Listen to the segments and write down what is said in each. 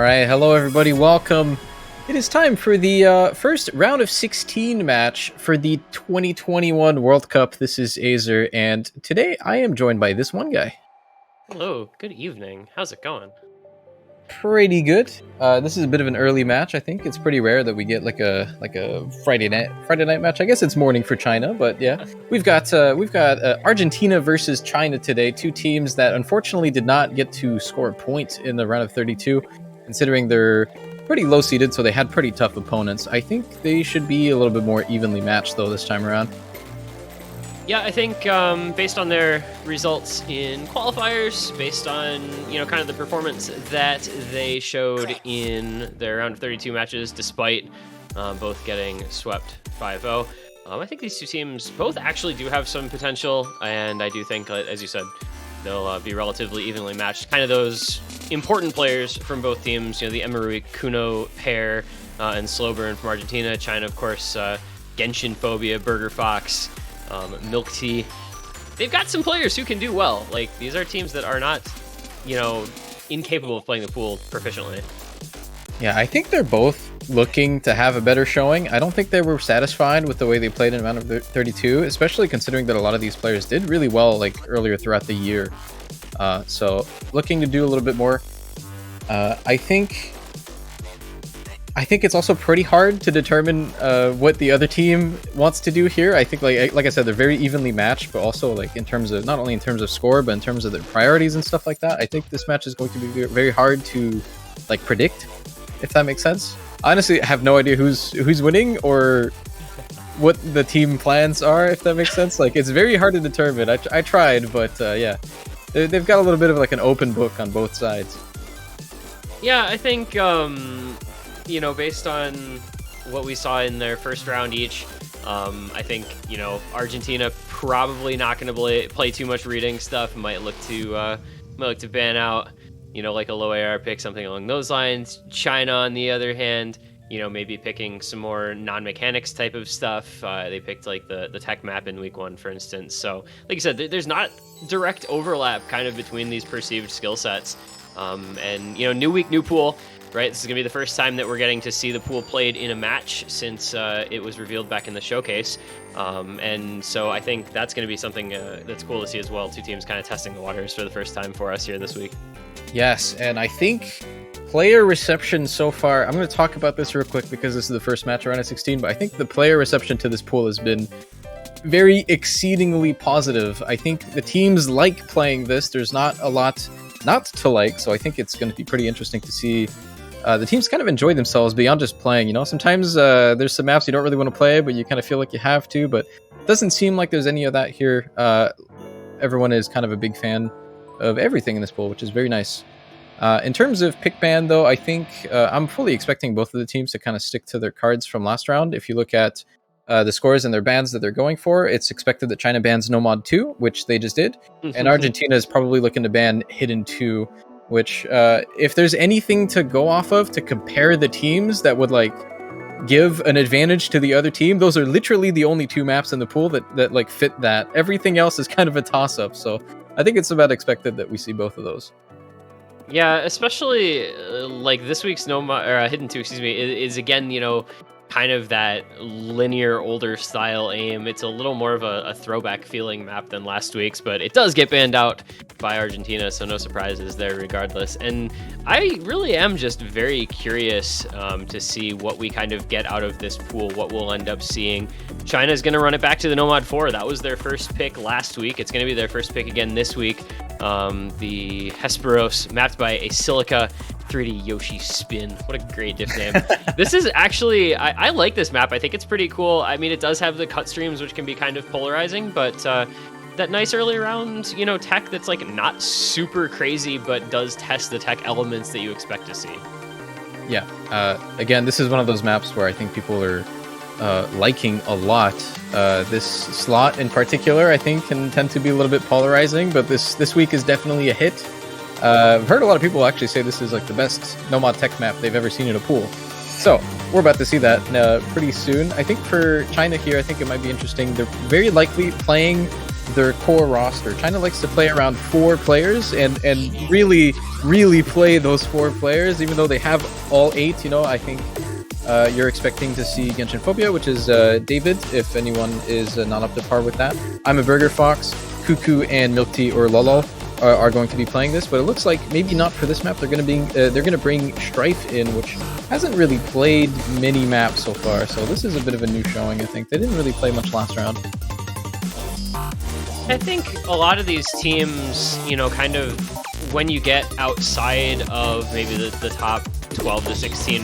right, hello everybody, welcome. It is time for the first round of 16 match for the 2021 World Cup. This is Azer, and today I am joined by this one guy. Hello, good evening. How's it going? Pretty good. This is a bit of an early match. I think it's pretty rare that we get like a Friday night match. I guess it's morning for China, but yeah, we've got Argentina versus China today. Two teams that unfortunately did not get to score a point in the round of 32, considering they're pretty low seeded, so they had pretty tough opponents. I think they should be a little bit more evenly matched though this time around. Yeah, I think based on their results in qualifiers, based on kind of the performance that they showed in their round of 32 matches, despite both getting swept 5-0, I think these two teams both actually do have some potential, and I do think, as you said, they'll be relatively evenly matched. Kind of those important players from both teams, the Emery Kuno pair and Slowburn from Argentina. China, of course, Genshin Phobia, Burger Fox. Milk Tea. They've got some players who can do well. Like, these are teams that are not, incapable of playing the pool proficiently. Yeah, I think they're both looking to have a better showing. I don't think they were satisfied with the way they played in round of 32, especially considering that a lot of these players did really well like earlier throughout the year. So looking to do a little bit more. I think it's also pretty hard to determine what the other team wants to do here. I think, like I said, they're very evenly matched, but also like in terms of not only in terms of score, but in terms of their priorities and stuff like that. I think this match is going to be very hard to like predict, if that makes sense. Honestly, I have no idea who's winning or what the team plans are, if that makes sense. Like, it's very hard to determine. I tried, but yeah, they've got a little bit of like an open book on both sides. Yeah, I think based on what we saw in their first round each, I think, Argentina probably not going to play too much reading stuff. Might look to ban out, like a low AR pick, something along those lines. China, on the other hand, maybe picking some more non-mechanics type of stuff. They picked like the tech map in week 1, for instance. So, like you said, there's not direct overlap kind of between these perceived skill sets. And new week, new pool. Right, this is going to be the first time that we're getting to see the pool played in a match since it was revealed back in the showcase. And so I think that's going to be something that's cool to see as well. Two teams kind of testing the waters for the first time for us here this week. Yes, and I think player reception so far, I'm going to talk about this real quick because this is the first match around at 16, but I think the player reception to this pool has been very exceedingly positive. I think the teams like playing this. There's not a lot not to like, so I think it's going to be pretty interesting to see the teams kind of enjoy themselves beyond just playing. Sometimes there's some maps you don't really want to play, but you kind of feel like you have to. But it doesn't seem like there's any of that here. Everyone is kind of a big fan of everything in this pool, which is very nice. In terms of pick ban, though, I think I'm fully expecting both of the teams to kind of stick to their cards from last round. If you look at the scores and their bans that they're going for, it's expected that China bans Nomad 2, which they just did. And Argentina is probably looking to ban Hidden 2, which if there's anything to go off of to compare the teams that would like give an advantage to the other team, those are literally the only two maps in the pool that like fit that. Everything else is kind of a toss-up, so I think it's about expected that we see both of those. Yeah, especially like this week's Hidden 2, is again, kind of that linear older style aim. It's a little more of a throwback feeling map than last week's, but it does get banned out by Argentina, so no surprises there regardless. And I really am just very curious to see what we kind of get out of this pool, what we'll end up seeing. China's going to run it back to the Nomad 4. That was their first pick last week. It's going to be their first pick again this week. The Hesperos, mapped by a Silica 3D Yoshi Spin. What a great diff name. This is actually, I like this map. I think it's pretty cool. I mean, it does have the cut streams, which can be kind of polarizing, but that nice early round, tech that's like not super crazy, but does test the tech elements that you expect to see. Yeah. Again, this is one of those maps where I think people are liking a lot. This slot in particular, I think, can tend to be a little bit polarizing, but this week is definitely a hit. I've heard a lot of people actually say this is like the best Nomad tech map they've ever seen in a pool. So we're about to see that pretty soon. I think for China here, I think it might be interesting. They're very likely playing their core roster. China likes to play around 4 players and really play those 4 players, even though they have all 8. You know, I think you're expecting to see Genshin Phobia, which is David, if anyone is not up to par with that. I'm a Burger Fox, Cuckoo, and Milk Tea or Lolo are going to be playing this, but it looks like maybe not for this map. They're gonna bring Strife in, which hasn't really played many maps so far. So this is a bit of a new showing. I think they didn't really play much last round. I think a lot of these teams, you know, kind of when you get outside of maybe the top 12 to 16,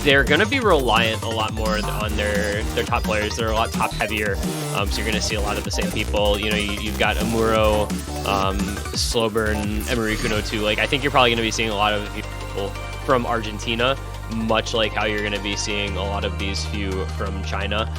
they're going to be reliant a lot more on their top players. They're a lot top heavier, so you're going to see a lot of the same people. You know, you've got Amuro, Slowburn, Emery Kuno too. Like, I think you're probably going to be seeing a lot of people from Argentina, much like how you're going to be seeing a lot of these few from China.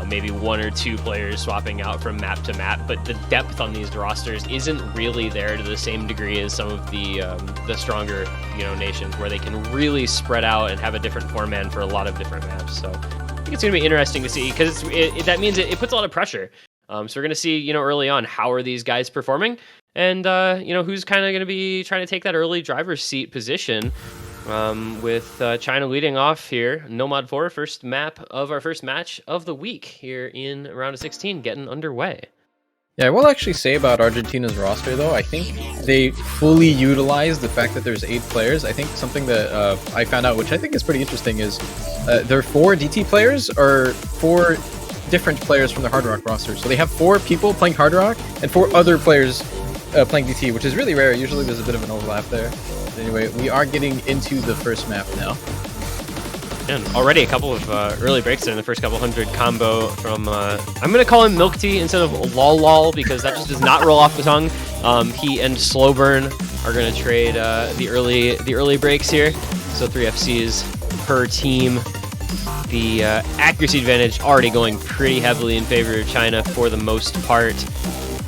Maybe 1 or 2 players swapping out from map to map, but the depth on these rosters isn't really there to the same degree as some of the stronger, you know, nations, where they can really spread out and have a different foreman for a lot of different maps. So I think it's going to be interesting to see, because that means it puts a lot of pressure. So we're going to see, you know, early on, how are these guys performing, and you know, who's kind of going to be trying to take that early driver's seat position. With China leading off here. Nomad 4, first map of our first match of the week here in round of 16, getting underway. Yeah, I will actually say about Argentina's roster, though, I think they fully utilize the fact that there's 8 players. I think something that I found out, which I think is pretty interesting, is their 4 DT players are 4 different players from the Hard Rock roster. So they have 4 people playing Hard Rock and 4 other players playing DT, which is really rare. Usually there's a bit of an overlap there. Anyway, we are getting into the first map now. And already a couple of early breaks there in the first couple hundred combo from, I'm going to call him Milk Tea instead of Lol Lol, because that just does not roll off the tongue. He and Slowburn are going to trade the early breaks here. So 3 FCs per team. The accuracy advantage already going pretty heavily in favor of China for the most part.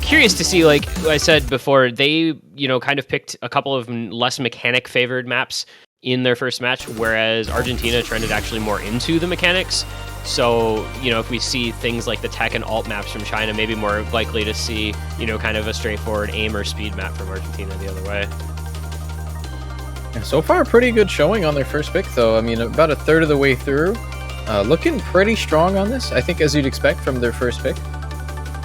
Curious to see, like I said before, they, you know, kind of picked a couple of less mechanic favored maps in their first match, whereas Argentina trended actually more into the mechanics. So, you know, if we see things like the tech and alt maps from China, maybe more likely to see, you know, kind of a straightforward aim or speed map from Argentina the other way. Yeah, so far, pretty good showing on their first pick, though. I mean, about a third of the way through. Looking pretty strong on this, I think, as you'd expect from their first pick.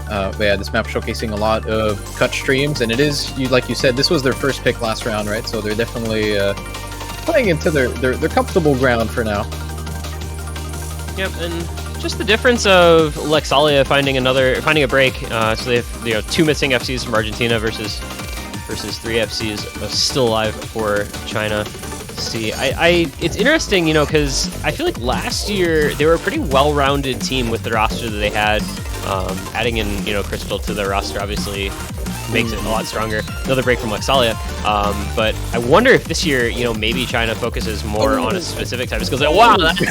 But yeah, this map showcasing a lot of cut streams, and it is, like you said, this was their first pick last round, right? So they're definitely playing into their comfortable ground for now. Yep, and just the difference of Lexalia finding a break. So they have, you know, 2 missing FCs from Argentina versus 3 FCs still alive for China. See, it's interesting, you know, because I feel like last year they were a pretty well-rounded team with the roster that they had. Adding in, you know, Crystal to the roster obviously makes it a lot stronger. Another break from Lexalia. But I wonder if this year, you know, maybe China focuses more on a specific type of skills. Like, wow, that's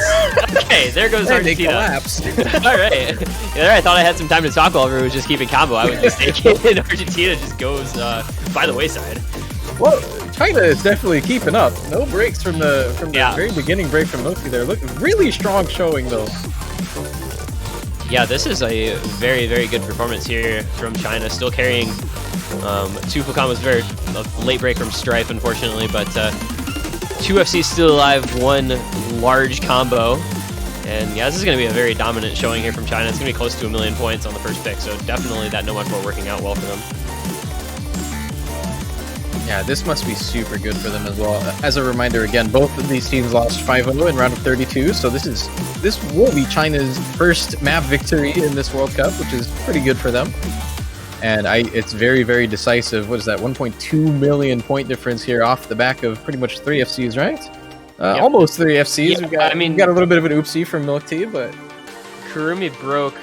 okay. There goes Argentina. They collapsed. All right. Yeah, I thought I had some time to talk while everyone was just keeping combo. I was mistaken. Argentina just goes by the wayside. Well, China is definitely keeping up. No breaks from the very beginning break from Milky there. Look, really strong showing though. Yeah, this is a very, very good performance here from China. Still carrying 2 full combos. Very late break from Strife, unfortunately, but 2 FCs still alive, 1 large combo. And yeah, this is going to be a very dominant showing here from China. It's going to be close to 1 million points on the first pick, so definitely that Nomad 4 working out well for them. Yeah, this must be super good for them as well. As a reminder, again, both of these teams lost 5-0 in round of 32, so this will be China's first map victory in this World Cup, which is pretty good for them. And it's very, very decisive. What is that? 1.2 million point difference here off the back of pretty much 3 FCs, right? Yep. Almost 3 FCs. Yeah, we got a little bit of an oopsie from Milk Tea, but Kurumi broke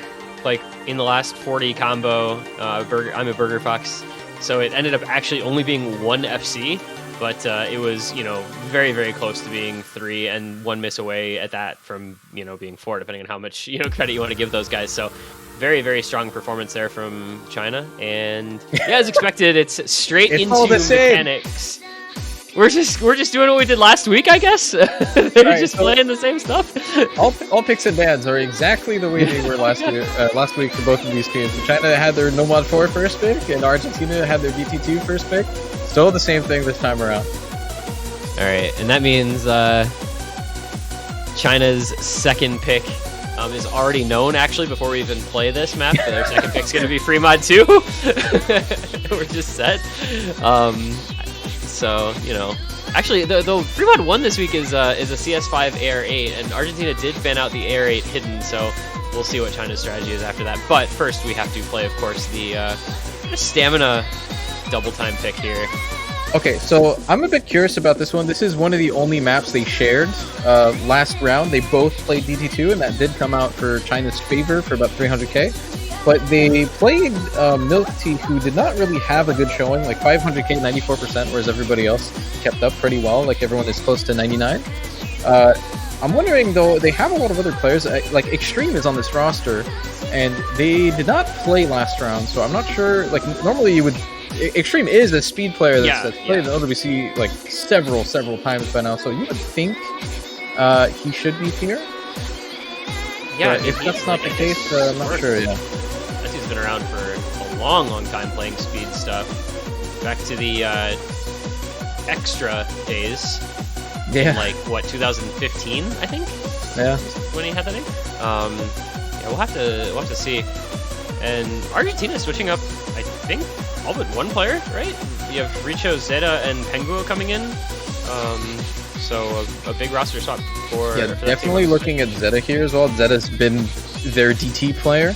like in the last 40 combo. I'm a Burger Fox. So it ended up actually only being 1 FC, but it was, you know, very, very close to being 3 and 1 miss away at that from, you know, being 4, depending on how much, you know, credit you want to give those guys. So very, very strong performance there from China. And yeah, as expected, it's straight into mechanics. We're just doing what we did last week, I guess. They're just playing the same stuff. all picks and bans are exactly the way they were last week for both of these teams. China had their Nomad 4 first pick, and Argentina had their DT2 first pick. Still the same thing this time around. All right, and that means China's second pick is already known, actually, before we even play this map. Their second pick's going to be Fremod 2. We're just set. So, you know, actually, the Fremod 1 this week is a CS5 AR8, and Argentina did ban out the AR8 hidden, so we'll see what China's strategy is after that. But first, we have to play, of course, the stamina double time pick here. Okay, so I'm a bit curious about this one. This is one of the only maps they shared last round. They both played DT2, and that did come out for China's favor for about 300k. But they played Milk Tea, who did not really have a good showing, like 500k, 94%, whereas everybody else kept up pretty well, like everyone is close to 99. I'm wondering, though, they have a lot of other players, like Extreme is on this roster, and they did not play last round, so I'm not sure, like, normally you would... Extreme is a speed player that's played in LWC, like, several times by now, so you would think he should be here. Yeah, but if that's not the case, I'm not sure, yeah. That dude's been around for a long time playing speed stuff. Back to the extra days. Yeah. In, like, what, 2015, I think? Yeah. When he had that name? Yeah, we'll have to see. And Argentina switching up, I think, all but one player, right? You have Richo, Zeta, and Penguo coming in. So a big roster swap for... Yeah, for definitely looking at Zeta here as well. Zeta's been their DT player.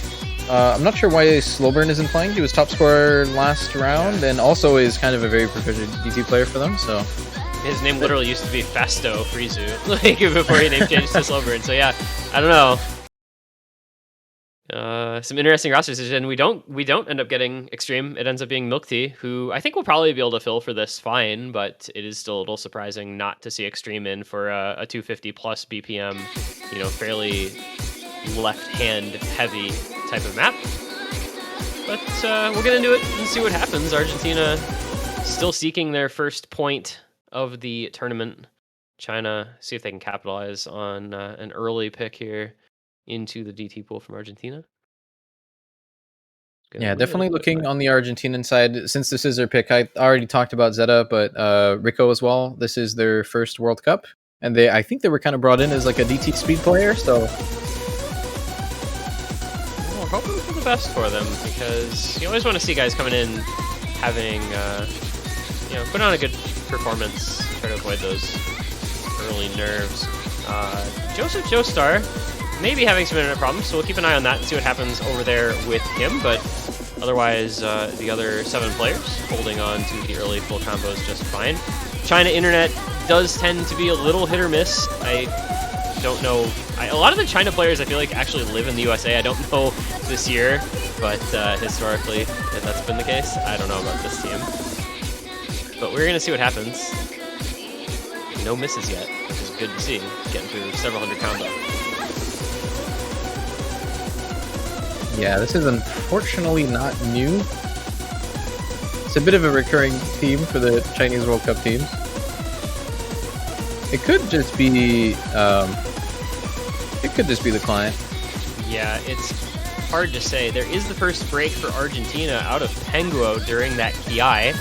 I'm not sure why Slowburn isn't playing. He was top scorer last round, and also is kind of a very proficient DT player for them, so... His name literally used to be Festo Frizu, like, before he name changed to Slowburn, so yeah, I don't know. Some interesting rosters, and we don't end up getting Extreme. It ends up being Milk Tea, who I think will probably be able to fill for this fine, but it is still a little surprising not to see Extreme in for a 250 plus BPM, you know, fairly left-hand heavy type of map. But we'll get into it and see what happens. Argentina still seeking their first point of the tournament. China, see if they can capitalize on an early pick here into the DT pool from Argentina. Yeah, definitely looking on the Argentinian side. Since this is their pick, I already talked about Zeta, but Rico as well. This is their first World Cup, and I think they were kind of brought in as like a DT speed player, so... Well, hoping for the best for them, because you always want to see guys coming in having, you know, put on a good performance, try to avoid those early nerves. Joseph Joestar may be having some internet problems, so we'll keep an eye on that and see what happens over there with him, but otherwise the other 7 players holding on to the early full combos just fine. China internet does tend to be a little hit or miss. I don't know. A lot of the China players I feel like actually live in the USA. I don't know this year, but historically if that's been the case. I don't know about this team. But we're going to see what happens. No misses yet, which is good to see. Getting through several hundred combo. Yeah, this is unfortunately not new. It's a bit of a recurring theme for the Chinese World Cup teams. It could just be, the client. Yeah, it's hard to say. There is the first break for Argentina out of Penguo during that Ki.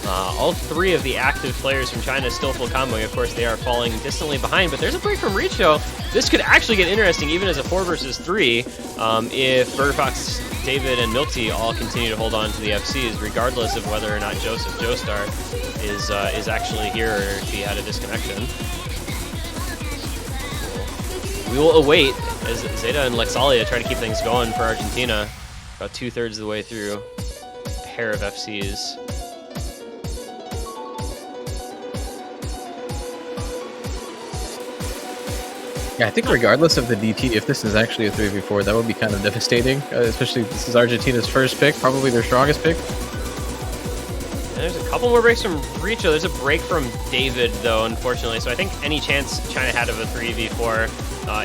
All 3 of the active players from China still full comboing. Of course, they are falling distantly behind, but there's a break from Richo. This could actually get interesting, even as a 4 versus 3, if BurgerFox, David, and Milk Tea all continue to hold on to the FCs, regardless of whether or not Joseph Joestar is actually here or if he had a disconnection. We will await as Zeta and Lexalia try to keep things going for Argentina. About 2/3 of the way through a pair of FCs. Yeah, I think regardless of the DT, if this is actually a 3v4, that would be kind of devastating. Especially if this is Argentina's first pick, probably their strongest pick. And there's a couple more breaks from Richo. There's a break from David, though, unfortunately. So I think any chance China had of a 3v4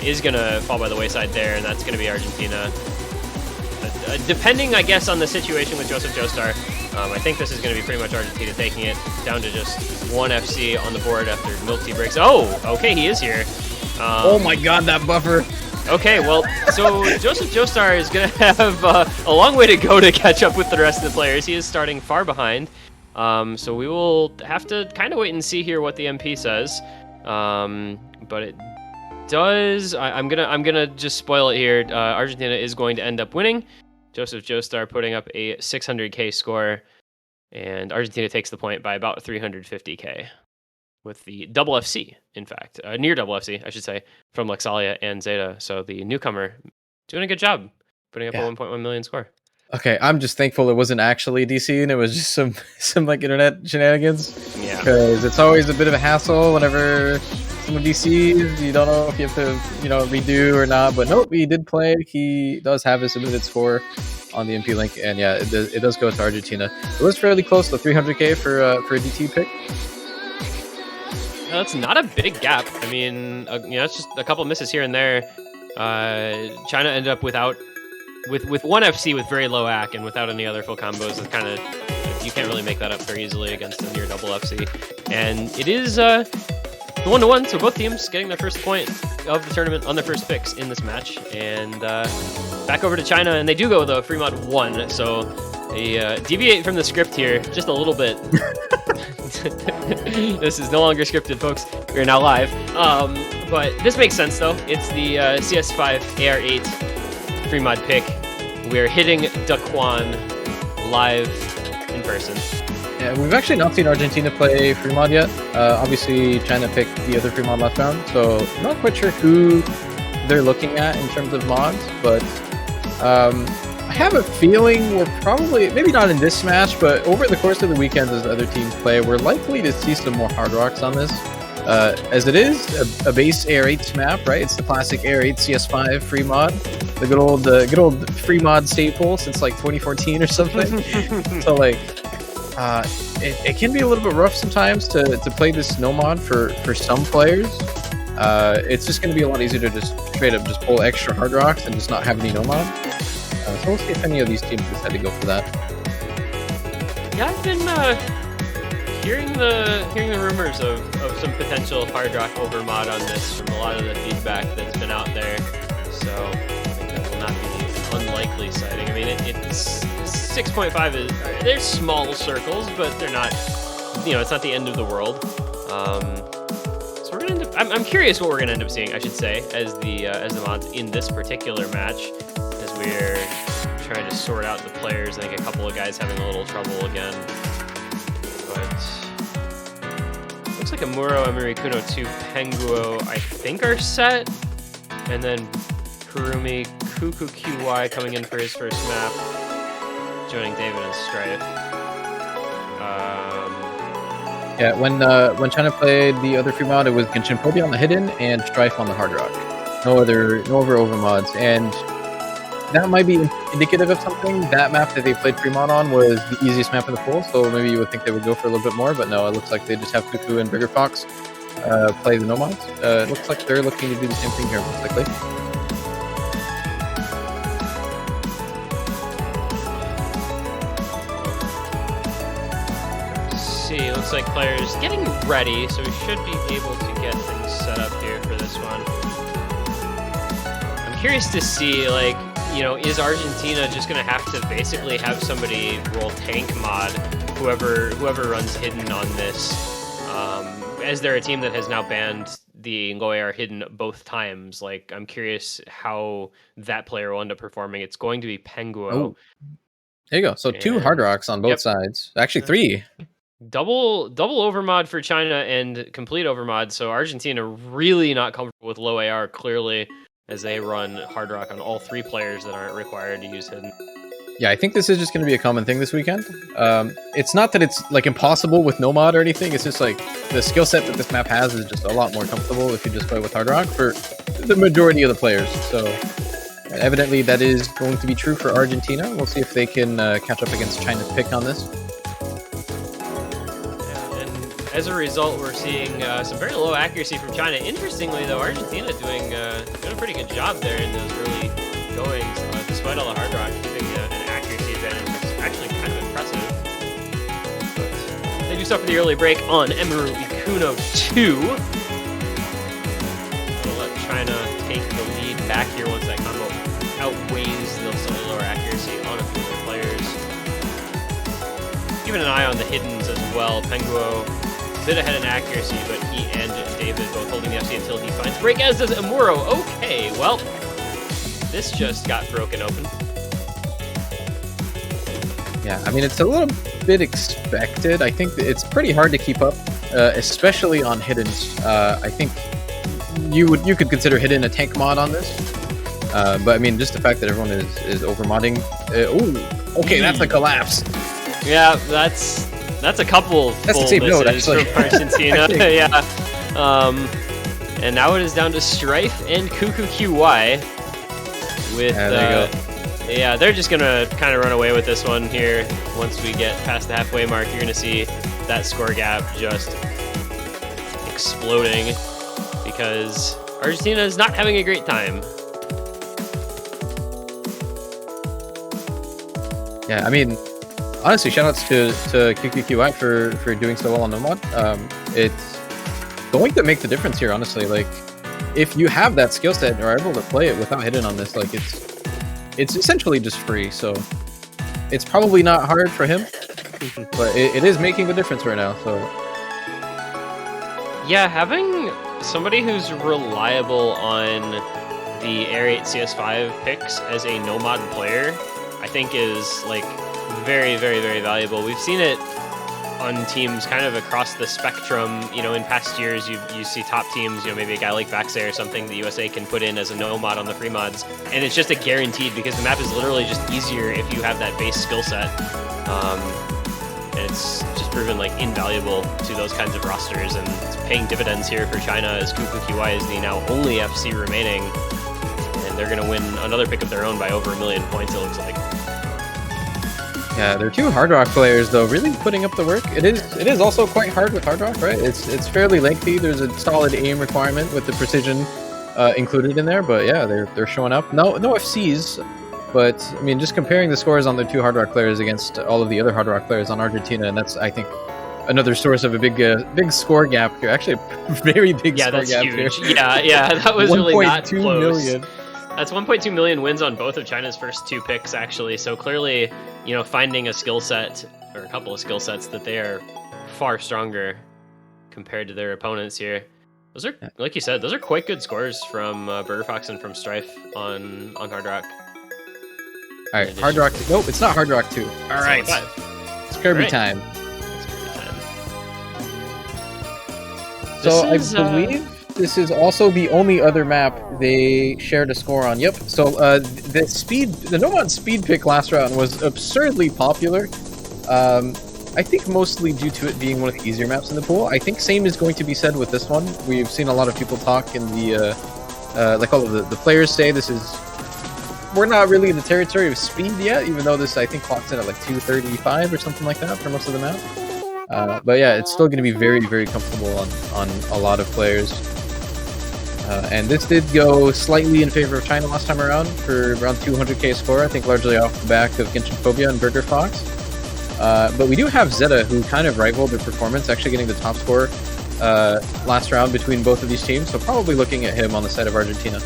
is going to fall by the wayside there, and that's going to be Argentina. Depending, I guess, on the situation with Joseph Joestar, I think this is going to be pretty much Argentina taking it down to just one FC on the board after Milk Tea breaks. Oh, okay, he is here. Oh my god, that buffer. Okay, well, so Joseph Joestar is going to have a long way to go to catch up with the rest of the players. He is starting far behind. So we will have to kind of wait and see here what the MP says. But it does. I'm gonna just spoil it here. Argentina is going to end up winning. Joseph Joestar putting up a 600k score, and Argentina takes the point by about 350k. With the double FC, in fact, near double FC, I should say, from Lexalia and Zeta. So the newcomer doing a good job, putting up a 1.1 million score. Okay, I'm just thankful it wasn't actually DC and it was just some like internet shenanigans. Yeah. Because it's always a bit of a hassle whenever someone DCs. You don't know if you have to, redo or not. But nope, he did play. He does have his submitted score on the MP link, and yeah, it does go to Argentina. It was fairly close to 300k for a DT pick. That's not a big gap. I mean, it's just a couple misses here and there. China ended up with one FC with very low AC and without any other full combos. It's kind of, you can't really make that up very easily against a near double FC. And it is the 1-1, so both teams getting their first point of the tournament on their first picks in this match. And back over to China, and they do go the Fremod 1, so they deviate from the script here just a little bit. This is no longer scripted, folks. We're now live. But this makes sense, though. It's the CS5 AR8 Fremod pick. We're hitting Daquan live in person. Yeah, we've actually not seen Argentina play Fremod yet. Obviously, China picked the other Fremod last round, so I'm not quite sure who they're looking at in terms of mods, but I have a feeling we're probably, maybe not in this match, but over the course of the weekend as the other teams play, we're likely to see some more Hard Rocks on this. As it is a base AR8 map, right? It's the classic AR8 CS5 free mod, the good old free mod staple since like 2014 or something. So like, it can be a little bit rough sometimes to play this no mod for some players. It's just going to be a lot easier to just straight up just pull extra Hard Rocks and just not have any no mod. So we'll see if any of these teams decide to go for that. Yeah, I've been hearing the rumors of some potential Hard Rock overmod on this from a lot of the feedback that's been out there. So I think that will not be an unlikely sighting. I mean, it's 6.5 is, they're small circles, but they're not, it's not the end of the world. So we're gonna end up, I'm curious what we're gonna end up seeing, I should say, as the mods in this particular match, as we're trying to sort out the players. I think a couple of guys having a little trouble again. But looks like a Muro, Emery, Kuno 2, Penguo, I think are set. And then Kurumi, Kuku QY coming in for his first map, joining David and Strife. Yeah, when China played the other free mod, it was Genshin Pobi on the hidden and Strife on the Hard Rock. No other overmods, and that might be indicative of something. That map that they played free mod on was the easiest map in the pool, so maybe you would think they would go for a little bit more, but no, it looks like they just have Cuckoo and Bigger Fox play the no mods. It looks like they're looking to do the same thing here, most likely. See, looks like players getting ready, so we should be able to get things set up here for this one. I'm curious to see, like, is Argentina just gonna have to basically have somebody roll tank mod, whoever runs hidden on this, as they're a team that has now banned the Ngoyar hidden both times. Like, I'm curious how that player will end up performing. It's going to be Penguo. Oh. There you go. So 2 Hard Rocks on both sides. Actually 3. Double overmod for China and complete overmod. So Argentina really not comfortable with low AR, clearly, as they run Hard Rock on all 3 players that aren't required to use hidden. Yeah, I think this is just going to be a common thing this weekend. It's not that it's like impossible with no mod or anything. It's just like the skill set that this map has is just a lot more comfortable if you just play with Hard Rock for the majority of the players. So evidently that is going to be true for Argentina. We'll see if they can catch up against China's pick on this. As a result, we're seeing some very low accuracy from China. Interestingly, though, Argentina doing a pretty good job there in those early goings, despite all the Hard Rock, keeping an accuracy advantage that's actually kind of impressive. picks up for the early break on Emeru Ikuno 2. We'll let China take the lead back here once that combo outweighs the slightly lower accuracy on a few of their players. Keeping an eye on the hiddens as well. Penguo a bit ahead in accuracy, but he and David both holding the FC until he finds break, as does Amuro. Okay, well, this just got broken open. Yeah, I mean, it's a little bit expected. I think it's pretty hard to keep up, especially on hiddens. I think you could consider hidden a tank mod on this, but I mean, just the fact that everyone is over modding. Oh, okay, that's a collapse. Yeah, that's a couple. That's the same note, actually. From Argentina. Yeah. And now it is down to Strife and Cuckoo QY. With there you go. Yeah, they're just gonna kind of run away with this one here. Once we get past the halfway mark, you're gonna see that score gap just exploding because Argentina is not having a great time. Yeah, I mean, honestly, shoutouts to QQQI for doing so well on Nomad. It's going to make the difference here, honestly. Like, if you have that skill set and are able to play it without hidden on this, like, it's essentially just free. So it's probably not hard for him, but it is making a difference right now. So yeah, having somebody who's reliable on the Air 8 CS5 picks as a Nomad player, I think is like very, very, very valuable. We've seen it on teams kind of across the spectrum. You know, in past years, you see top teams, you know, maybe a guy like Vaxay or something, the USA can put in as a Nomad on the free mods, and it's just a guaranteed because the map is literally just easier if you have that base skill set. And it's just proven like invaluable to those kinds of rosters, and it's paying dividends here for China as Cuckoo QY is the now only FC remaining, and they're going to win another pick of their own by over 1 million points, it looks like. yeah, they're two Hard Rock players though, really putting up the work. It is also quite hard with Hard Rock, right? It's fairly lengthy. There's a solid aim requirement with the precision included in there, but yeah, they're showing up. No FCs, but I mean, just comparing the scores on the two Hard Rock players against all of the other Hard Rock players on Argentina, and that's, I think, another source of a big score gap here. Actually, a very big score gap huge. here. Yeah, that was really not 1.2 close. million. That's 1.2 million wins on both of China's first two picks, actually. So clearly, you know, finding a skill set or a couple of skill sets that they are far stronger compared to their opponents here. Those are, like you said, those are quite good scores from Burger Fox and from Strife on Hard Rock. All right, Hard Rock. Nope, it's not Hard Rock 2. All right, it's Kirby time. It's Kirby time. So I believe this is also the only other map they shared a score on. Yep. So the Nomad speed pick last round was absurdly popular. I think mostly due to it being one of the easier maps in the pool. I think same is going to be said with this one. We've seen a lot of people talk in the like all of the players say this is, we're not really in the territory of speed yet, even though this I think clocks in at like 235 or something like that for most of the map. But yeah, it's still going to be very, very comfortable on a lot of players. And this did go slightly in favor of China last time around for around 200k score, I think largely off the back of Genshin Phobia and Burger Fox. But we do have Zeta, who kind of rivaled their performance, actually getting the top score last round between both of these teams, so probably looking at him on the side of Argentina.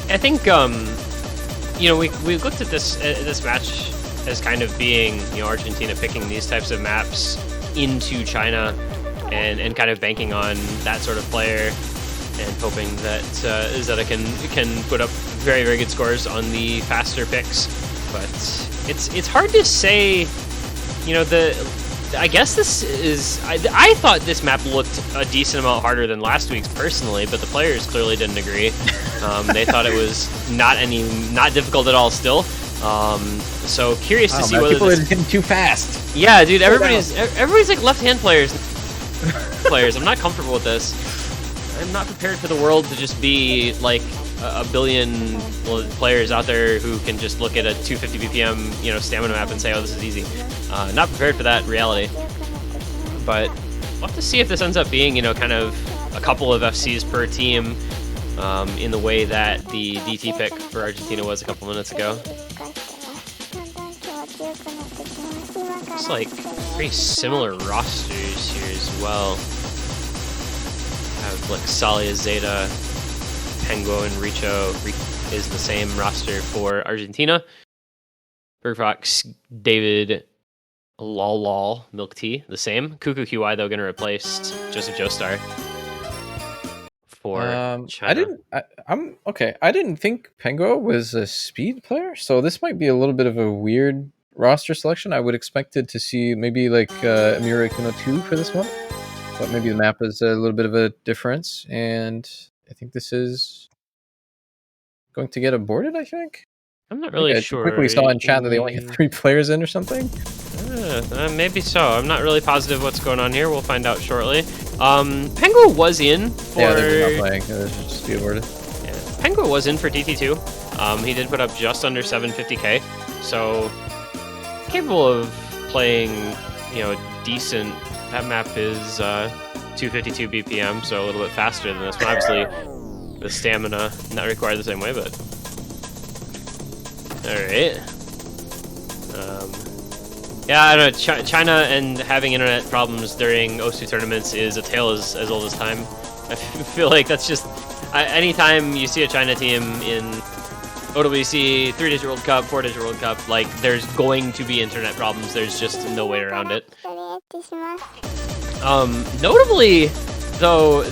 I think, you know, we looked at this match as kind of being, you know, Argentina picking these types of maps into China and kind of banking on that sort of player and hoping that Zeta can put up very, very good scores on the faster picks. But it's hard to say, you know, I guess this is, I thought this map looked a decent amount harder than last week's personally, but the players clearly didn't agree. They thought it was not difficult at all still. So curious to see whether people are hitting too fast. Yeah, dude, everybody's like left-hand players. I'm not comfortable with this. I'm not prepared for the world to just be like a billion players out there who can just look at a 250 BPM, you know, stamina map and say, "Oh, this is easy." Not prepared for that reality. But we'll have to see if this ends up being, you know, kind of a couple of FCs per team, in the way that the DT pick for Argentina was a couple minutes ago. looks like pretty similar rosters here as well. Have like Salia, Zeta, Penguo, and Richo is the same roster for Argentina. Bergfox, David, Lol, Milk Tea, the same. Cuckoo QI though going to replace Joseph Joestar for China. I'm okay. I didn't think Penguo was a speed player, so this might be a little bit of a weird roster selection. I would expected to see maybe like Amira Kuno 2 for this one, but maybe the map is a little bit of a difference, and I think this is going to get aborted. I think. I'm not really sure. Quickly saw in chat that they only had 3 players in or something. Maybe so. I'm not really positive what's going on here. We'll find out shortly. Penguo was in for... Yeah, they're not playing. It was just be aborted. Yeah. Penguo was in for DT2. He did put up just under 750k, so capable of playing, you know, decent. That map is 252 BPM, so a little bit faster than this one. Obviously, the stamina not required the same way, but all right. Yeah, I don't know. China and having internet problems during OSU tournaments is a tale as old as time. I feel like that's just anytime you see a China team in OWC, 3-digit World Cup, 4-digit World Cup, like there's going to be internet problems. There's just no way around it. Notably, though,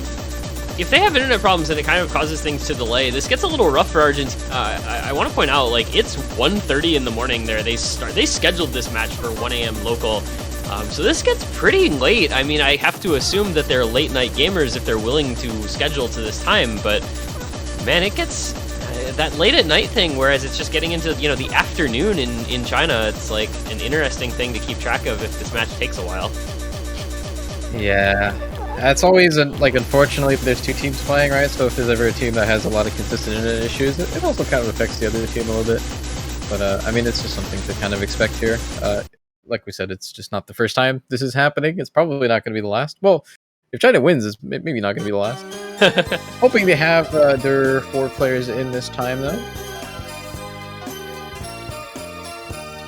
if they have internet problems and it kind of causes things to delay, this gets a little rough for Argentina. I want to point out, like, it's 1:30 in the morning there. They scheduled this match for 1 a.m. local, so this gets pretty late. I mean, I have to assume that they're late night gamers if they're willing to schedule to this time, but man, it gets that late at night thing, whereas it's just getting into, you know, the afternoon in China. It's like an interesting thing to keep track of if this match takes a while. Yeah. It's always, like, unfortunately, there's 2 teams playing, right? So if there's ever a team that has a lot of consistent internet issues, it also kind of affects the other team a little bit. But, I mean, it's just something to kind of expect here. Like we said, it's just not the first time this is happening. It's probably not going to be the last. Well, if China wins, it's maybe not going to be the last. Hoping they have their 4 players in this time, though.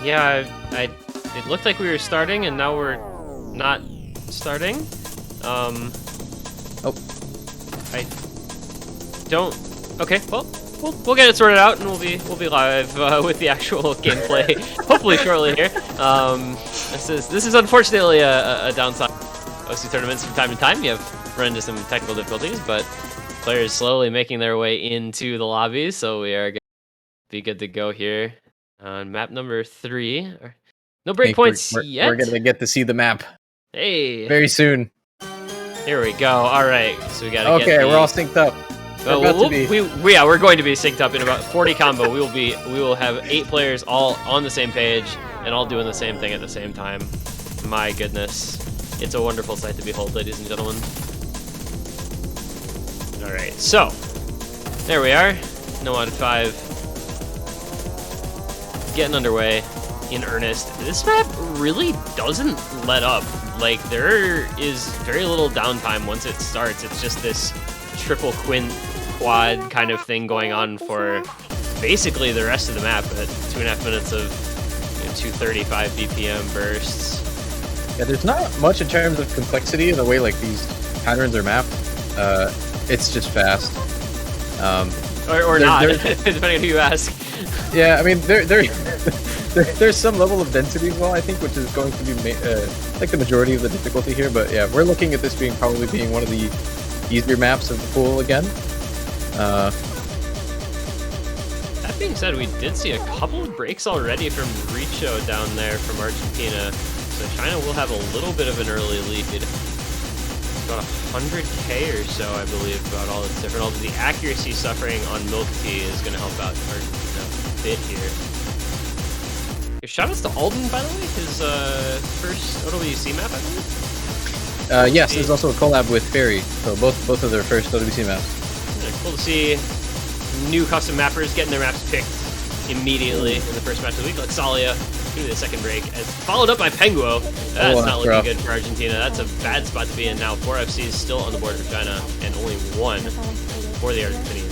Yeah, it looked like we were starting, and now we're not starting. I don't. Okay, well, we'll get it sorted out, and we'll be live with the actual gameplay hopefully shortly here. This is unfortunately a downside of OSU tournaments from time to time. You have run into some technical difficulties, but players slowly making their way into the lobbies, so we are gonna be good to go here on map number 3. No breakpoints yet. We're gonna get to see the map. Hey, very soon. Here we go. All right, so we gotta. Okay, we're all synced up. We're going to be synced up in about 40 combo. We will have 8 players all on the same page and all doing the same thing at the same time. My goodness, it's a wonderful sight to behold, ladies and gentlemen. All right, so there we are. Nomad 5 getting underway in earnest. This map really doesn't let up. Like, there is very little downtime once it starts. It's just this triple quint quad kind of thing going on for basically the rest of the map at 2.5 minutes of 235 BPM bursts. Yeah, there's not much in terms of complexity in the way like these patterns are mapped. It's just fast. Or not, depending on who you ask. Yeah, I mean, there's some level of density as well, I think, which is going to be like the majority of the difficulty here. But yeah, we're looking at this probably being one of the easier maps of the pool again. That being said, we did see a couple of breaks already from Richo down there from Argentina, so China will have a little bit of an early lead. About 100k or so, I believe, about all this different. Although the accuracy suffering on Milk Tea is going to help out Argentina a bit here. Shoutouts to Alden, by the way, his first OWC map, I believe. Yes, there's also a collab with Fairy, so both of their first OWC maps. Yeah, cool to see new custom mappers getting their maps picked immediately in the first match of the week. Like Salia, gonna be the second break, as followed up by Penguo. That's not looking good for Argentina. That's a bad spot to be in now. 4 FCs still on the board for China, and only 1 for the Argentinians.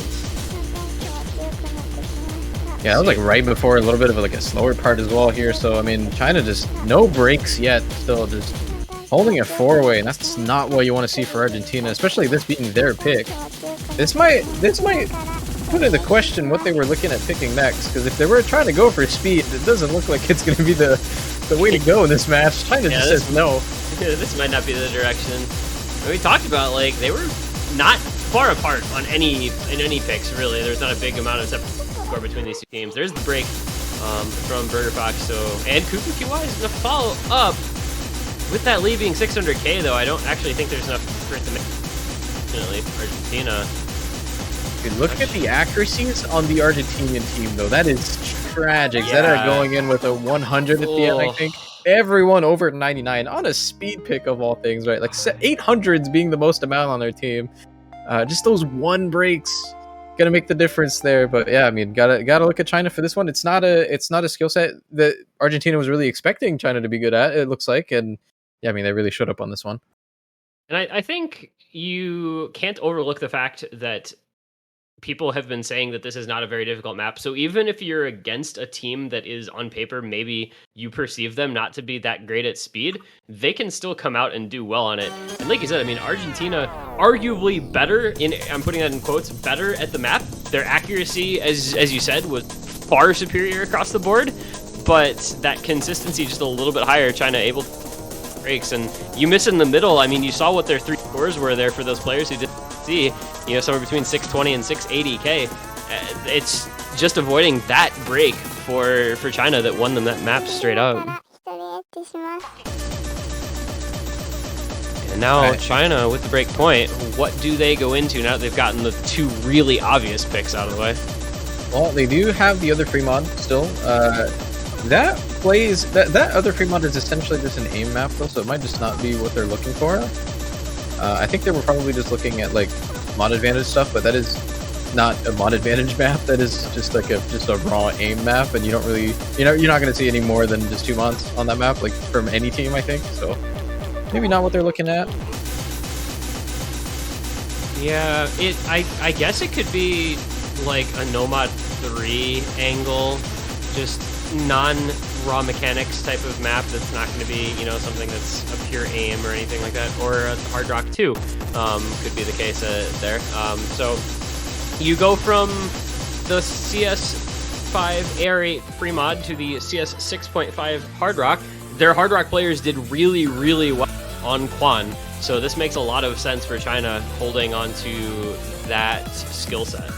Yeah, that was like right before a little bit of like a slower part as well here. So I mean, China just no breaks yet, still just holding a 4-way, and that's not what you want to see for Argentina, especially this being their pick. This might put into question what they were looking at picking next, because if they were trying to go for speed, it doesn't look like it's going to be the way to go in this match. China just says no. This might not be the direction. And we talked about, like, they were not far apart on any picks, really. There's not a big amount of score between these two teams. There's the break from BurgerFox, and Kuku QY is going to follow up with that lead being 600k, though. I don't actually think there's enough for it to make. Fortunately, Argentina. Look at the accuracies on the Argentinian team, though. That is tragic. Yeah. That are going in with a 100 at the end, I think. Everyone over 99 on a speed pick of all things, right? Like 800s being the most amount on their team. Just those one breaks gonna make the difference there. But yeah, I mean, gotta look at China for this one. It's not a skill set that Argentina was really expecting China to be good at, it looks like, and yeah, I mean, they really showed up on this one. And I think you can't overlook the fact that people have been saying that this is not a very difficult map. So even if you're against a team that is on paper, maybe you perceive them not to be that great at speed, they can still come out and do well on it. And like you said, I mean, Argentina arguably better I'm putting that in quotes, better at the map. Their accuracy, as you said, was far superior across the board, but that consistency just a little bit higher. China able to breaks, and you miss in the middle. I mean, you saw what their 3 scores were there for those players who didn't see, somewhere between 620 and 680k. It's just avoiding that break for China that won them that map straight up. And now China with the break point, what do they go into now that they've gotten the 2 really obvious picks out of the way? Well, they do have the other Fremont still. That other Fremont is essentially just an aim map, though, so it might just not be what they're looking for. I think they were probably just looking at like mod advantage stuff, but that is not a mod advantage map. That is just like a raw aim map, and you don't really, you're not going to see any more than just 2 mods on that map, like from any team, I think. So maybe not what they're looking at. Yeah, I guess it could be like a Nomad 3 angle, just non-raw mechanics type of map that's not going to be, something that's a pure aim or anything like that, or a Hard Rock 2 could be the case there. So you go from the CS5 AR8 free mod to the CS 6.5 Hard Rock. Their Hard Rock players did really, really well on Quan, so this makes a lot of sense for China holding on to that skill set.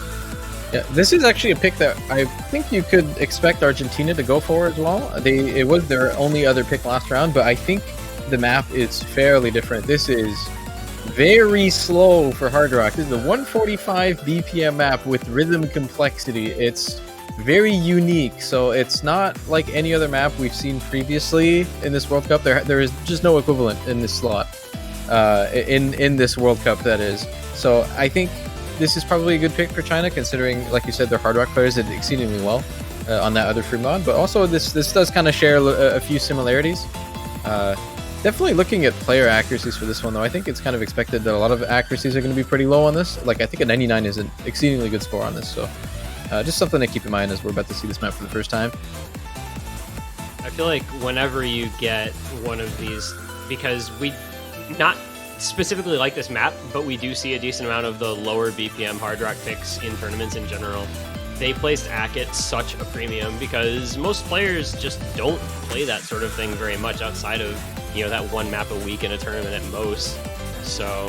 Yeah, this is actually a pick that I think you could expect Argentina to go for as well. It was their only other pick last round, but I think the map is fairly different. This is very slow for Hard Rock. This is the 145 BPM map with rhythm complexity. It's very unique, so it's not like any other map we've seen previously in this World Cup. There is just no equivalent in this slot, in this World Cup, that is. So I think this is probably a good pick for China, considering, like you said, their Hard Rock players did exceedingly well on that other free mod. But also, this does kind of share a few similarities. Definitely looking at player accuracies for this one, though. I think it's kind of expected that a lot of accuracies are going to be pretty low on this. Like, I think a 99 is an exceedingly good score on this. So just something to keep in mind as we're about to see this map for the first time. I feel like whenever you get one of these, because we not specifically like this map, but we do see a decent amount of the lower BPM Hard Rock picks in tournaments in general. They placed AK at such a premium because most players just don't play that sort of thing very much outside of, that one map a week in a tournament at most. So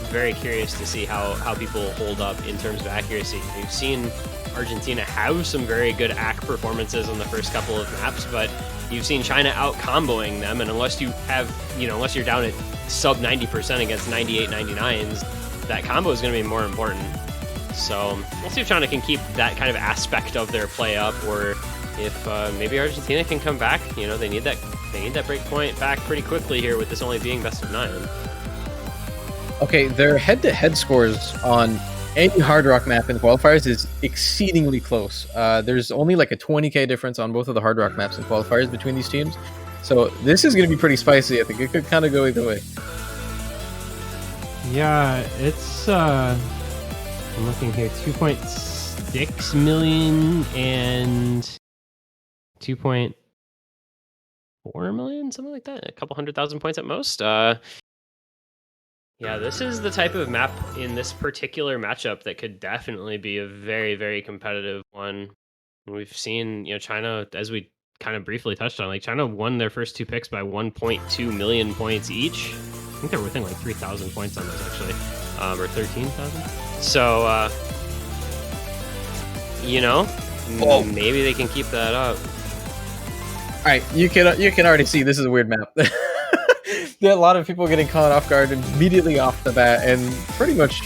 very curious to see how people hold up in terms of accuracy. We've seen Argentina have some very good AK performances on the first couple of maps, but you've seen China out comboing them, and unless you're down at sub 90% against 98, 99s, that combo is going to be more important. So we'll see if China can keep that kind of aspect of their play up, or if maybe Argentina can come back. They need that break point back pretty quickly here, with this only being best of 9. Okay, their head-to-head scores on any Hard Rock map in qualifiers is exceedingly close. There's only like a 20k difference on both of the Hard Rock maps in qualifiers between these teams. So this is going to be pretty spicy. I think it could kind of go either way. Yeah, it's I'm looking here, 2.6 6 million and 2.4 million, something like that. A couple 100,000 points at most. Yeah, this is the type of map in this particular matchup that could definitely be a very, very competitive one. We've seen, China, as we kind of briefly touched on, like China won their first 2 picks by 1.2 million points each. I think they're within like 3,000 points on those actually, or 13,000. So, maybe they can keep that up. All right, you can already see this is a weird map. There are a lot of people getting caught off guard immediately off the bat, and pretty much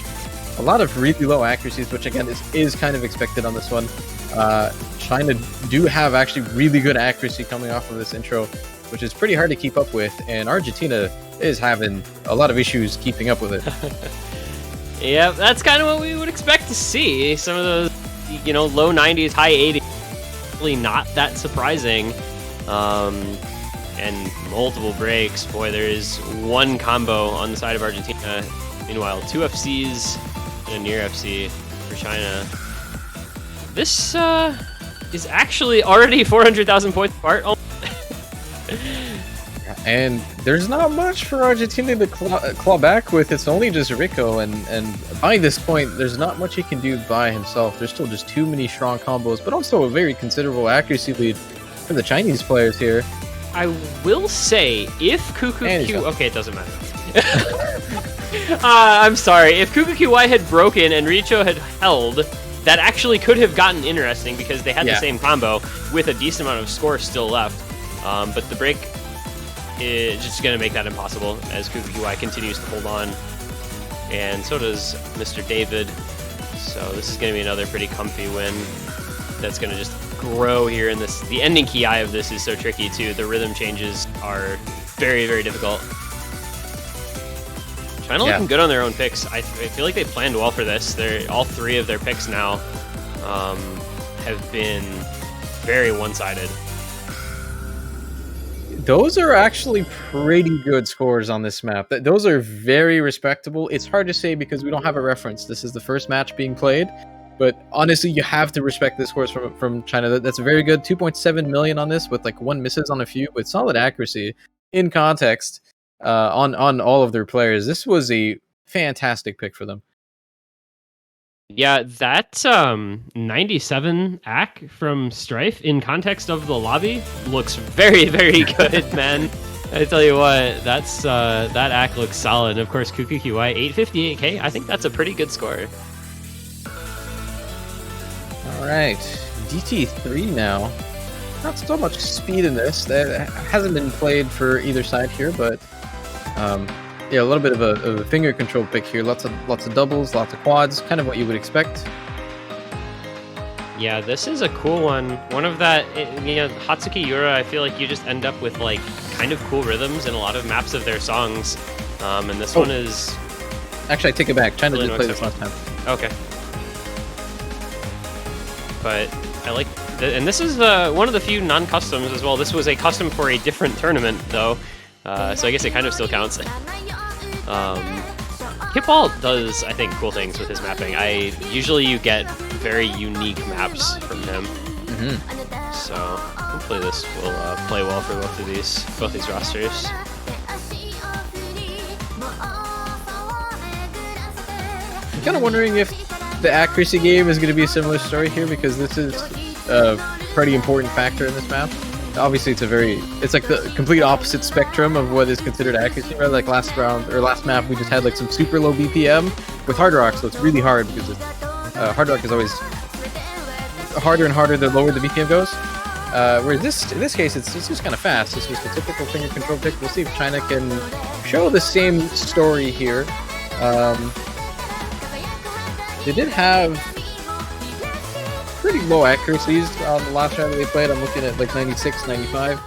a lot of really low accuracies, which again is kind of expected on this one. China do have actually really good accuracy coming off of this intro, which is pretty hard to keep up with, and Argentina is having a lot of issues keeping up with it. Yeah, that's kind of what we would expect to see. Some of those, low 90s, high 80s, really not that surprising. And multiple breaks. Boy, there is one combo on the side of Argentina. Meanwhile, 2 FCs and a near FC for China. This is actually already 400,000 points apart. And there's not much for Argentina to claw back with. It's only just Rico, and by this point, there's not much he can do by himself. There's still just too many strong combos, but also a very considerable accuracy lead for the Chinese players here. I will say, if Kuku Q... Okay, it doesn't matter. I'm sorry. If Kuku QY had broken and Richo had held, that actually could have gotten interesting because they had the same combo with a decent amount of score still left. But the break is just going to make that impossible as Kuku QY continues to hold on. And so does Mr. David. So this is going to be another pretty comfy win that's going to just grow here in this. The ending ki of this is so tricky too. The rhythm changes are very, very difficult. China looking good on their own picks. I feel like they planned well for this. All 3 of their picks now have been very one-sided. Those are actually pretty good scores on this map. Those are very respectable. It's hard to say because we don't have a reference. This is the first match being played. But honestly, you have to respect the scores from China. That's very good. 2.7 million on this with like 1 misses on a few, with solid accuracy in context on all of their players. This was a fantastic pick for them. Yeah, that 97 AC from Strife in context of the lobby looks very, very good, man. I tell you what, that AC looks solid. And of course, Kuku QY 858k. I think that's a pretty good score. Alright, DT3 now. Not so much speed in this. That hasn't been played for either side here, but yeah, a little bit of a finger control pick here. Lots of doubles, lots of quads, kind of what you would expect. Yeah, this is a cool one. One of that, Hatsuki Yura, I feel like you just end up with like kind of cool rhythms in a lot of maps of their songs. And this one is... Actually, I take it back. China did play this last time. Okay. But I like, and this is one of the few non-customs as well. This was a custom for a different tournament, though, so I guess it kind of still counts. Hitball does, I think, cool things with his mapping. Usually you get very unique maps from him. So hopefully this will play well for both these rosters. I'm kind of wondering if the accuracy game is going to be a similar story here, because this is a pretty important factor in this map. Obviously, it's like the complete opposite spectrum of what is considered accuracy. Right? Like last map, we just had like some super low BPM with Hard Rock, so it's really hard because Hard Rock is always harder and harder the lower the BPM goes. Whereas in this case, it's just kind of fast. It's just a typical finger control pick. We'll see if China can show the same story here. They did have pretty low accuracies on the last round that they played. I'm looking at like 96, 95.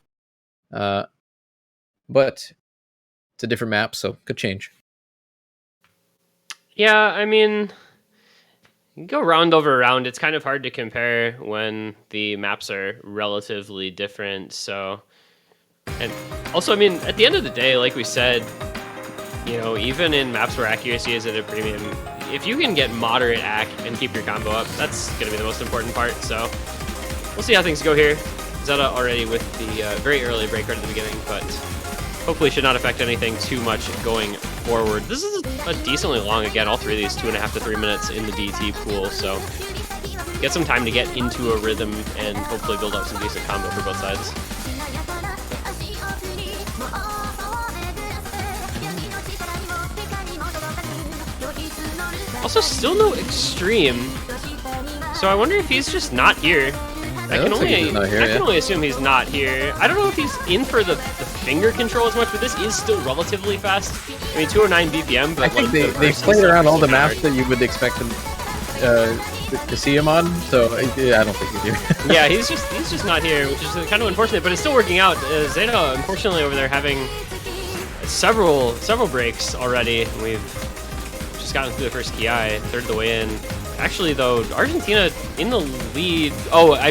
But it's a different map, so could change. Yeah, I mean, you go round over round. It's kind of hard to compare when the maps are relatively different. So, and also, I mean, at the end of the day, like we said, even in maps where accuracy is at a premium, if you can get moderate AC and keep your combo up, that's going to be the most important part. So we'll see how things go here. Zeta already with the very early break right at the beginning, but hopefully should not affect anything too much going forward. This is a decently long, again, all three of these 2.5 to 3 minutes in the DT pool, so get some time to get into a rhythm and hopefully build up some decent combo for both sides. Also, still no Extreme, so I wonder if he's just not here. I can only assume he's not here. I don't know if he's in for the finger control as much, but this is still relatively fast. I mean, 209 BPM, but I think they played around all the maps that you would expect them to see him on, so yeah, I don't think he's here. Yeah, he's just not here, which is kind of unfortunate, but it's still working out. Zeta, unfortunately, over there having several breaks already. We've just gotten through the first Ki, third of the way in. Actually, though, Argentina in the lead. Oh, I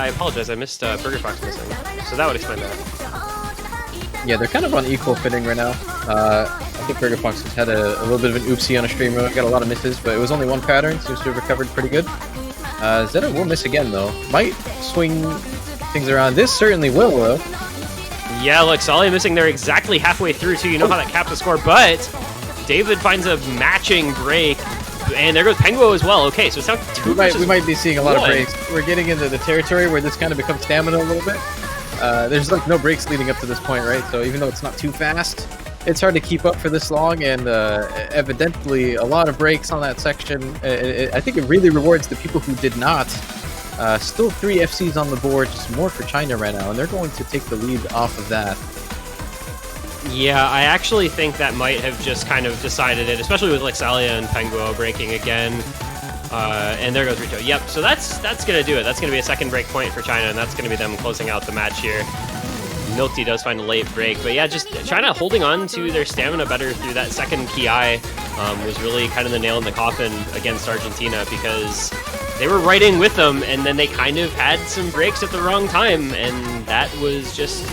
apologize. I missed Burger Fox missing. So that would explain that. Yeah, they're kind of on equal footing right now. I think Burger Fox has had a little bit of an oopsie on a stream mode. Got a lot of misses, but it was only one pattern. Seems to have recovered pretty good. Zeta will miss again, though. Might swing things around. This certainly will, though. Yeah, look, Solly missing there exactly halfway through, too. You know how that capped the score, but David finds a matching break. And there goes Penguo as well. Okay, so it's now we might be seeing a lot of breaks. We're getting into the territory where this kind of becomes stamina a little bit. There's like no breaks leading up to this point, right? So even though it's not too fast, it's hard to keep up for this long, and evidently a lot of breaks on that section. I think it really rewards the people who did not. Still 3 FCs on the board, just more for China right now, and they're going to take the lead off of that. Yeah, I actually think that might have just kind of decided it, especially with like Salia and Penguo breaking again. And there goes Rito. Yep, so that's going to do it. That's going to be a second break point for China, and that's going to be them closing out the match here. Milky does find a late break, but yeah, just China holding on to their stamina better through that second Ki was really kind of the nail in the coffin against Argentina, because they were right in with them, and then they kind of had some breaks at the wrong time, and that was just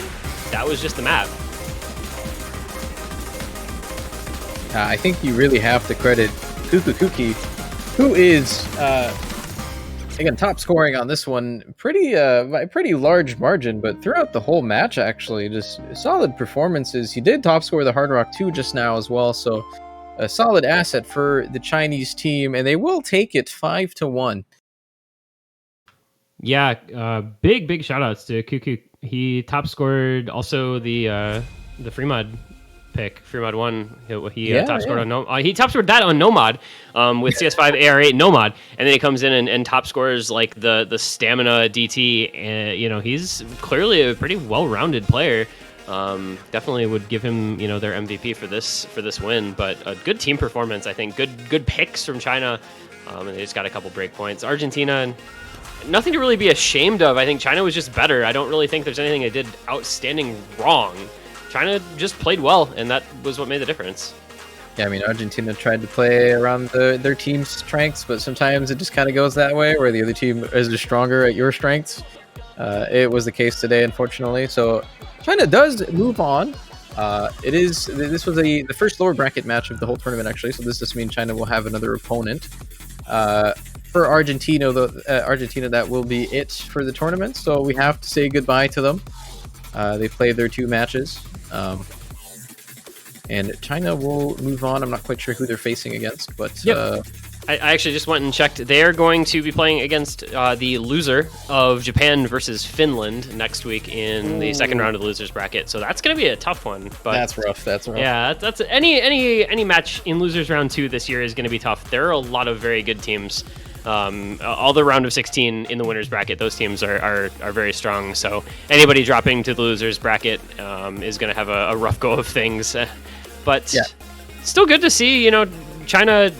the map. I think you really have to credit Kuki, who is, again, top scoring on this one, by a pretty large margin, but throughout the whole match, actually, just solid performances. He did top score the Hard Rock 2 just now as well, so a solid asset for the Chinese team, and they will take it 5-1. Yeah, big shout outs to Kuku. He top scored also the Freemod pick, Freemod 1. He top scored on Nomad. He top scored that on Nomad with CS5 AR8 Nomad, and then he comes in and top scores like the stamina DT. And he's clearly a pretty well-rounded player. Definitely would give him their MVP for this win. But a good team performance, I think. Good picks from China, and they just got a couple break points. Argentina, nothing to really be ashamed of. I think China was just better. I don't really think there's anything they did outstanding wrong. China just played well, and that was what made the difference. Yeah, I mean, Argentina tried to play around their team's strengths, but sometimes it just kind of goes that way, where the other team is stronger at your strengths. It was the case today, unfortunately. So China does move on. This was the first lower bracket match of the whole tournament, actually, so this just means China will have another opponent. For Argentina, that will be it for the tournament, so we have to say goodbye to them. They played their 2 matches. And China will move on. I'm not quite sure who they're facing against, but yep. I actually just went and checked. They're going to be playing against the loser of Japan versus Finland next week in the second round of the losers bracket. So that's going to be a tough one. But that's rough. Yeah, that's any match in losers round 2 this year is going to be tough. There are a lot of very good teams. All the round of 16 in the winners bracket, those teams are very strong. So anybody dropping to the losers bracket is going to have a rough go of things. But yeah, still good to see, China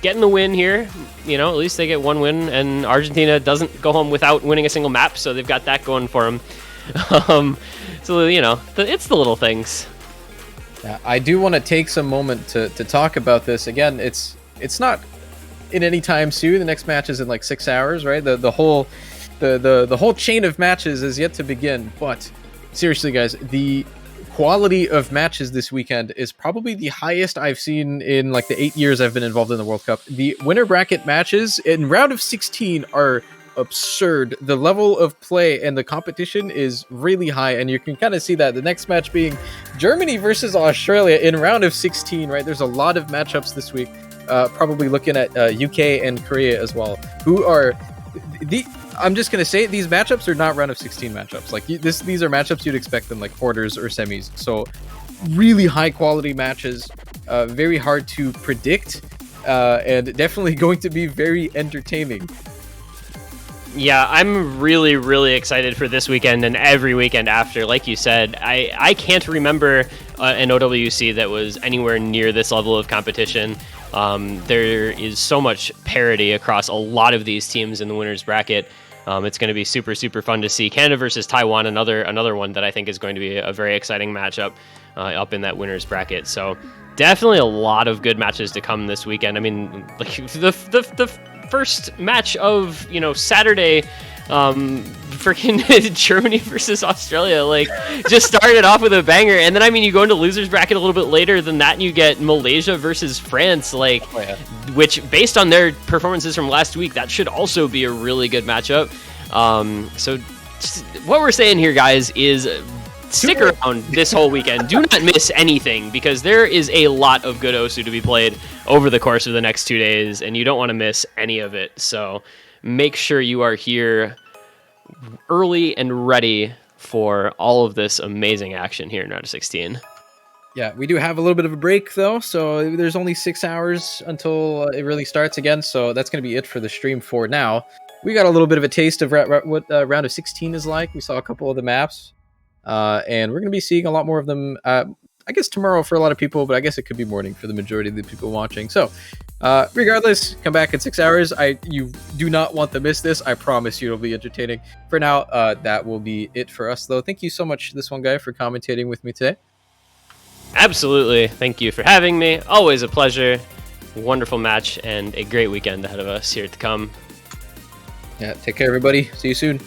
getting the win here. At least they get one win, and Argentina doesn't go home without winning a single map, so they've got that going for them. So it's the little things. Yeah, I do want to take some moment to talk about this again. It's not in any time soon. The next match is in like 6 hours, right? The whole chain of matches is yet to begin. But seriously, guys, the quality of matches this weekend is probably the highest I've seen in like the 8 years I've been involved in the World Cup. The winner bracket matches in round of 16 are absurd. The level of play and the competition is really high, and you can kind of see that. The next match being Germany versus Australia in round of 16, right? There's a lot of matchups this week. Probably looking at UK and Korea as well, who are I'm just gonna say these matchups are not round of 16 matchups. Like these are matchups you'd expect them like quarters or semis. So really high quality matches, very hard to predict, and definitely going to be very entertaining. Yeah, I'm really, really excited for this weekend and every weekend after. Like you said, I can't remember an OWC that was anywhere near this level of competition. There is so much parity across a lot of these teams in the winners bracket. It's going to be super, super fun to see. Canada versus Taiwan, another one that I think is going to be a very exciting matchup up in that winners bracket. So definitely a lot of good matches to come this weekend. I mean, like the first match of Saturday, freaking Germany versus Australia, like just started off with a banger, and then I mean you go into losers bracket a little bit later than that, and you get Malaysia versus France, like which based on their performances from last week, that should also be a really good matchup. So what we're saying here, guys, is stick around this whole weekend. Do not miss anything, because there is a lot of good OSU to be played over the course of the next 2 days, and you don't want to miss any of it. So make sure you are here early and ready for all of this amazing action here in round of 16. Yeah, we do have a little bit of a break though, so there's only 6 hours until it really starts again. So that's going to be it for the stream for now. We got a little bit of a taste of what round of 16 is like. We saw a couple of the maps. And we're going to be seeing a lot more of them, I guess tomorrow for a lot of people, but I guess it could be morning for the majority of the people watching. So regardless, come back in 6 hours. You do not want to miss this. I promise you it'll be entertaining. For now, that will be it for us, though. Thank you so much, this one guy, for commentating with me today. Absolutely. Thank you for having me. Always a pleasure. Wonderful match and a great weekend ahead of us here to come. Yeah, take care, everybody. See you soon.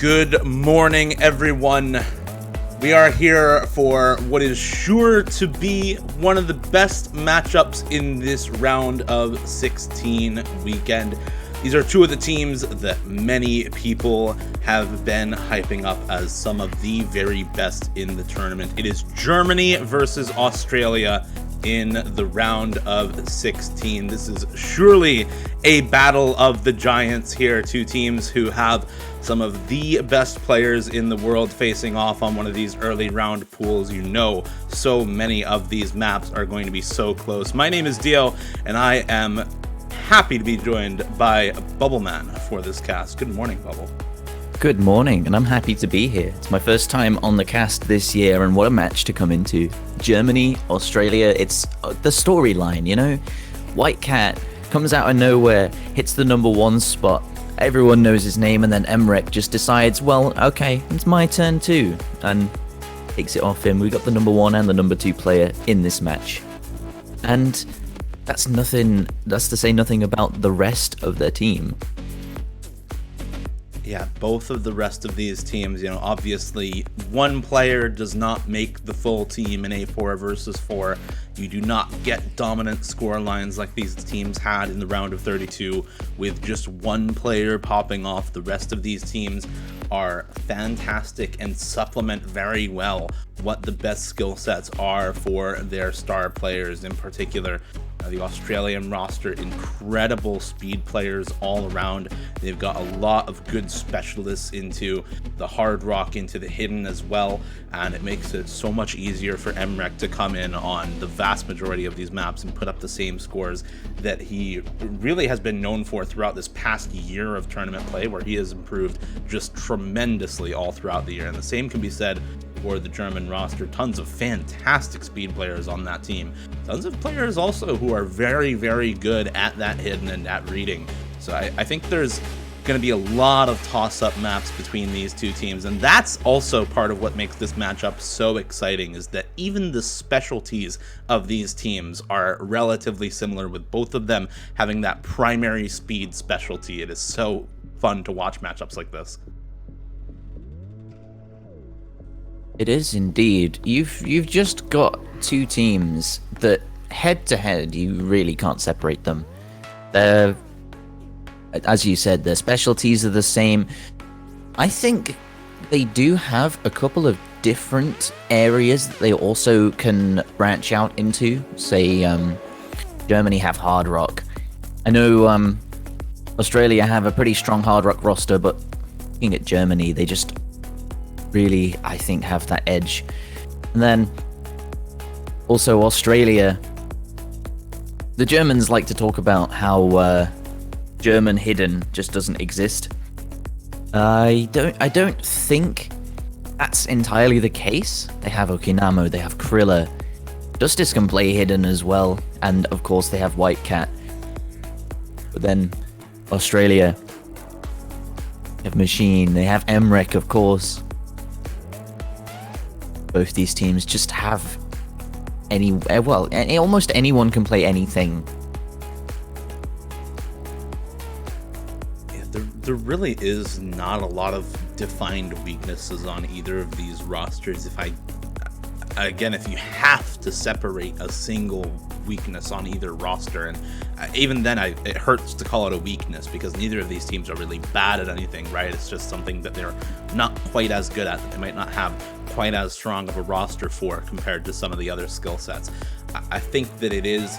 Good morning, everyone. We are here for what is sure to be one of the best matchups in this round of 16 weekend. These are two of the teams that many people have been hyping up as some of the very best in the tournament. It is Germany versus Australia in the round of 16. This is surely a battle of the giants here. Two teams who have some of the best players in the world facing off on one of these early round pools. You know, so many of these maps are going to be so close. My name is Dio, and I am happy to be joined by Bubbleman for this cast. Good morning, Bubble. Good morning, and I'm happy to be here. It's my first time on the cast this year, and what a match to come into. Germany, Australia, it's the storyline, you know? White Cat comes out of nowhere, hits the number one spot. Everyone knows his name, and then Emrek just decides, well, okay, it's my turn too, and takes it off him. We got the number one and the number two player in this match. And that's to say nothing about the rest of their team. Yeah, both of the rest of these teams, you know, obviously one player does not make the full team in a 4 versus 4. You do not get dominant score lines like these teams had in the round of 32 with just one player popping off. The rest of these teams are fantastic and supplement very well what the best skill sets are for their star players. In particular, the Australian roster, incredible speed players all around. They've got a lot of good specialists into the hard rock, into the hidden as well, and it makes it so much easier for Emrek to come in on the vast majority of these maps and put up the same scores that he really has been known for throughout this past year of tournament play, where he has improved just tremendously all throughout the year. And the same can be said for the German roster. Tons of fantastic speed players on that team. Tons of players also who are very, very good at that hidden and at reading. So I think there's going to be a lot of toss-up maps between these two teams, and that's also part of what makes this matchup so exciting, is that even the specialties of these teams are relatively similar, with both of them having that primary speed specialty. It is so fun to watch matchups like this. It is indeed. You've just got two teams that head to head you really can't separate them. They're, as you said, their specialties are the same. I think they do have a couple of different areas that they also can branch out into. Say, Germany have hard rock. I know Australia have a pretty strong hard rock roster, but looking at Germany, they just really, I think, have that edge. And then also Australia, the Germans like to talk about how German hidden just doesn't exist. I don't think that's entirely the case. They have Okinamo, they have Krilla. Justice can play hidden as well, and of course they have White Cat. But then Australia, they have Machine, they have Emrek, of course. Both these teams just have almost anyone can play anything. Yeah, there really is not a lot of defined weaknesses on either of these rosters. If you have to separate a single weakness on either roster, and even then it hurts to call it a weakness, because neither of these teams are really bad at anything, right? It's just something that they're not quite as good at, that they might not have quite as strong of a roster for compared to some of the other skill sets. I think that it is,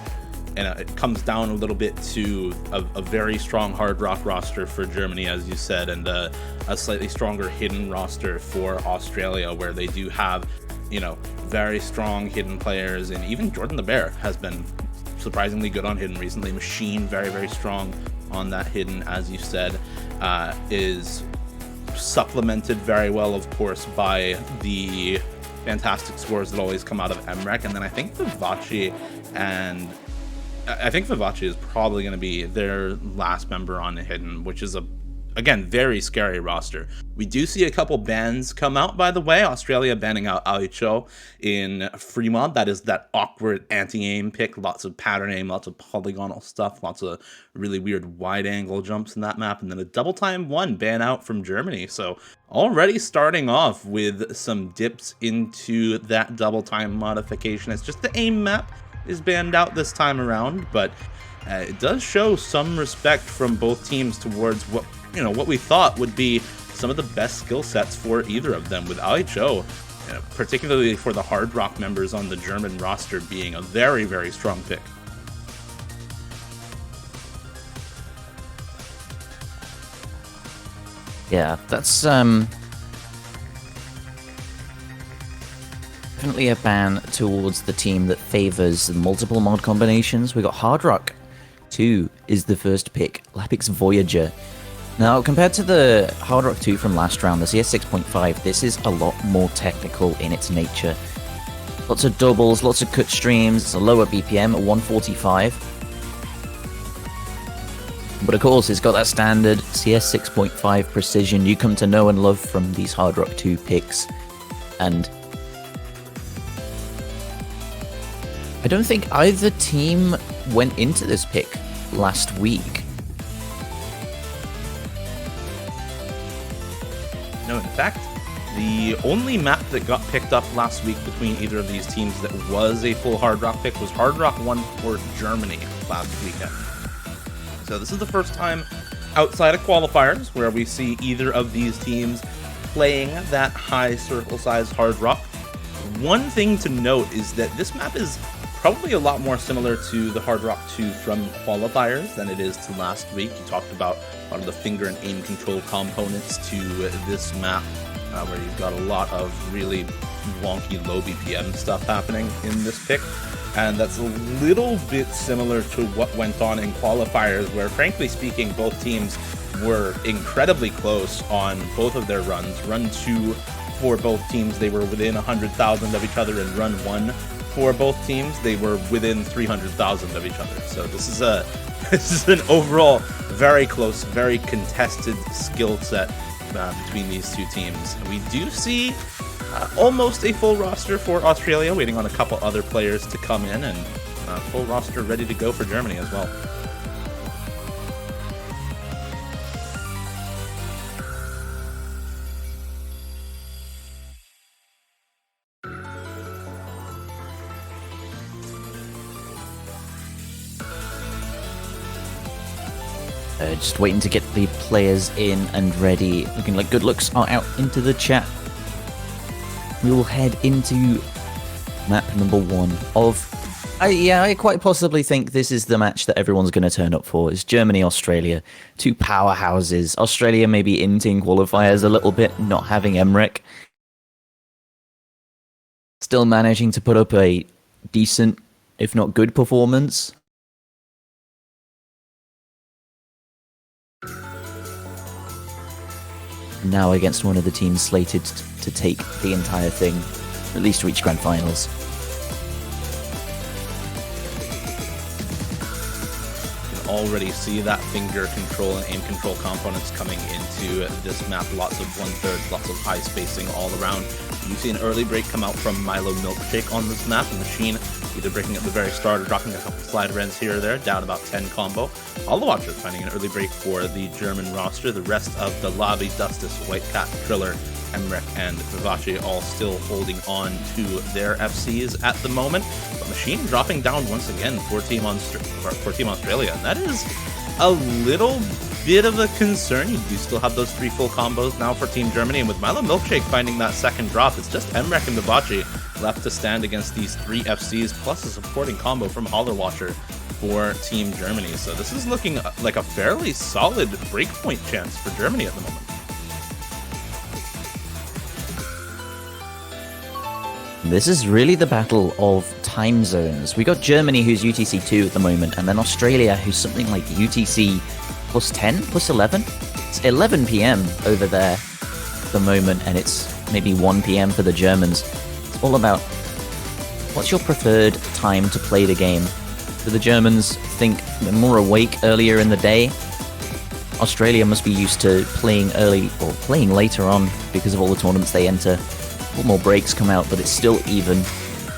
and it comes down a little bit to a very strong hard rock roster for Germany, as you said, and a slightly stronger hidden roster for Australia, where they do have, you know, very strong hidden players, and even Jordan the Bear has been surprisingly good on hidden recently. Machine, very, very strong on that hidden, as you said, is supplemented very well, of course, by the fantastic scores that always come out of Emrek. And then I think Vivace is probably going to be their last member on the hidden, which is a again, very scary roster. We do see a couple bans come out, by the way. Australia banning out Alicho in Fremont. That is that awkward anti-aim pick. Lots of pattern aim, lots of polygonal stuff, lots of really weird wide-angle jumps in that map. And then a double time one ban out from Germany. So already starting off with some dips into that double time modification. It's just the aim map is banned out this time around, but it does show some respect from both teams towards what we thought would be some of the best skill sets for either of them, with Alicho, particularly for the Hard Rock members on the German roster, being a very, very strong pick. Yeah, that's definitely a ban towards the team that favors multiple mod combinations. We got Hard Rock 2 is the first pick, Lapix Voyager. Now, compared to the Hard Rock 2 from last round, the CS 6.5, this is a lot more technical in its nature. Lots of doubles, lots of cut streams, it's a lower BPM at 145. But of course, it's got that standard CS 6.5 precision you come to know and love from these Hard Rock 2 picks. And I don't think either team went into this pick last week. No, in fact, the only map that got picked up last week between either of these teams that was a full Hard Rock pick was Hard Rock 1 for Germany last weekend. So this is the first time outside of qualifiers where we see either of these teams playing that high circle size Hard Rock. One thing to note is that this map is probably a lot more similar to the Hard Rock 2 from qualifiers than it is to last week. You talked about a lot of the finger and aim control components to this map, where you've got a lot of really wonky low BPM stuff happening in this pick. And that's a little bit similar to what went on in qualifiers, where frankly speaking, both teams were incredibly close on both of their runs. Run 2 for both teams, they were within 100,000 of each other, and run 1 for both teams, they were within 300,000 of each other. So this is an overall very close, very contested skill set between these two teams. We do see almost a full roster for Australia, waiting on a couple other players to come in, and full roster ready to go for Germany as well. Just waiting to get the players in and ready. Looking like good looks are out into the chat. We will head into map number 1 of... I quite possibly think this is the match that everyone's going to turn up for. It's Germany-Australia. Two powerhouses. Australia maybe inting qualifiers a little bit, not having Emmerich. Still managing to put up a decent, if not good, performance. Now against one of the teams slated to take the entire thing, at least reach grand finals. You can already see that finger control and aim control components coming into this map. Lots of 1/3, lots of high spacing all around. You see an early break come out from Milo Milkshake on this map. The Machine either breaking at the very start or dropping a couple slide rends here or there, down about 10 combo. Holowatcher finding an early break for the German roster. The rest of the lobby, Dustus, Whitecat, Triller, Emmerich, and Vivace all still holding on to their FCs at the moment. But Machine dropping down once again for Team Australia, and that is a little bit of a concern. You do still have those 3 full combos now for Team Germany, and with Milo Milkshake finding that second drop, it's just Emmerich and Vivace left to stand against these 3 FCs, plus a supporting combo from Holowatcher for Team Germany. So this is looking like a fairly solid breakpoint chance for Germany at the moment. This is really the battle of time zones. We got Germany, who's UTC 2 at the moment, and then Australia, who's something like UTC plus 10, plus 11? It's 11 PM over there at the moment, and it's maybe 1 PM for the Germans. It's all about what's your preferred time to play the game. Do the Germans think they're more awake earlier in the day? Australia must be used to playing early or playing later on because of all the tournaments they enter. All more breaks come out, but it's still even.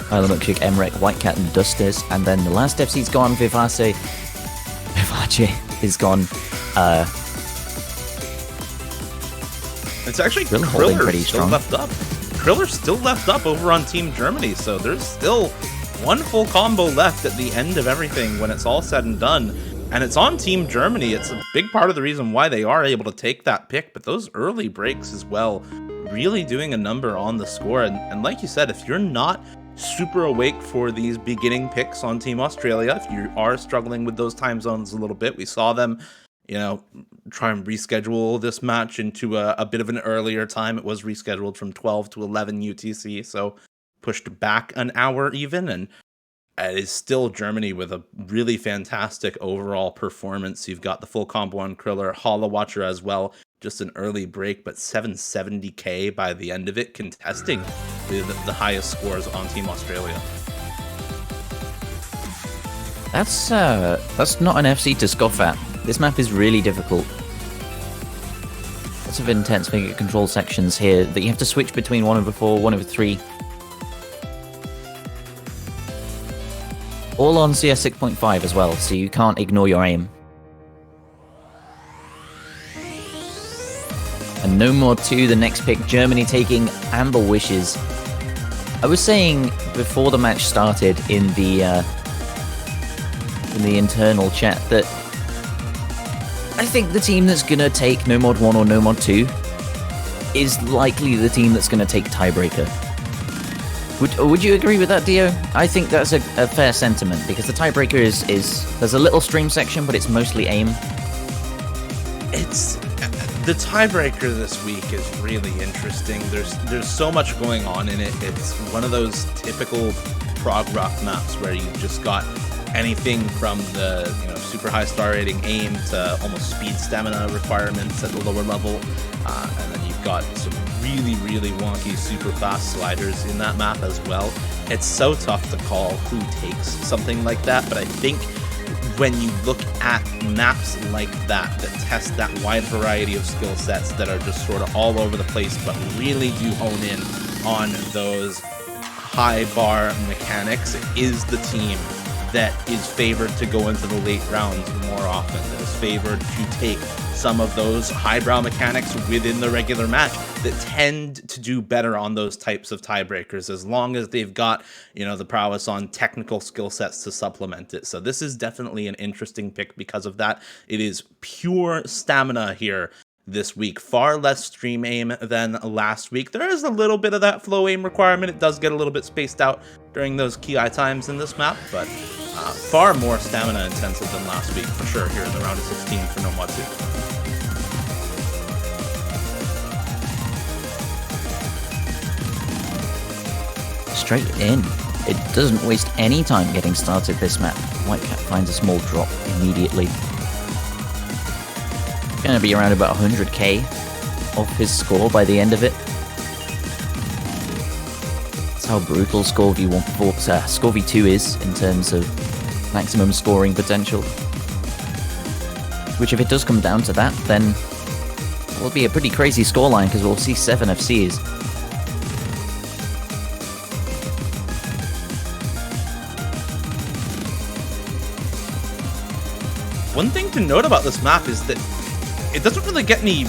Ilamukshik, Emrek, Whitecap, and Dustis, and then the last FC's gone. Vivace is gone. It's actually really holding pretty still strong. left up. Kriller's still left up over on Team Germany, so there's still one full combo left at the end of everything when it's all said and done. And it's on Team Germany. It's a big part of the reason why they are able to take that pick, but those early breaks as well, really doing a number on the score. And like you said, if you're not super awake for these beginning picks on Team Australia, if you are struggling with those time zones a little bit, we saw them, try and reschedule this match into a bit of an earlier time. It was rescheduled from 12 to 11 UTC, so pushed back an hour even, and it is still Germany with a really fantastic overall performance. You've got the full combo on Kriller, Hollow Watcher as well, just an early break, but 770k by the end of it, contesting the highest scores on Team Australia. That's not an FC to scoff at. This map is really difficult. Lots of intense finger control sections here that you have to switch between 1 over 4, 1 over 3. All on CS 6.5 as well, so you can't ignore your aim. And no more 2, the next pick, Germany taking Amber Wishes. I was saying before the match started in the internal chat that I think the team that's going to take Nomad 1 or Nomad 2 is likely the team that's going to take Tiebreaker. Would you agree with that, Dio? I think that's a fair sentiment, because the Tiebreaker is there's a little stream section, but it's mostly aim. The Tiebreaker this week is really interesting. There's so much going on in it. It's one of those typical prog rock maps where you've just got anything from the super high star rating aim to almost speed stamina requirements at the lower level, and then you've got some really wonky super fast sliders in that map as well. It's so tough to call who takes something like that, but I think when you look at maps like that test that wide variety of skill sets that are just sort of all over the place but really do hone in on those high bar mechanics, it is the team that is favored to go into the late rounds more often, that is favored to take some of those highbrow mechanics within the regular match that tend to do better on those types of tiebreakers, as long as they've got, the prowess on technical skill sets to supplement it. So this is definitely an interesting pick because of that. It is pure stamina here this week. Far less stream aim than last week. There is a little bit of that flow aim requirement. It does get a little bit spaced out during those key eye times in this map, but far more stamina intensive than last week for sure here in the round of 16 for Nomad 2. Straight in. It doesn't waste any time getting started this map. Whitecap finds a small drop immediately. Going to be around about 100k off his score by the end of it. That's how brutal Score V2 is in terms of maximum scoring potential. Which, if it does come down to that, then it will be a pretty crazy scoreline, because we'll see 7 FCs. One thing to note about this map is that it doesn't really get any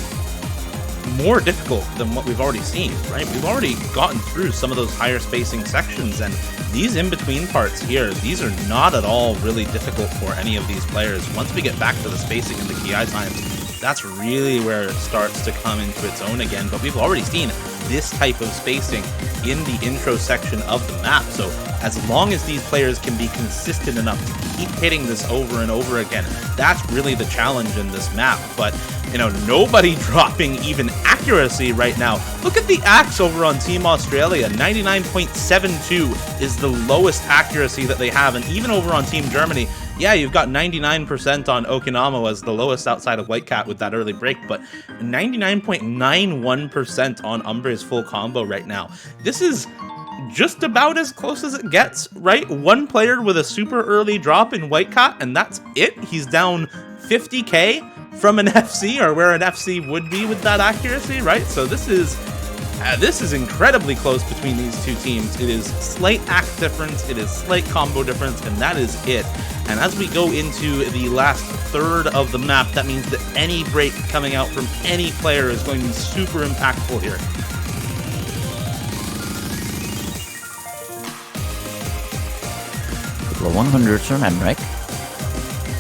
more difficult than what we've already seen, right? We've already gotten through some of those higher spacing sections, and these in-between parts here, these are not at all really difficult for any of these players. Once we get back to the spacing and the key eye times, that's really where it starts to come into its own again. But we've already seen this type of spacing in the intro section of the map, so as long as these players can be consistent enough to keep hitting this over and over again, that's really the challenge in this map. But nobody dropping even accuracy right now. Look at the axe over on Team Australia. 99.72 is the lowest accuracy that they have, and even over on Team Germany, yeah, you've got 99% on Okinamo as the lowest outside of Whitecap with that early break, but 99.91% on Umbre's full combo right now. This is just about as close as it gets, right? One player with a super early drop in Whitecap, and that's it. He's down 50k from an FC, or where an FC would be with that accuracy, right? So this is incredibly close between these two teams. It is slight act difference, it is slight combo difference, and that is it. And as we go into the last third of the map, that means that any break coming out from any player is going to be super impactful here. Level 100 from Emmerich.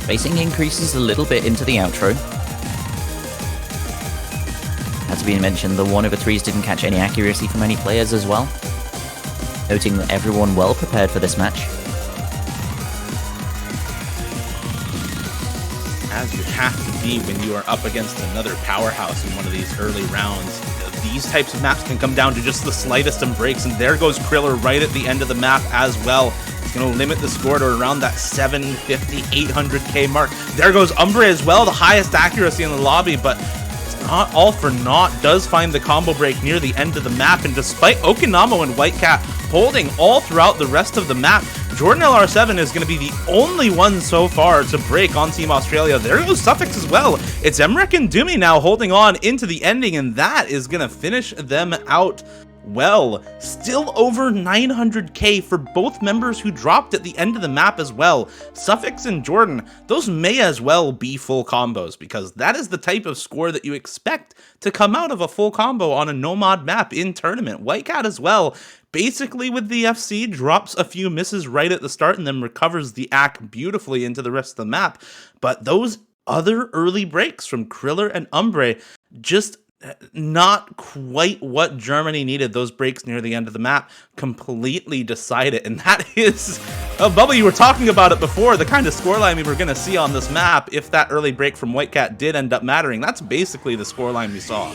Spacing increases a little bit into the outro. As we mentioned, the 1/3s didn't catch any accuracy from any players as well. Noting that everyone well prepared for this match. As you have to be when you are up against another powerhouse in one of these early rounds. These types of maps can come down to just the slightest of breaks, and there goes Kriller right at the end of the map as well. It's going to limit the score to around that 750, 800k mark. There goes Umbre as well, the highest accuracy in the lobby, but it's not all for naught. Does find the combo break near the end of the map, and despite Okinamo and Whitecat holding all throughout the rest of the map, Jordan LR7 is going to be the only one so far to break on Team Australia. There goes Suffix as well. It's Emmerich and Dumi now holding on into the ending, and that is going to finish them out well. Still over 900k for both members who dropped at the end of the map as well. Suffix and Jordan, those may as well be full combos, because that is the type of score that you expect to come out of a full combo on a no-mod map in tournament. Whitecat as well, basically with the FC, drops a few misses right at the start and then recovers the act beautifully into the rest of the map. But those other early breaks from Kriller and Umbre, just not quite what Germany needed. Those breaks near the end of the map completely decide it, and that is, Bubba, you were talking about it before, the kind of scoreline we were going to see on this map if that early break from Whitecat did end up mattering. That's basically the scoreline we saw.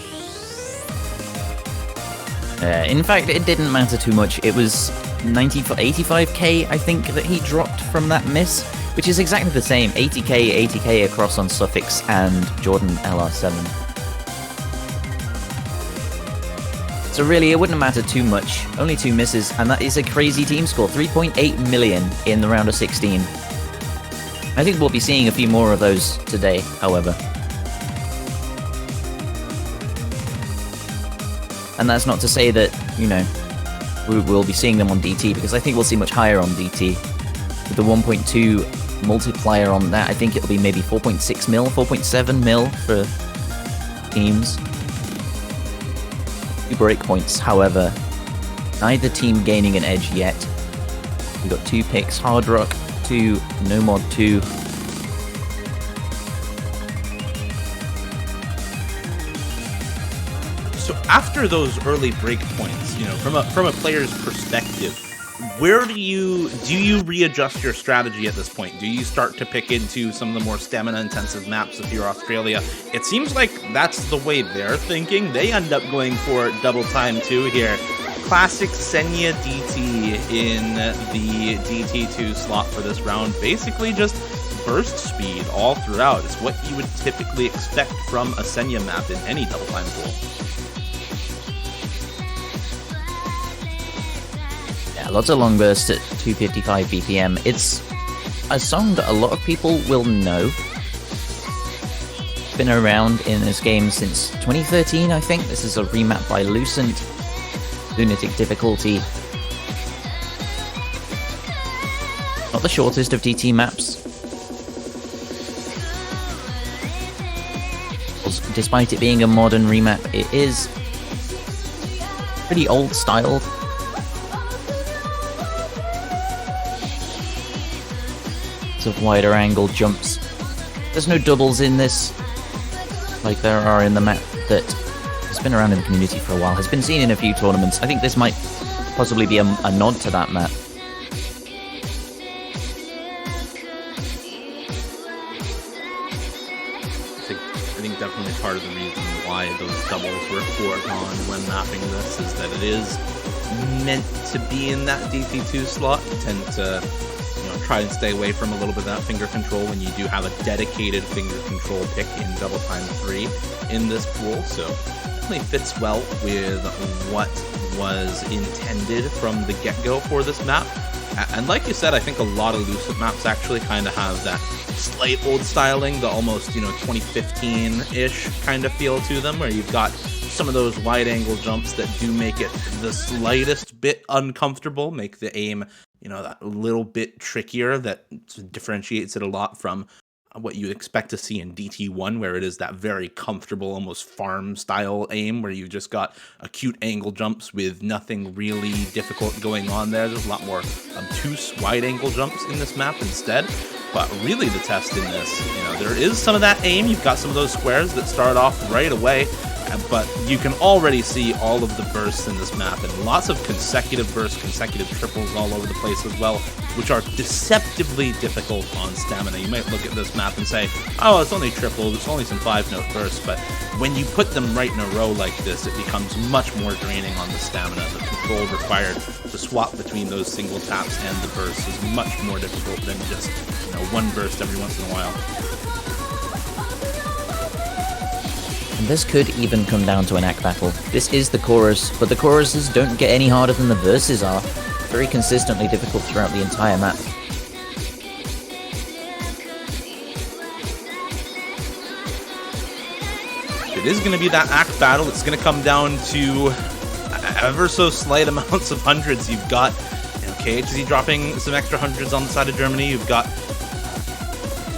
In fact, it didn't matter too much. It was 85k, I think, that he dropped from that miss, which is exactly the same. 80k across on Suffix and Jordan LR7. So really, it wouldn't matter too much. Only 2 misses, and that is a crazy team score. 3.8 million in the round of 16. I think we'll be seeing a few more of those today, however. And that's not to say that, you know, we'll be seeing them on DT, because I think we'll see much higher on DT. With the 1.2 multiplier on that, I think it'll be maybe 4.6 mil, 4.7 mil for teams. 2 breakpoints, however, neither team gaining an edge yet. We've got 2 picks, Hard Rock 2, No Mod 2. So after those early break points, you know, from a player's perspective, where do you readjust your strategy at this point? Do you start to pick into some of the more stamina-intensive maps if you're Australia? It seems like that's the way they're thinking. They end up going for double time 2 here. Classic Senya DT in the DT2 slot for this round. Basically just burst speed all throughout. It's what you would typically expect from a Senya map in any double time pool. Lots of long bursts at 255 BPM. It's a song that a lot of people will know. Been around in this game since 2013, I think. This is a remap by Lucent. Lunatic difficulty. Not the shortest of DT maps. Despite it being a modern remap, it is pretty old-styled. Of wider angle jumps. There's no doubles in this, like there are in the map that has been around in the community for a while, has been seen in a few tournaments. I think this might possibly be a nod to that map. I think definitely part of the reason why those doubles were foregone when mapping this is that it is meant to be in that DT2 slot. You tend to try and stay away from a little bit of that finger control when you do have a dedicated finger control pick in double time 3 in this pool. So definitely fits well with what was intended from the get-go for this map. And like you said, I think a lot of Lucid maps actually kind of have that slight old styling, the almost, 2015-ish kind of feel to them, where you've got some of those wide angle jumps that do make it the slightest bit uncomfortable, make the aim, that little bit trickier, that differentiates it a lot from what you expect to see in DT1, where it is that very comfortable, almost farm style aim, where you just got acute angle jumps with nothing really difficult going on there. There's a lot more obtuse wide angle jumps in this map instead. But really the test in this, there is some of that aim. You've got some of those squares that start off right away, but you can already see all of the bursts in this map, and lots of consecutive bursts, consecutive triples all over the place as well, which are deceptively difficult on stamina. You might look at this map and say, oh, it's only triples, it's only some 5-note bursts, but when you put them right in a row like this, it becomes much more draining on the stamina. The control required to swap between those single taps and the bursts is much more difficult than just one burst every once in a while. And this could even come down to an act battle. This is the chorus, but the choruses don't get any harder than the verses are. Very consistently difficult throughout the entire map. It is going to be that act battle. It's going to come down to ever so slight amounts of hundreds. You've got KHZ dropping some extra hundreds on the side of Germany. You've got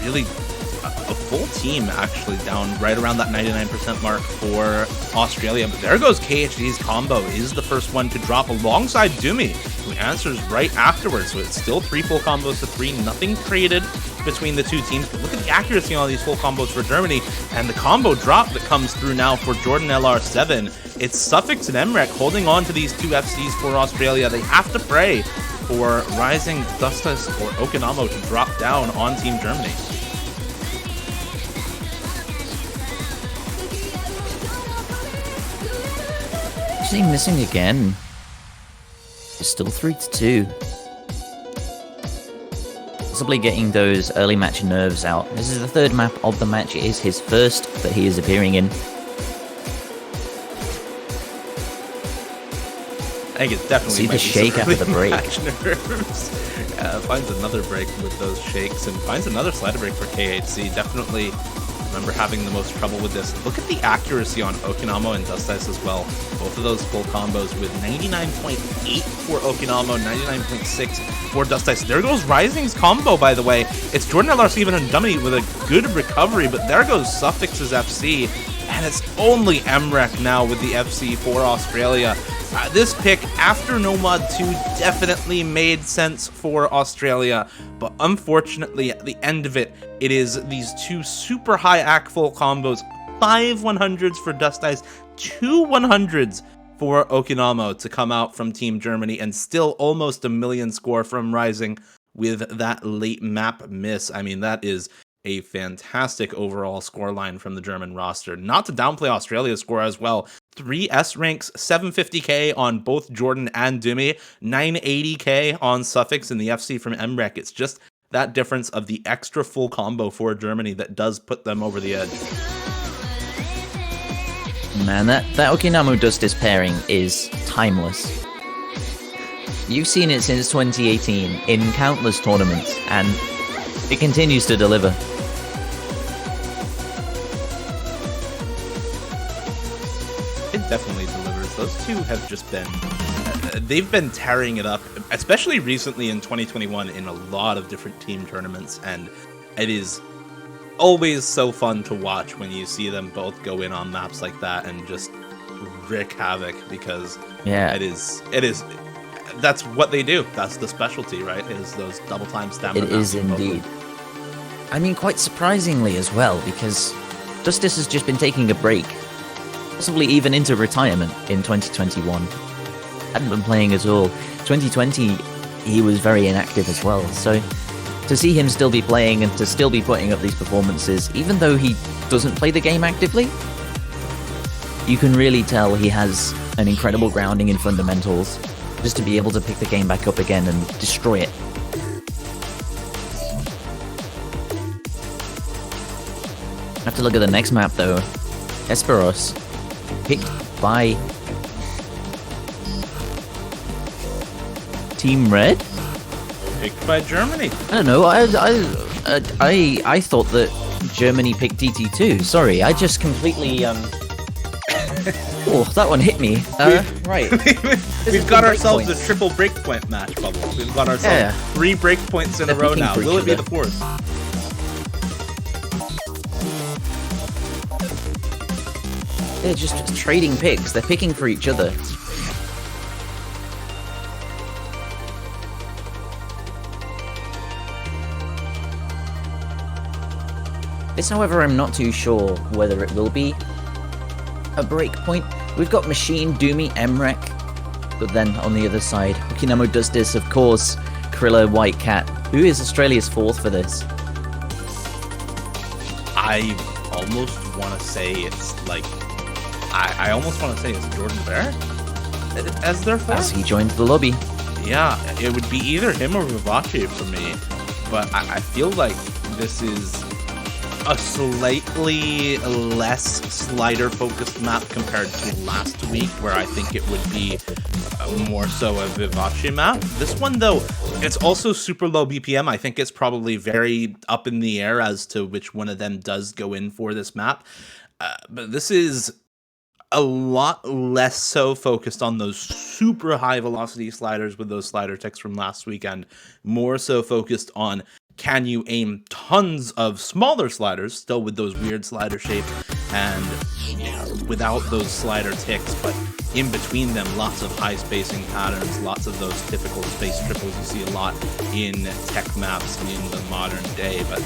really a full team actually down right around that 99% mark for Australia. But there goes KHZ's combo, is the first one to drop alongside Dumi, who answers right afterwards. So it's still 3 full combos to 3, nothing traded between the two teams. But look at the accuracy on all these full combos for Germany, and the combo drop that comes through now for Jordan LR7. It's Suffix and Emrek holding on to these two FCs for Australia. They have to pray for Rising, Dustas, or Okinamo to drop down on Team Germany. Actually missing again. It's still 3-2. Possibly getting those early match nerves out. This is the third map of the match. It is his first that he is appearing in. I think it's definitely see the shake after the break. Finds another break with those shakes and finds another slider break for KHZ. Definitely remember having the most trouble with this. Look at the accuracy on Okinamo and Dustas as well. Both of those full combos with 99.8 for Okinamo, 99.6 for Dustas. There goes Rising's combo, by the way. It's Jordan LR7 and Dummy with a good recovery, but there goes Suffix's FC. And it's only Emrek now with the FC for Australia. This pick after Nomad 2 definitely made sense for Australia, but unfortunately at the end of it, it is these two super high act full combos, 5 100s for Dustas, 2 100s for Okinamo to come out from Team Germany, and still almost a million score from Rising with that late map miss. I mean, that is a fantastic overall scoreline from the German roster. Not to downplay Australia's score as well. 3 S ranks, 750k on both Jordan and Dumi, 980k on Suffix and the FC from Emrek. It's just that difference of the extra full combo for Germany that does put them over the edge. Man, that Okinamo Dustas pairing is timeless. You've seen it since 2018 in countless tournaments, and it continues to deliver. It definitely delivers. Those two have just been, they've been tearing it up, especially recently in 2021 in a lot of different team tournaments, and it is always so fun to watch when you see them both go in on maps like that and just wreak havoc, because it is that's what they do. That's the specialty, right? Is those double time stamina. It is indeed. I mean, quite surprisingly as well, because Dustas has just been taking a break, possibly even into retirement in 2021. Hadn't been playing at all. 2020, he was very inactive as well. So to see him still be playing and to still be putting up these performances, even though he doesn't play the game actively, you can really tell he has an incredible grounding in fundamentals, just to be able to pick the game back up again and destroy it. Have to look at the next map though. Esperos, picked by Team Red? Picked by Germany. I don't know. I thought that Germany picked DT2. Sorry, I just completely Oh, that one hit me. Right. We've got ourselves a triple breakpoint match, Bubble. We've got ourselves 3 breakpoints in a row now. Will it be the 4th? They're just trading picks. They're picking for each other. This, however, I'm not too sure whether it will be a breakpoint. We've got Machine, Doomy, Emrek, but then on the other side, Okinamo does this, of course, Krilla, White Cat, who is Australia's 4th for this. I almost want to say it's like... I almost want to say it's Jordan Bear as their 4th. As he joins the lobby. Yeah, it would be either him or Vivace for me, but I feel like this is a slightly less slider-focused map compared to last week, where I think it would be more so a Vivace map. This one, though, it's also super low BPM. I think it's probably very up in the air as to which one of them does go in for this map. But this is a lot less so focused on those super high velocity sliders with those slider ticks from last weekend. More so focused on, can you aim tons of smaller sliders, still with those weird slider shape, and without those slider ticks, but in between them, lots of high spacing patterns, lots of those typical space triples you see a lot in tech maps in the modern day. But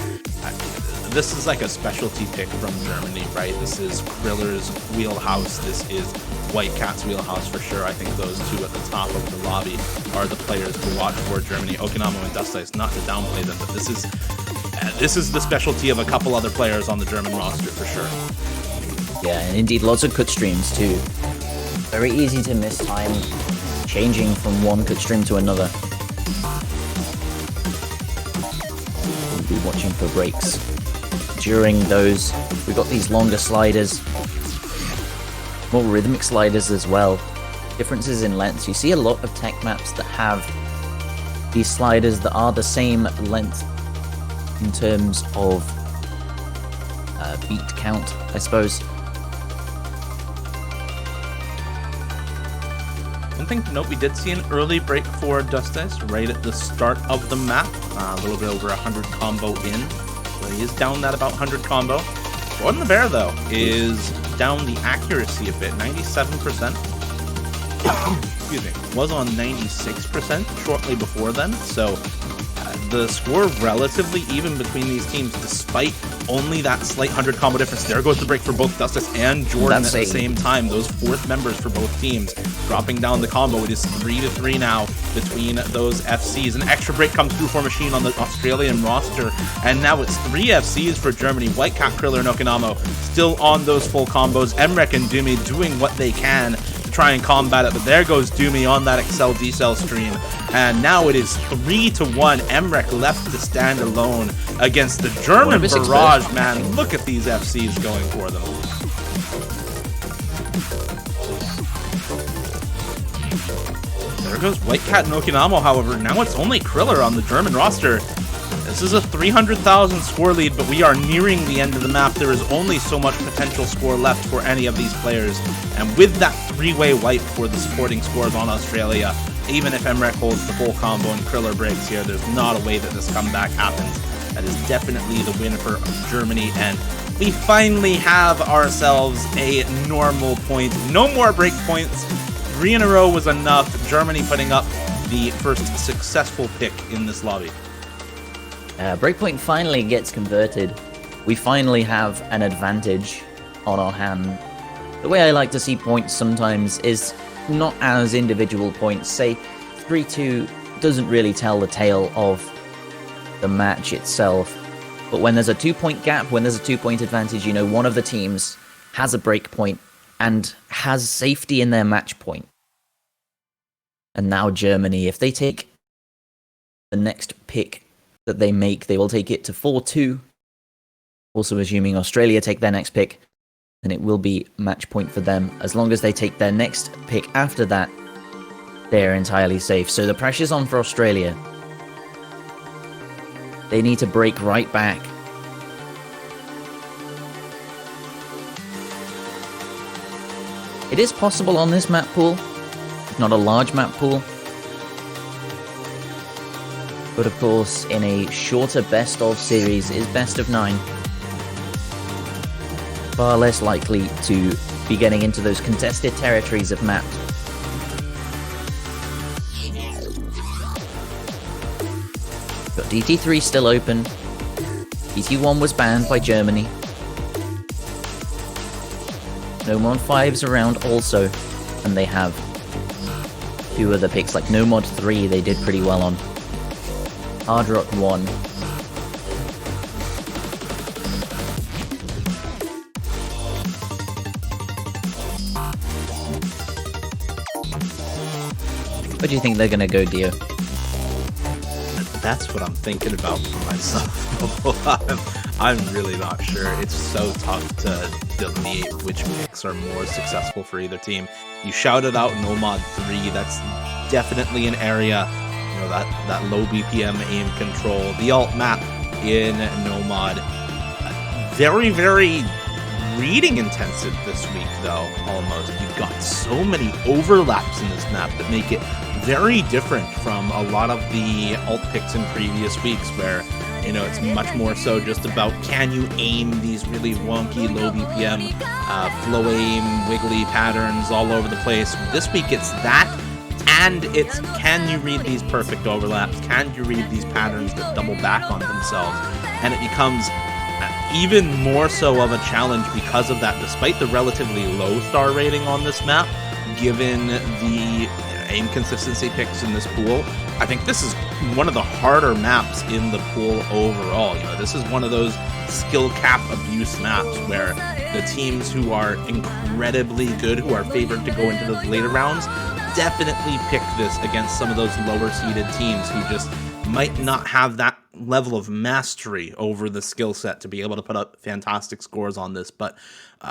this is like a specialty pick from Germany, right? This is Kriller's wheelhouse. This is White Cat's wheelhouse for sure. I think those two at the top of the lobby are the players to watch for Germany. Okinamo and Dust Ice, not to downplay them, but this is the specialty of a couple other players on the German roster for sure. Yeah, and indeed lots of cut streams too. Very easy to miss time changing from one cut stream to another. We'll be watching for breaks. During those, we've got these longer sliders, more rhythmic sliders as well. Differences in lengths. You see a lot of tech maps that have these sliders that are the same length in terms of beat count, I suppose. One thing to note, we did see an early break for Dust Ice right at the start of the map. A little bit over 100 combo in. So he is down that about 100 combo. Jordan the Bear, though, is down the accuracy a bit, 97%. Excuse me. Was on 96% shortly before then, so the score relatively even between these teams, despite only that slight 100 combo difference. There goes the break for both Dust Ice and Jordan at the same time. Those 4th members for both teams dropping down the combo. It is 3-3 now between those FCs. An extra break comes through for Machine on the Australian roster, and now it's 3 FCs for Germany. White Cat, Kriller, and Okinamo still on those full combos. Emrek and Doomy doing what they can to try and combat it, but there goes Doomy on that Excel D-Cell stream, and now it is 3-1. Emrek left to stand alone against the German barrage. Man, look at these FCs going for them. There goes White Cat and Okinamo, however. Now it's only Kriller on the German roster. This is a 300,000 score lead, but we are nearing the end of the map. There is only so much potential score left for any of these players. And with that 3-way wipe for the supporting scores on Australia, even if Emrek holds the full combo and Kriller breaks here, there's not a way that this comeback happens. That is definitely the win for Germany, and we finally have ourselves a normal point. No more break points. 3 in a row was enough. Germany putting up the first successful pick in this lobby. Breakpoint finally gets converted. We finally have an advantage on our hand. The way I like to see points sometimes is not as individual points. Say 3-2 doesn't really tell the tale of the match itself. But when there's a 2-point gap, when there's a 2-point advantage, you know, one of the teams has a breakpoint and has safety in their match point. And now Germany, if they take the next pick that they make, they will take it to 4-2. Also assuming Australia take their next pick, then it will be match point for them. As long as they take their next pick after that, they're entirely safe. So the pressure's on for Australia. They need to break right back. It is possible on this map pool. It's not a large map pool. But of course, in a shorter best of series is best of 9. Far less likely to be getting into those contested territories of mapped. Got DT3 still open. DT1 was banned by Germany. Nomod 5's around also, and they have 2 other picks, like Nomod 3 they did pretty well on. Hard Rock 1. What do you think they're gonna go, Dio? That's what I'm thinking about for myself. I'm really not sure. It's so tough to delineate which picks are more successful for either team. You shouted out Nomad 3. That's definitely an area, you know, that low BPM aim control. The alt map in Nomad, very, very reading intensive this week, though, almost. You've got so many overlaps in this map that make it very different from a lot of the alt picks in previous weeks, where, you know, it's much more so just about can you aim these really wonky low BPM flow aim wiggly patterns all over the place. This week it's that, and it's can you read these perfect overlaps, can you read these patterns that double back on themselves, and it becomes even more so of a challenge because of that, despite the relatively low star rating on this map, given the aim consistency picks in this pool. I think this is one of the harder maps in the pool overall. You know, this is one of those skill cap abuse maps where the teams who are incredibly good, who are favored to go into those later rounds, definitely pick this against some of those lower seeded teams who just might not have that level of mastery over the skill set to be able to put up fantastic scores on this. But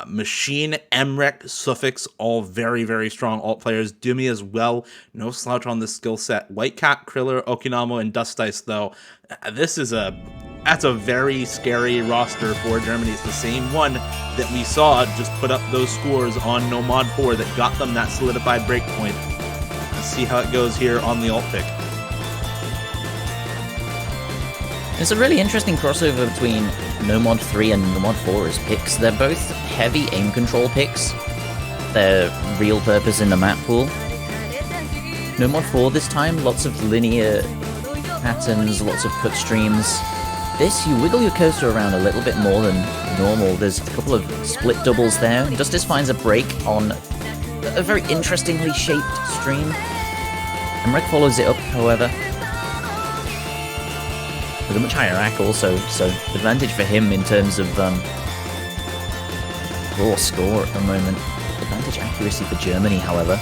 Machine, Emrek, Suffix, all very, very strong alt players. Dumi as well, no slouch on the skill set. Whitecat, Kriller, Okinamo, and Dust Dice, though, that's a very scary roster for Germany. It's the same one that we saw just put up those scores on Nomad 4 that got them that solidified breakpoint. Let's see how it goes here on the alt pick. It's a really interesting crossover between Nomad 3 and Nomad 4 as picks. They're both heavy aim control picks. Their real purpose in the map pool. Nomad 4 this time, lots of linear patterns, lots of cut streams. This, you wiggle your cursor around a little bit more than normal. There's a couple of split doubles there. Justice finds a break on a very interestingly shaped stream. Emrek follows it up, however, with a much higher rack also, so advantage for him in terms of raw score at the moment. Advantage accuracy for Germany, however.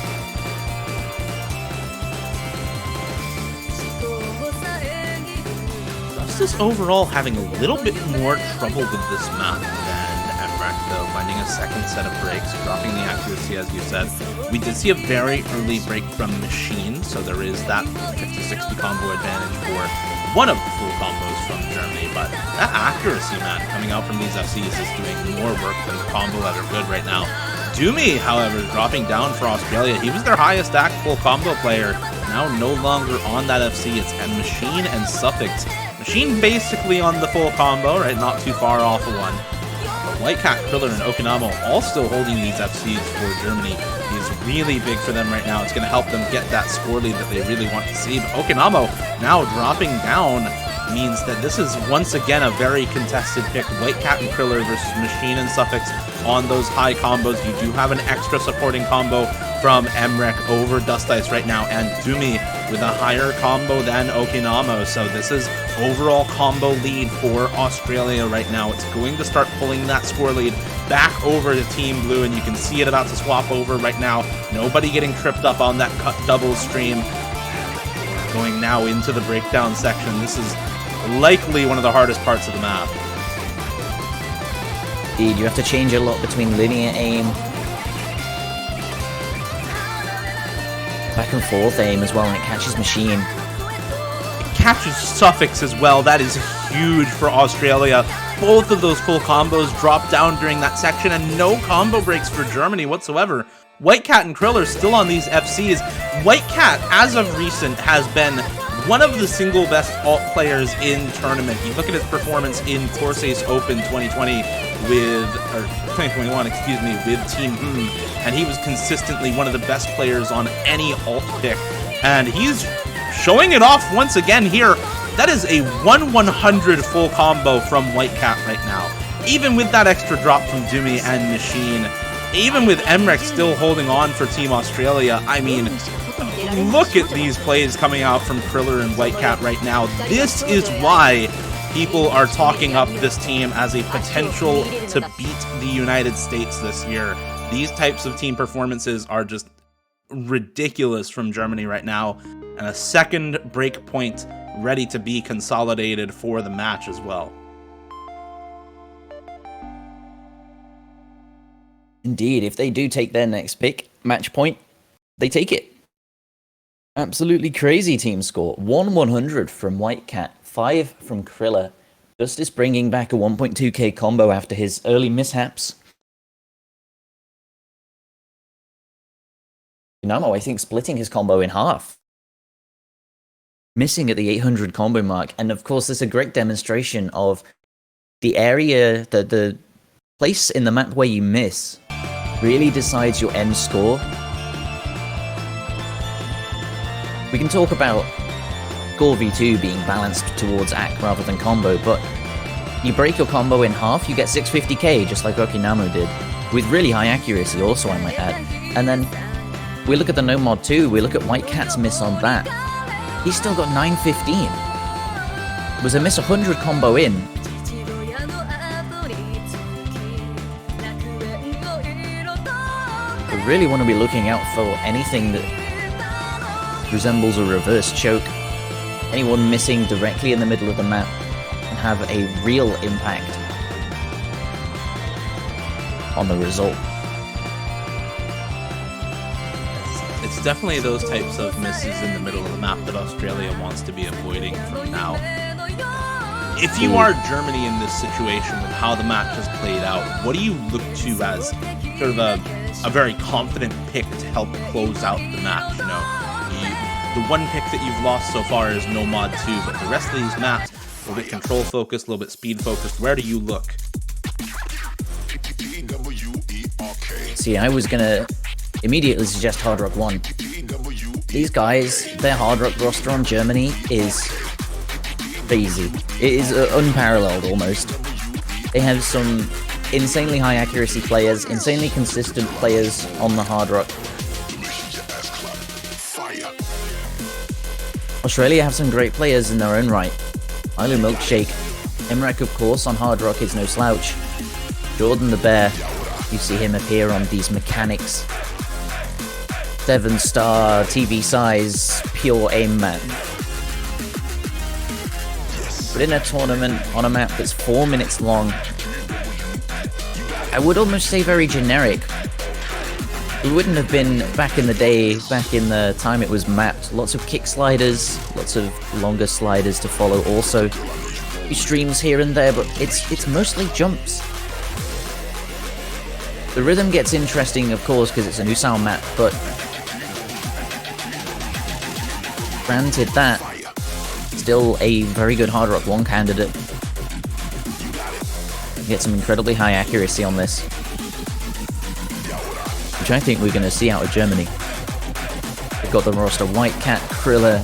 Justice overall having a little bit more trouble with this map than Emrek, though, finding a second set of breaks, dropping the accuracy, as you said. We did see a very early break from Machine, so there is that 50-60 combo advantage for one of the full combos from Germany, but that accuracy, man, coming out from these FCs is doing more work than the combo that are good right now. Dumi, however, dropping down for Australia. He was their highest act full combo player, now no longer on that FC. It's Machine and Suffix. Machine basically on the full combo, right, not too far off of one. But Whitecat, Kriller, and Okinamo all still holding these FCs for Germany. Is really big for them right now. It's going to help them get that score lead that they really want to see. But Okinamo now dropping down means that this is once again a very contested pick. Whitecat and Kriller versus Machine and Suffix on those high combos. You do have an extra supporting combo from Emrek over Dust Ice right now, and Dumi with a higher combo than Okinamo. So this is overall combo lead for Australia right now. It's going to start pulling that score lead back over to Team Blue, and you can see it about to swap over right now. Nobody getting tripped up on that cut double stream. Going now into the breakdown section. This is likely one of the hardest parts of the map. Indeed, you have to change a lot between linear aim, back and forth aim as well, and it catches Machine. It catches Suffix as well. That is huge for Australia. Both of those full combos dropped down during that section, and no combo breaks for Germany whatsoever. Whitecat and Krill are still on these FCs. Whitecat, as of recent, has been one of the single best alt players in tournament. You look at his performance in Corsace Open 2020 or 2021, excuse me, with Team and he was consistently one of the best players on any alt pick. And he's showing it off once again here. That is a 1/100 full combo from Whitecat right now. Even with that extra drop from Dumi and Machine, even with Emrek still holding on for Team Australia, I mean, look at these plays coming out from Kriller and Whitecat right now. This is why people are talking up this team as a potential to beat the United States this year. These types of team performances are just ridiculous from Germany right now, and a second break point ready to be consolidated for the match as well. Indeed, if they do take their next pick, match point, they take it. Absolutely crazy team score. 1/100 from Whitecat, 5 from Kriller. Justice bringing back a 1.2k combo after his early mishaps. Dynamo, I think, splitting his combo in half. Missing at the 800 combo mark. And of course, there's a great demonstration of the area, the place in the map where you miss really decides your end score. We can talk about Core V2 being balanced towards AC rather than combo, but you break your combo in half, you get 650k, just like Okinamo did, with really high accuracy also, I might add. And then we look at the No Mod 2, we look at Whitecat's miss on that. He's still got 915. It was a miss 100 combo in. We really want to be looking out for anything that resembles a reverse choke. Anyone missing directly in the middle of the map can have a real impact on the result. It's definitely those types of misses in the middle of the map that Australia wants to be avoiding from now. If you are Germany in this situation with how the match has played out, what do you look to as sort of a very confident pick to help close out the match? You know, the one pick that you've lost so far is No Mod 2, but the rest of these maps, a little bit control focused, a little bit speed focused. Where do you look? See, I was gonna immediately suggest Hard Rock 1. These guys, their Hard Rock roster on Germany is crazy. It is unparalleled almost. They have some insanely high accuracy players, insanely consistent players on the Hard Rock. Australia have some great players in their own right. Ilu Milkshake. Emrek, of course, on Hard Rock is no slouch. Jordan the Bear, you see him appear on these mechanics. 7-star TV size, pure aim man. But in a tournament on a map that's 4 minutes long, I would almost say very generic. It wouldn't have been back in the day, back in the time it was mapped. Lots of kick sliders, lots of longer sliders to follow also. Few streams here and there, but it's mostly jumps. The rhythm gets interesting, of course, because it's a new sound map, but granted that, still a very good Hard Rock 1 candidate. Get some incredibly high accuracy on this, which I think we're going to see out of Germany. They've got the roster Whitecat, Kriller,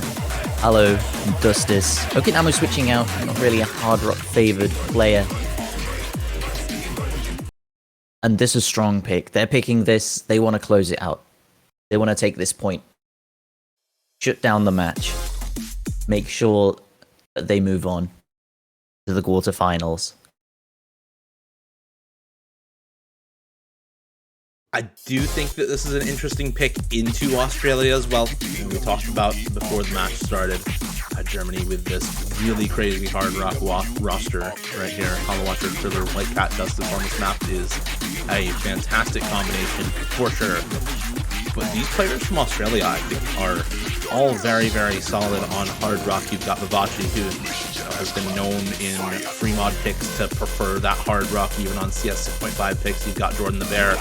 Aloe, and Dustis. Okinamo switching out, not really a Hard Rock favoured player. And this is a strong pick. They're picking this, they want to close it out. They want to take this point. Shut down the match. Make sure that they move on to the quarterfinals. I do think that this is an interesting pick into Australia as well. We talked about before the match started, Germany with this really crazy Hard Rock roster right here. Holowatcher, Kriller, Whitecat, Dustis on this map is a fantastic combination for sure. But these players from Australia, I think, are all very, very solid on Hard Rock. You've got Vivace, who has been known in free mod picks to prefer that Hard Rock, even on CS 6.5 picks. You've got Jordan the Bear,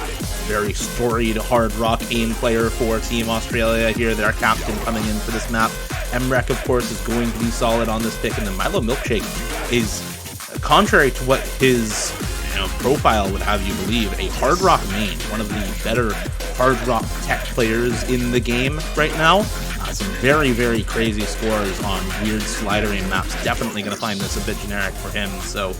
very storied Hard Rock aim player for Team Australia here, their captain coming in for this map. Emrek, of course, is going to be solid on this pick, and then Milo Milkshake is, contrary to what his profile would have you believe, a Hard Rock main, one of the better Hard Rock tech players in the game right now. Some very, very crazy scores on weird slider aim maps. Definitely going to find this a bit generic for him. So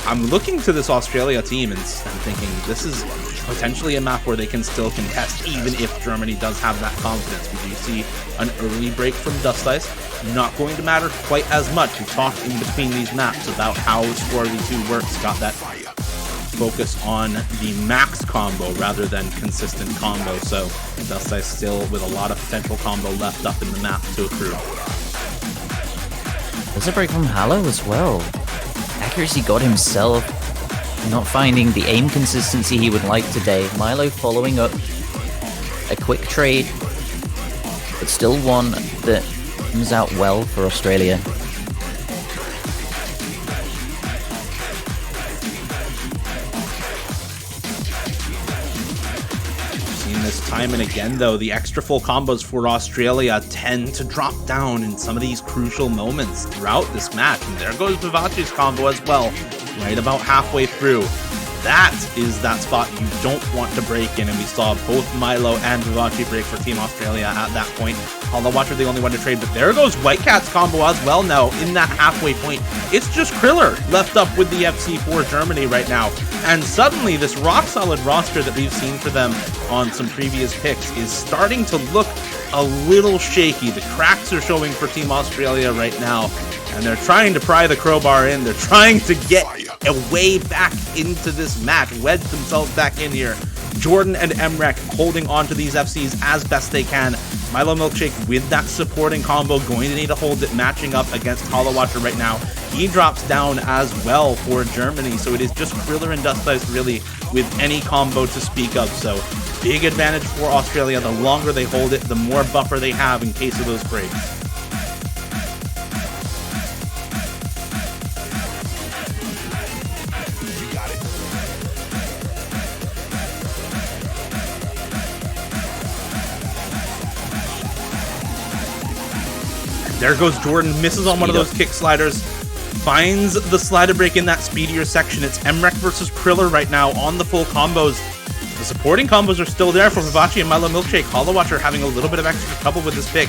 I'm looking to this Australia team and I'm thinking this is potentially a map where they can still contest, even if Germany does have that confidence. We do see an early break from Dust Ice. Not going to matter quite as much. We talked in between these maps about how Score V2 works. Got that focus on the max combo rather than consistent combo, so Dust Ice still with a lot of potential combo left up in the map to accrue. There's a break from Hallow as well. Accuracy got himself, not finding the aim consistency he would like today. Milo following up a quick trade, but still one that comes out well for Australia. This time and again, though, the extra full combos for Australia tend to drop down in some of these crucial moments throughout this match. And there goes Vivace's combo as well, right about halfway through. That is that spot you don't want to break in, and we saw both Milo and Vivace break for Team Australia at that point. HoloWatcher the only one to trade, but there goes Whitecat's combo as well now in that halfway point. It's just Kriller left up with the FC for Germany right now, and suddenly this rock-solid roster that we've seen for them on some previous picks is starting to look a little shaky. The cracks are showing for Team Australia right now, and they're trying to pry the crowbar in. They're trying to get a way back into this match, wedge themselves back in here. Jordan and Emrek holding on to these FCs as best they can. Milo Milkshake with that supporting combo, going to need to hold it, matching up against HoloWatcher right now. He drops down as well for Germany, so it is just Kriller and Dust Ice really with any combo to speak of. So big advantage for Australia. The longer they hold it, the more buffer they have in case of those breaks. There goes Jordan, misses on one of those kick sliders, finds the slider break in that speedier section. It's Emrek versus Kriller right now on the full combos. The supporting combos are still there for Vivace and Milo Milkshake. HoloWatcher having a little bit of extra trouble with this pick.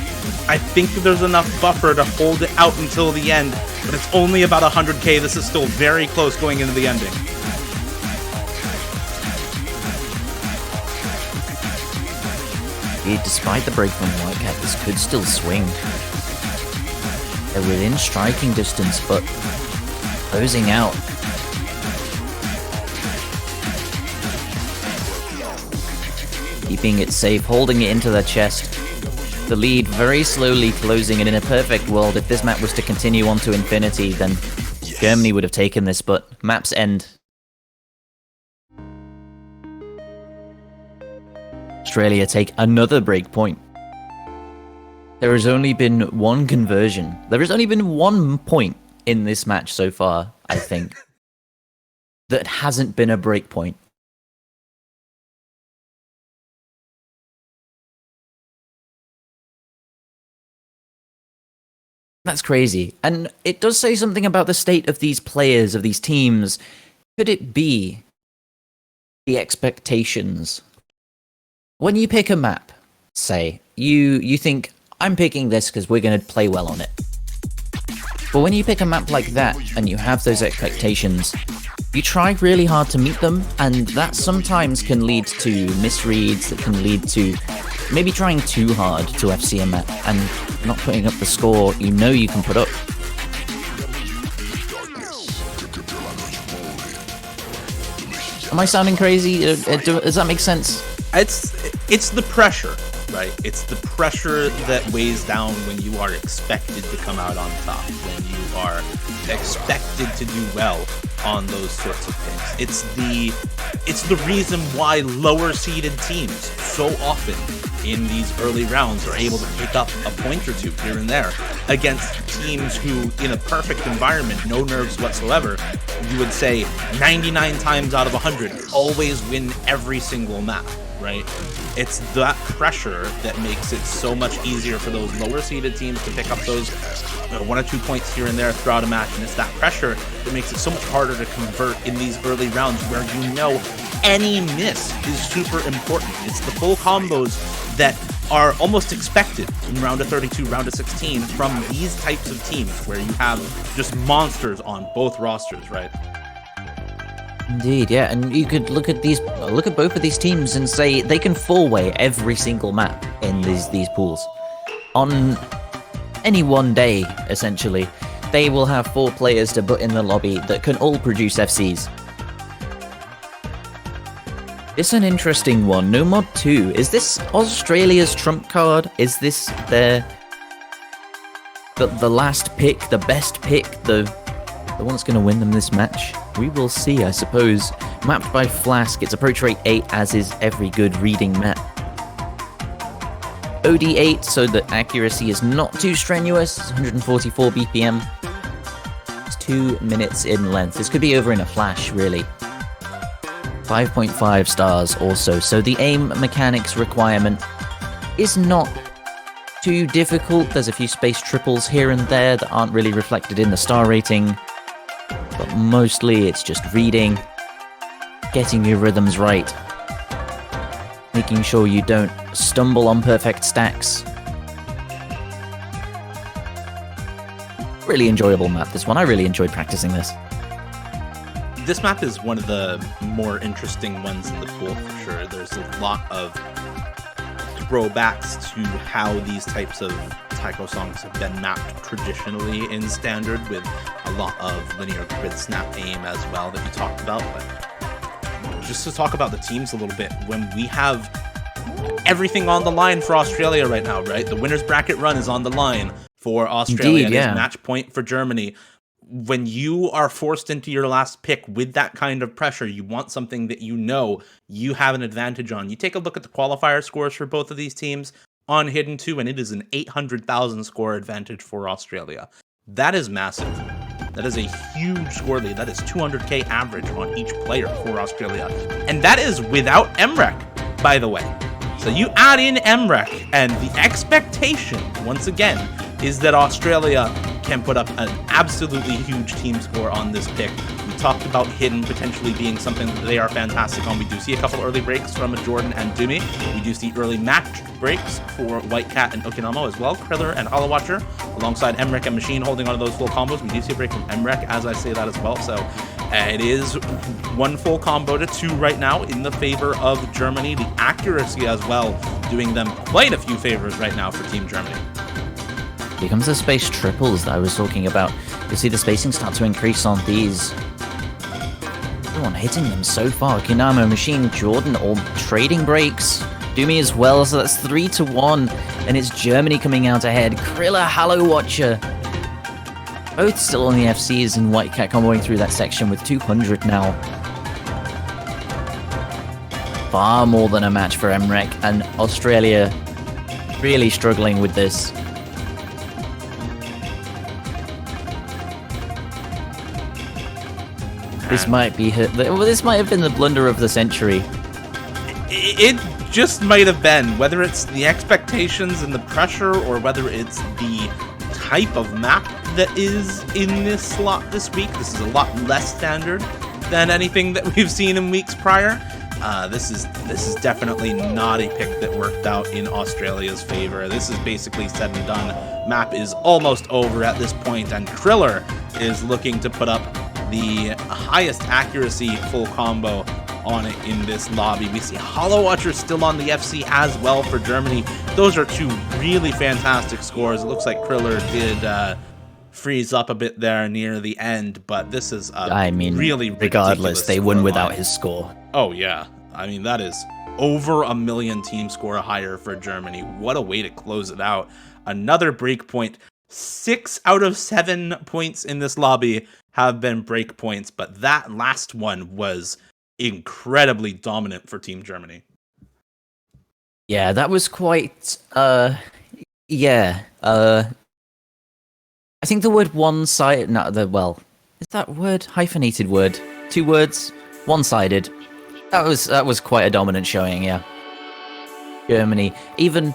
I think there's enough buffer to hold it out until the end, but it's only about 100k. This is still very close going into the ending. Despite the break from Whitecat, this could still swing. They're within striking distance, but closing out. Keeping it safe, holding it into their chest. The lead very slowly closing, and in a perfect world, if this map was to continue on to infinity, then Germany would have taken this, but map's end. Australia take another break point. There has only been one conversion. There has only been 1 point in this match so far, I think, that hasn't been a break point. That's crazy. And it does say something about the state of these players, of these teams. Could it be the expectations? When you pick a map, say, you think, I'm picking this because we're going to play well on it. But when you pick a map like that and you have those expectations, you try really hard to meet them, and that sometimes can lead to misreads, that can lead to maybe trying too hard to FC a map and not putting up the score you know you can put up. Am I sounding crazy? Does that make sense? It's the pressure, right? It's the pressure that weighs down when you are expected to come out on top, when you are expected to do well. on those sorts of picks. It's the reason why lower seeded teams so often in these early rounds are able to pick up a point or two here and there against teams who, in a perfect environment, no nerves whatsoever, you would say 99 times out of 100 always win every single map, right? It's that pressure that makes it so much easier for those lower seeded teams to pick up those 1 or 2 points here and there throughout a match, and it's that pressure that makes it so much harder to convert in these early rounds where you know any miss is super important. It's the full combos that are almost expected in round of 32, round of 16 from these types of teams where you have just monsters on both rosters, right? Indeed, yeah, and you could look at both of these teams and say they can four-way every single map in these pools. On any one day, essentially, they will have 4 players to put in the lobby that can all produce FCs. It's an interesting one. No Mod 2. Is this Australia's trump card? Is this the last pick, the best pick, the one that's going to win them this match? We will see, I suppose. Mapped by Flask, its approach rate 8, as is every good reading map. OD8, so the accuracy is not too strenuous. It's 144 BPM. It's 2 minutes in length. This could be over in a flash, really. 5.5 stars also, so the aim mechanics requirement is not too difficult. There's a few space triples here and there that aren't really reflected in the star rating, but mostly it's just reading, getting your rhythms right, making sure you don't stumble on perfect stacks. Really enjoyable map, this one. I really enjoyed practicing this. This map is one of the more interesting ones in the pool for sure. There's a lot of throwbacks to how these types of taiko songs have been mapped traditionally in Standard, with a lot of linear grid snap aim as well that you talked about. But just to talk about the teams a little bit, when we have everything on the line for Australia right now, right? The winner's bracket run is on the line for Australia. Indeed, yeah. And it's match point for Germany. When you are forced into your last pick with that kind of pressure, you want something that you know you have an advantage on. You take a look at the qualifier scores for both of these teams on Hidden 2, and it is an 800,000 score advantage for Australia. That is massive. That is a huge score lead. That is 200k average on each player for Australia. And that is without MREC, by the way. So you add in MREC, and the expectation, once again, is that Australia can put up an absolutely huge team score on this pick. We talked about Hidden potentially being something that they are fantastic on. We do see a couple early breaks from Jordan and Dumi. We do see early match breaks for White Cat and Okinamo as well. Kriller and Hollow Watcher, alongside Emmerich and Machine holding on to those full combos. We do see a break from Emmerich as I say that as well. So it is 1 full combo to 2 right now in the favor of Germany. The accuracy as well doing them quite a few favors right now for Team Germany. Here comes the space triples that I was talking about. You see the spacing start to increase on these. Everyone hitting them so far. Kinamo, Machine, Jordan all trading breaks. Dumi as well, so that's 3-1. And it's Germany coming out ahead. Kriller, Hollow Watcher. Both still on the FCs, and White Cat comboing through that section with 200 now. Far more than a match for MREC, and Australia really struggling with this. This might be this might have been the blunder of the century. It just might have been, whether it's the expectations and the pressure, or whether it's the type of map that is in this slot this week. This is a lot less standard than anything that we've seen in weeks prior. This is definitely not a pick that worked out in Australia's favor. This is basically said and done. Map is almost over at this point, and Kriller is looking to put up the highest accuracy full combo on it in this lobby. We see Hollow Watcher still on the FC as well for Germany. Those are 2 really fantastic scores. It looks like Kriller did freeze up a bit there near the end, but this is really regardless, they won without his score. Oh yeah, I mean that is over 1 million team score higher for Germany. What a way to close it out. Another breakpoint 6 out of 7 points in this lobby have been break points, but that last one was incredibly dominant for Team Germany. Yeah, that was quite, I think the word one-sided, is that word hyphenated word? 2 words, one-sided. That was quite a dominant showing, yeah. Germany, even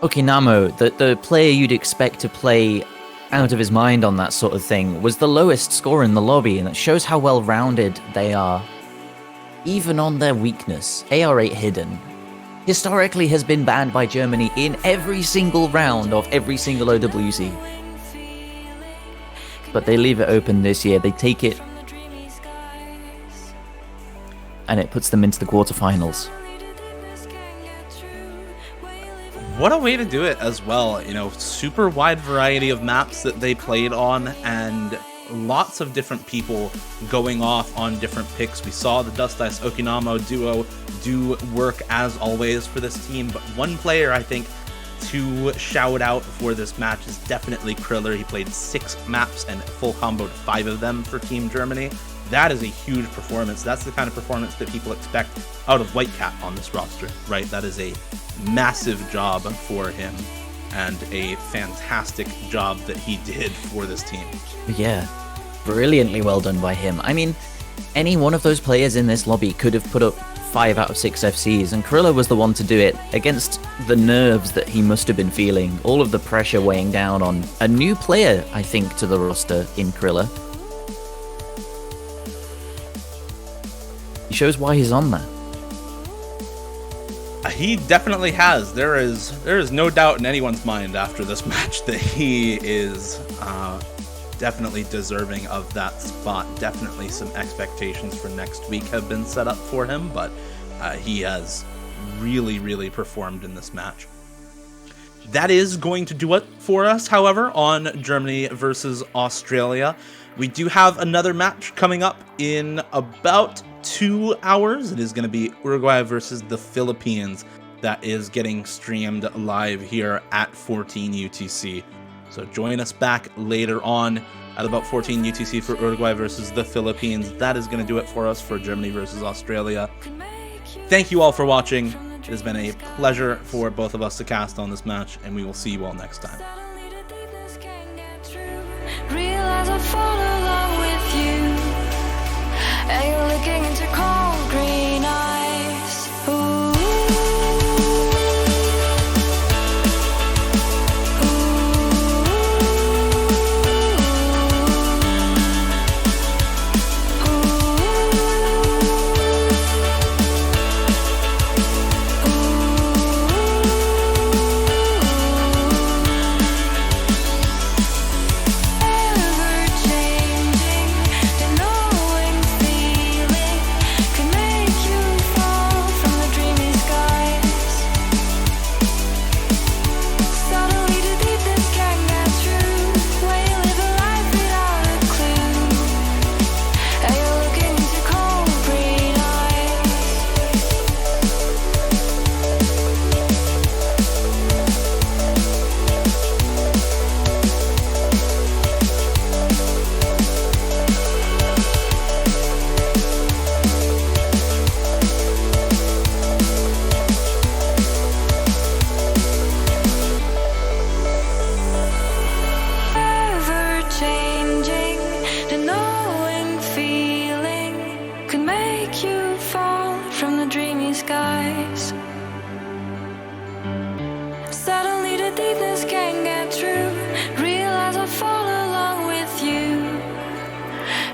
Okinamo, the player you'd expect to play out of his mind on that sort of thing, was the lowest score in the lobby, and it shows how well-rounded they are. Even on their weakness, AR8 Hidden historically has been banned by Germany in every single round of every single OWC. But they leave it open this year, they take it, and it puts them into the quarterfinals. What a way to do it as well. You know, super wide variety of maps that they played on, and lots of different people going off on different picks. We saw the Dust Ice Okinamo duo do work as always for this team, but one player I think to shout out for this match is definitely Kriller. He played 6 maps and full comboed 5 of them for Team Germany. That is a huge performance. That's the kind of performance that people expect out of Whitecat on this roster, right? That is a massive job for him, and a fantastic job that he did for this team. Yeah, brilliantly well done by him. I mean, any one of those players in this lobby could have put up 5 out of 6 FCs, and Kriller was the one to do it against the nerves that he must have been feeling, all of the pressure weighing down on a new player, I think, to the roster in Kriller. He shows why he's on there. He definitely has. There is no doubt in anyone's mind after this match that he is definitely deserving of that spot. Definitely some expectations for next week have been set up for him, but he has really performed in this match. That is going to do it for us, however, on Germany versus Australia. We do have another match coming up in about 2 hours. It is going to be Uruguay versus the Philippines. That is getting streamed live here at 14 UTC. So join us back later on at about 14 UTC for Uruguay versus the Philippines. That is going to do it for us for Germany versus Australia. Thank you all for watching. It has been a pleasure for both of us to cast on this match, and we will see you all next time. Realize I fall along with you, and you're looking into cold green eyes. Ooh.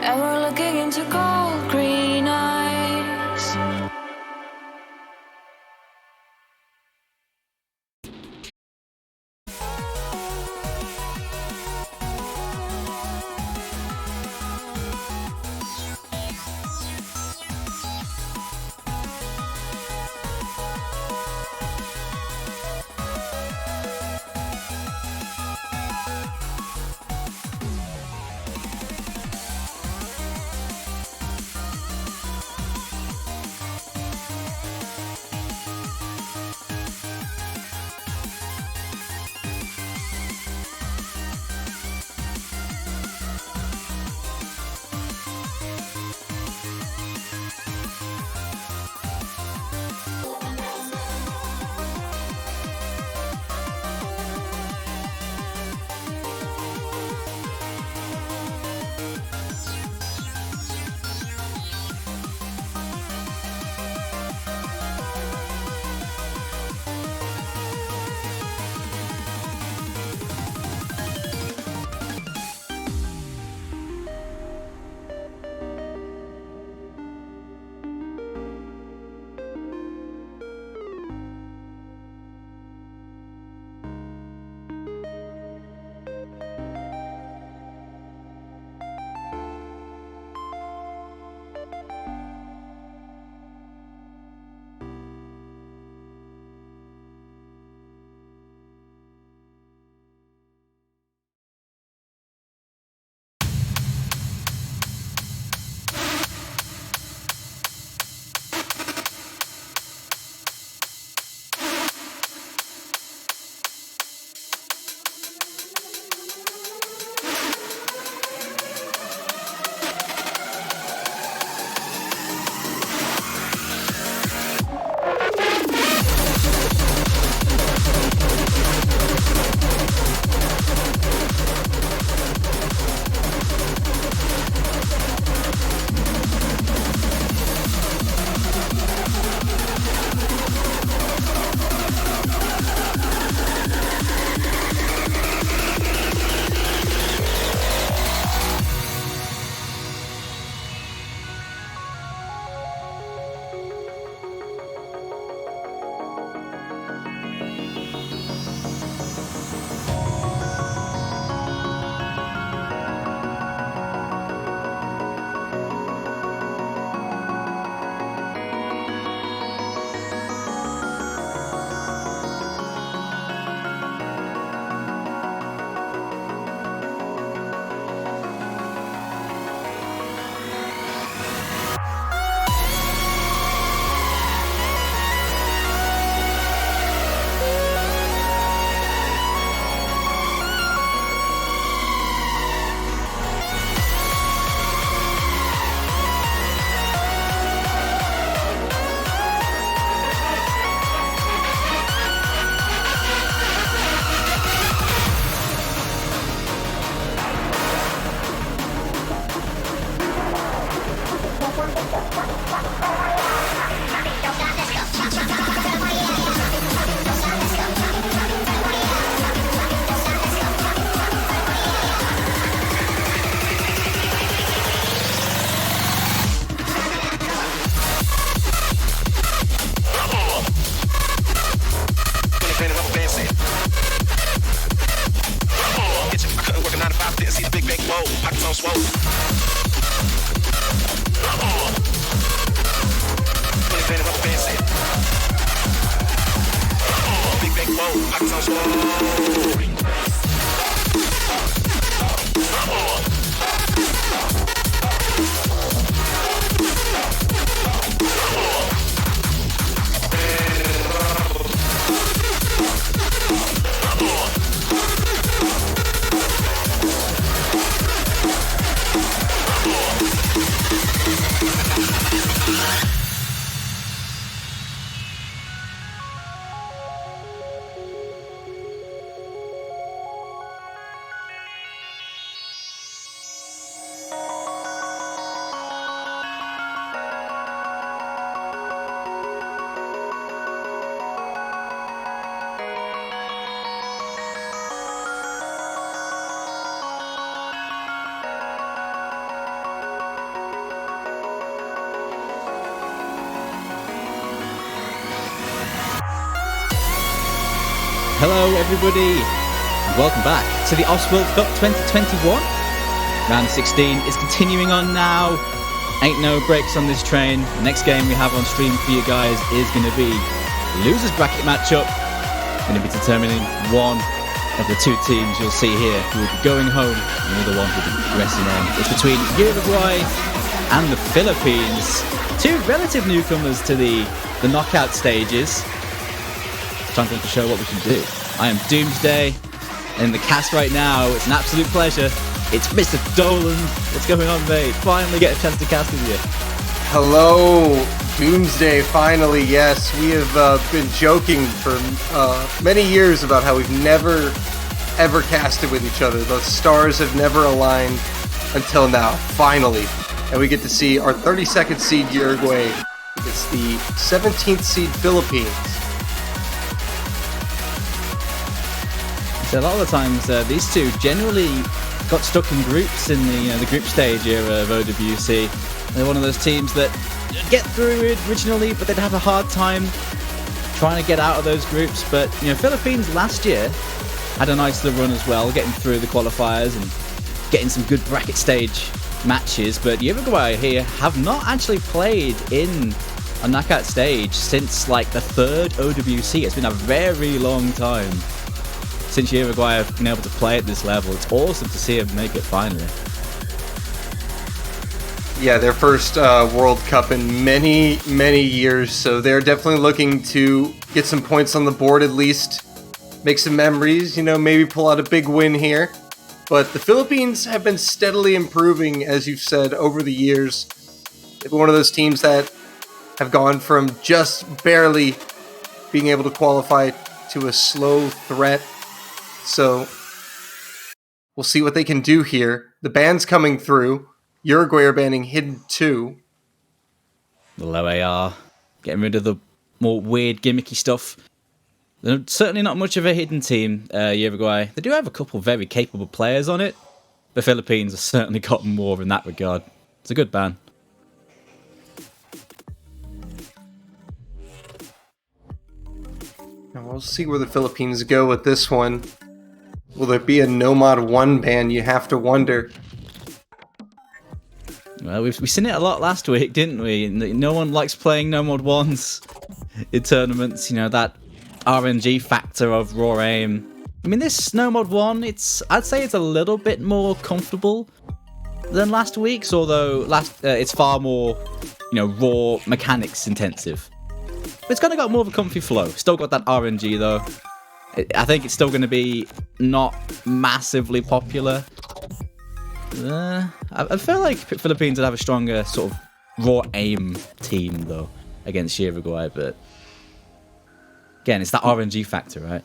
And we're looking into cold green eyes. Hello everybody, and welcome back to the Osworld Cup 2021. Round 16 is continuing on now. Ain't no breaks on this train. The next game we have on stream for you guys is going to be losers bracket matchup. Going to be determining one of the two teams you'll see here who will be going home, and the other one will be progressing on. It's between Uruguay and the Philippines, two relative newcomers to the knockout stages. Time for them to show what we can do. I am Doomsday, and in the cast right now, it's an absolute pleasure. It's Mr. Dolan. What's going on, mate? Finally get a chance to cast with you. Hello, Doomsday, finally, yes. We have been joking for many years about how we've never, ever casted with each other. The stars have never aligned until now, finally. And we get to see our 32nd seed Uruguay against the 17th seed Philippines. So a lot of the times, these two generally got stuck in groups in the group stage era of OWC. They're one of those teams that get through it originally, but they'd have a hard time trying to get out of those groups. But Philippines last year had a nice little run as well, getting through the qualifiers and getting some good bracket stage matches. But Uruguay here have not actually played in a knockout stage since like the third OWC. It's been a very long time since Uruguay have been able to play at this level. It's awesome to see them make it finally. Yeah, their first World Cup in many, many years, so they're definitely looking to get some points on the board at least, make some memories, maybe pull out a big win here. But the Philippines have been steadily improving, as you've said, over the years. They've been one of those teams that have gone from just barely being able to qualify to a slow threat. So we'll see what they can do here. The ban's coming through. Uruguay are banning Hidden 2. The low AR, getting rid of the more weird gimmicky stuff. They're certainly not much of a hidden team, Uruguay. They do have a couple of very capable players on it. The Philippines have certainly got more in that regard. It's a good ban. Now we'll see where the Philippines go with this one. Will there be a No-Mod 1 ban? You have to wonder. Well, we've seen it a lot last week, didn't we? No one likes playing No-Mod 1s in tournaments. That RNG factor of raw aim. I mean, this No-Mod 1, I'd say it's a little bit more comfortable than last week's, although it's far more, raw mechanics intensive. But it's kind of got more of a comfy flow. Still got that RNG though. I think it's still going to be not massively popular. I feel like Philippines would have a stronger sort of raw aim team though against Uruguay, but again, it's that RNG factor, right?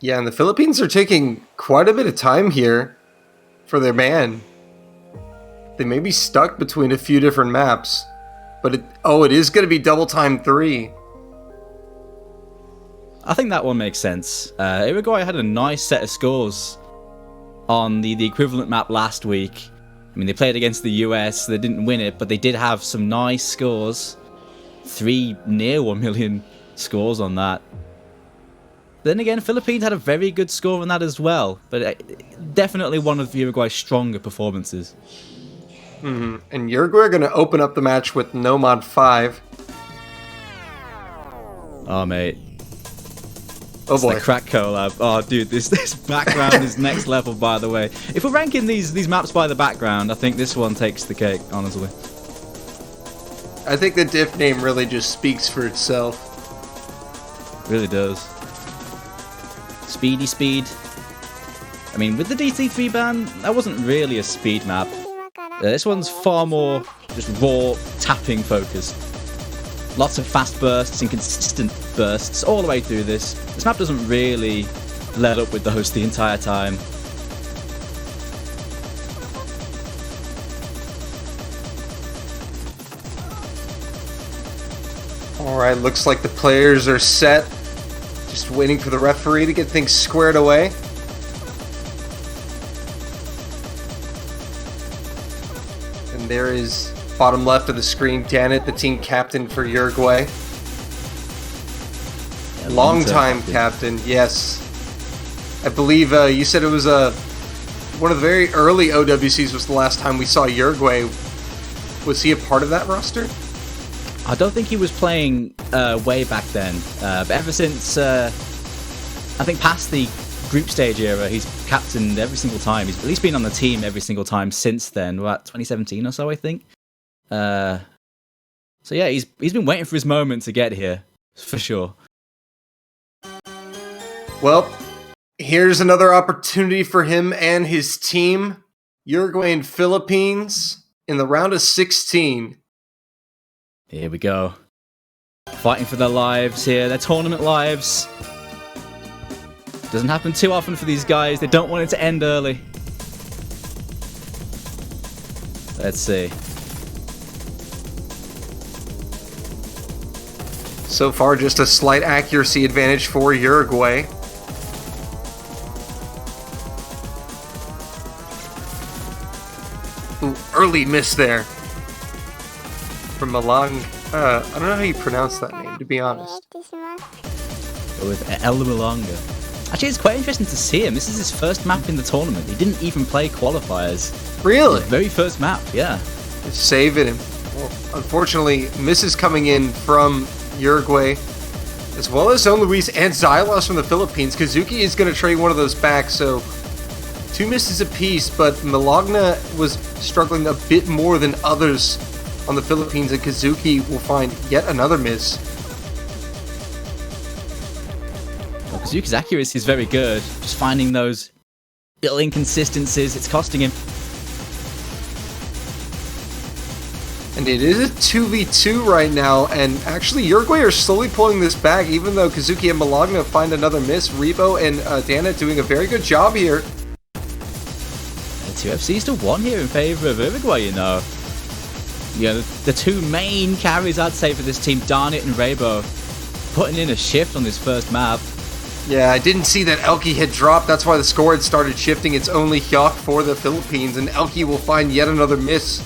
Yeah, and the Philippines are taking quite a bit of time here for their ban. They may be stuck between a few different maps, but it is going to be double time 3. I think that one makes sense. Uruguay had a nice set of scores on the equivalent map last week. I mean, they played against the US, they didn't win it, but they did have some nice scores. 3 near 1 million scores on that. Then again, Philippines had a very good score on that as well, but definitely one of Uruguay's stronger performances. Mm-hmm. And Uruguay are going to open up the match with No-Mod 5. Oh, mate. Oh It's boy. the crack collab. Oh, dude, this background is next level, by the way. If we're ranking these maps by the background, I think this one takes the cake, honestly. I think the diff name really just speaks for itself. It really does. Speedy speed. I mean, with the DC3 ban, that wasn't really a speed map. This one's far more just raw tapping focused. Lots of fast bursts and consistent bursts all the way through this. This map doesn't really let up with those the entire time. Alright, looks like the players are set. Just waiting for the referee to get things squared away. And there is, bottom left of the screen, Janet, the team captain for Uruguay. Yeah, Long-time captain, yes. I believe you said it was one of the very early OWCs was the last time we saw Uruguay. Was he a part of that roster? I don't think he was playing way back then, but ever since, I think past the group stage era, he's captained every single time. He's at least been on the team every single time since then, what, 2017 or so, I think? So yeah, he's been waiting for his moment to get here, for sure. Well, here's another opportunity for him and his team. Uruguay and Philippines in the round of 16. Here we go. Fighting for their lives here, their tournament lives. Doesn't happen too often for these guys. They don't want it to end early. Let's see. So far, just a slight accuracy advantage for Uruguay. Ooh, early miss there. From Malang. I don't know how you pronounce that name, to be honest. With El Malanga. Actually, it's quite interesting to see him. This is his first map in the tournament. He didn't even play qualifiers. Really? His very first map, yeah. Saving him. Well, unfortunately, misses coming in from Uruguay, as well as Zone Luis and Xylos from the Philippines. Kazuki is going to trade one of those back, so 2 misses apiece, but Malagna was struggling a bit more than others on the Philippines, and Kazuki will find yet another miss. Well, Kazuki's accuracy is very good. Just finding those little inconsistencies, it's costing him. And it is a 2v2 right now, and actually Uruguay are slowly pulling this back, even though Kazuki and Malagna find another miss. Rebo and Dana doing a very good job here. The 2FC's to 1 here in favour of Uruguay, you know. Yeah, the 2 main carries, I'd say, for this team, Darnit and Rebo, putting in a shift on this first map. Yeah, I didn't see that Elki had dropped. That's why the score had started shifting. It's only Hyuk for the Philippines, and Elki will find yet another miss.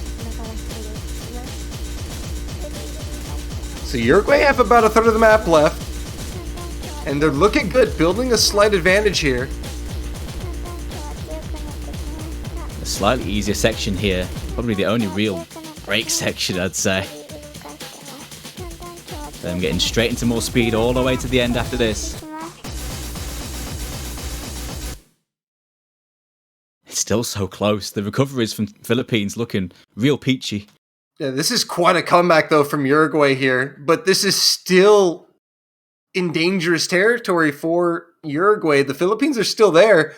So Uruguay have about a third of the map left, and they're looking good, building a slight advantage here. A slightly easier section here. Probably the only real break section, I'd say. Them getting straight into more speed all the way to the end after this. It's still so close. The recoveries from Philippines looking real peachy. Yeah, this is quite a comeback, though, from Uruguay here, but this is still in dangerous territory for Uruguay. The Philippines are still there.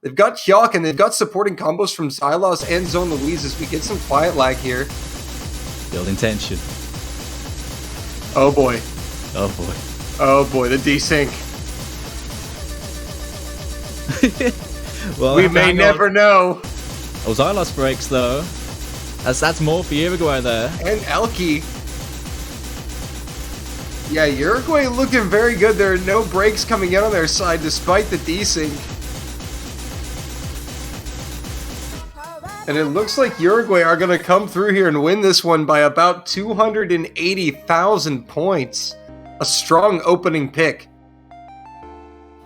They've got Hyuk, and they've got supporting combos from Xylos and Zone Luis as we get some quiet lag here. Building tension. Oh boy. Oh boy. Oh boy, the desync. Well, We may never know. Oh, Xylos breaks though. That's more for Uruguay there. And Elki. Yeah, Uruguay looking very good. There are no breaks coming in on their side despite the desync. And it looks like Uruguay are going to come through here and win this one by about 280,000 points. A strong opening pick.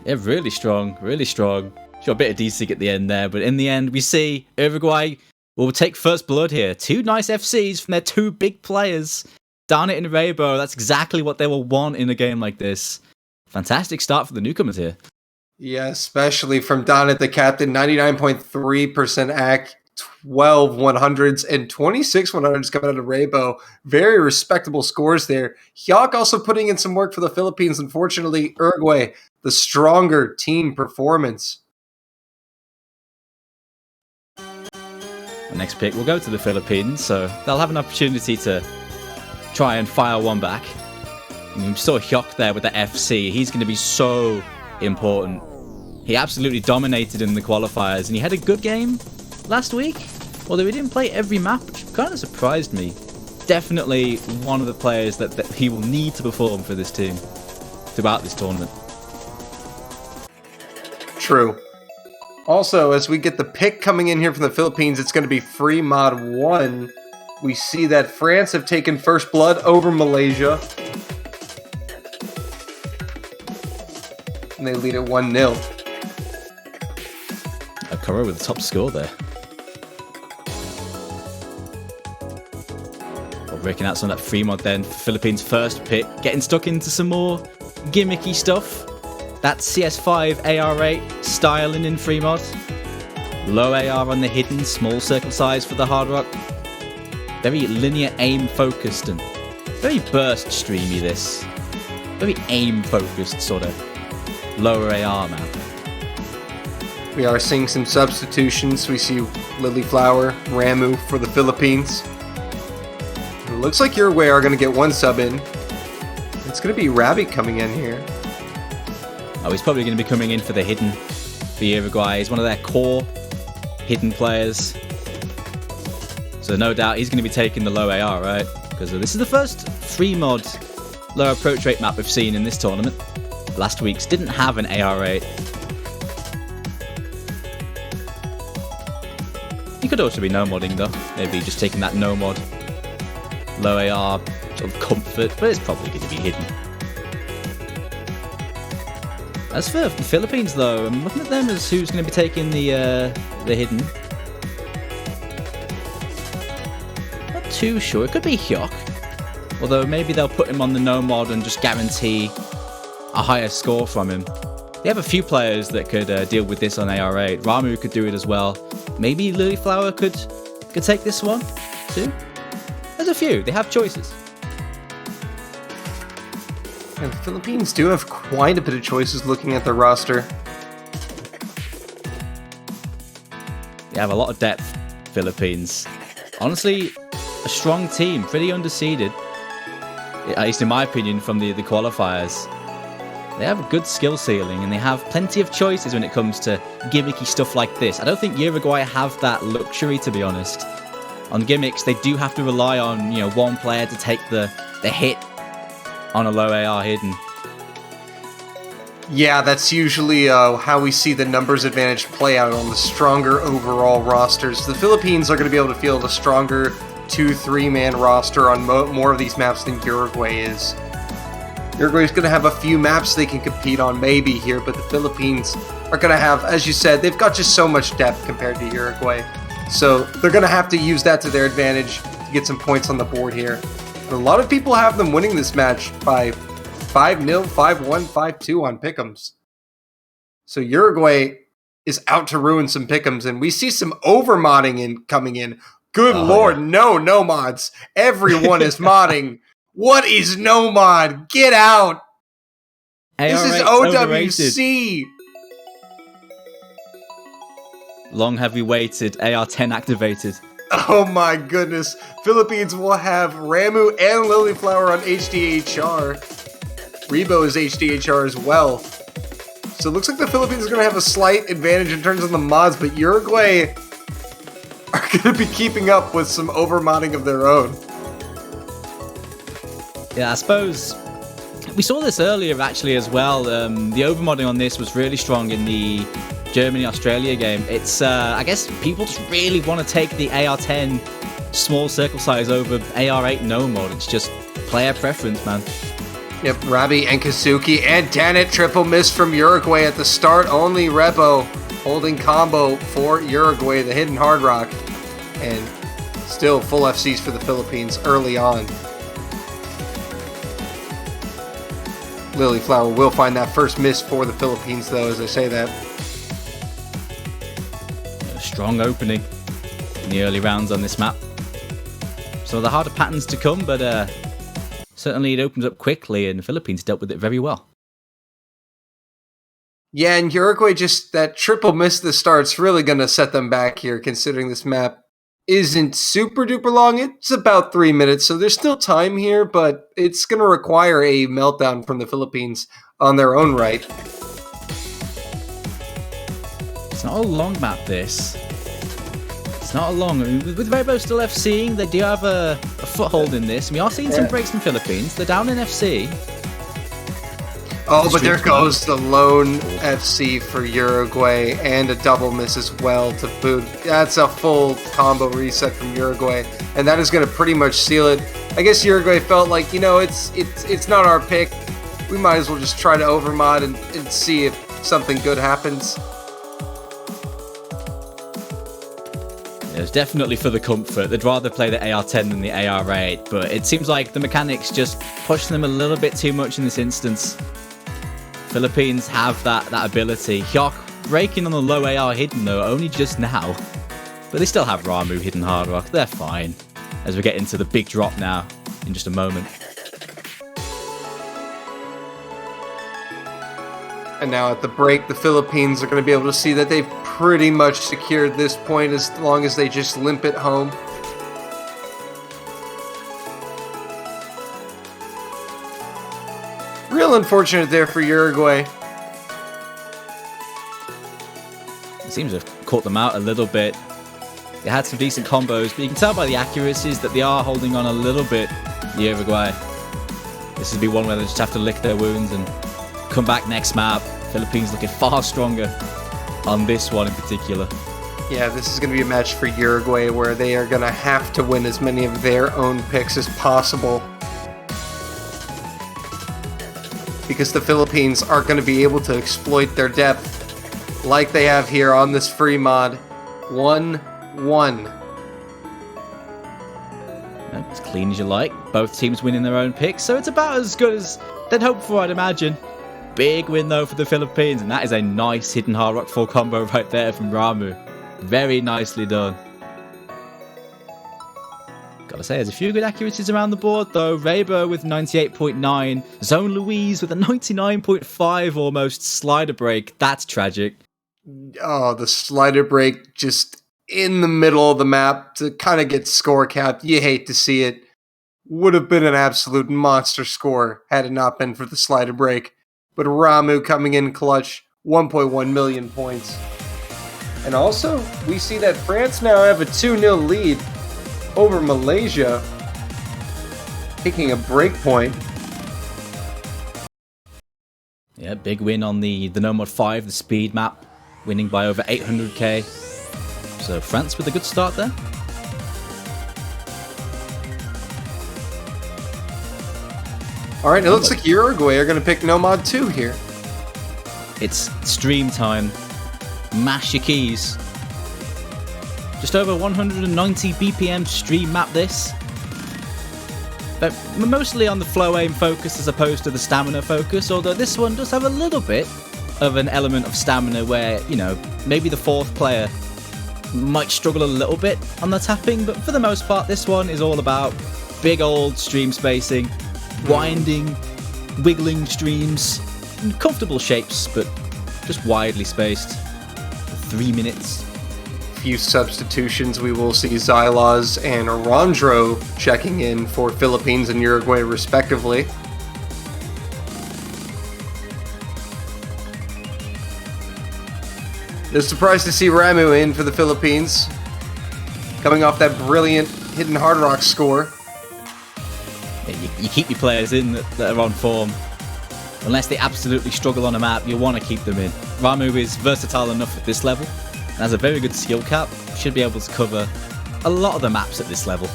Yeah, really strong, really strong. Got a bit of desync at the end there, but in the end, we see Uruguay will take first blood here. 2 nice FCs from their 2 big players. Darnit and Rebo, that's exactly what they will want in a game like this. Fantastic start for the newcomers here. Yeah, especially from Donnet, the captain, 99.3% AC, 12 100s, and 26 100s coming out of Rainbow. Very respectable scores there. Hyuk also putting in some work for the Philippines. Unfortunately, Uruguay, the stronger team performance. The next pick will go to the Philippines, so they'll have an opportunity to try and fire one back. I mean, we saw Hyuk there with the FC. He's going to be so important. He absolutely dominated in the qualifiers, and he had a good game last week. Although he didn't play every map, which kind of surprised me. Definitely one of the players that he will need to perform for this team throughout this tournament. True. Also, as we get the pick coming in here from the Philippines, it's going to be free mod 1. We see that France have taken first blood over Malaysia. And they lead at 1-0. Akura with the top score there. Well, breaking out some of that free mod then for Philippines' first pick. Getting stuck into some more gimmicky stuff. That CS5 AR8 styling in free mod. Low AR on the hidden, small circle size for the Hard Rock. Very linear aim focused and very burst streamy this. Very aim focused sort of lower AR man. We are seeing some substitutions. We see Lilyflower, Ramu for the Philippines. It looks like Uruguay are going to get one sub in. It's going to be Rabbit coming in here. Oh, he's probably going to be coming in for the hidden for Uruguay. He's one of their core hidden players. So no doubt he's going to be taking the low AR, right? Because this is the first free mod low approach rate map we've seen in this tournament. Last week's didn't have an AR8. He could also be no modding though. Maybe just taking that no mod low AR sort of comfort, but it's probably going to be hidden. As for the Philippines though, I'm looking at them as who's going to be taking the hidden. Not too sure. It could be Hyuk. Although maybe they'll put him on the no mod and just guarantee a higher score from him. They have a few players that could deal with this on AR8. Ramu could do it as well. Maybe Lilyflower could take this one too. There's a few. They have choices. And the Philippines do have quite a bit of choices looking at their roster. They have a lot of depth, Philippines. Honestly, a strong team, pretty underseeded. At least in my opinion, from the qualifiers. They have a good skill ceiling and they have plenty of choices when it comes to gimmicky stuff like this. I don't think Uruguay have that luxury, to be honest. On gimmicks, they do have to rely on, one player to take the hit on a low AR hidden. Yeah, that's usually how we see the numbers advantage play out on the stronger overall rosters. The Philippines are going to be able to field a stronger 2-3 man roster on more of these maps than Uruguay is. Uruguay's going to have a few maps they can compete on maybe here, but the Philippines are going to have, as you said, they've got just so much depth compared to Uruguay. So they're going to have to use that to their advantage to get some points on the board here. And a lot of people have them winning this match by 5-0, 5-1, 5-2 on pick'ems. So Uruguay is out to ruin some pick'ems, and we see some over-modding coming in. Good lord, yeah. No mods. Everyone is modding. What is no mod? Get out! This is OWC! Overrated. Long have we waited. AR10 activated. Oh my goodness. Philippines will have Ramu and Lilyflower on HDHR. Rebo is HDHR as well. So it looks like the Philippines are going to have a slight advantage in terms of the mods, but Uruguay are going to be keeping up with some over-modding of their own. Yeah, I suppose we saw this earlier actually as well. The overmodding on this was really strong in the Germany-Australia game. It's, I guess people just really want to take the AR10 small circle size over AR8 no mod. It's just player preference, man. Yep, Rabi and Kazuki and Danet triple miss from Uruguay at the start. Only Rebo holding combo for Uruguay, the hidden Hard Rock. And still full FCs for the Philippines early on. Lilyflower will find that first miss for the Philippines, though, as I say that. A strong opening in the early rounds on this map. So the harder patterns to come, but certainly it opens up quickly, and the Philippines dealt with it very well. Yeah, and Uruguay, just that triple miss at the start's really going to set them back here, considering this map isn't super duper long. It's about 3 minutes, so there's still time here, but it's going to require a meltdown from the Philippines on their own right. It's not a long map, this. It's not a long... I mean, with Rainbow still FCing, they do have a foothold in this. We are seeing some breaks from Philippines. They're down in FC. Oh, but there goes the lone FC for Uruguay, and a double miss as well to boot. That's a full combo reset from Uruguay, and that is going to pretty much seal it. I guess Uruguay felt like, it's not our pick. We might as well just try to overmod and see if something good happens. It was definitely for the comfort. They'd rather play the AR-10 than the AR-8, but it seems like the mechanics just push them a little bit too much in this instance. Philippines have that ability. Hyok breaking on the low AR hidden, though, only just now. But they still have Ramu hidden hard rock. They're fine. As we get into the big drop now in just a moment. And now at the break, the Philippines are going to be able to see that they've pretty much secured this point as long as they just limp it home. Real unfortunate there for Uruguay. It seems to have caught them out a little bit. They had some decent combos, but you can tell by the accuracies that they are holding on a little bit, the Uruguay. This would be one where they just have to lick their wounds and come back next map. Philippines looking far stronger on this one in particular. Yeah, this is going to be a match for Uruguay where they are going to have to win as many of their own picks as possible. Because the Philippines aren't going to be able to exploit their depth like they have here on this free mod. 1-1. As clean as you like. Both teams winning their own picks, so it's about as good as they'd hope for, I'd imagine. Big win, though, for the Philippines, and that is a nice hidden hard rock full combo right there from Ramu. Very nicely done. Gotta say, there's a few good accuracies around the board, though. Rainbow with 98.9, Zone Louise with a 99.5 almost, slider break. That's tragic. Oh, the slider break just in the middle of the map to kind of get score capped. You hate to see it. Would have been an absolute monster score had it not been for the slider break. But Ramu coming in clutch, 1.1 million points. And also, we see that France now have a 2-0 lead over Malaysia, taking a break point. Yeah, big win on the Nomad 5, the speed map, winning by over 800k. So France with a good start there. All right, it looks like Uruguay are going to pick Nomad 2 here. It's stream time. Mash your keys. Just over 190 BPM stream map this. But mostly on the flow aim focus as opposed to the stamina focus, although this one does have a little bit of an element of stamina where, maybe the fourth player might struggle a little bit on the tapping, but for the most part, this one is all about big old stream spacing, winding, wiggling streams, comfortable shapes, but just widely spaced. 3 minutes. Few substitutions. We will see Xylas and Rondro checking in for Philippines and Uruguay respectively. No surprise to see Ramu in for the Philippines, coming off that brilliant hidden hard rock score. Yeah, you keep your players in that are on form. Unless they absolutely struggle on a map, you want to keep them in. Ramu is versatile enough at this level, and has a very good skill cap, should be able to cover a lot of the maps at this level.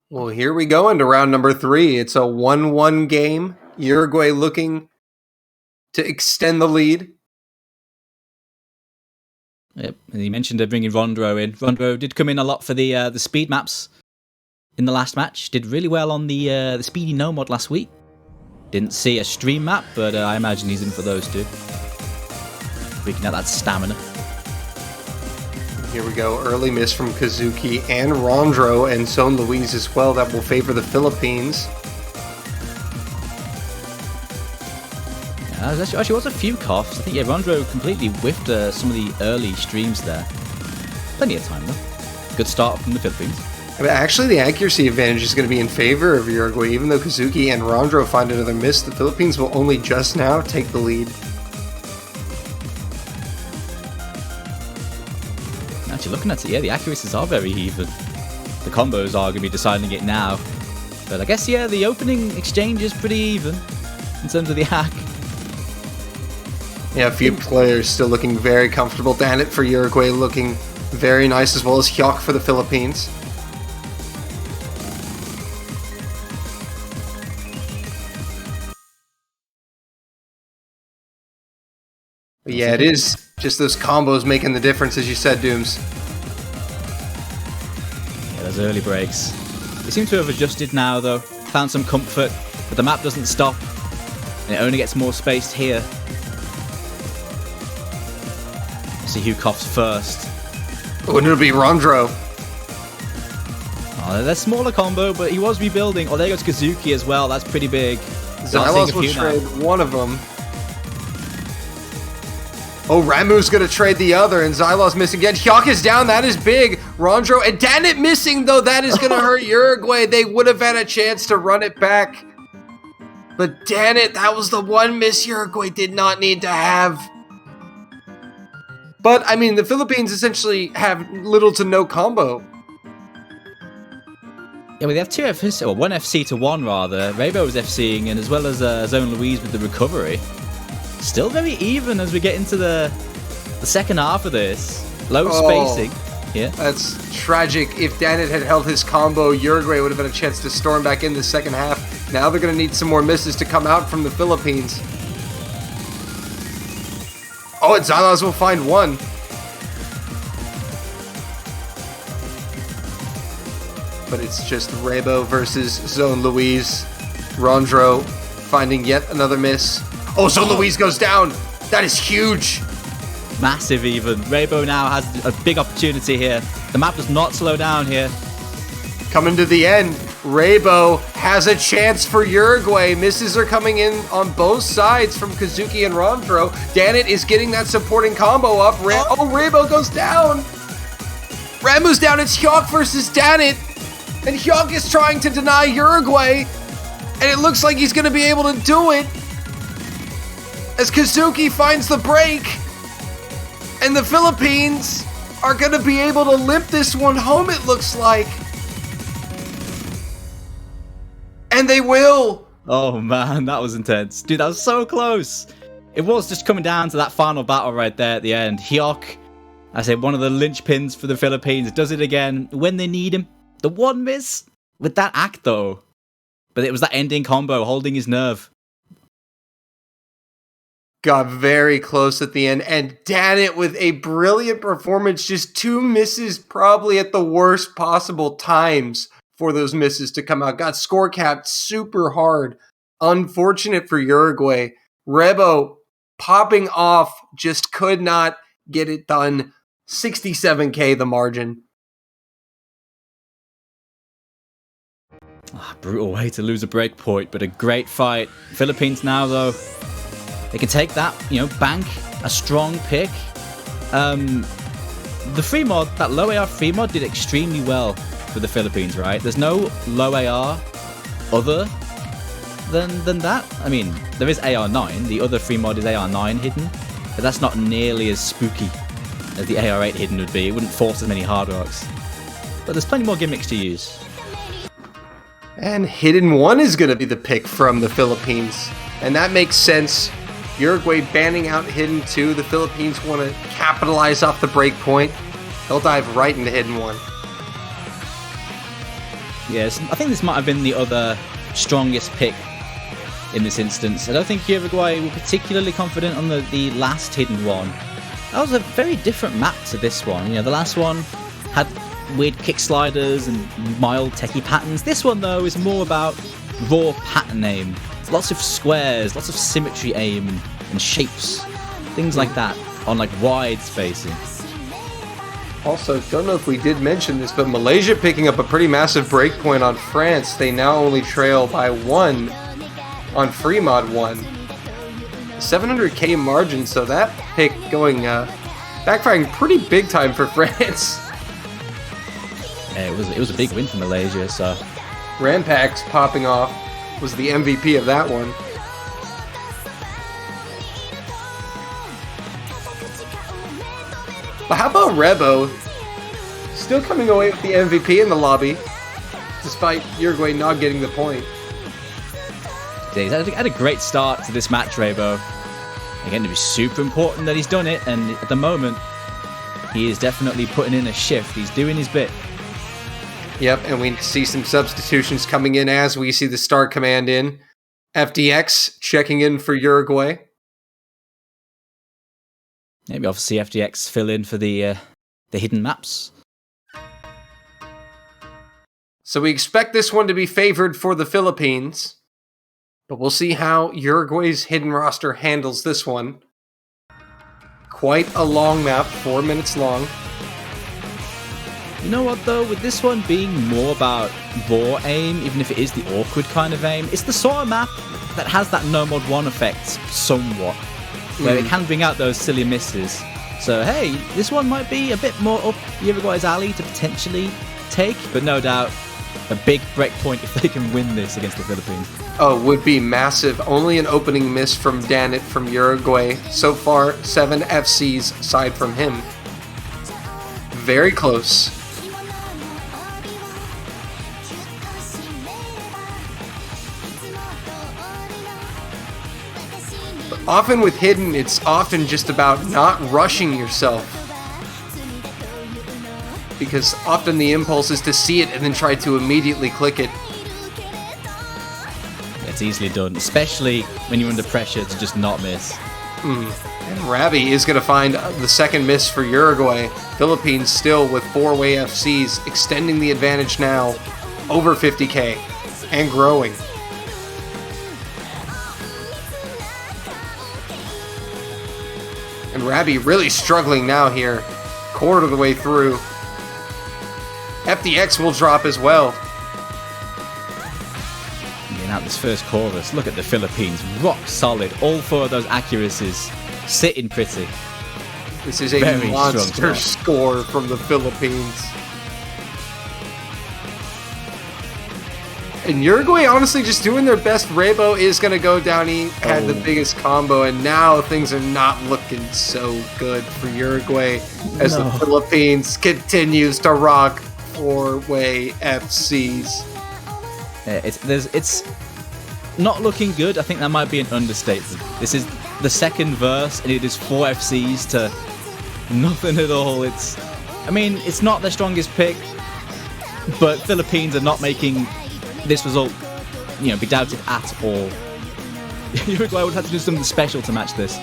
Well, here we go into round number 3. It's a 1-1 game. Uruguay looking to extend the lead. Yep, and you mentioned they're bringing Rondro in. Rondro did come in a lot for the speed maps in the last match. Did really well on the Speedy No mod last week. Didn't see a stream map, but I imagine he's in for those two. Freaking out that stamina. Here we go. Early miss from Kazuki and Rondro and Zone Louise as well. That will favor the Philippines. Yeah, there actually was a few coughs. I think Rondro completely whiffed some of the early streams there. Plenty of time though. Good start from the Philippines. I mean, actually, the accuracy advantage is going to be in favor of Uruguay. Even though Kazuki and Rondro find another miss, the Philippines will only just now take the lead. Actually, looking at it, yeah, the accuracies are very even. The combos are going to be deciding it now. But I guess, yeah, the opening exchange is pretty even in terms of the hack. Yeah, a few players still looking very comfortable. Danit for Uruguay looking very nice, as well as Hyok for the Philippines. But yeah, it is just those combos making the difference, as you said, Dooms. Yeah, those early breaks. They seem to have adjusted now, though. Found some comfort, but the map doesn't stop. And it only gets more spaced here. See who coughs first. Oh, and it'll be Rondro. Oh, they're smaller combo, but he was rebuilding. Oh, there goes Kazuki as well. That's pretty big. Xylos will trade one of them. Oh, Ramu's going to trade the other, and Xylos missing again. Hyok is down. That is big. Rondro and Danit missing, though. That is going to hurt Uruguay. They would have had a chance to run it back. But Danit, that was the one miss Uruguay did not need to have. But, I mean, the Philippines essentially have little to no combo. Yeah, well, they have two FC, or one FC to one, rather. Raybo was FCing, and as well as Zone Louise with the recovery. Still very even as we get into the second half of this. Low spacing. Yeah. That's tragic. If Danit had held his combo, Uruguay would have had a chance to storm back in the second half. Now they're going to need some more misses to come out from the Philippines. Oh, and Xylos will find one. But it's just Raybo versus Zone Louise. Rondro finding yet another miss. Oh, Zone Louise goes down. That is huge. Massive even. Raybo now has a big opportunity here. The map does not slow down here. Coming to the end. Raybo has a chance for Uruguay. Misses are coming in on both sides from Kazuki and Rondro. Danit is getting that supporting combo up. Raybo goes down. Ramu's down. It's Hyok versus Danit. And Hyok is trying to deny Uruguay. And it looks like he's going to be able to do it. As Kazuki finds the break. And the Philippines are going to be able to limp this one home, it looks like. And they will. Oh man, that was intense. Dude, that was so close. It was just coming down to that final battle right there at the end. Hyok, I say one of the linchpins for the Philippines, does it again when they need him. The one miss with that act though. But it was that ending combo holding his nerve. Got very close at the end, and Danit with a brilliant performance. Just two misses probably at the worst possible times for those misses to come out. Got score capped super hard. Unfortunate for Uruguay. Rebo popping off, just could not get it done. 67k the margin. Brutal way to lose a break point, but a great fight. Philippines now though, they can take that, bank a strong pick. The free mod, that low AR free mod did extremely well for the Philippines, right? There's no low AR other than that. I mean, there is AR9. The other free mod is AR9 hidden, but that's not nearly as spooky as the AR8 hidden would be. It wouldn't force as many hard rocks. But there's plenty more gimmicks to use. And Hidden 1 is going to be the pick from the Philippines. And that makes sense. Uruguay banning out Hidden 2. The Philippines want to capitalize off the break point. They'll dive right into Hidden 1. Yes, I think this might have been the other strongest pick in this instance. I don't think Uruguay were particularly confident on the last Hidden 1. That was a very different map to this one. The last one had weird kick sliders and mild techie patterns. This one, though, is more about raw pattern aim. Lots of squares, lots of symmetry aim and shapes, things like that on like wide spacing. Also, don't know if we did mention this, but Malaysia picking up a pretty massive breakpoint on France. They now only trail by 1 on Freemod 1. 700k margin, so that pick going backfiring pretty big time for France. Yeah, it was a big win for Malaysia. So Rampax popping off was the MVP of that one. But how about Rebo? Still coming away with the MVP in the lobby, despite Uruguay not getting the point. yeah, he's had a great start to this match, Rebo. Again, it'd be super important that he's done it, and at the moment, he is definitely putting in a shift. He's doing his bit. Yep, and we see some substitutions coming in as we see the star command in. FDX checking in for Uruguay. Maybe obviously FDX fill in for the hidden maps. So we expect this one to be favored for the Philippines, but we'll see how Uruguay's hidden roster handles this one. Quite a long map, 4 minutes long. You know what though, with this one being more about raw aim, even if it is the awkward kind of aim, it's the sort of map that has that no mod 1 effect somewhat, where it can bring out those silly misses. So hey, this one might be a bit more up Uruguay's alley to potentially take, but no doubt a big breakpoint if they can win this against the Philippines. Oh, would be massive. Only an opening miss from Danit from Uruguay. So far, 7 FCs aside from him. Very close. But often with Hidden, it's often just about not rushing yourself. Because often the impulse is to see it and then try to immediately click it. It's easily done, especially when you're under pressure to just not miss. And Ravi is going to find the second miss for Uruguay. Philippines still with 4-way FCs, extending the advantage now over 50k and growing. And Ravi really struggling now here, quarter of the way through. FDX will drop as well. Now this first chorus, look at the Philippines, rock solid, all 4 of those accuracies, sitting pretty. This is a Very monster strong score from the Philippines. And Uruguay honestly just doing their best. Rebo is going to go down. He had the biggest combo, and now things are not looking so good for Uruguay as the Philippines continues to rock 4-way FCs. It's not looking good. I think that might be an understatement. This is the second verse, and it is 4 FCs to nothing at all. It's not their strongest pick, but Philippines are not making this result, be doubted at all. Uruguay would have to do something special to match this.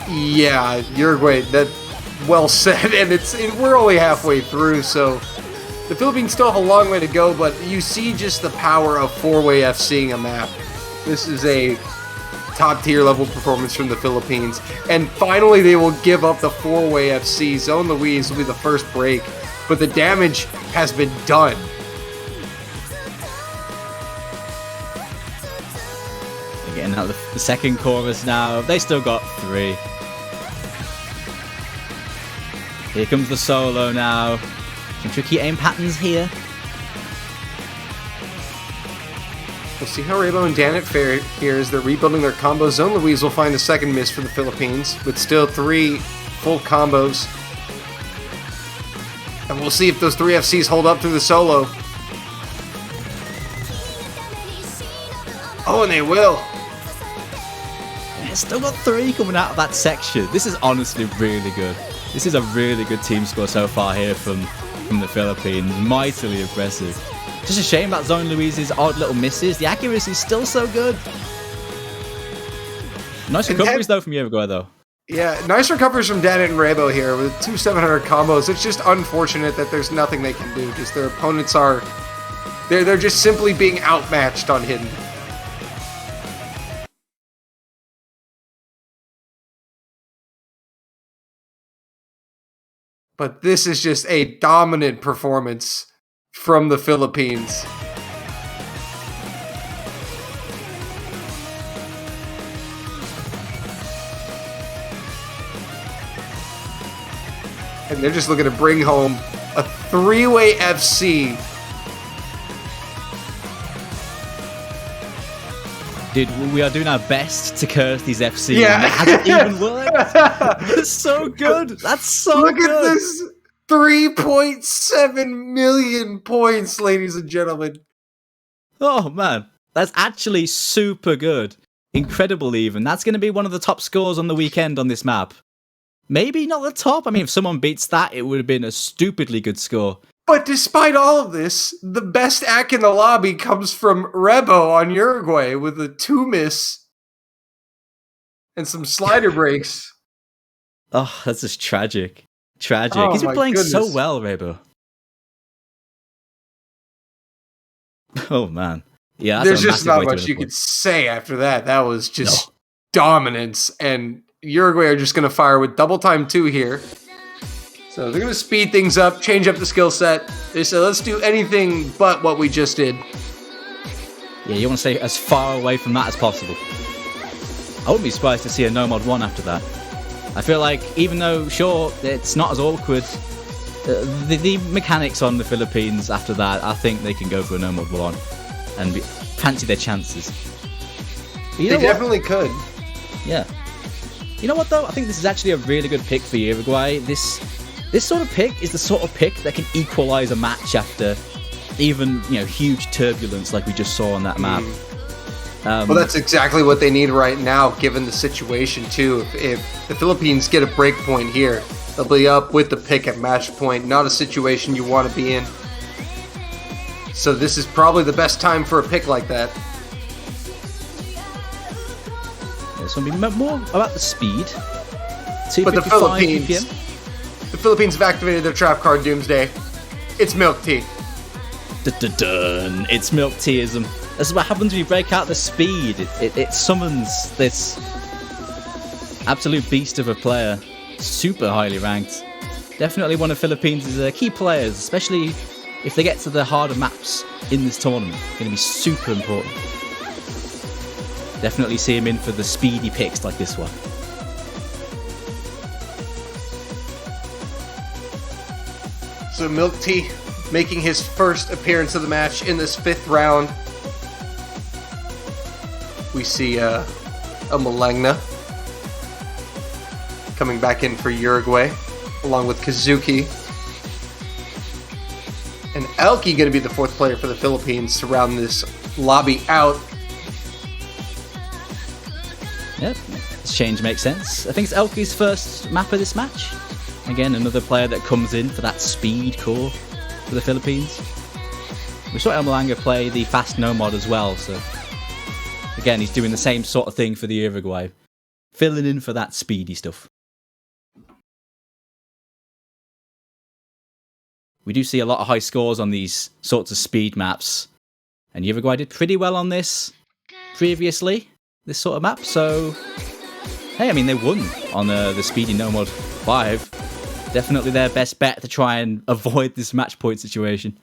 Yeah, Uruguay, that well said, and we're only halfway through, so the Philippines still have a long way to go, but you see just the power of 4-way FCing a map. This is a top-tier level performance from the Philippines. And finally, they will give up the 4-way FC. Zone Louise will be the first break, but the damage has been done. Again, now the second chorus now. They still got 3. Here comes the solo now. Some tricky aim patterns here. We'll see how Rebo and Danit fare here as they're rebuilding their combos. Zone Louise will find the second miss for the Philippines, with still 3 full combos. And we'll see if those 3 FCs hold up through the solo. Oh, and they will. Yeah, still got 3 coming out of that section. This is honestly really good. This is a really good team score so far here from the Philippines. Mightily impressive. Just a shame about Zone Louise's odd little misses. The accuracy is still so good. Nice recoveries though from Uruguay though. Yeah, nice recovers from Danit and Rebo here with 2 700 combos. It's just unfortunate that there's nothing they can do. Just their opponents are... They're just simply being outmatched on Hidden. But this is just a dominant performance from the Philippines. And they're just looking to bring home a 3-way FC. Dude, we are doing our best to curse these FC, Yeah. and it hasn't even worked. That's so good. That's so Look good. at this. 3.7 million points, ladies and gentlemen. Oh, man. That's actually super good. Incredible, even. That's going to be one of the top scores on the weekend on this map. Maybe not the top. I mean, if someone beats that, it would have been a stupidly good score. But despite all of this, the best act in the lobby comes from Rebo on Uruguay with a 2 miss and some slider breaks. Oh, that's just tragic. Tragic. Oh, He's been my playing so goodness. well, Rebo. Oh, man. Yeah, that's There's a just massive not way to much win a you point. could say after that. That was just dominance. And Uruguay are just going to fire with double time 2 here. So they're going to speed things up, change up the skill set. They said, let's do anything but what we just did. Yeah, you want to stay as far away from that as possible. I wouldn't be surprised to see a No Mod 1 after that. I feel like, even though, sure, it's not as awkward, the mechanics on the Philippines after that, I think they can go for a No Mod 1 and fancy their chances. But you They know what? definitely could. Yeah. You know what, though? I think this is actually a really good pick for Uruguay. This sort of pick is the sort of pick that can equalize a match after even, huge turbulence like we just saw on that map. Well, that's exactly what they need right now, given the situation, too. If the Philippines get a break point here, they'll be up with the pick at match point. Not a situation you want to be in. So this is probably the best time for a pick like that. It's going to be more about the speed. But the 255 Philippines, BPM. the Philippines have activated their trap card Doomsday. It's Milk Tea. Dun. It's milk teaism. This is what happens when you break out the speed. It summons this absolute beast of a player. Super highly ranked. Definitely one of Philippines' key players, especially if they get to the harder maps in this tournament. Going to be super important. Definitely see him in for the speedy picks like this one. So Milk Tea making his first appearance of the match in this 5th round. We see a Malengna coming back in for Uruguay, along with Kazuki. And Elki going to be the 4th player for the Philippines to round this lobby out. Yep, this change makes sense. I think it's Elki's first map of this match. Again, another player that comes in for that speed core for the Philippines. We saw El Malanga play the fast no mod as well, so again, he's doing the same sort of thing for the Uruguay, filling in for that speedy stuff. We do see a lot of high scores on these sorts of speed maps, and Uruguay did pretty well on this previously, this sort of map, so hey, I mean, they won on the speedy no mod 5. Definitely their best bet to try and avoid this match point situation.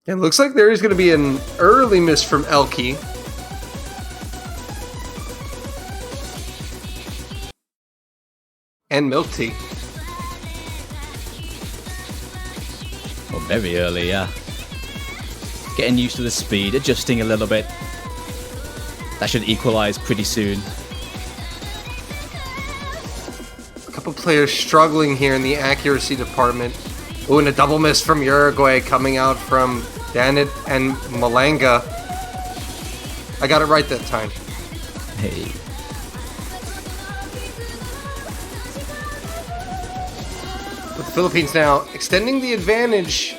It looks like there is going to be an early miss from Elki. And Milk Tea. Well, very early, yeah. Getting used to the speed, adjusting a little bit. That should equalize pretty soon. A couple players struggling here in the accuracy department. Ooh, and a double miss from Uruguay coming out from Danit and Malanga. I got it right that time. Hey. But the Philippines now extending the advantage.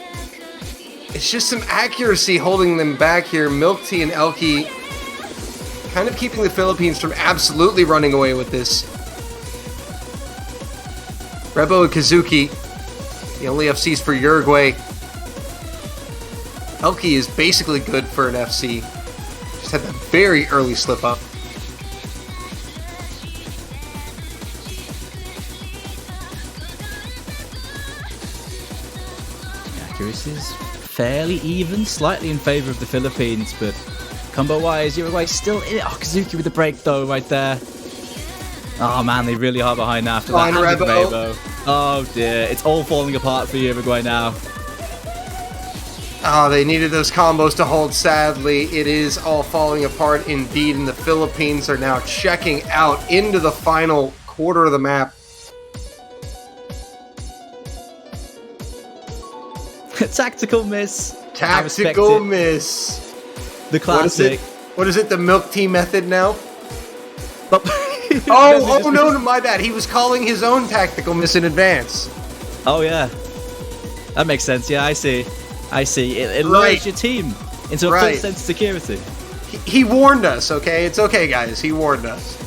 It's just some accuracy holding them back here. Milk Tea and Elki kind of keeping the Philippines from absolutely running away with this. Rebo and Kazuki, the only FCs for Uruguay. Elke is basically good for an FC. Just had that very early slip up. Accuracy is fairly even, slightly in favor of the Philippines, but combo-wise, Uruguay still in it. Oh, Kazuki with the break, though, right there. Oh, man, they really are behind now after that. Fine, And with Rebo. Rebo. Oh, dear. It's all falling apart for Uruguay now. Oh, they needed those combos to hold. Sadly, it is all falling apart indeed, and the Philippines are now checking out into the final quarter of the map. Tactical miss. I respect Tactical it. miss. The classic. What is it? The milk tea method now? Oh, Oh, no, my bad. He was calling his own tactical miss in advance. Oh, yeah. That makes sense. Yeah, I see. It lures Right. your team into a full Right. sense of security. He warned us, okay? It's okay, guys. He warned us.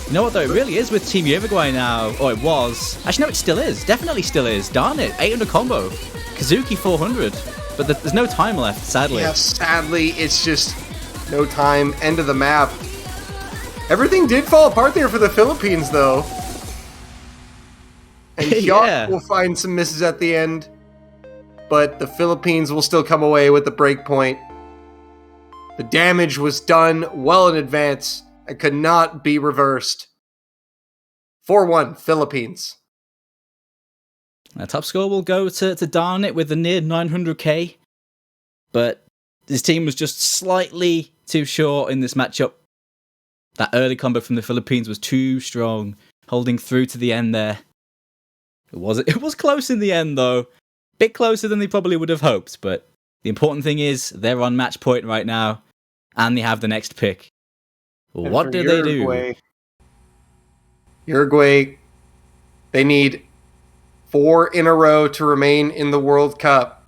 You know what, though? It really is with Team Uruguay now. Oh, it was. Actually, no, it still is. Definitely still is. Darn it. 800 combo. Kazuki 400. But there's no time left, sadly. Yeah, sadly, it's just no time. End of the map. Everything did fall apart there for the Philippines, though. And Hyuk Yeah. will find some misses at the end. But the Philippines will still come away with the break point. The damage was done well in advance and could not be reversed. 4-1, Philippines. Top score will go to Darnit with a near 900k. But his team was just slightly too short in this matchup. That early combo from the Philippines was too strong, holding through to the end there. It was close in the end, though. Bit closer than they probably would have hoped, but the important thing is they're on match point right now, and they have the next pick. And What for do they do? Uruguay, they need 4 in a row to remain in the World Cup.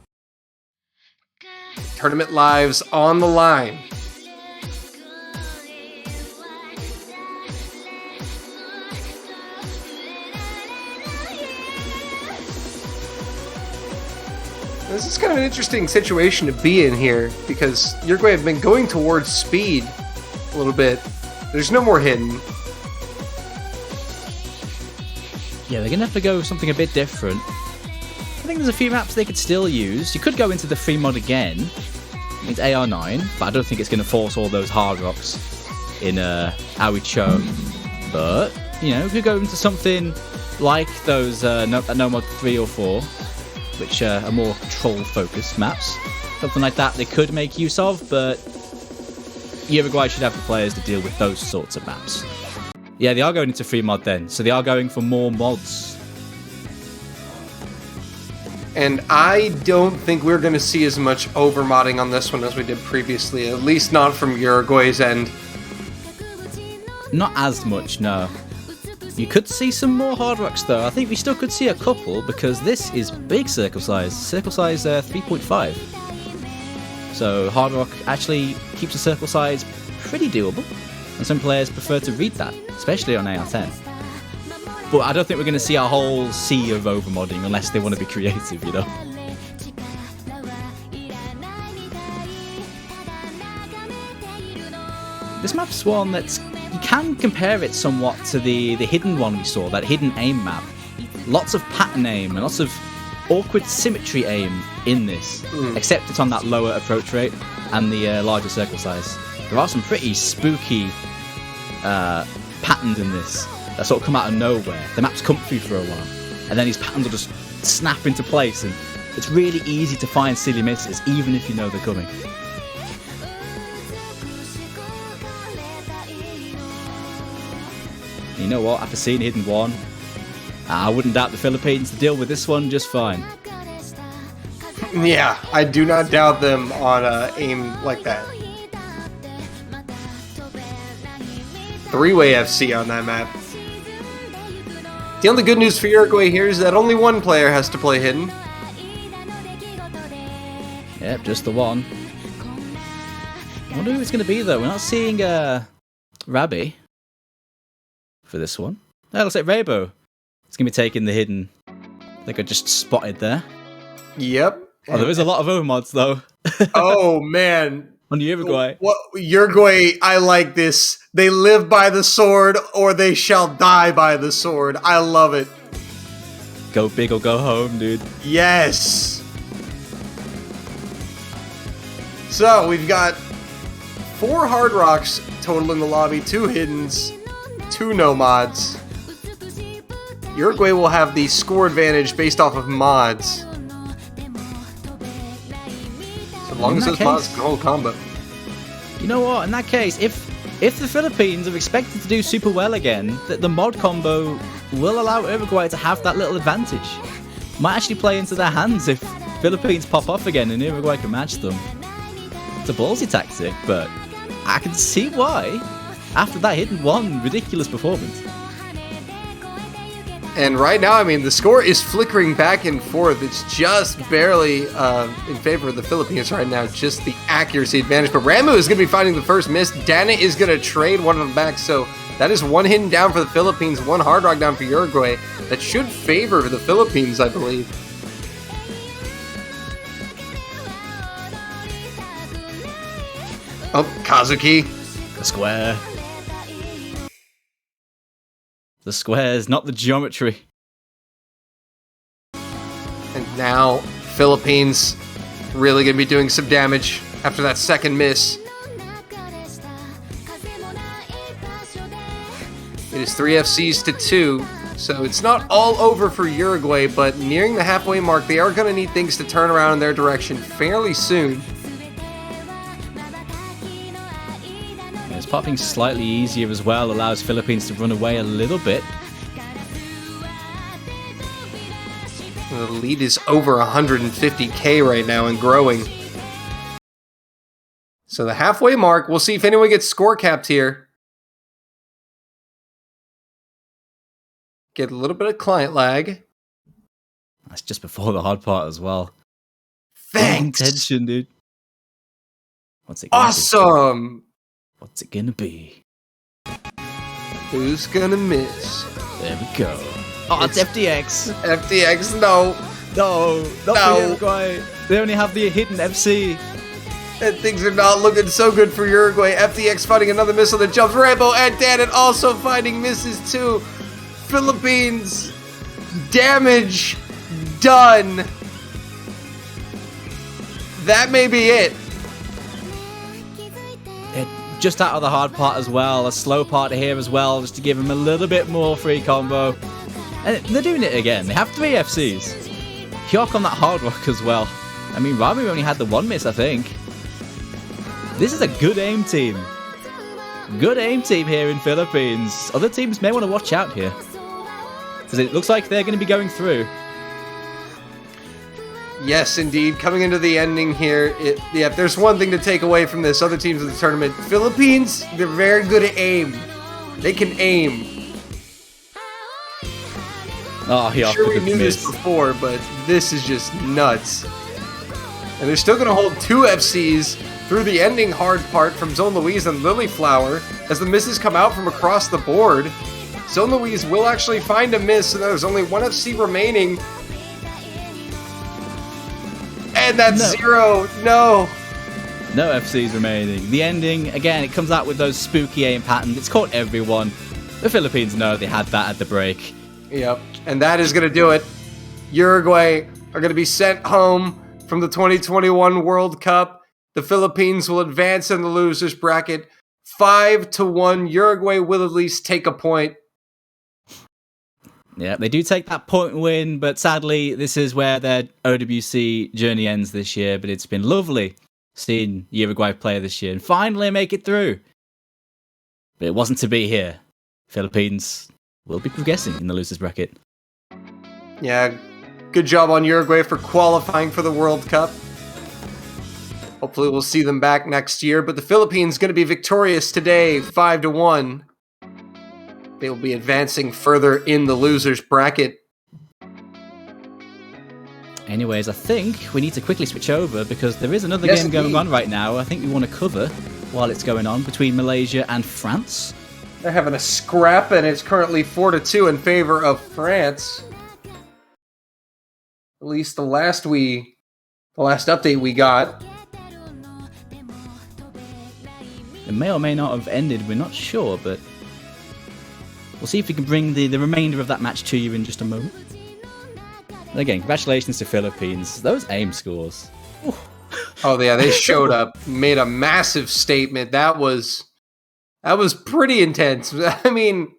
Tournament lives on the line. This is kind of an interesting situation to be in here because Uruguay have been going towards speed a little bit. There's no more hidden. Yeah, they're going to have to go with something a bit different. I think there's a few maps they could still use. You could go into the free mod again. It's AR9, but I don't think it's going to force all those hard rocks in Aoicho. But, you know, you could go into something like those No Mod 3 or 4, which are more troll-focused maps. Something like that they could make use of, but Uruguay should have the players to deal with those sorts of maps. Yeah, they are going into free mod then, so they are going for more mods. And I don't think we're going to see as much overmodding on this one as we did previously, at least not from Uruguay's end. Not as much, no. You could see some more hard rocks though. I think we still could see a couple because this is big circle size. Circle size 3.5. So hard rock actually keeps the circle size pretty doable. And some players prefer to read that, especially on AR10. But I don't think we're going to see a whole sea of overmodding unless they want to be creative, you know? This map's one that's... You can compare it somewhat to the hidden one we saw, that hidden aim map. Lots of pattern aim and lots of awkward symmetry aim in this, except it's on that lower approach rate and the larger circle size. There are some pretty spooky patterns in this that sort of come out of nowhere. The map's comfy for a while, and then these patterns will just snap into place, and it's really easy to find silly misses, even if you know they're coming. You know what, after seeing Hidden 1, I wouldn't doubt the Philippines to deal with this one just fine. Yeah, I do not doubt them on aim like that. 3-way FC on that map. The only good news for Uruguay here is that only one player has to play hidden. Yep, just the one. I wonder who it's going to be, though. We're not seeing Rabbi for this one. No, it looks like Rebo. It's going to be taking the hidden. I think I just spotted there. Yep. Oh, there is a lot of overmods, though. Oh, man. On Uruguay. What, Uruguay, I like this. They live by the sword, or they shall die by the sword. I love it. Go big or go home, dude. Yes. So, we've got 4 Hard Rocks total in the lobby, 2 Hiddens, 2 no mods. Uruguay will have the score advantage based off of mods. As long as those mods can hold combo. You know what? In that case, if the Philippines are expected to do super well again, the mod combo will allow Uruguay to have that little advantage. Might actually play into their hands if Philippines pop off again and Uruguay can match them. It's a ballsy tactic, but I can see why after that hidden one ridiculous performance. And right now, I mean, the score is flickering back and forth. It's just barely in favor of the Philippines right now, just the accuracy advantage. But Ramu is going to be finding the first miss. Dana is going to trade one of them back. So that is 1 hidden down for the Philippines, 1 Hard Rock down for Uruguay. That should favor the Philippines, I believe. Oh, Kazuki. The square. The squares, not the geometry. And now, Philippines really going to be doing some damage after that second miss. It is 3 FCs to 2, so it's not all over for Uruguay, but nearing the halfway mark, they are going to need things to turn around in their direction fairly soon. It's popping slightly easier as well, allows Philippines to run away a little bit. The lead is over 150k right now and growing. So the halfway mark, we'll see if anyone gets score capped here. Get a little bit of client lag. That's just before the hard part as well. Thanks! Tension, dude. What's it gonna Awesome! be? What's it gonna be? Who's gonna miss? There we go. Oh, it's FDX. FDX, no. No, not No. for Uruguay. They only have the hidden FC. And things are not looking so good for Uruguay. FDX finding another miss on the jumps. Rambo and Danon also finding misses too. Philippines, damage done. That may be it. Just out of the hard part as well. A slow part here as well, just to give them a little bit more free combo. And they're doing it again. They have 3 FCs. Hyok on that hard rock as well. I mean, Ramu only had the 1 miss, I think. This is a good aim team. Good aim team here in Philippines. Other teams may want to watch out here, because it looks like they're going to be going through. Yes, indeed. Coming into the ending here, if there's one thing to take away from this, other teams in the tournament, Philippines, they're very good at aim. They can aim. Oh, Hyok Sure, we with the knew this miss. before, but this is just nuts. And they're still going to hold 2 FCs through the ending hard part from Zone Louise and Lilyflower as the misses come out from across the board. Zone Louise will actually find a miss, so there's only 1 FC remaining. And that's No. 0. No. No FCs remaining. The ending, again, it comes out with those spooky aim patterns. It's caught everyone. The Philippines know they had that at the break. Yep. And that is going to do it. Uruguay are going to be sent home from the 2021 World Cup. The Philippines will advance in the losers bracket 5-1. Uruguay will at least take a point. Yeah, they do take that point win, but sadly, this is where their OWC journey ends this year. But it's been lovely seeing Uruguay play this year and finally make it through. But it wasn't to be here. Philippines will be progressing in the losers bracket. Yeah, good job on Uruguay for qualifying for the World Cup. Hopefully we'll see them back next year, but the Philippines going to be victorious today, 5-1. They will be advancing further in the losers bracket. Anyways, I think we need to quickly switch over because there is another Yes, game going indeed. on right now. I think we want to cover while it's going on between Malaysia and France. They're having a scrap, and it's currently 4-2 in favor of France. At least the last update we got. It may or may not have ended, we're not sure, but we'll see if we can bring the remainder of that match to you in just a moment. And again, congratulations to Philippines. Those aim scores. Ooh. Oh yeah, they showed up, made a massive statement. That was pretty intense. I mean,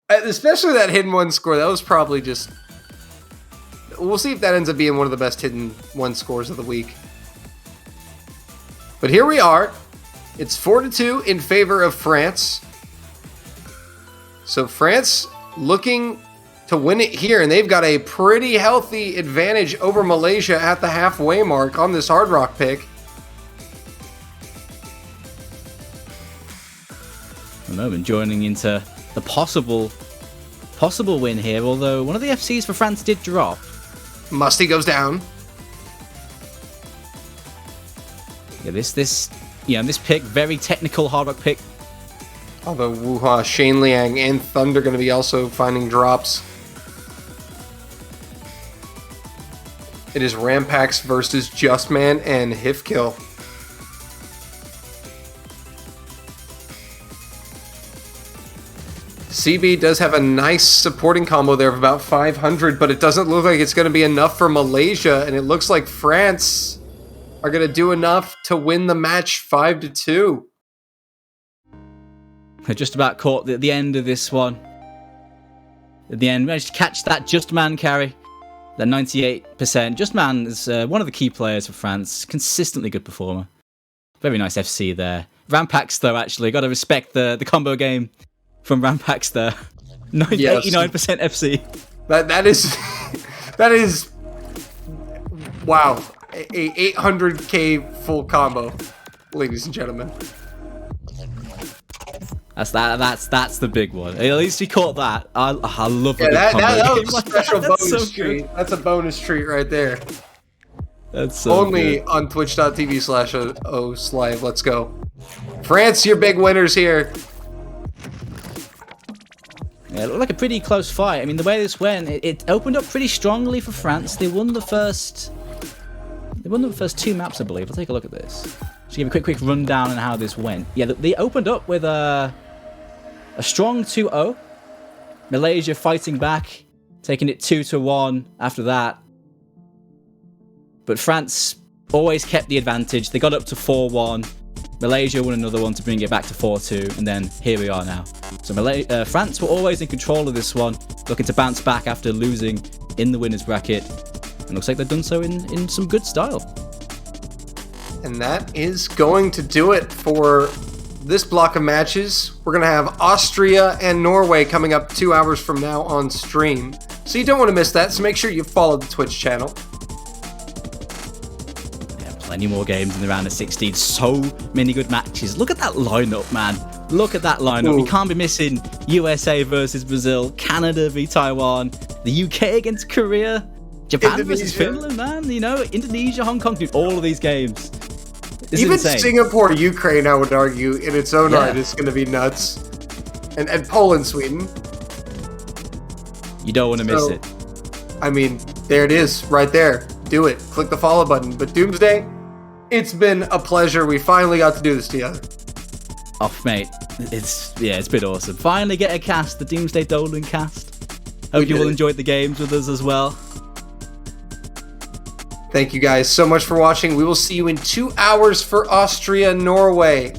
especially that hidden one score. That was probably just. We'll see if that ends up being one of the best hidden one scores of the week. But here we are. It's 4-2 in favor of France. So France looking to win it here, and they've got a pretty healthy advantage over Malaysia at the halfway mark on this Hard Rock pick. A moment joining into the possible win here, although one of the FCs for France did drop. Musty goes down. Yeah, this pick, very technical Hard Rock pick. Although Wuha, Shane Liang, and Thunder going to be also finding drops. It is Rampax versus Justman and Hifkill. CB does have a nice supporting combo there of about 500, but it doesn't look like it's going to be enough for Malaysia, and it looks like France are going to do enough to win the match 5-2. I just about caught the end of this one. At the end, managed to catch that Justman carry. That 98%. Justman is one of the key players for France. Consistently good performer. Very nice FC there. Rampax, though, actually. Got to respect the combo game from Rampax there. 89% FC. That is... that is... Wow. A 800k full combo, ladies and gentlemen. That's the big one. At least he caught that. I love a good combo. That was a special bonus so treat. That's a bonus treat right there. That's so only good. On twitch.tv/OSLive. Let's go. France, your big winners here. Yeah, it looked like a pretty close fight. I mean, the way this went, it opened up pretty strongly for France. They won the first two maps, I believe. I'll take a look at this. Just give a quick rundown on how this went. Yeah, they opened up with a strong 2-0. Malaysia fighting back, taking it 2-1 after that. But France always kept the advantage. They got up to 4-1. Malaysia won another one to bring it back to 4-2, and then here we are now. So France were always in control of this one, looking to bounce back after losing in the winners bracket. And looks like they've done so in some good style. And that is going to do it for this block of matches. We're going to have Austria and Norway coming up 2 hours from now on stream. So you don't want to miss that, so make sure you follow the Twitch channel. Yeah, plenty more games in the round of 16. So many good matches. Look at that lineup, man. Look at that lineup. Ooh. We can't be missing USA versus Brazil, Canada v Taiwan, the UK against Korea, Japan versus Finland, man. You know, Indonesia, Hong Kong, dude, all of these games. This Even is insane. Singapore, Ukraine, I would argue, in its own right, is going to be nuts. And Poland, Sweden. You don't want to miss it. I mean, there it is, right there. Do it. Click the follow button. But Doomsday, it's been a pleasure. We finally got to do this together. Oh, mate, it's been awesome. Finally get a cast, the Doomsday Dolan cast. Hope you all enjoyed the games with us as well. Thank you guys so much for watching. We will see you in 2 hours for Austria, Norway.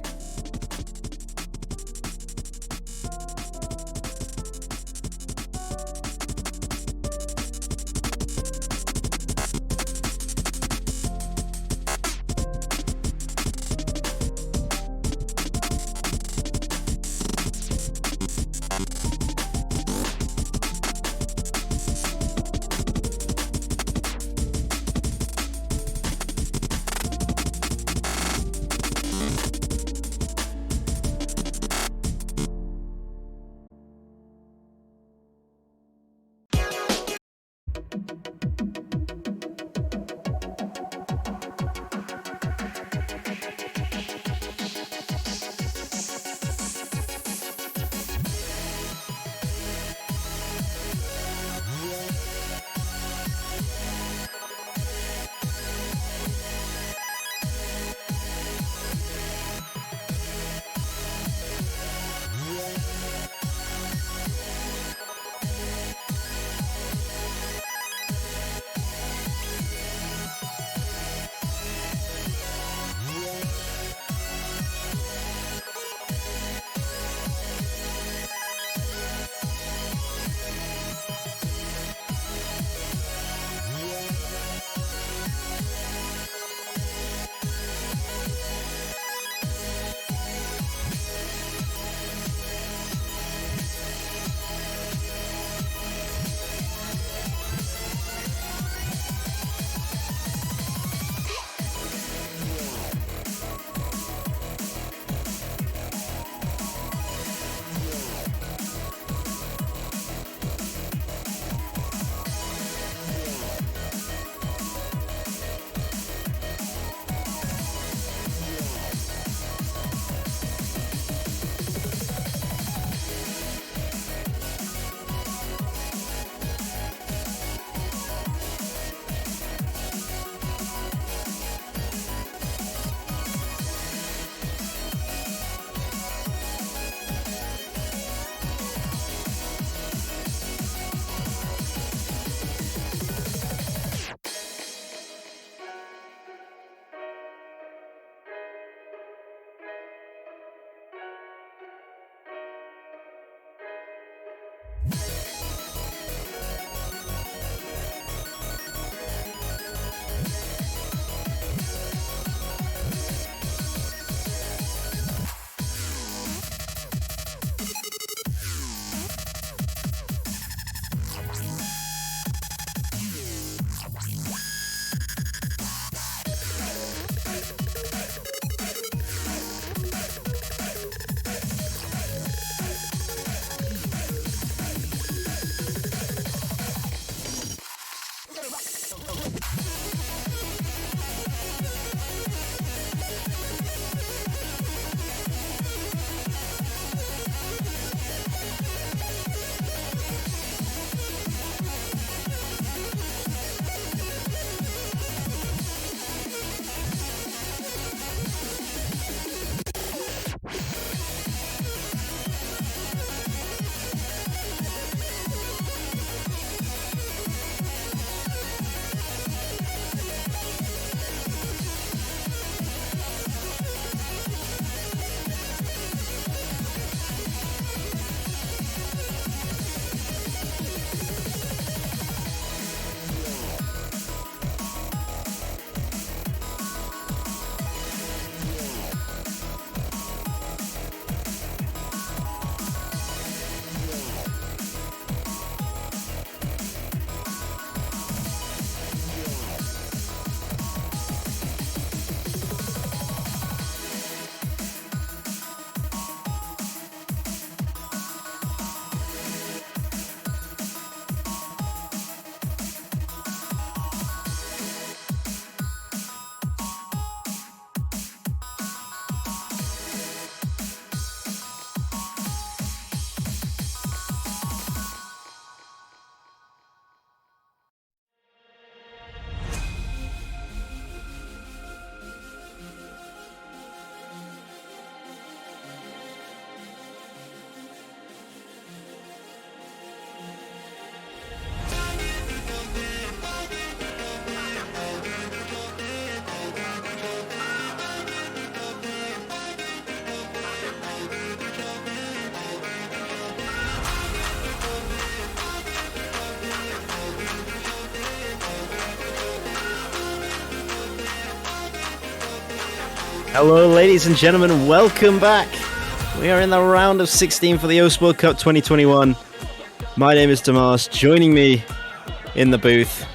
Hello, ladies and gentlemen. Welcome back. We are in the round of 16 for the Ost World Cup 2021. My name is Damas. Joining me in the booth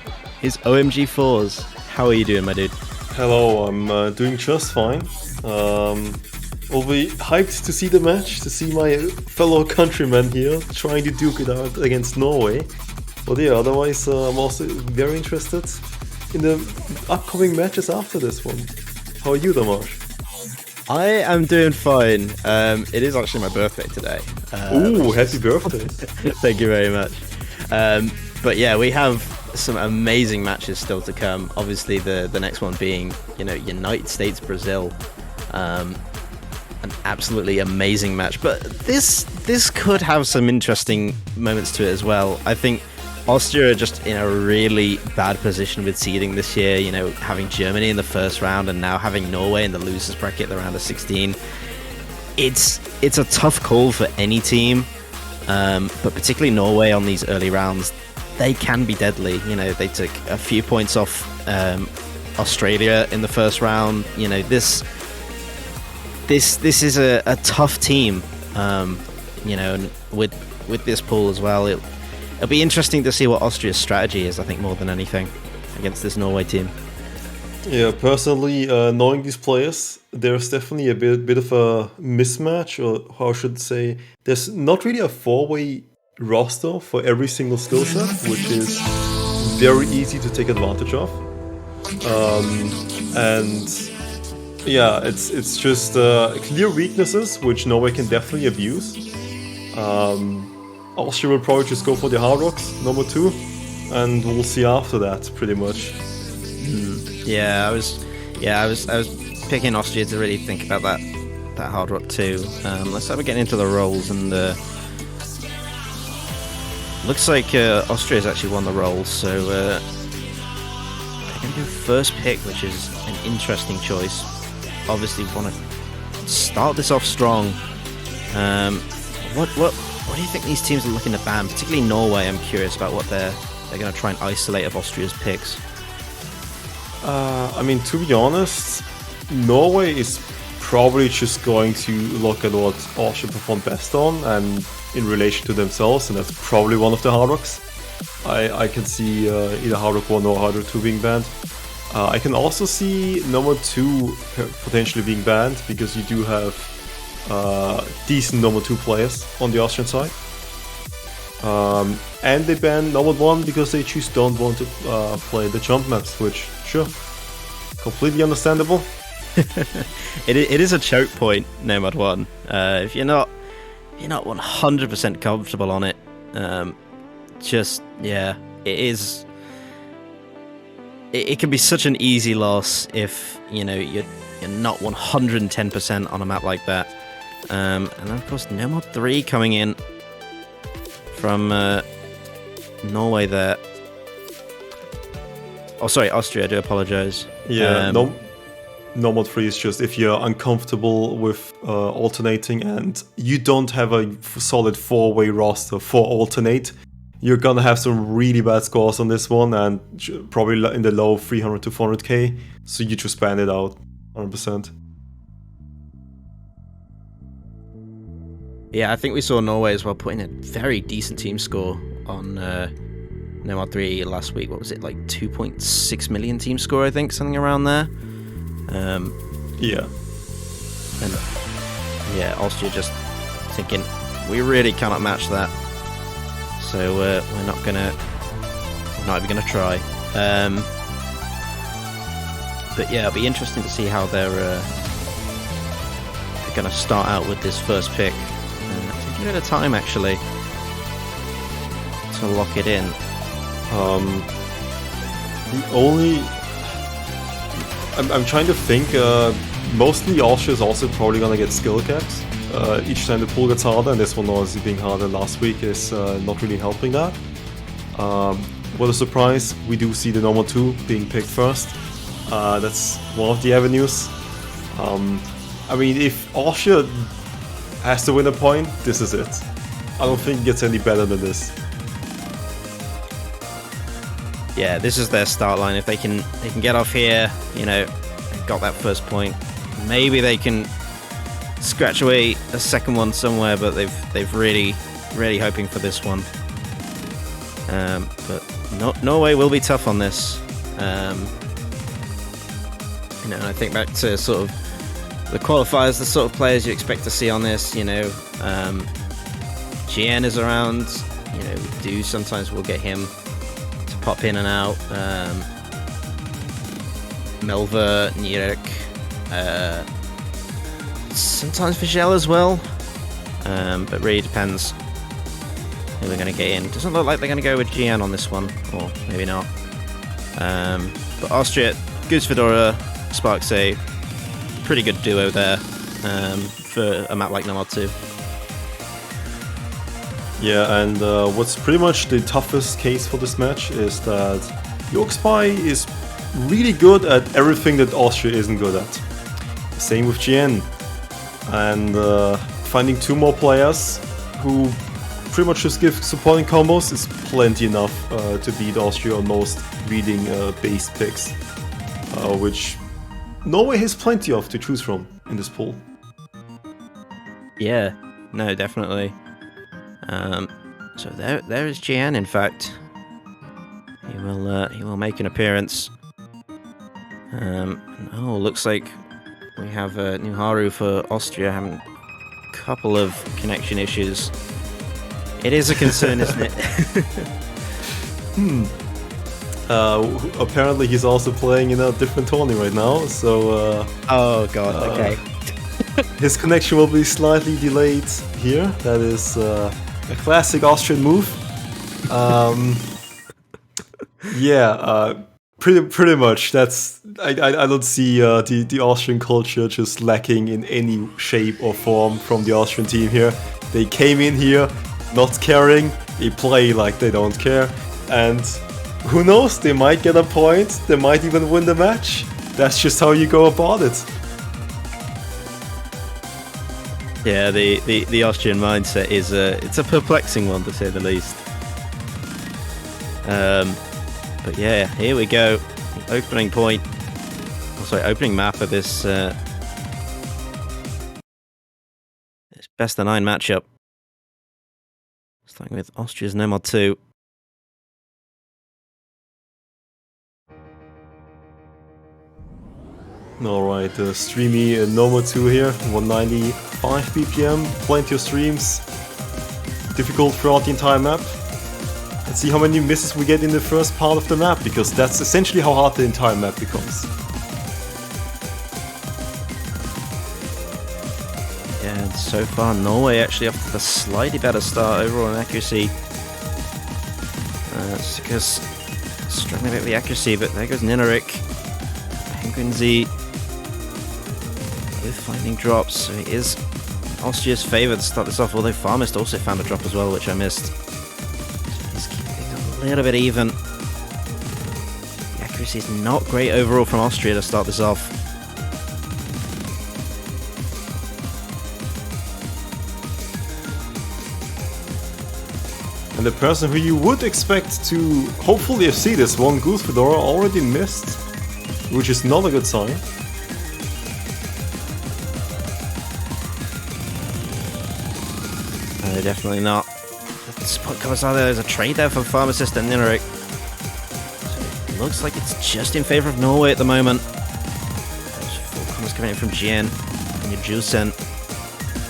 is OMG4s. How are you doing, my dude? Hello, I'm doing just fine. Will be hyped to see the match, to see my fellow countrymen here trying to duke it out against Norway. But yeah, otherwise I'm also very interested in the upcoming matches after this one. How are you, Damash? I am doing fine. It is actually my birthday today. Ooh, happy birthday. Thank you very much. But yeah, we have some amazing matches still to come. Obviously, the next one being, United States, Brazil. An absolutely amazing match. But this could have some interesting moments to it as well. I think Austria are just in a really bad position with seeding this year, having Germany in the first round and now having Norway in the losers bracket, the round of 16. It's a tough call for any team, but particularly Norway on these early rounds. They can be deadly. They took a few points off Australia in the first round. This is a tough team, and with this pool as well. It'll be interesting to see what Austria's strategy is, I think, more than anything, against this Norway team. Yeah, personally, knowing these players, there's definitely a bit of a mismatch, or how I should say, there's not really a four-way roster for every single skill set, which is very easy to take advantage of. And yeah, it's just clear weaknesses, which Norway can definitely abuse. Austria will probably just go for the Hard Rocks, number 2, and we'll see after that, pretty much. Yeah, I was picking Austria to really think about that Hard Rock too. Let's start getting into the rolls, and looks like Austria's actually won the rolls, so they're going to do first pick, which is an interesting choice. Obviously, want to start this off strong. What do you think these teams are looking to ban? Particularly Norway. I'm curious about what they're going to try and isolate of Austria's picks. To be honest, Norway is probably just going to look at what Austria performed best on and in relation to themselves, and that's probably one of the Hard Rocks. I can see either Hard Rock 1 or Hard Rock 2 being banned. I can also see number 2 potentially being banned, because you do have decent number 2 players on the Austrian side. And they ban number 1 because they just don't want to play the jump maps, which, sure, completely understandable. It is a choke point, Nomad 1. If you're not 100% comfortable on it, it is. It can be such an easy loss if you're not 110% on a map like that. And then of course Nomad 3 coming in from Norway there. Oh, sorry, Austria. I do apologize. Yeah, Nomad 3 is just if you're uncomfortable with alternating and you don't have a solid 4-way roster for alternate, you're gonna have some really bad scores on this one, and probably in the low 300 to 400k. So you just ban it out 100%. Yeah, I think we saw Norway as well putting a very decent team score on Nomad 3 last week. What was it, like 2.6 million team score, I think, something around there. Yeah. And yeah, Austria just thinking, we really cannot match that. So we're not even gonna try. But yeah, it'll be interesting to see how they're gonna start out with this first pick. Taking a bit of time actually to lock it in. I'm trying to think. Mostly Austria is also probably gonna get skill caps. Each time the pool gets harder, and this one obviously being harder last week is not really helping that. What a surprise, we do see the normal 2 being picked first. That's one of the avenues. If Austria has to win a point, this is it. I don't think it gets any better than this. Yeah, this is their start line. If they can get off here, got that first point, maybe they can scratch away a second one somewhere, but they've really hoping for this one. But Norway will be tough on this. You know, I think back to sort of the qualifiers, the sort of players you expect to see on this. You know, GN is around. You know, we do sometimes we'll get him to pop in and out. Melva, Nierek, sometimes Vigel as well. But really depends who they're going to get in. Doesn't look like they're going to go with GN on this one, or maybe not. But Austria, Goose Fedora, Sparksy, pretty good duo there for a map like Nomad 2. Yeah, and what's pretty much the toughest case for this match is that Yorkspy is really good at everything that Austria isn't good at. Same with GN. And finding 2 more players who pretty much just give supporting combos is plenty enough to beat Austria on most leading base picks, which Norway has plenty of to choose from in this pool. Yeah, no, definitely. So there is GN. In fact, he will make an appearance. Looks like we have Nuharu for Austria having a couple of connection issues. It is a concern, isn't it? Apparently he's also playing in a different tourney right now, so oh god, okay. His connection will be slightly delayed here. That is a classic Austrian move. Pretty much. That's I don't see the Austrian culture just lacking in any shape or form from the Austrian team here. They came in here not caring. They play like they don't care, and who knows? They might get a point. They might even win the match. That's just how you go about it. Yeah, the Austrian mindset is it's a perplexing one to say the least. But yeah, here we go. The opening point. Opening map of this this best of 9 matchup. Starting with Austria's Nomad 2. Alright, streamy Nomad 2 here, 195 BPM, plenty of streams, difficult throughout the entire map. Let's see how many misses we get in the first part of the map, because that's essentially how hard the entire map becomes. Yeah, and so far Norway actually off to the slightly better start overall in accuracy. It's because struggling a bit with the accuracy, but there goes Ninarik. Penguinzy with finding drops, so it is Austria's favour to start this off, although Farmist also found a drop as well, which I missed. So he's keeping it a little bit even. The accuracy is not great overall from Austria to start this off. And the person who you would expect to hopefully see this one, Goose Fedora, already missed, which is not a good sign. No, definitely not. The spot covers are there. There's a trade there for Pharmacist and Ninarik. So it looks like it's just in favour of Norway at the moment. There's 4 combos coming in from GN. And Jusen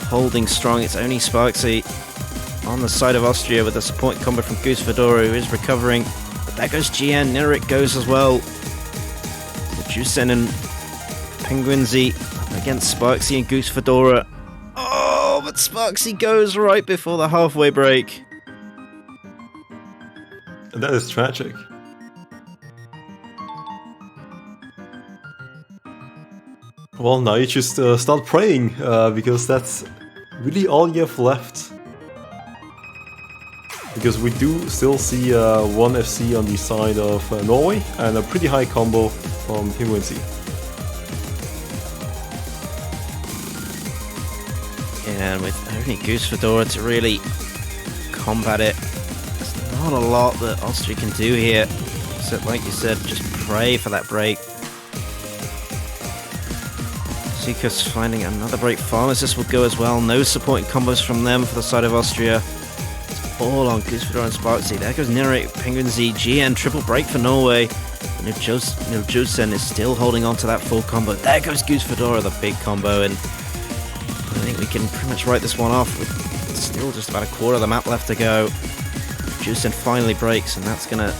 holding strong. It's only Sparksy on the side of Austria with a support combo from Goose Fedora, who is recovering. But there goes GN. Ninarik goes as well. Jusen and Penguinzy against Sparksy and Goose Fedora. Oh, but Sparksy goes right before the halfway break. And that is tragic. Well, now you just start praying, because that's really all you have left. Because we do still see 1 FC on the side of Norway, and a pretty high combo from Penguinzy. Yeah, and with only Goose Fedora to really combat it, there's not a lot that Austria can do here. Except, like you said, just pray for that break. Sukas finding another break. Pharmacist will go as well. No supporting combos from them for the side of Austria. It's all on Goose Fedora and Sparksy. There goes Nirek, Penguin Z, GN, triple break for Norway. Niljosen is still holding on to that full combo. There goes Goose Fedora, the big combo, and I think we can pretty much write this one off with still just about a quarter of the map left to go. Jusen finally breaks, and that's going to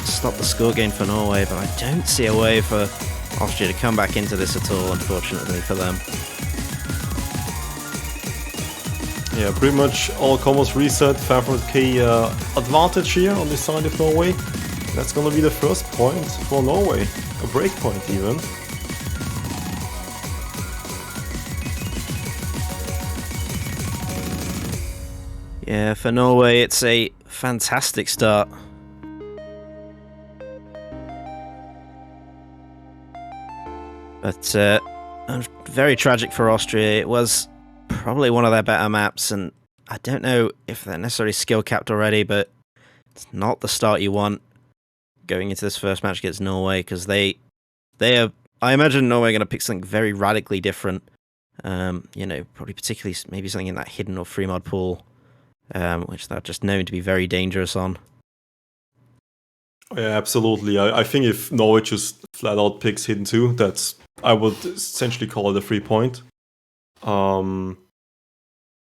stop the score gain for Norway, but I don't see a way for Austria to come back into this at all, unfortunately for them. Yeah, pretty much all combos reset. 500k advantage here on the side of Norway. That's gonna be the first point for Norway. A break point even. Yeah, for Norway, it's a fantastic start. But very tragic for Austria. It was probably one of their better maps, and I don't know if they're necessarily skill capped already, but it's not the start you want going into this first match against Norway, because they are. I imagine Norway are going to pick something very radically different. You know, probably particularly maybe something in that hidden or free mod pool, which they're just known to be very dangerous on. Yeah, absolutely. I think if Norway just flat out picks Hidden 2, that's, I would essentially call it a 3 point.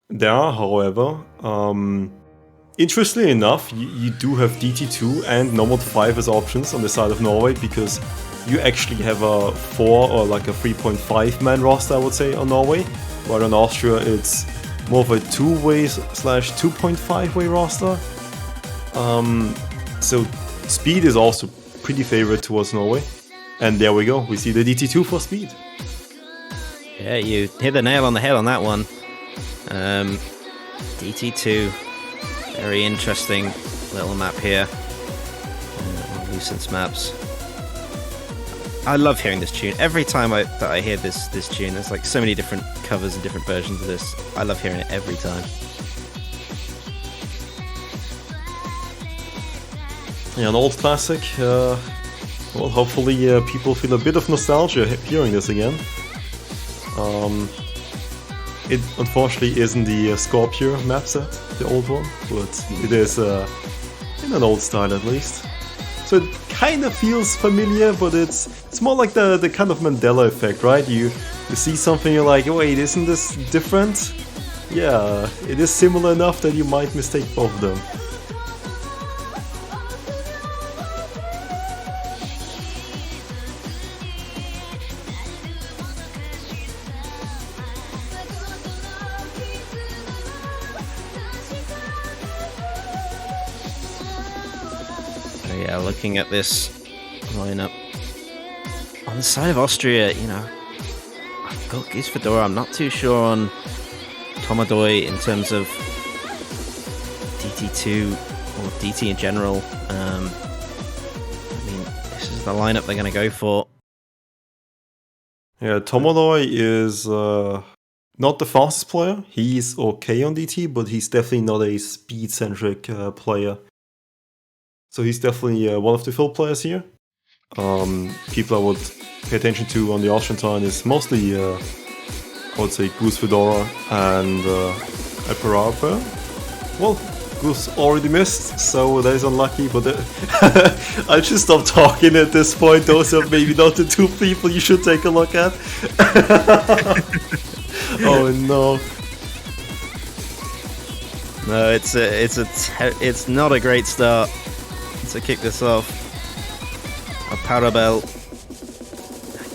There are, however, interestingly enough, you do have DT2 and Nomad 5 as options on the side of Norway, because you actually have a 4 or like a 3.5 man roster, I would say, on Norway, while on Austria it's more of a 2-way / 2.5 way roster. So speed is also pretty favored towards Norway. And there we go, we see the DT2 for speed. Yeah, you hit the nail on the head on that one. DT2, very interesting little map here. On Lucent's maps. I love hearing this tune. Every time that I hear this tune, there's like so many different covers and different versions of this. I love hearing it every time. Yeah, an old classic. Well, hopefully people feel a bit of nostalgia hearing this again. It unfortunately isn't the Scorpio map set, the old one, but it is in an old style at least. So it kind of feels familiar, but it's more like the kind of Mandela effect, right? You see something, you're like, wait, isn't this different? Yeah, it is similar enough that you might mistake both of them. Yeah, looking at this lineup on the side of Austria, you know, I've got Goose Fedora. I'm not too sure on Tomadoy in terms of DT2 or DT in general. I mean, this is the lineup they're going to go for. Yeah, Tomadoy is not the fastest player. He's okay on DT, but he's definitely not a speed-centric player. So he's definitely one of the field players here. People I would pay attention to on the Austrian side is mostly, I would say, Goose Fedora and Alparapa. Well, Goose already missed, so that is unlucky, but I should stop talking at this point. Those are maybe not the two people you should take a look at. Oh no. No, it's not a great start to kick this off. A Parabel,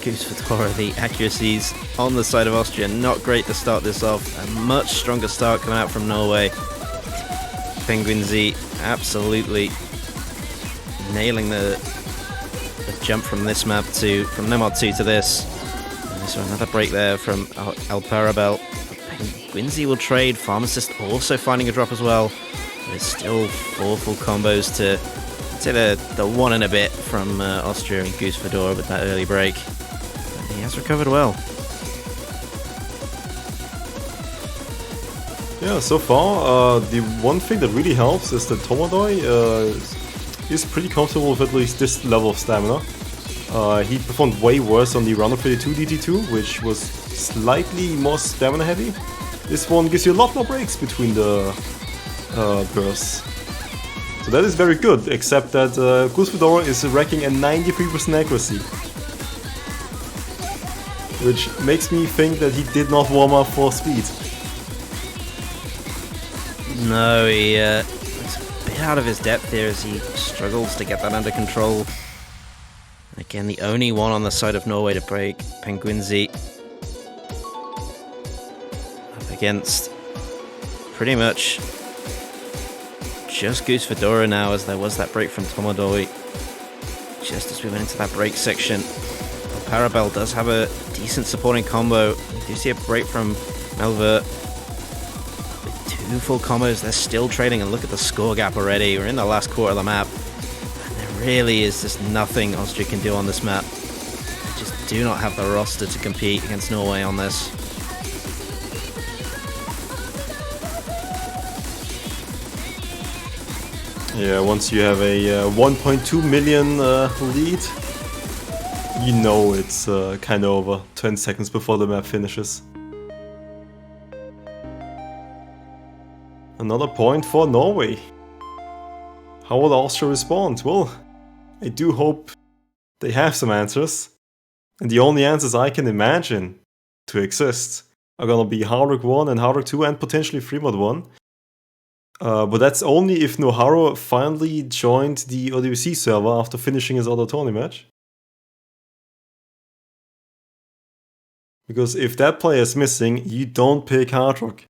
Goose Fedora, the accuracies on the side of Austria, not great to start this off. A much stronger start coming out from Norway. Penguin Z absolutely nailing the jump from this map from Nomad 2 to this. And so another break there from Alparabel. Penguin Z will trade. Pharmacist also finding a drop as well. There's still 4 full combos to say the 1 and a bit from Austria and Goose Fedora with that early break. But he has recovered well. Yeah, so far, the one thing that really helps is that Tomadoy is pretty comfortable with at least this level of stamina. He performed way worse on the Round of 32 DT2, which was slightly more stamina heavy. This one gives you a lot more breaks between the bursts. So that is very good, except that Goose Fedora is racking a 93% accuracy. Which makes me think that he did not warm up for speed. No, he looks a bit out of his depth here as he struggles to get that under control. Again, the only one on the side of Norway to break, Penguinzi. Up against pretty much just Goose Fedora now, as there was that break from Tomodoy. Just as we went into that break section. Parabel does have a decent supporting combo. We do see a break from Melvert. With 2 full combos, they're still trading, and look at the score gap already. We're in the last quarter of the map. And there really is just nothing Austria can do on this map. They just do not have the roster to compete against Norway on this. Yeah, once you have a 1.2 million lead, you know it's kind of over 20 seconds before the map finishes. Another point for Norway. How will Austria respond? Well, I do hope they have some answers. And the only answers I can imagine to exist are gonna be Hardrock 1 and Hardrock 2 and potentially Fremont 1. But that's only if Noharu finally joined the OWC server after finishing his other tourney match. Because if that player is missing, you don't pick Hardrock.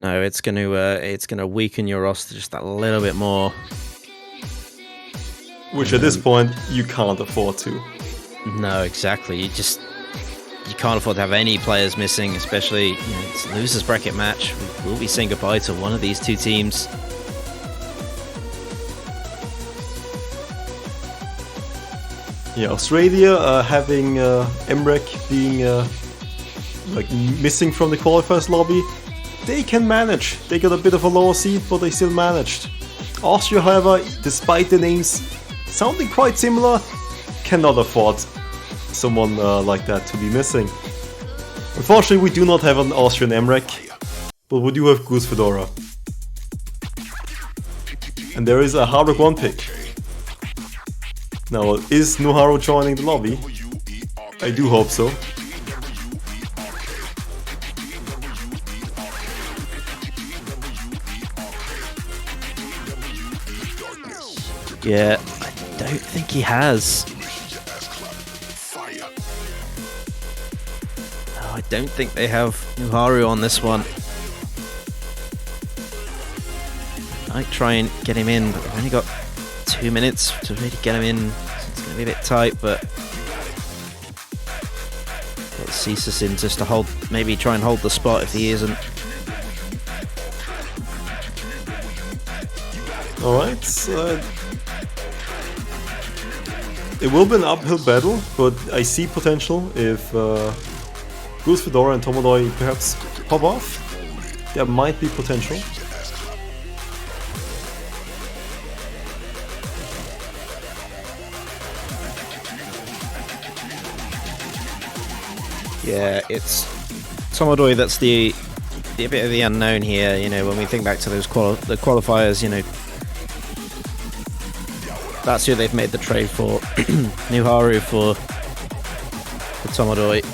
No, it's gonna weaken your roster just that little bit more. Which at this point, you can't afford to. No, exactly. You can't afford to have any players missing, especially, it's a losers bracket match. We'll be saying goodbye to one of these 2 teams. Yeah, Australia having Emrek being like missing from the qualifiers lobby, they can manage. They got a bit of a lower seed, but they still managed. Austria, however, despite the names sounding quite similar, cannot afford someone like that to be missing. Unfortunately, we do not have an Austrian Emrek, but we do have Goose Fedora. And there is a Hardrock 1 pick. Now, is Noharu joining the lobby? I do hope so. Yeah, I don't think he has. No, I don't think they have Noharu on this one. Might try and get him in, but they've only got 2 minutes to really get him in. So it's going to be a bit tight, but got Cesus in just to hold, maybe try and hold the spot if he isn't. Alright, it will be an uphill battle, but I see potential if Goose Fedora and Tomodoy perhaps pop off. There might be potential. Yeah, it's Tomodoy that's the bit of the unknown here. When we think back to those the qualifiers, that's who they've made the trade for. Noharu for Tomodoy.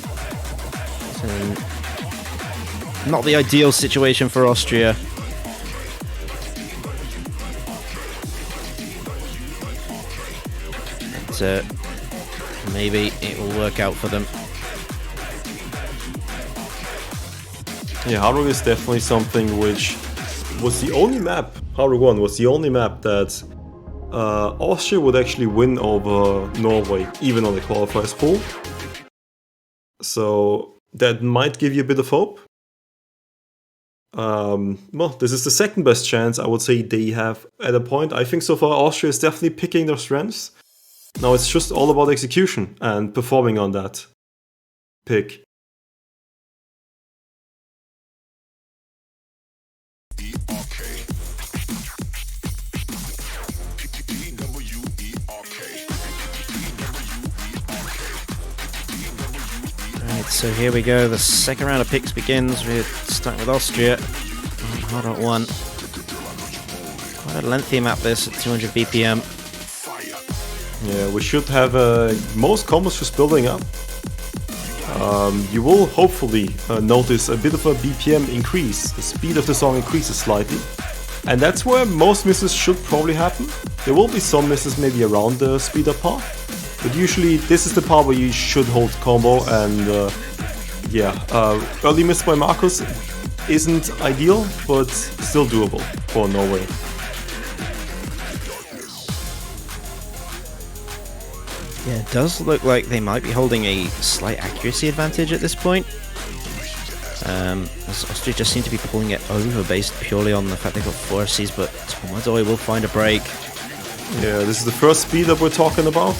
So, not the ideal situation for Austria. But maybe it will work out for them. Yeah, Hardrock is definitely something which was the only map, Hardrock 1 was the only map that Austria would actually win over Norway, even on the qualifiers pool. So that might give you a bit of hope. Well, this is the second best chance I would say they have at a point. I think so far Austria is definitely picking their strengths. Now it's just all about execution and performing on that pick. so here we go. The second round of picks begins. We're starting with Austria. Hard Rock 1. Quite a lengthy map this at 200 BPM. Yeah, we should have most combos just building up. You will hopefully notice a bit of a BPM increase. The speed of the song increases slightly. And that's where most misses should probably happen. There will be some misses maybe around the speed up part. But usually this is the part where you should hold combo, and early miss by Marcus isn't ideal, but still doable for Norway. Yeah, it does look like they might be holding a slight accuracy advantage at this point. As Austria just seem to be pulling it over based purely on the fact they've got 4 FCs, but Tomadoy will find a break. Yeah, this is the first speed up we're talking about.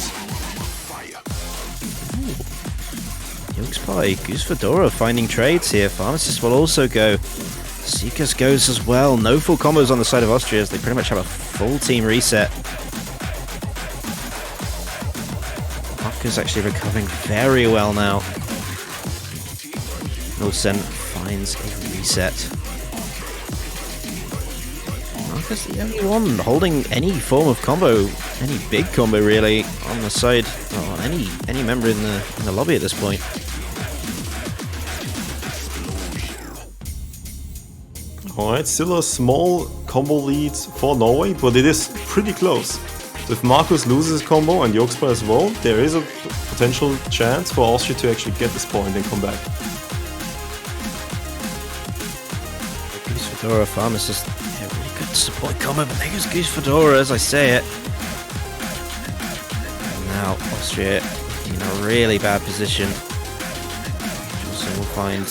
YokeSpy, Goose Fedora finding trades here. Pharmacist will also go. Seekers goes as well. No full combos on the side of Austria as they pretty much have a full team reset. Marcus actually recovering very well now. Nolsen finds a reset. Marcus the only one holding any form of combo, any big combo really, on the side, or any member in the lobby at this point. Alright, still a small combo lead for Norway, but it is pretty close. So if Marcus loses his combo and YokeSpy as well, there is a potential chance for Austria to actually get this point and come back. Goose Fedora Pharmacist, yeah, really good support combo, but there goes Goose Fedora as I say it. And now Austria in a really bad position. Also will find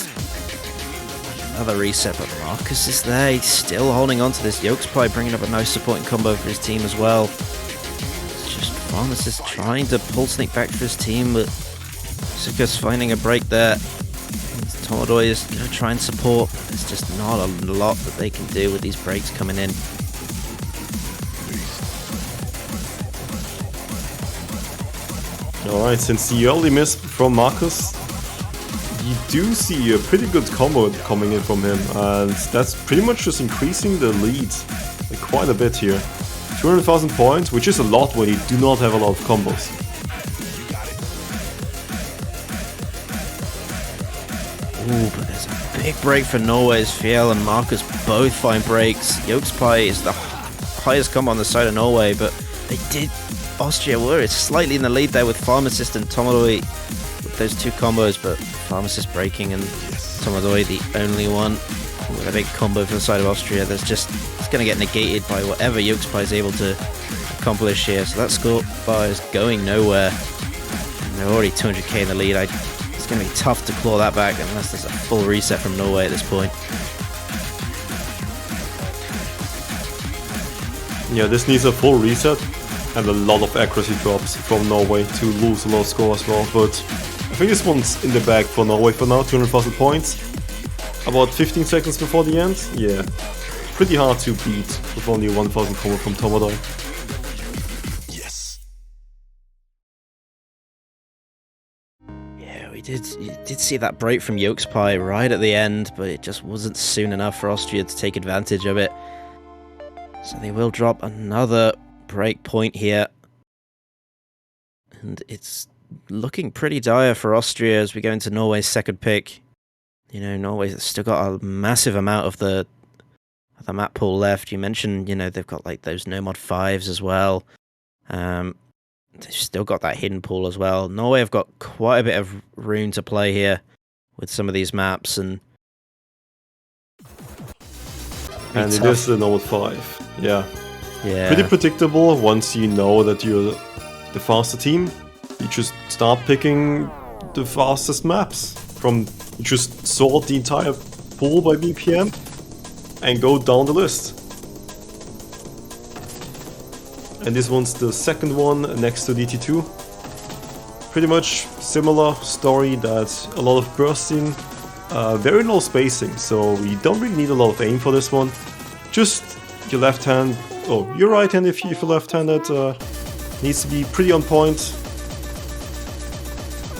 another reset, but Marcus is there. He's still holding on to this. YokeSpy bringing up a nice supporting combo for his team as well. It's just Pharmacist trying to pull Snake back for his team, but Suka's finding a break there. Tomadoy is going to try and support, but there's just not a lot that they can do with these breaks coming in. Alright, since the early miss from Marcus, you do see a pretty good combo coming in from him, and that's pretty much just increasing the lead quite a bit here. 200,000 points, which is a lot when you do not have a lot of combos. Ooh, but there's a big break for Norway as Fiel and Marcus both find breaks. YokeSpy is the highest combo on the side of Norway, but Austria were slightly in the lead there with Pharmacist and Tomadoy with those 2 combos, but Pharmacist breaking and Tomadoy the only one with a big combo for the side of Austria. It's going to get negated by whatever YokeSpy is able to accomplish here, so that score bar is going nowhere. And they're already 200k in the lead. It's going to be tough to claw that back unless there's a full reset from Norway at this point. Yeah, this needs a full reset and a lot of accuracy drops from Norway to lose a lot of score as well, but I think this one's in the bag for Norway for now. 200,000 points. About 15 seconds before the end. Yeah, pretty hard to beat with only 1,000 combo from Tomadoy. Yeah, you did see that break from YokeSpy right at the end, but it just wasn't soon enough for Austria to take advantage of it. So they will drop another break point here. And it's looking pretty dire for Austria as we go into Norway's second pick. You know, Norway's still got a massive amount of the map pool left. You mentioned, you know, they've got like those No Mod 5s as well. They've still got that hidden pool as well. Norway have got quite a bit of room to play here with some of these maps, and it is the No Mod 5. Yeah. Yeah. Pretty predictable once you know that you're the faster team. You just start picking the fastest maps. You just sort the entire pool by BPM and go down the list. And this one's the second one next to DT2. Pretty much similar story, that a lot of bursting, very low spacing, so you don't really need a lot of aim for this one. Just your left hand, your right hand if you're left-handed, needs to be pretty on point.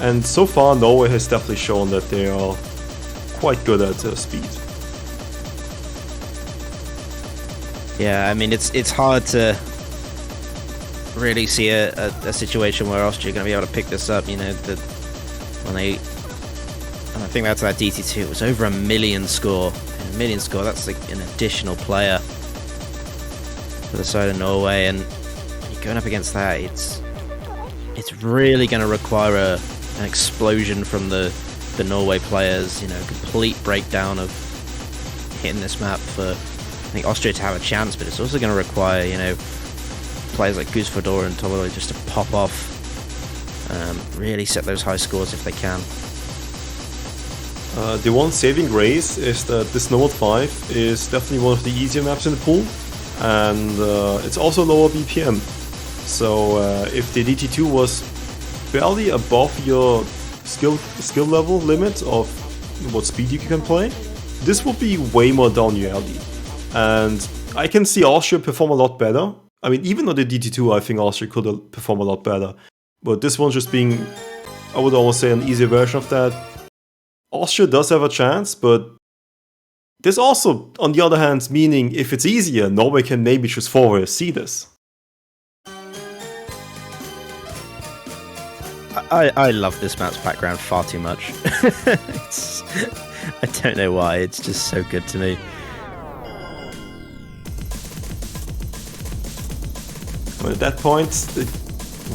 And so far, Norway has definitely shown that they are quite good at speed. Yeah, I mean, it's hard to really see a situation where Austria are going to be able to pick this up. You know, and I think that's that DT2. It was over 1 million score. And 1 million score, that's like an additional player for the side of Norway. And you're going up against that, it's really going to require an explosion from the Norway players. You know, complete breakdown of hitting this map for, I think, Austria to have a chance. But it's also going to require, you know, players like Gus Fedora and Tomodoi just to pop off, really set those high scores if they can. The one saving grace is that this Nomad 5 is definitely one of the easier maps in the pool, and it's also lower BPM. So if the DT2 was barely above your skill level limit of what speed you can play, this would be way more down your alley. And I can see Austria perform a lot better. I mean, even though the DT2, I think Austria could perform a lot better. But this one just being, I would almost say, an easier version of that. Austria does have a chance, but there's also, on the other hand, meaning if it's easier, Norway can maybe just forward see this. I love this map's background far too much. I don't know why, it's just so good to me. Well, at that point, the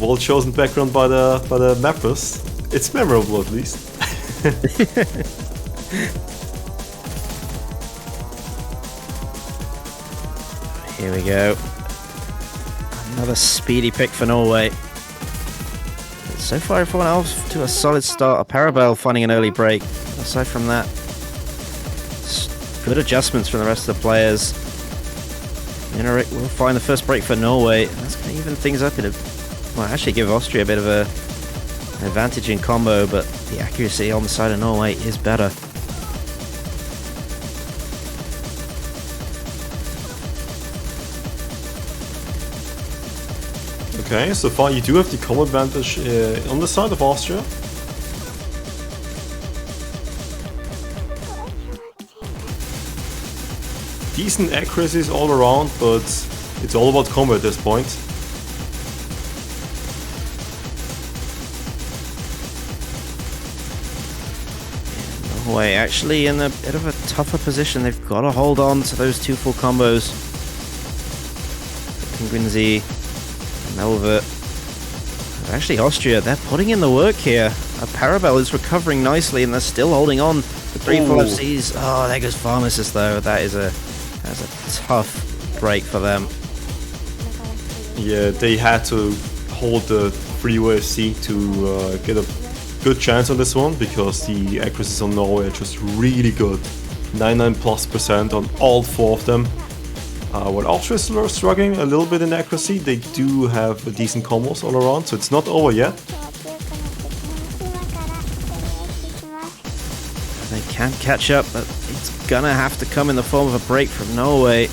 well-chosen background by the mappers, it's memorable at least. Here we go. Another speedy pick for Norway. So far, everyone else to a solid start. A Parabel finding an early break. Aside from that, good adjustments from the rest of the players. Inarik will find the first break for Norway. That's going to even things up in well, actually give Austria a bit of an advantage in combo, but the accuracy on the side of Norway is better. Okay, so far you do have the combo advantage on the side of Austria. Decent accuracies all around, but it's all about combo at this point. Norway actually in a bit of a tougher position. They've got to hold on to those two full combos. Penguinzy, Melvert. Actually, Austria, they're putting in the work here. A Parabel is recovering nicely, and they're still holding on. The 3 full FCs. Oh, there goes Pharmacist, though. That's a tough break for them. Yeah, they had to hold the 3 UFC to get a good chance on this one, because the accuracies on Norway are just really good. 99+% on all 4 of them. While Austria is struggling a little bit in accuracy, they do have decent combos all around, so it's not over yet. They can catch up, but it's gonna have to come in the form of a break from Norway.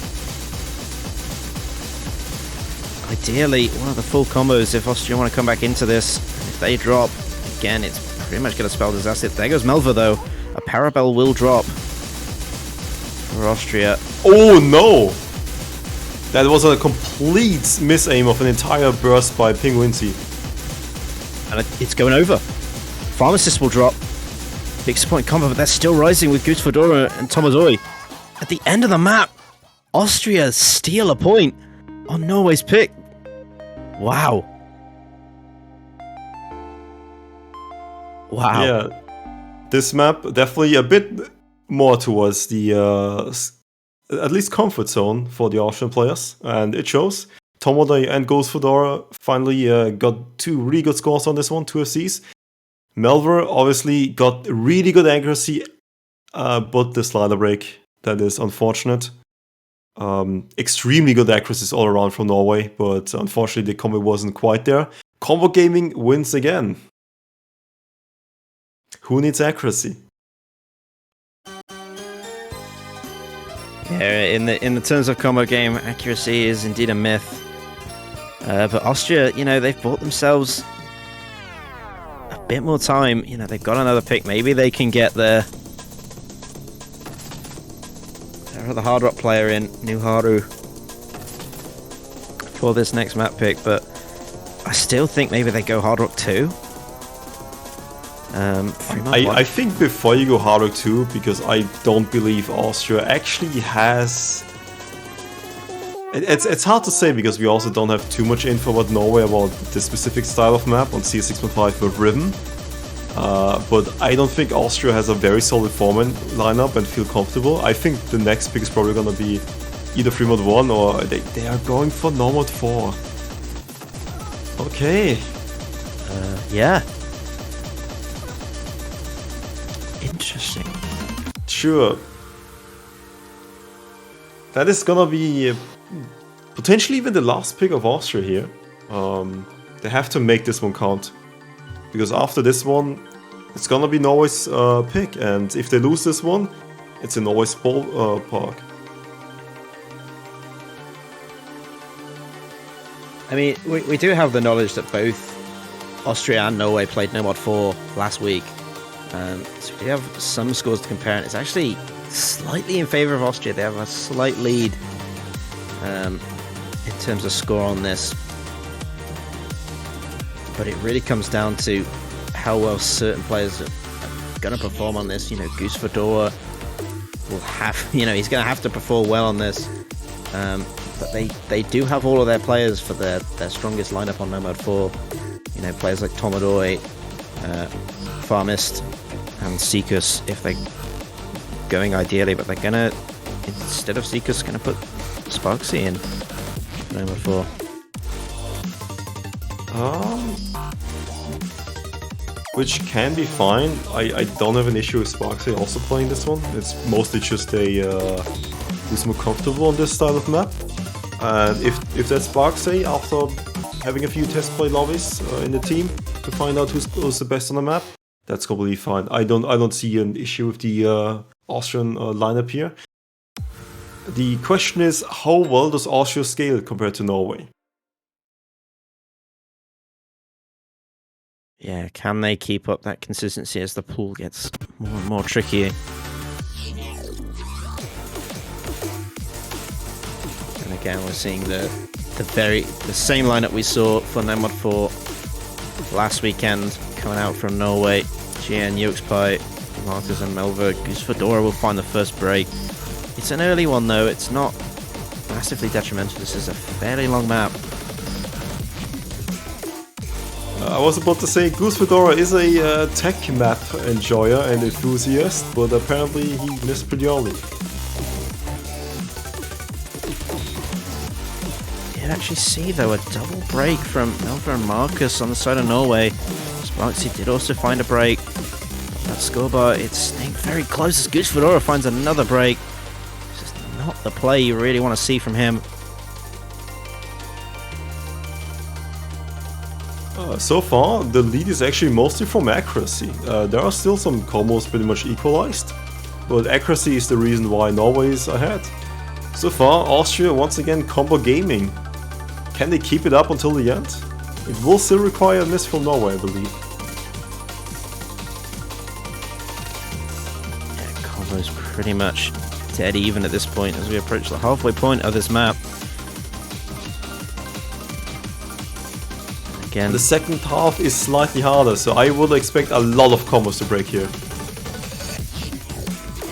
Ideally, one of the full combos if Austria want to come back into this. If they drop, again, it's pretty much gonna spell disaster. There goes Melva, though. A Parabel will drop for Austria. Oh no! That was a complete misaim of an entire burst by Penguinzy. And it's going over. Pharmacist will drop. Big point combo, but they're still rising with Gus Fedora and Tomodoi. At the end of the map, Austria steal a point on Norway's pick. Wow. Wow. Yeah, this map definitely a bit more towards the at least comfort zone for the Austrian players, and it shows. Tomodoi and Gus Fedora finally got 2 really good scores on this one, 2 FCs. Melver obviously got really good accuracy, but the slider break, that is unfortunate. Extremely good accuracies all around from Norway, but unfortunately the combo wasn't quite there. Combo Gaming wins again. Who needs accuracy? Yeah, in the terms of combo game, accuracy is indeed a myth. But Austria, you know, they've bought themselves a bit more time. You know, they've got another pick. Maybe they can get their other Hard Rock player in, Nuharu, for this next map pick, but I still think maybe they go Hard Rock 2. I think before you go Hard Rock 2, because I don't believe Austria actually has... It's hard to say because we also don't have too much info about Norway about the specific style of map on CS6.5 with Riven. But I don't think Austria has a very solid foreman lineup and feel comfortable. I think the next pick is probably going to be either 3mod1 or they are going for Nomad 4. Okay. Yeah. Interesting. Sure. That is gonna be potentially even the last pick of Austria here. They have to make this one count. Because after this one, it's gonna be Norway's pick. And if they lose this one, it's in Norway's park. I mean, we do have the knowledge that both Austria and Norway played Nomad 4 last week. So we have some scores to compare, and it's actually slightly in favour of Austria. They have a slight lead in terms of score on this. But it really comes down to how well certain players are going to perform on this. You know, Goose Fedora will have, you know, he's going to have to perform well on this. But they do have all of their players for their strongest lineup on Nomad 4. You know, players like Tomodoy, Farmist, and Seekus, if they're going ideally, but they're gonna, instead of Seekus, gonna put Sparksy in Nomad 4. Which can be fine. I don't have an issue with Sparksy also playing this one. It's mostly just who's more comfortable on this style of map. And if that's Sparksy, after having a few test play lobbies in the team to find out who's the best on the map, that's completely fine. I don't see an issue with the Austrian lineup here. The question is, how well does Austria scale compared to Norway? Yeah, can they keep up that consistency as the pool gets more and more tricky? And again, we're seeing the same lineup we saw for Nomad 4 last weekend coming out from Norway. GN, Yokespie, Marcus and Melva. Goose Fedora will find the first break. It's an early one though, it's not massively detrimental. This is a fairly long map. I was about to say Goose Fedora is a tech map enjoyer and enthusiast, but apparently he missed pretty early. You actually see though a double break from Melva and Marcus on the side of Norway. Sparksy did also find a break. That score bar, it's staying very close as Goose Fedora finds another break. This is not the play you really want to see from him. So far, the lead is actually mostly from accuracy. There are still some combos pretty much equalized, but accuracy is the reason why Norway is ahead. So far, Austria once again combo gaming. Can they keep it up until the end? It will still require a miss from Norway, I believe. Yeah, combo's pretty much dead even at this point as we approach the halfway point of this map. Again, the second half is slightly harder, so I would expect a lot of combos to break here.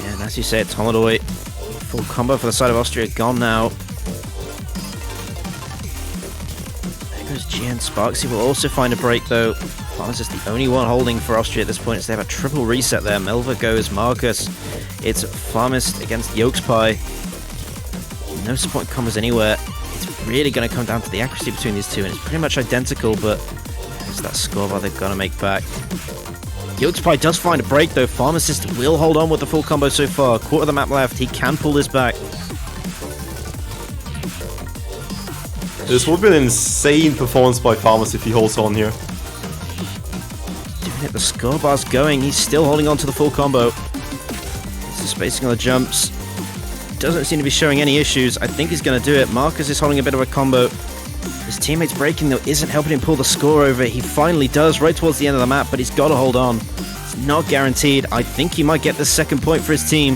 Yeah, and as you said, Tomodoy, full combo for the side of Austria, gone now. There goes GN. Sparksy will also find a break though. Farmers is the only one holding for Austria at this point, so they have a triple reset there. Melva goes Marcus. It's Farmist against Yokespie. No support combos anywhere. It's really going to come down to the accuracy between these two, and it's pretty much identical, but it's that score bar they've got to make back. Yokespie does find a break though. Pharmacist will hold on with the full combo so far. Quarter of the map left. He can pull this back. This would be an insane performance by Farmers if he holds on here. Doing it, the score bar's going. He's still holding on to the full combo. It's the spacing on the jumps. Doesn't seem to be showing any issues. I think he's going to do it. Marcus is holding a bit of a combo. His teammate's breaking, though, isn't helping him pull the score over. He finally does right towards the end of the map, but he's got to hold on. It's not guaranteed. I think he might get the second point for his team.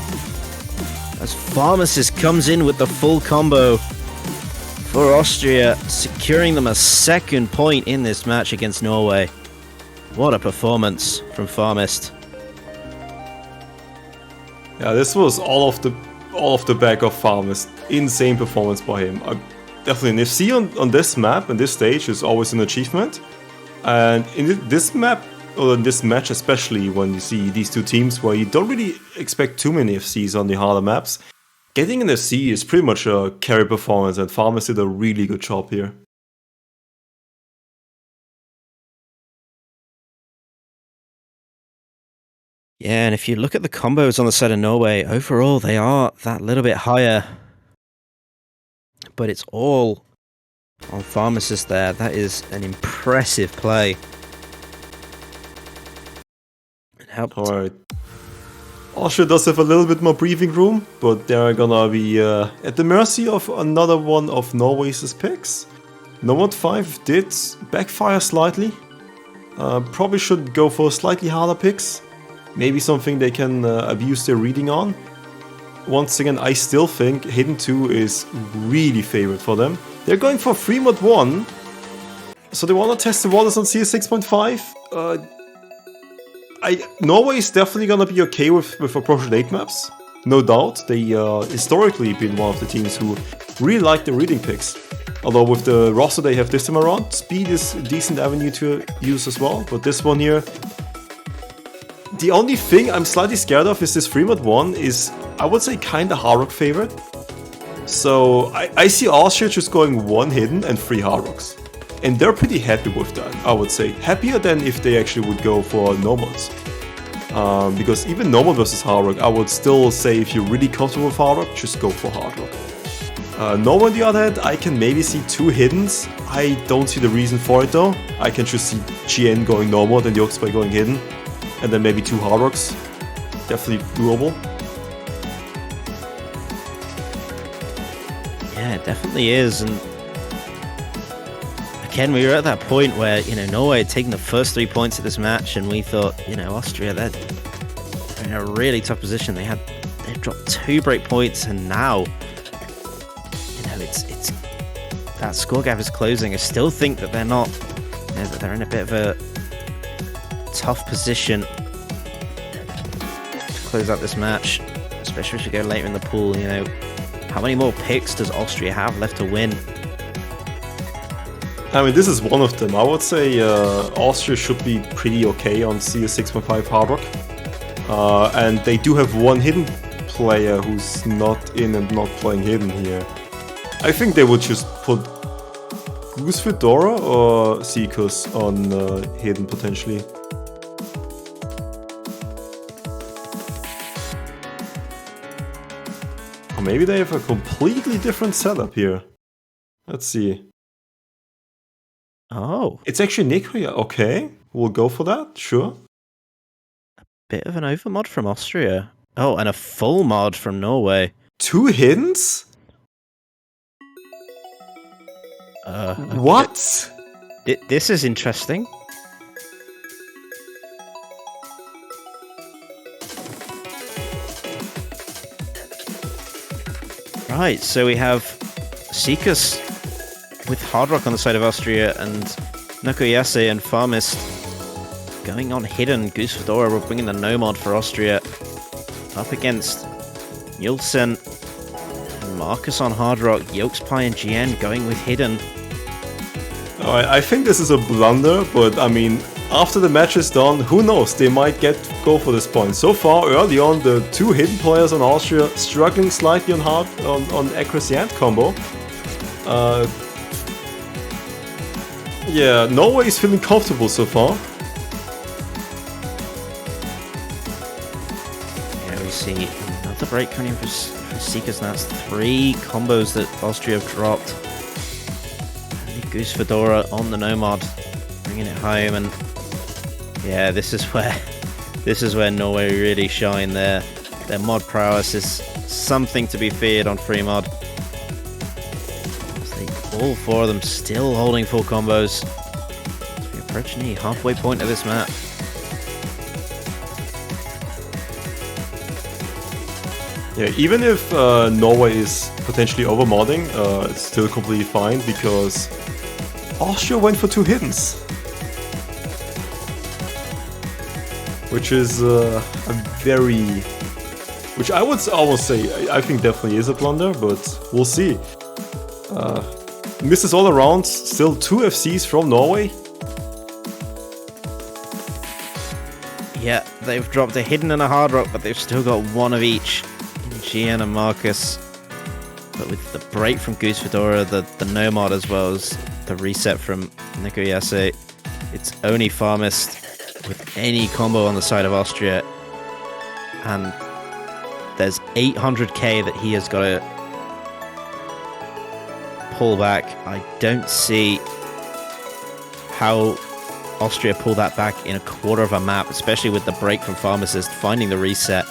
As Pharmacist comes in with the full combo for Austria, securing them a second point in this match against Norway. What a performance from Pharmist. Yeah, this was all off the back of Pharmist. Insane performance by him. Definitely an FC on this map and this stage is always an achievement. And in this map, or in this match especially, when you see these two teams where you don't really expect too many FCs on the harder maps, getting an FC is pretty much a carry performance, and Pharmist did a really good job here. Yeah, and if you look at the combos on the side of Norway, overall they are that little bit higher. But it's all on Pharmacist there. That is an impressive play. It helped. Alright. Austria does have a little bit more breathing room, but they're gonna be at the mercy of another one of Norway's picks. Nomad 5 did backfire slightly. Probably should go for slightly harder picks. Maybe something they can abuse their reading on. Once again, I still think Hidden 2 is really favored for them. They're going for 3 mod 1. So they want to test the waters on CS 6.5. Norway is definitely going to be okay with approach 8 maps. No doubt. They historically been one of the teams who really like the reading picks. Although with the roster they have this time around, speed is a decent avenue to use as well. But this one here, the only thing I'm slightly scared of is this 3 mod 1 is, I would say, kinda hard rock favored. So I see Austria just going 1 hidden and 3 hard rocks. And they're pretty happy with that, I would say. Happier than if they actually would go for Nomads. Because even Nomad versus hard rock, I would still say if you're really comfortable with hard rock, just go for hard rock. Nomad on the other hand, I can maybe see 2 hiddens. I don't see the reason for it though. I can just see GN going Nomad and Yoxby going hidden. And then maybe 2 hard rocks. Definitely doable. Yeah, it definitely is. And again, we were at that point where, Norway had taken the first 3 points of this match, and we thought, Austria, they're in a really tough position. They've dropped 2 break points, and now, it's that score gap is closing. I still think that they're not, that they're in a bit of a tough position to close out this match, especially if you go later in the pool. How many more picks does Austria have left to win? I mean, this is one of them. I would say Austria should be pretty okay on CS 6.5 hard rock. And they do have 1 hidden player who's not in and not playing hidden here. I think they would just put Goose Fedora or Seekers on hidden potentially. Or maybe they have a completely different setup here. Let's see. Oh. It's actually Nikoya. Okay, we'll go for that, sure. Bit of an overmod from Austria. Oh, and a full mod from Norway. 2 hiddens? What? This is interesting. Right, so we have Seekers with Hard Rock on the side of Austria, and Nokoyase and Pharmist going on hidden. Goose Fedora will bring in the Nomad for Austria. Up against Nielsen and Marcus on Hard Rock. Yolkspie and GN going with hidden. Alright, I think this is a blunder, but I mean, after the match is done, who knows? They might go for this point. So far, early on, the 2 hidden players on Austria struggling slightly on accuracy and combo. Yeah, Norway is feeling comfortable so far. Yeah, we see another break coming in for Seekers. That's 3 combos that Austria have dropped. And Goose Fedora on the Nomad, bringing it home, and yeah, this is where Norway really shine. Their mod prowess is something to be feared on free mod. They all four of them still holding full combos. We're approaching the halfway point of this map. Yeah, even if Norway is potentially over-modding, it's still completely fine because Austria went for 2 hiddens. Which is which I would almost say, I think definitely is a blunder, but we'll see. Misses all around, still 2 FCs from Norway. Yeah, they've dropped a hidden and a hard rock, but they've still got one of each. Gian and Marcus. But with the break from Goose Fedora, the Nomad as well as the reset from Nico Yase, it's only Farmist with any combo on the side of Austria. And there's 800k that he has got to pull back. I don't see how Austria pull that back in a quarter of a map, especially with the break from Pharmacist finding the reset.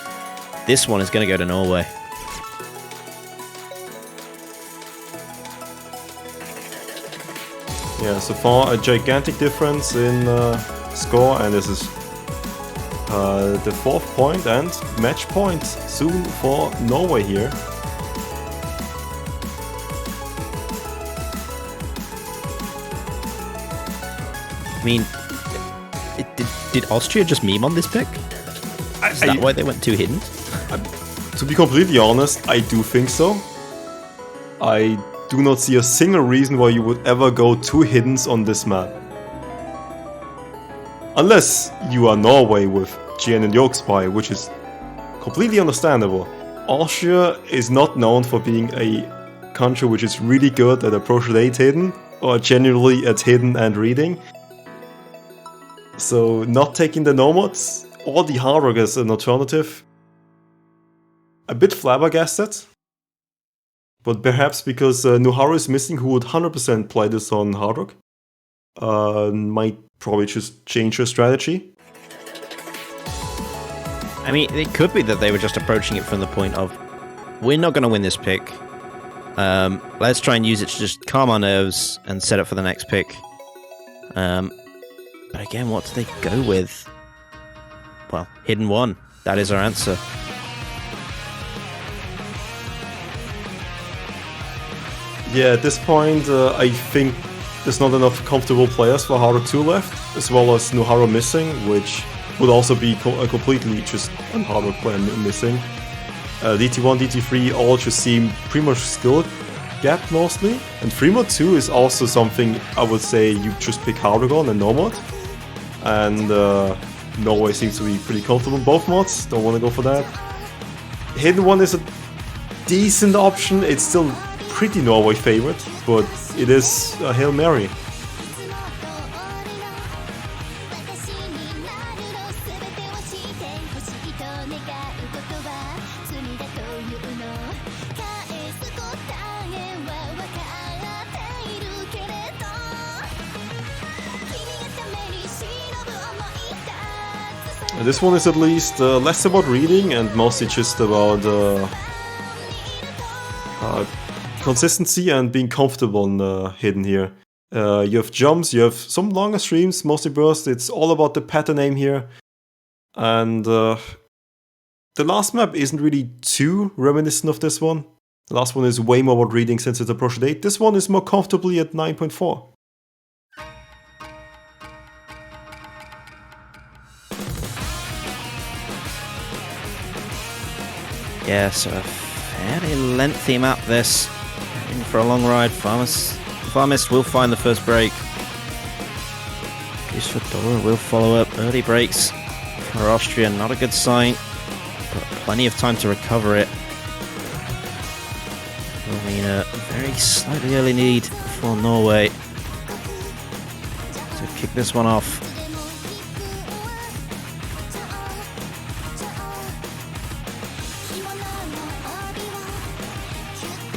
This one is going to go to Norway. Yeah, so far a gigantic difference in score, and this is the 4th point and match point soon for Norway here. I mean, did Austria just meme on this pick? Is that why they went 2 hidden? To be completely honest, I do think so. I do not see a single reason why you would ever go 2 hiddens on this map. Unless you are Norway with Gian and Yolkspy, which is completely understandable. Austria is not known for being a country which is really good at approach rate hidden, or generally at hidden and reading. So not taking the Nomads or the Hardrock as an alternative, a bit flabbergasted. But perhaps because Nuharu is missing, who would 100% play this on Hardrock, might probably just change her strategy. I mean, it could be that they were just approaching it from the point of, we're not going to win this pick. Let's try and use it to just calm our nerves and set up for the next pick. But again, what do they go with? Well, hidden 1. That is our answer. Yeah, at this point, I think there's not enough comfortable players for Hardrock 2 left, as well as Nuharu missing, which would also be completely just a Hardrock player missing. DT1, DT3 all just seem pretty much skill gap mostly, and Fremont 2 is also something I would say you just pick Hardrock on and Nomad. And Norway seems to be pretty comfortable in both mods, don't want to go for that. Hidden 1 is a decent option, it's still pretty Norway favorite, but it is a Hail Mary. This one is at least less about reading and mostly just about consistency and being comfortable in hidden here. You have jumps, you have some longer streams, mostly burst. It's all about the pattern aim here. And the last map isn't really too reminiscent of this one. The last one is way more about reading since it's approach 8. This one is more comfortably at 9.4. Yeah, so a fairly lengthy map this. In for a long ride. Farmist will find the first break. Goose Fedora will follow up. Early breaks for Austria, not a good sign, but plenty of time to recover it. Will mean a very slightly early lead for Norway to kick this one off.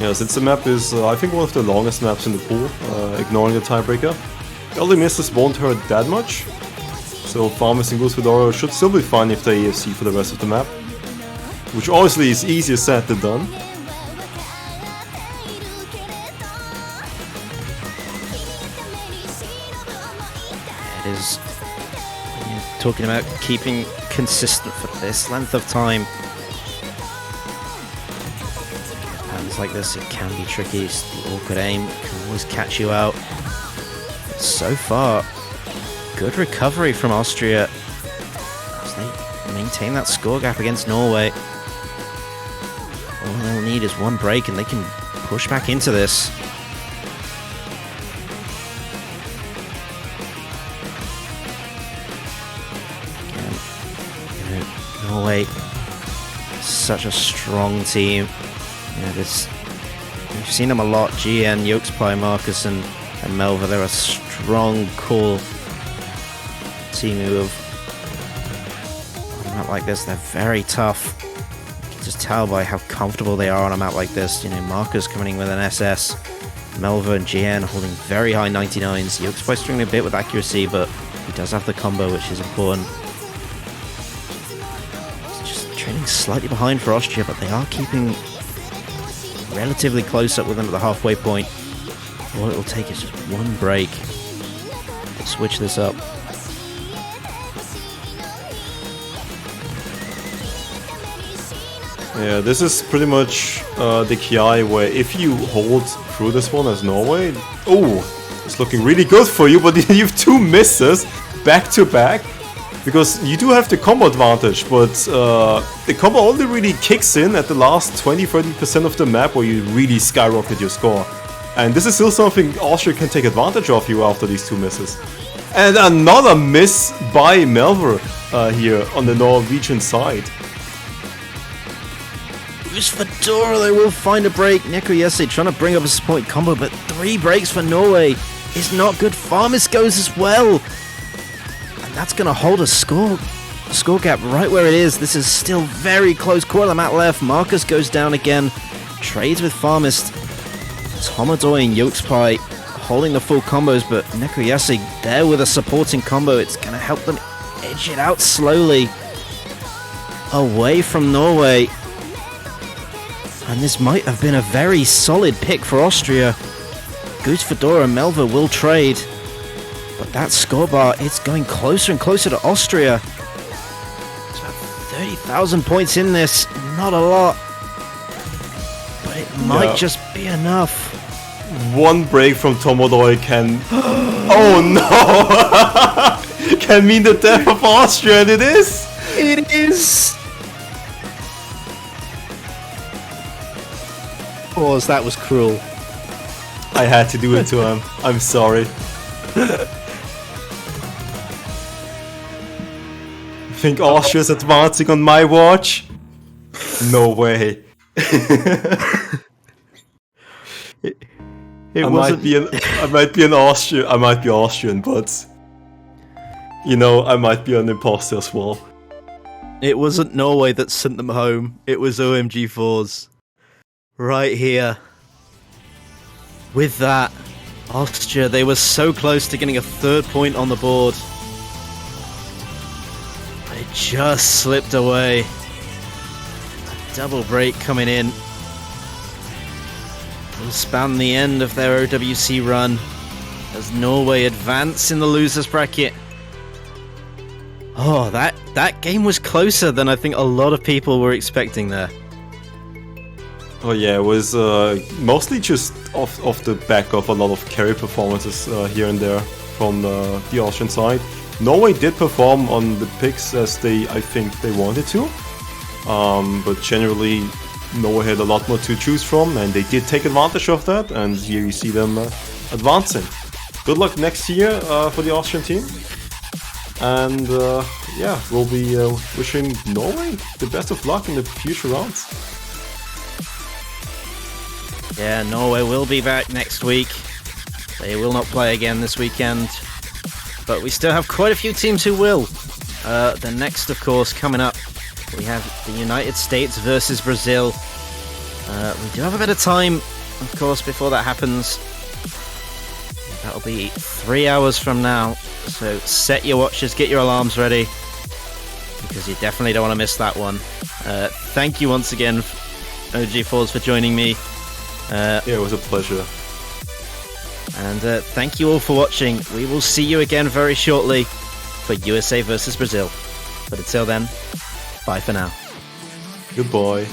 Yeah, since the map is, I think, one of the longest maps in the pool, ignoring the tiebreaker, early misses won't hurt that much, so Farmers and Goose Fedora should still be fine if they AFC for the rest of the map, which obviously is easier said than done. is when you're talking about keeping consistent for this length of time. Patterns like this, it can be tricky. It's the awkward aim can always catch you out. But so far, good recovery from Austria as they maintain that score gap against Norway. All they'll need is one break and they can push back into this. Again, Norway, such a strong team. We've seen them a lot. GN, Yokespie, Marcus, and Melva. They're a strong, cool team who have on a map like this. They're very tough. You can just tell by how comfortable they are on a map like this. Marcus coming in with an SS. Melva and GN holding very high 99s. Yokespie struggling a bit with accuracy, but he does have the combo, which is important. It's just trailing slightly behind for Austria, but they are keeping relatively close up with them at the halfway point. All it will take is just one break to switch this up. Yeah, this is pretty much the KI where if you hold through this one as Norway, oh, it's looking really good for you, but you have 2 misses back to back. Because you do have the combo advantage, but the combo only really kicks in at the last 20-30% of the map where you really skyrocket your score. And this is still something Austria can take advantage of you after these 2 misses. And another miss by Melver here on the Norwegian side. Use Fedora, they will find a break. Neko Yese trying to bring up a support combo, but 3 breaks for Norway is not good. Farmis goes as well. That's going to hold a score gap right where it is. This is still very close. Quarter of the map left. Marcus goes down again. Trades with Farmist. Tomadoy and Yokespie holding the full combos, but Nekoyase there with a supporting combo. It's going to help them edge it out slowly away from Norway. And this might have been a very solid pick for Austria. Goose Fedora and Melva will trade. But that score bar, it's going closer and closer to Austria. It's about 30,000 points in this. Not a lot. But it might just be enough. One break from Tomodoy can... oh no! Can mean the death of Austria, and it is! It is! Pause, that was cruel. I had to do it to him. I'm sorry. Think Austria's advancing on my watch? No way. I might be Austrian, but you know, I might be an imposter as well. It wasn't Norway that sent them home. It was OMG4s. Right here. With that, Austria, they were so close to getting a 3rd point on the board. But it just slipped away. A double break coming in. Will span the end of their OWC run as Norway advance in the losers bracket. Oh, that game was closer than I think a lot of people were expecting there. Oh yeah, it was mostly just off the back of a lot of carry performances here and there from the Austrian side. Norway did perform on the picks as I think they wanted to, but generally Norway had a lot more to choose from, and they did take advantage of that, and here you see them advancing. Good luck next year for the Austrian team, and yeah, we'll be wishing Norway the best of luck in the future rounds. Yeah, Norway will be back next week. They will not play again this weekend, but we still have quite a few teams who will. The next, of course, coming up, we have the United States versus Brazil. We do have a bit of time, of course, before that happens. That'll be 3 hours from now, so set your watches, get your alarms ready, because you definitely don't want to miss that one. Thank you once again, OG4s, for joining me. Yeah, it was a pleasure. And thank you all for watching. We will see you again very shortly for USA versus Brazil. But until then, bye for now. Goodbye.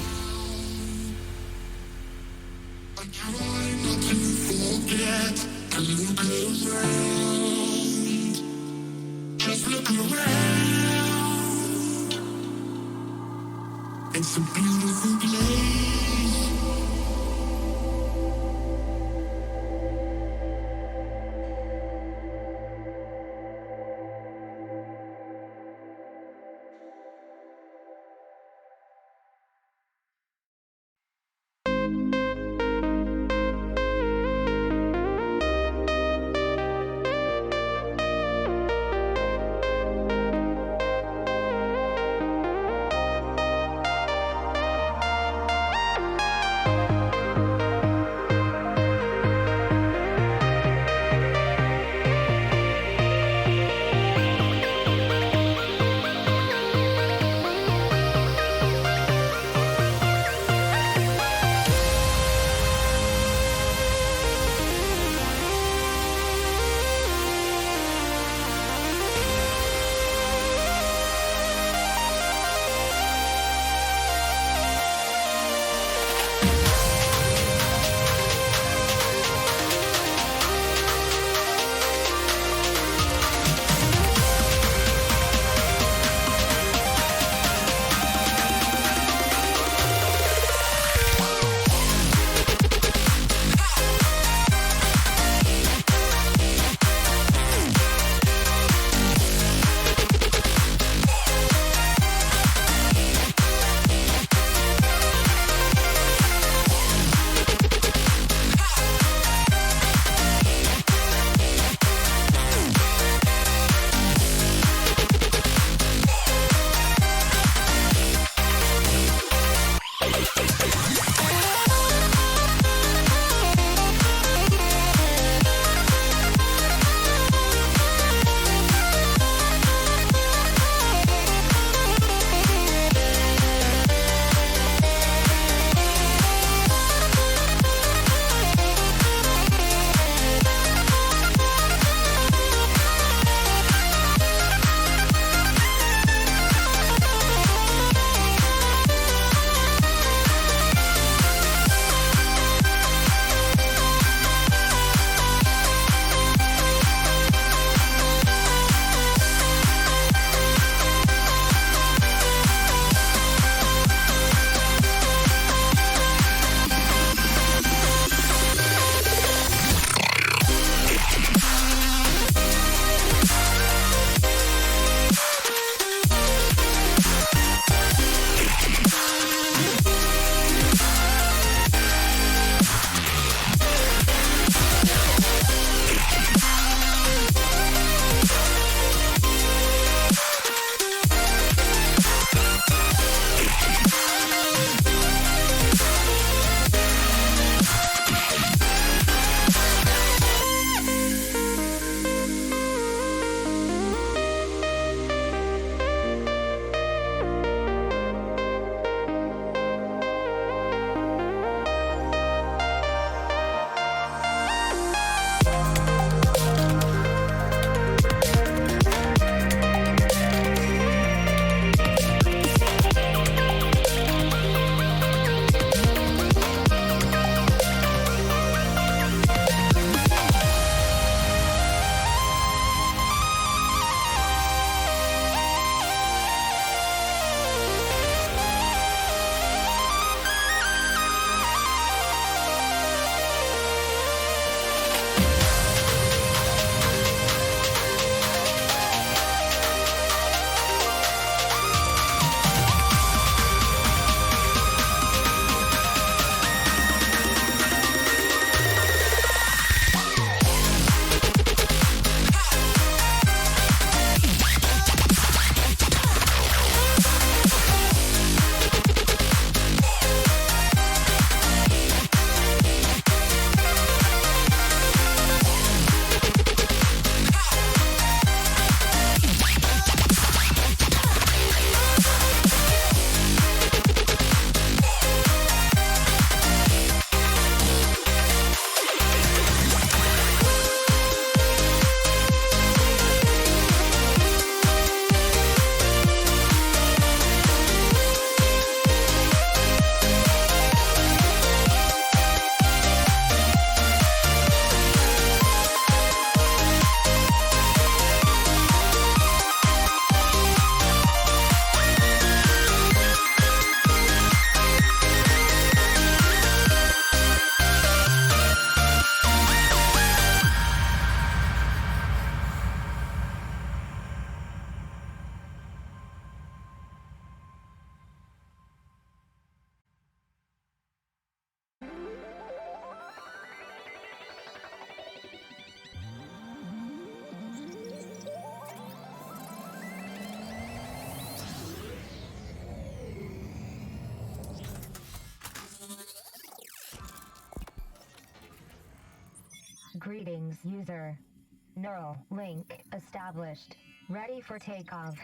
It's a beautiful place. Greetings, user. Neural link established. Ready for takeoff.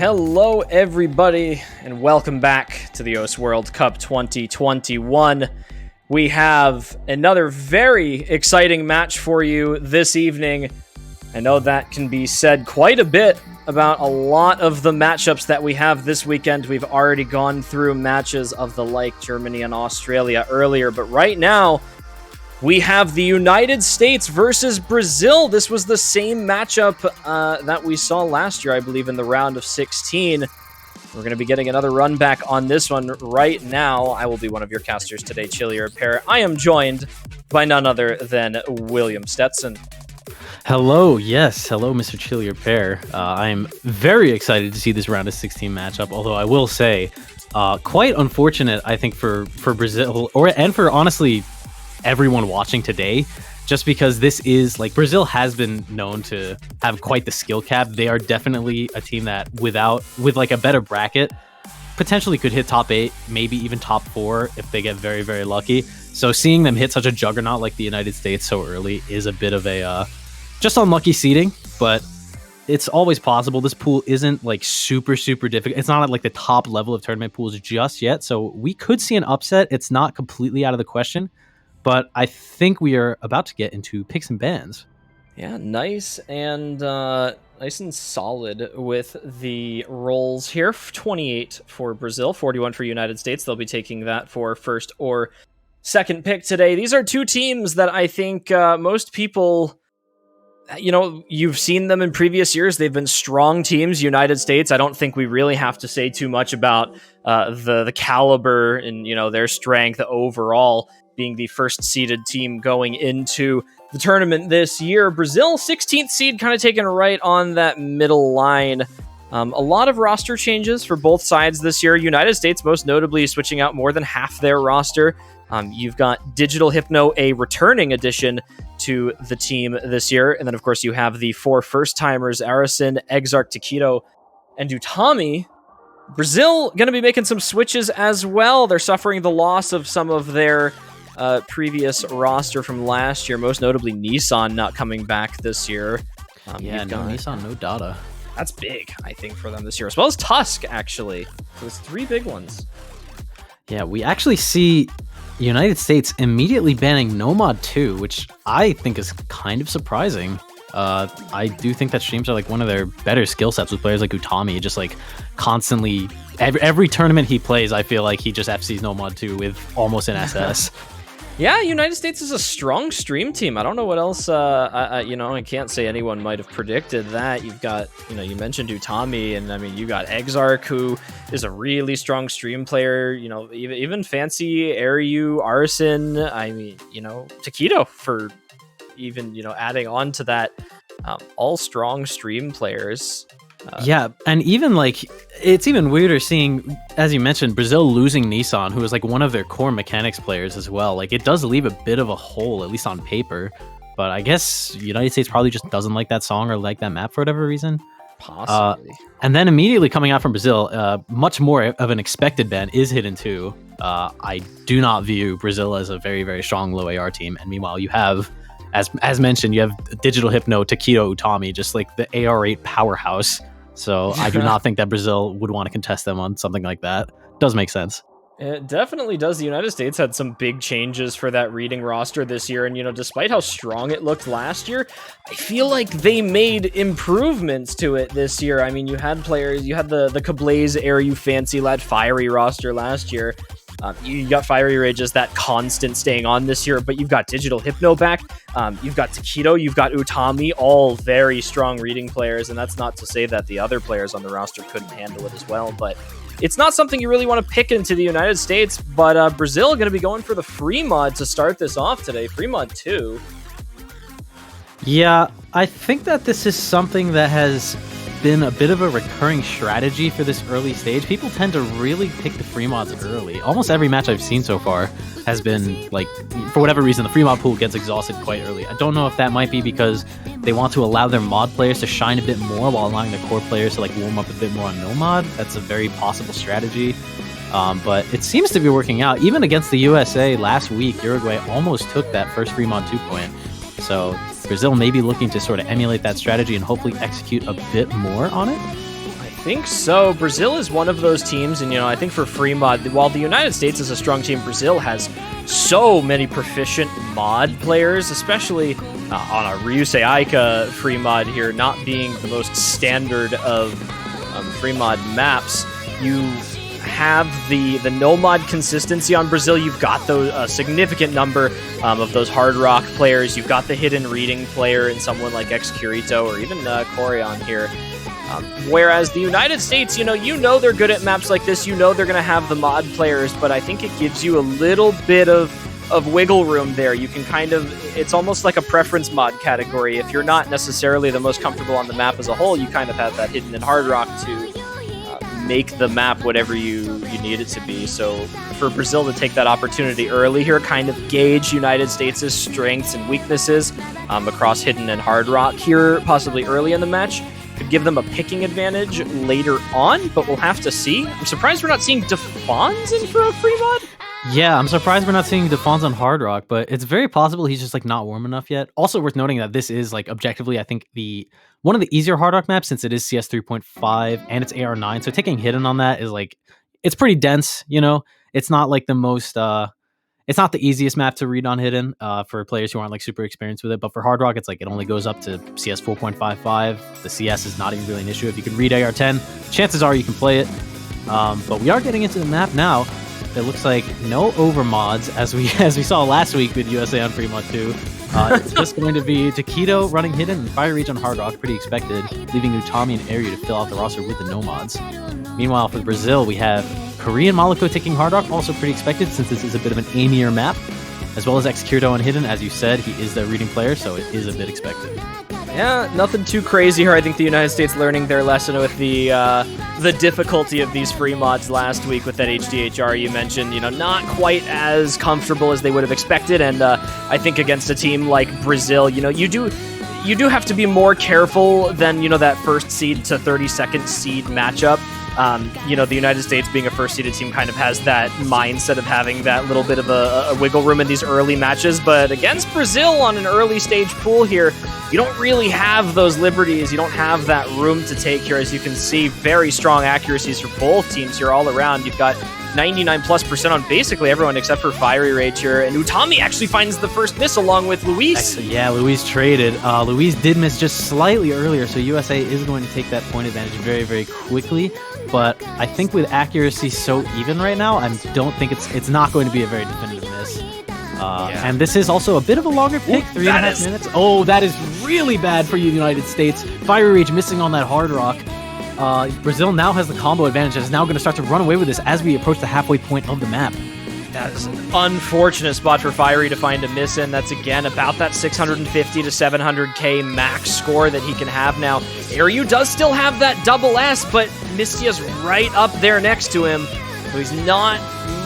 Hello, everybody, and welcome back to the OS World Cup 2021. We have another very exciting match for you this evening. I know that can be said quite a bit about a lot of the matchups that we have this weekend. We've already gone through matches of the like Germany and Australia earlier, but right now we have the United States versus Brazil. This was the same matchup that we saw last year, I believe, in the round of 16. We're going to be getting another run back on this one right now. I will be one of your casters today, Chili Repair. I am joined by none other than William Stetson. Hello, yes. Hello, Mr. Chili Repair. I'm very excited to see this round of 16 matchup, although I will say, quite unfortunate, I think, for Brazil, and for, honestly, everyone watching today, just because this is, like, Brazil has been known to have quite the skill cap. They are definitely a team that, with like a better bracket, potentially could hit top 8, maybe even top 4 if they get very, very lucky. So seeing them hit such a juggernaut like the United States so early is a bit of a just unlucky seeding, but it's always possible. This pool isn't like super difficult. It's not at like the top level of tournament pools just yet, so we could see an upset. It's not completely out of the question, but I think we are about to get into picks and bans. Yeah, nice and solid with the rolls here. 28 for Brazil, 41 for United States. They'll be taking that for first or second pick today. These are two teams that I think most people, you've seen them in previous years. They've been strong teams. United States, I don't think we really have to say too much about the caliber and, their strength overall, being the first seeded team going into the tournament this year. Brazil, 16th seed, kind of taken right on that middle line. A lot of roster changes for both sides this year. United States, most notably, switching out more than half their roster. You've got Digital Hypno, a returning addition to the team this year. And then, of course, you have the 4 first-timers, Arison, Exarch, Taquito, and Utami. Brazil going to be making some switches as well. They're suffering the loss of some of their previous roster from last year, most notably Nissan not coming back this year. Nissan, no data. That's big, I think, for them this year, as well as Tusk, actually. So it's 3 big ones. Yeah, we actually see United States immediately banning Nomad 2, which I think is kind of surprising. I do think that streams are like one of their better skill sets with players like Utami, just like constantly, every tournament he plays, I feel like he just FCs Nomad 2 with almost an SS. Yeah, United States is a strong stream team. I don't know what else, I can't say anyone might have predicted that. You've got, you mentioned Utami, and I mean, you got Exarch, who is a really strong stream player, even fancy Airyu, Arison, I mean, Taquito for even, adding on to that, all strong stream players. Yeah, and even like, it's even weirder seeing, as you mentioned, Brazil losing Nissan, who is like one of their core mechanics players as well. Like, it does leave a bit of a hole, at least on paper. But I guess United States probably just doesn't like that song or like that map for whatever reason. Possibly. And then immediately coming out from Brazil, much more of an expected ban is Hidden 2. I do not view Brazil as a very, very strong low AR team. And meanwhile, you have, as mentioned, you have Digital Hypno, Taquito, Utami, just like the AR8 powerhouse. So I do not think that Brazil would want to contest them on something like that. Does make sense. It definitely does. The United States had some big changes for that reading roster this year, and despite how strong it looked last year, I feel like they made improvements to it this year. I mean, you had players, you had the Kablaze, Airyu, Fancy Lad, Fiery roster last year. You got Fiery Rage as that constant staying on this year, but you've got Digital Hypno back. You've got Taquito, you've got Utami, all very strong reading players, and that's not to say that the other players on the roster couldn't handle it as well, but it's not something you really want to pick into the United States, but Brazil going to be going for the free mod to start this off today. Free mod 2. Yeah, I think that this is something that has been a bit of a recurring strategy for this early stage. People tend to really pick the free mods early. Almost every match I've seen so far has been, like, for whatever reason, the free mod pool gets exhausted quite early. I don't know if that might be because they want to allow their mod players to shine a bit more while allowing the core players to, like, warm up a bit more on no mod. That's a very possible strategy. But it seems to be working out. Even against the USA last week, Uruguay almost took that first free mod 2 point. So Brazil may be looking to sort of emulate that strategy and hopefully execute a bit more on it. I think so. Brazil is one of those teams, and I think for free mod, while the United States is a strong team, Brazil has so many proficient mod players, especially on a Ryusei Aika free mod here, not being the most standard of free mod maps. You have the no-mod consistency on Brazil. You've got a significant number of those hard rock players. You've got the hidden reading player in someone like Xcurito or even Corian here. Whereas the United States, you know they're good at maps like this. You know they're going to have the mod players, but I think it gives you a little bit of wiggle room there. You can it's almost like a preference mod category. If you're not necessarily the most comfortable on the map as a whole, you kind of have that hidden and hard rock to make the map whatever you need it to be. So for Brazil to take that opportunity early here, kind of gauge United States' strengths and weaknesses across hidden and hard rock here, possibly early in the match, could give them a picking advantage later on, but we'll have to see. I'm surprised we're not seeing Defons in for a free mod. Yeah, I'm surprised we're not seeing Defons on Hard Rock, but it's very possible he's just not warm enough yet. Also worth noting that this is objectively, I think one of the easier Hard Rock maps since it is CS 3.5 and it's AR9. So taking hidden on that is it's pretty dense. It's not the most. It's not the easiest map to read on hidden for players who aren't super experienced with it. But for Hard Rock, it's it only goes up to CS 4.55. The CS is not even really an issue. If you can read AR10, chances are you can play it. But we are getting into the map now. It looks like no overmods as we saw last week with USA on Fremont 2. It's just going to be Taquito running hidden and Fire Reach on Hard Rock, pretty expected, leaving Utami and Airyu to fill out the roster with the no mods. Meanwhile, for Brazil, we have Korean Moloko taking Hard Rock, also pretty expected since this is a bit of an aimier map, as well as Xcurito on hidden. As you said, he is the reading player, so it is a bit expected. Yeah, nothing too crazy here. I think the United States learning their lesson with the difficulty of these free mods last week with that HDHR you mentioned. Not quite as comfortable as they would have expected, and I think against a team like Brazil, you do have to be more careful than that first seed to 32nd seed matchup. The United States being a first-seeded team kind of has that mindset of having that little bit of a wiggle room in these early matches, but against Brazil on an early-stage pool here, you don't really have those liberties. You don't have that room to take here. As you can see, very strong accuracies for both teams here all around. You've got 99+% on basically everyone except for Fiery Rage here, and Utami actually finds the first miss along with Luis. Yeah, Luis traded. Luis did miss just slightly earlier, so USA is going to take that point advantage very, very quickly. But I think with accuracy so even right now, I don't think it's not going to be a very definitive miss. And this is also a bit of a longer pick, 3.5 minutes. Oh, that is really bad for you, United States. Fire Rage missing on that Hard Rock. Brazil now has the combo advantage and is now going to start to run away with this as we approach the halfway point of the map. That is an unfortunate spot for Fiery to find a miss in. That's, again, about that 650 to 700k max score that he can have now. Airyu does still have that double S, but Mystia's right up there next to him. So he's not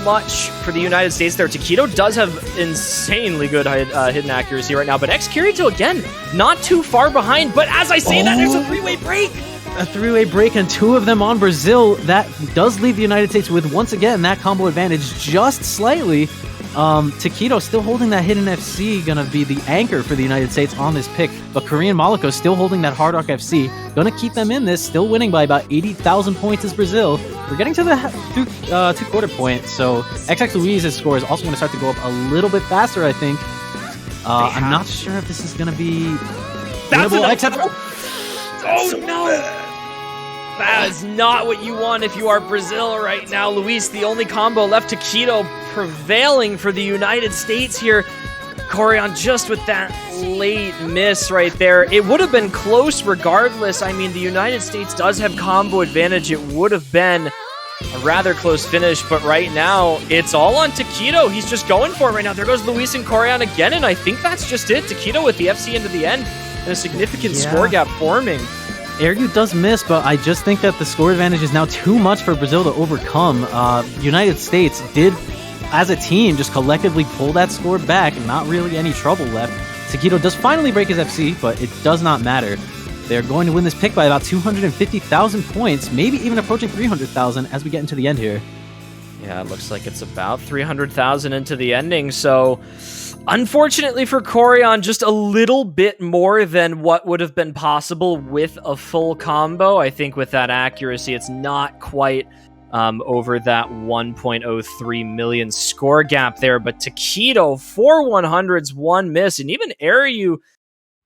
much for the United States there. Taquito does have insanely good hidden accuracy right now, but Xcurito, again, not too far behind. But as I say that, there's a three-way break. A three-way break and two of them on Brazil. That does leave the United States with, once again, that combo advantage just slightly. Taquito still holding that hidden FC, gonna be the anchor for the United States on this pick. But Korean Moloko still holding that Hard Rock FC, gonna keep them in this, still winning by about 80,000 points as Brazil. We're getting to the two-quarter point, so XX Luis's score is also gonna start to go up a little bit faster, I think. I'm not sure if this is gonna be winnable, except... Oh, no! That is not what you want if you are Brazil right now. Luis, the only combo left. Taquito prevailing for the United States here. Corian just with that late miss right there. It would have been close regardless. I mean, the United States does have combo advantage. It would have been a rather close finish, but right now, it's all on Taquito. He's just going for it right now. There goes Luis and Corian again, and I think that's just it. Taquito with the FC into the end, and a significant score gap forming. Airyu does miss, but I just think that the score advantage is now too much for Brazil to overcome. United States did, as a team, just collectively pull that score back, not really any trouble left. Taquito does finally break his FC, but it does not matter. They're going to win this pick by about 250,000 points, maybe even approaching 300,000 as we get into the end here. Yeah, it looks like it's about 300,000 into the ending, so... Unfortunately for Corian, just a little bit more than what would have been possible with a full combo. I think with that accuracy, it's not quite over that 1.03 million score gap there. But Taquito, 4 100s, 1 miss. And even Airyu,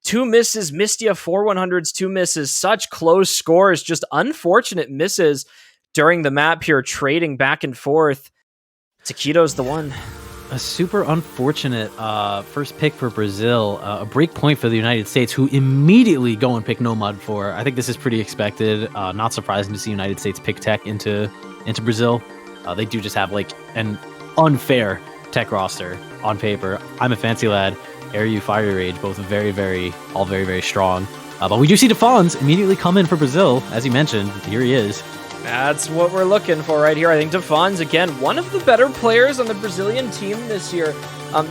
2 misses. Mystia, 4 100s, 2 misses. Such close scores, just unfortunate misses. during the map here, trading back and forth. Taquito's the one. A super unfortunate first pick for Brazil, a break point for the United States, who immediately go and pick Nomad 4. I think this is pretty expected. Not surprising to see United States pick Tech into Brazil. They do just have like an unfair Tech roster on paper. I'm a Fancy Lad, Airyu, Fiery Rage, both very, very strong. But we do see Defons immediately come in for Brazil, as you mentioned. Here he is. That's what we're looking for right here. I think Defons, again, one of the better players on the Brazilian team this year.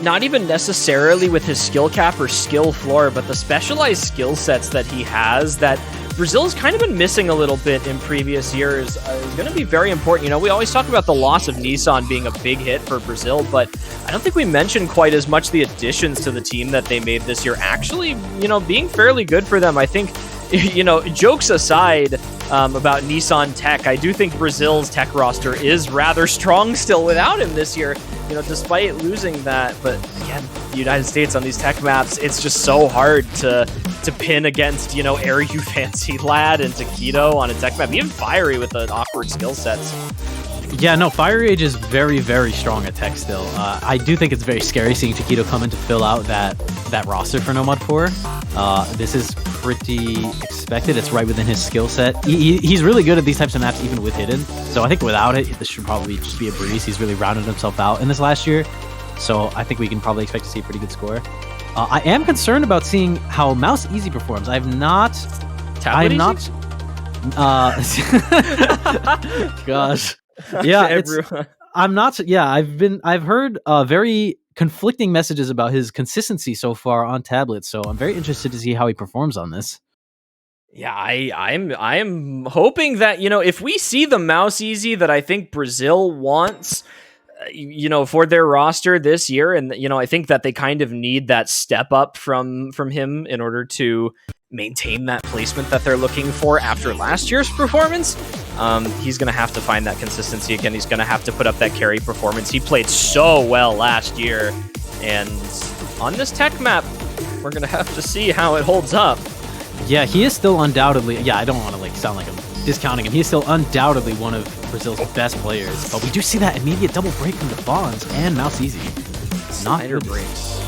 Not even necessarily with his skill cap or skill floor, but the specialized skill sets that he has that Brazil's kind of been missing a little bit in previous years is going to be very important. You know, we always talk about the loss of Nissan being a big hit for Brazil, but I don't think we mentioned quite as much the additions to the team that they made this year actually, you know, being fairly good for them. I think, you know, jokes aside about Nissan Tech, I do think Brazil's Tech roster is rather strong still without him this year, you know, despite losing that. But again, the United States on these Tech maps, it's just so hard to pin against, you know, Airyu, Fancy Lad, and Taquito on a Tech map, even Fiery with the awkward skill sets. Yeah, no, Fire Rage is very, very strong at Tech still. I do think it's very scary seeing Taquito come in to fill out that roster for Nomad 4. This is pretty expected. It's right within his skill set. He's really good at these types of maps, even with Hidden. So I think without it, this should probably just be a breeze. He's really rounded himself out in this last year. So I think we can probably expect to see a pretty good score. I am concerned about seeing how Mouse Easy performs. Gosh. Yeah, I've heard very conflicting messages about his consistency so far on tablets, so I'm very interested to see how he performs on this. Yeah, I'm hoping that, you know, if we see the Mouse Easy that I think Brazil wants, you know, for their roster this year, and, you know, I think that they kind of need that step up from him in order to maintain that placement that they're looking for after last year's performance. He's going to have to find that consistency again. He's going to have to put up that carry performance. He played so well last year, and on this Tech map, we're going to have to see how it holds up. Yeah, he is still undoubtedly, I don't want to like sound like I'm discounting him. He is still undoubtedly one of Brazil's best players, but we do see that immediate double break from Defons and Mouse Easy. Slider breaks.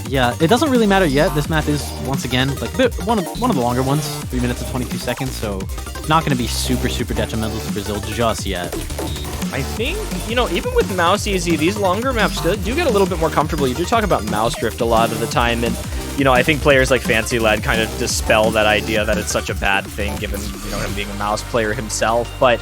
Yeah, it doesn't really matter yet. This map is, once again, like one of the longer ones, 3 minutes and 22 seconds, so not going to be super detrimental to Brazil just yet. I think, you know, even with Mouse Easy, these longer maps do get a little bit more comfortable. You do talk about mouse drift a lot of the time, and, you know, I think players like Fancy Lad kind of dispel that idea that it's such a bad thing, given, you know, him being a mouse player himself. But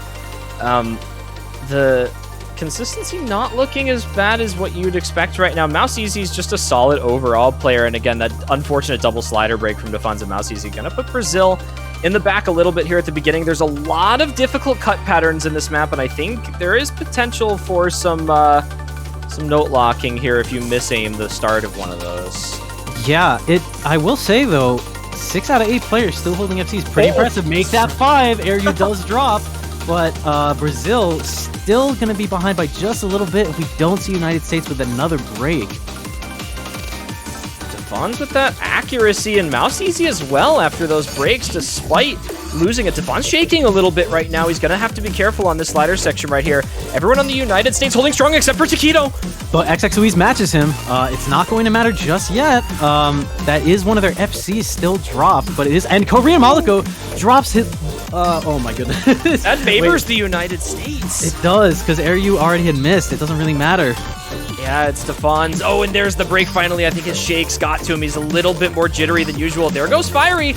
the consistency not looking as bad as what you'd expect right now. Mouse Easy is just a solid overall player, and again, that unfortunate double slider break from Defons and Mouse Easy gonna put Brazil in the back a little bit here at the beginning. There's a lot of difficult cut patterns in this map, and I think there is potential for some note locking here if you miss aim the start of one of those. Yeah, I will say though, 6 out of 8 players still holding FCs. Pretty impressive. Make that 5. Airyu does drop, but Brazil still going to be behind by just a little bit if we don't see United States with another break. Defons with that accuracy, and Mouse Easy as well after those breaks, despite losing it. Defons shaking a little bit right now. He's going to have to be careful on this slider section right here. Everyone on the United States holding strong except for Taquito. But XXOEs matches him. It's not going to matter just yet. That is one of their FCs still dropped, but it is. And Korean Maliko drops his. Oh my goodness. That favors the United States. It does, because Airyu already had missed. It doesn't really matter. Yeah, it's Defons. Oh, and there's the break finally. I think his shakes got to him. He's a little bit more jittery than usual. There goes Fiery.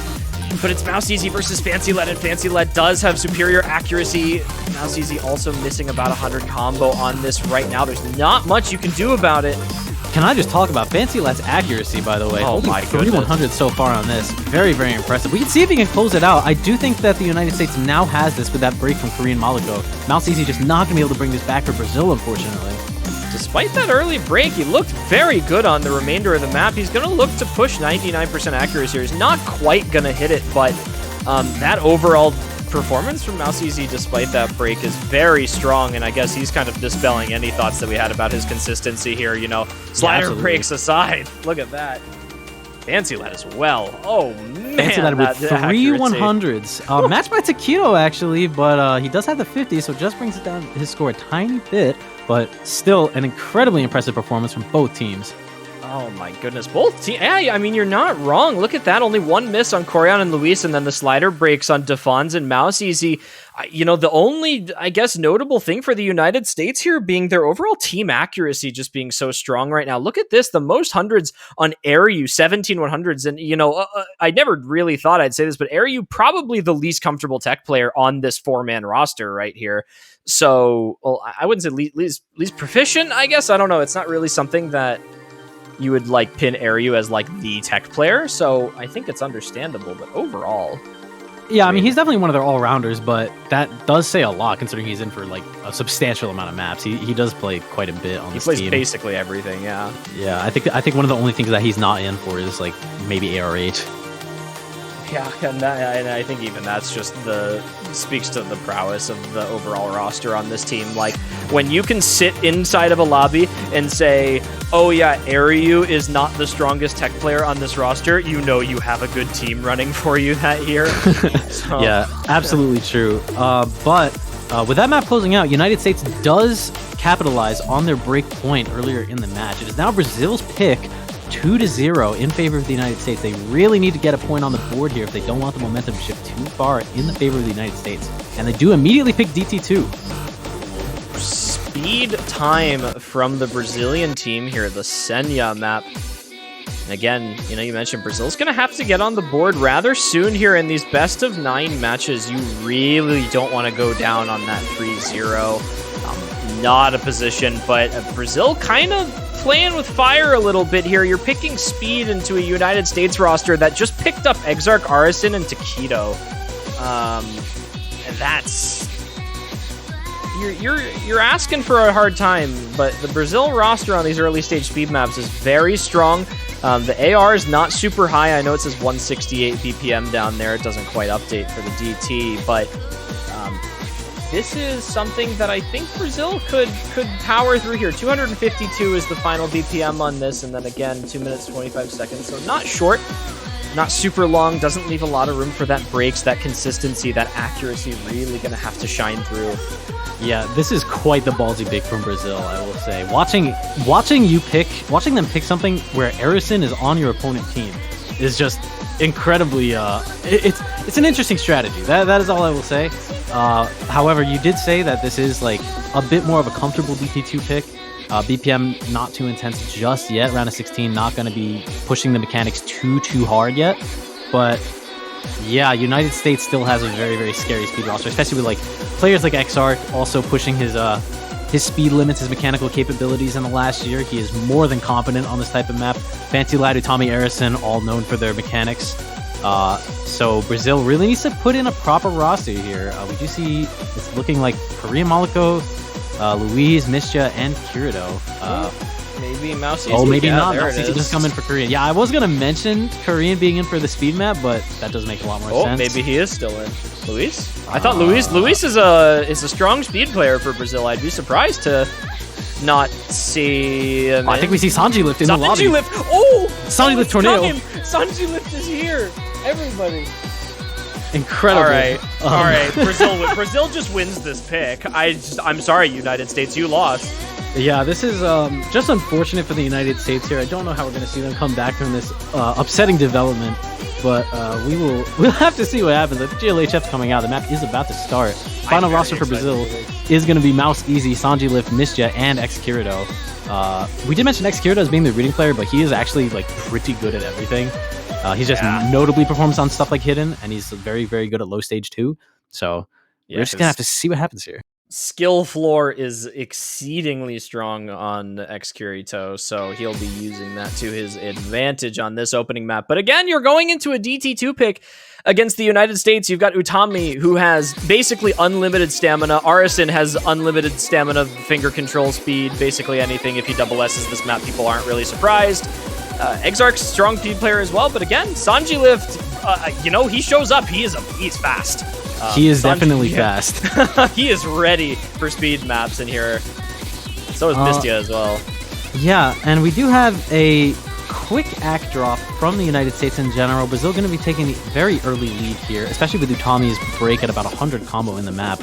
But it's Mouse Easy versus Fancy Lad, and Fancy Lad does have superior accuracy. Mouse Easy also missing about 100 combo on this right now. There's not much you can do about it. Can I just talk about Fancy Lad's accuracy, by the way? Oh my goodness. 3100 so far on this. Very, very impressive. We can see if he can close it out. I do think that the United States now has this with that break from Korean Maliko. Mouse Easy just not going to be able to bring this back for Brazil, unfortunately. Despite that early break, he looked very good on the remainder of the map. He's going to look to push 99% accuracy here. He's not quite going to hit it, but that overall performance from Mouse Easy despite that break is very strong, and I guess he's kind of dispelling any thoughts that we had about his consistency here, you know. Slider breaks aside. Look at that. Fancy Lad as well. Oh, man. Fancy Lad with that 3 accuracy. 100s. Matched by Taquito, actually, but he does have the 50, so just brings it down his score a tiny bit, but still an incredibly impressive performance from both teams. Oh my goodness, both teams. Yeah, I mean, you're not wrong. Look at that. Only one miss on Corian and Luis, and then the slider breaks on Defons and Mouse Easy. You know, the only, I guess, notable thing for the United States here being their overall team accuracy just being so strong right now. Look at this, the most hundreds on Airyu, 17 100s. And, you know, I never really thought I'd say this, but Airyu probably the least comfortable tech player on this 4-man roster right here. So, well, I wouldn't say least proficient, I guess. I don't know. It's not really something that you would like pin Airyu as like the tech player, so I think it's understandable. But overall, yeah, I mean, he's definitely one of their all-rounders, but that does say a lot considering he's in for like a substantial amount of maps. He does play quite a bit on this team. He plays basically everything. Yeah. I think one of the only things that he's not in for is like maybe AR8. Yeah, and I think even that's just speaks to the prowess of the overall roster on this team. Like, when you can sit inside of a lobby and say, oh yeah, Airyu is not the strongest tech player on this roster, you know you have a good team running for you that year. So. Yeah, absolutely true. But with that map closing out, United States does capitalize on their break point earlier in the match. It is now Brazil's pick, 2-0 in favor of the United States. They really need to get a point on the board here if they don't want the momentum to shift too far in the favor of the United States. And they do immediately pick DT2. Speed time from the Brazilian team here, the Senya map. And again, you know, you mentioned Brazil's going to have to get on the board rather soon here in these best of 9 matches. You really don't want to go down on that 3-0. Not a position, but Brazil kind of playing with fire a little bit here. You're picking speed into a United States roster that just picked up Exarch, Arison, and Taquito. And that's... You're asking for a hard time, but the Brazil roster on these early stage speed maps is very strong. The AR is not super high. I know it says 168 BPM down there. It doesn't quite update for the DT, but this is something that I think Brazil could power through here. 252 is the final BPM on this, and then again, 2 minutes, 25 seconds. So not short, not super long, doesn't leave a lot of room for that breaks, that consistency, that accuracy really going to have to shine through. Yeah, this is quite the ballsy pick from Brazil, I will say. Watching them pick something where Arison is on your opponent team is just incredibly it's an interesting strategy. That is all I will say. However, you did say that this is like a bit more of a comfortable DT2 pick. BPM not too intense just yet. Round of 16 not going to be pushing the mechanics too hard yet. But yeah, United States still has a very, very scary speed roster, especially with like players like Exarch also pushing his speed limits, his mechanical capabilities in the last year. He is more than competent on this type of map. Fancy Lad, Utami, Arison, all known for their mechanics. So Brazil really needs to put in a proper roster here. We do see it's looking like Korean Moloko, Luis, Mischa, and Kirito. Maybe Mouse Easy. Oh, maybe yeah, not. Mouse Easy just come in for Korean. Yeah, I was going to mention Korean being in for the speed map, but that does make a lot more sense. Oh, maybe he is still in. Luis? I thought Luis is a strong speed player for Brazil. I'd be surprised to not see him. I think we see Sanji Lift in the lobby. Sanji Lift! Oh! Sanji Lift Tornado. Sanji Lift is here! Everybody. Incredible. All right. Brazil just wins this pick. I'm sorry, United States, you lost. Yeah, this is just unfortunate for the United States here. I don't know how we're going to see them come back from this upsetting development, but we'll have to see what happens. I think GLHF's coming out. The map is about to start. Final roster for Brazil is going to be Mouse Easy, Sanji Lift, Mischa, and X Kirito. We did mention X Kirito as being the reading player, but he is actually like pretty good at everything. He's just notably performs on stuff like Hidden, and he's very, very good at low stage too. So we're just going to have to see what happens here. Skill floor is exceedingly strong on X Kirito, so he'll be using that to his advantage on this opening map. But again, you're going into a DT2 pick against the United States. You've got Utami, who has basically unlimited stamina. Arison has unlimited stamina, finger control speed, basically anything. If he double S's this map, people aren't really surprised. Exarch's strong speed player as well, but again, Sanji Lift, he shows up. He's fast. He is definitely fast. He is ready for speed maps in here. So is Mistia as well. Yeah, and we do have a quick act drop from the United States in general. Brazil going to be taking the very early lead here, especially with Utami's break at about 100 combo in the map.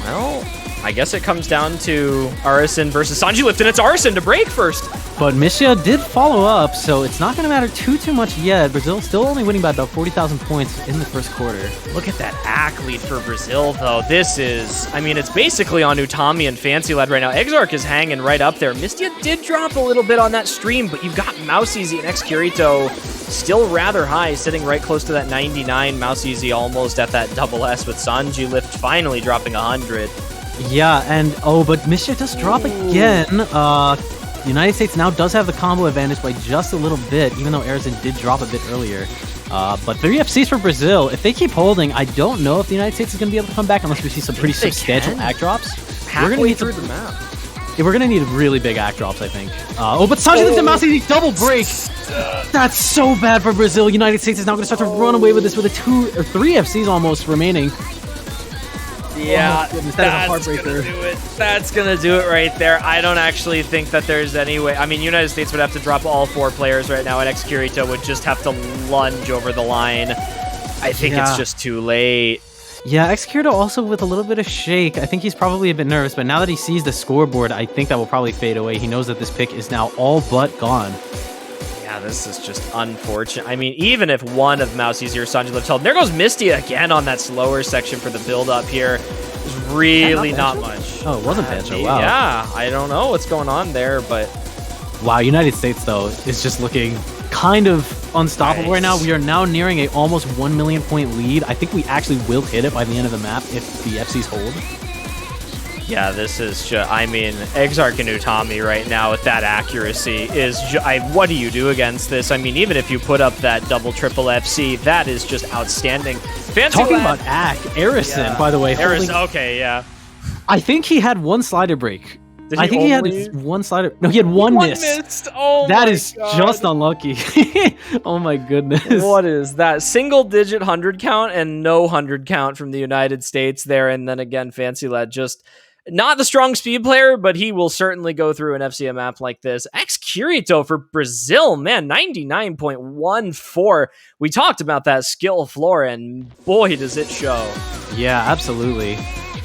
Well, I guess it comes down to Arisen versus Sanji Lift, and it's Arisen to break first. But Misha did follow up, so it's not going to matter too much yet. Brazil still only winning by about 40,000 points in the first quarter. Look at that ACK lead for Brazil, though. This is, I mean, it's basically on Utami and Fancy Lad right now. Exarch is hanging right up there. Mistia did drop a little bit on that stream, but you've got Mouse Easy and Xcurito still rather high, sitting right close to that 99. Mouse Easy almost at that double S with Sanji Lift finally dropping 100. Yeah, and but Misha does drop again. The United States now does have the combo advantage by just a little bit, even though Arisen did drop a bit earlier. But 3 FCs for Brazil. If they keep holding, I don't know if the United States is going to be able to come back unless we see some pretty substantial act drops. Halfway through the map. Yeah, we're going to need really big act drops, I think. But Sanji Lift and Mouse Easy double break. That's so bad for Brazil. United States is now going to start to run away with this with 2 or 3 FCs almost remaining. Yeah, oh goodness, that's gonna do it. That's gonna do it right there. I don't actually think that there's any way. I mean, United States would have to drop all 4 players right now, and Xcurito would just have to lunge over the line. I think it's just too late. Yeah, Xcurito also with a little bit of shake. I think he's probably a bit nervous, but now that he sees the scoreboard, I think that will probably fade away. He knows that this pick is now all but gone. Yeah, this is just unfortunate. I mean, even if one of Mouse Easy or Sanji Lift held, there goes Misty again on that slower section for the build-up here. There's really not much. Oh, it wasn't Pancho, wow. Yeah, I don't know what's going on there, but... Wow, United States, though, is just looking kind of unstoppable right now. We are now nearing a almost 1 million point lead. I think we actually will hit it by the end of the map if the FCs hold. Yeah, this is just, I mean, Exarch and Utami right now with that accuracy is, what do you do against this? I mean, even if you put up that double triple FC, that is just outstanding. Fancy Talking Lad, about ACK, Arisen, by the way. Arisen, okay, yeah. I think he had 1 slider break. Did I think he had 1 slider. No, he had 1 miss. Missed. Oh that my is God. just unlucky. Oh my goodness. What is that? Single digit 100 count and no 100 count from the United States there. And then again, Fancy Lad just not the strong speed player, but he will certainly go through an FCM map like this. Xcurito for Brazil, man, 99.14. We talked about that skill floor, and boy, does it show. Yeah, absolutely.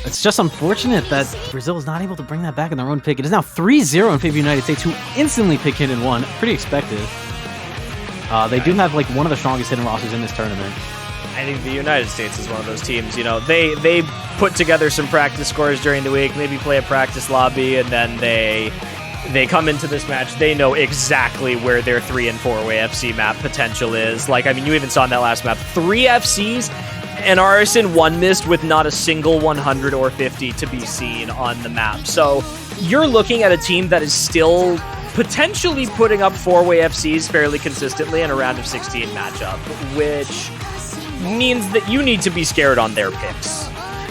It's just unfortunate that Brazil is not able to bring that back in their own pick. It is now 3-0 in favor of the United States, who instantly pick Hidden 1. Pretty expected. They do have like one of the strongest hidden rosters in this tournament. I think the United States is one of those teams, you know, they put together some practice scores during the week, maybe play a practice lobby, and then they come into this match. They know exactly where their 3- and 4-way FC map potential is. Like, I mean, you even saw in that last map, 3 FCs, and Arisen 1 missed with not a single 100 or 50 to be seen on the map. So you're looking at a team that is still potentially putting up 4-way FCs fairly consistently in a round of 16 matchup, which means that you need to be scared on their picks.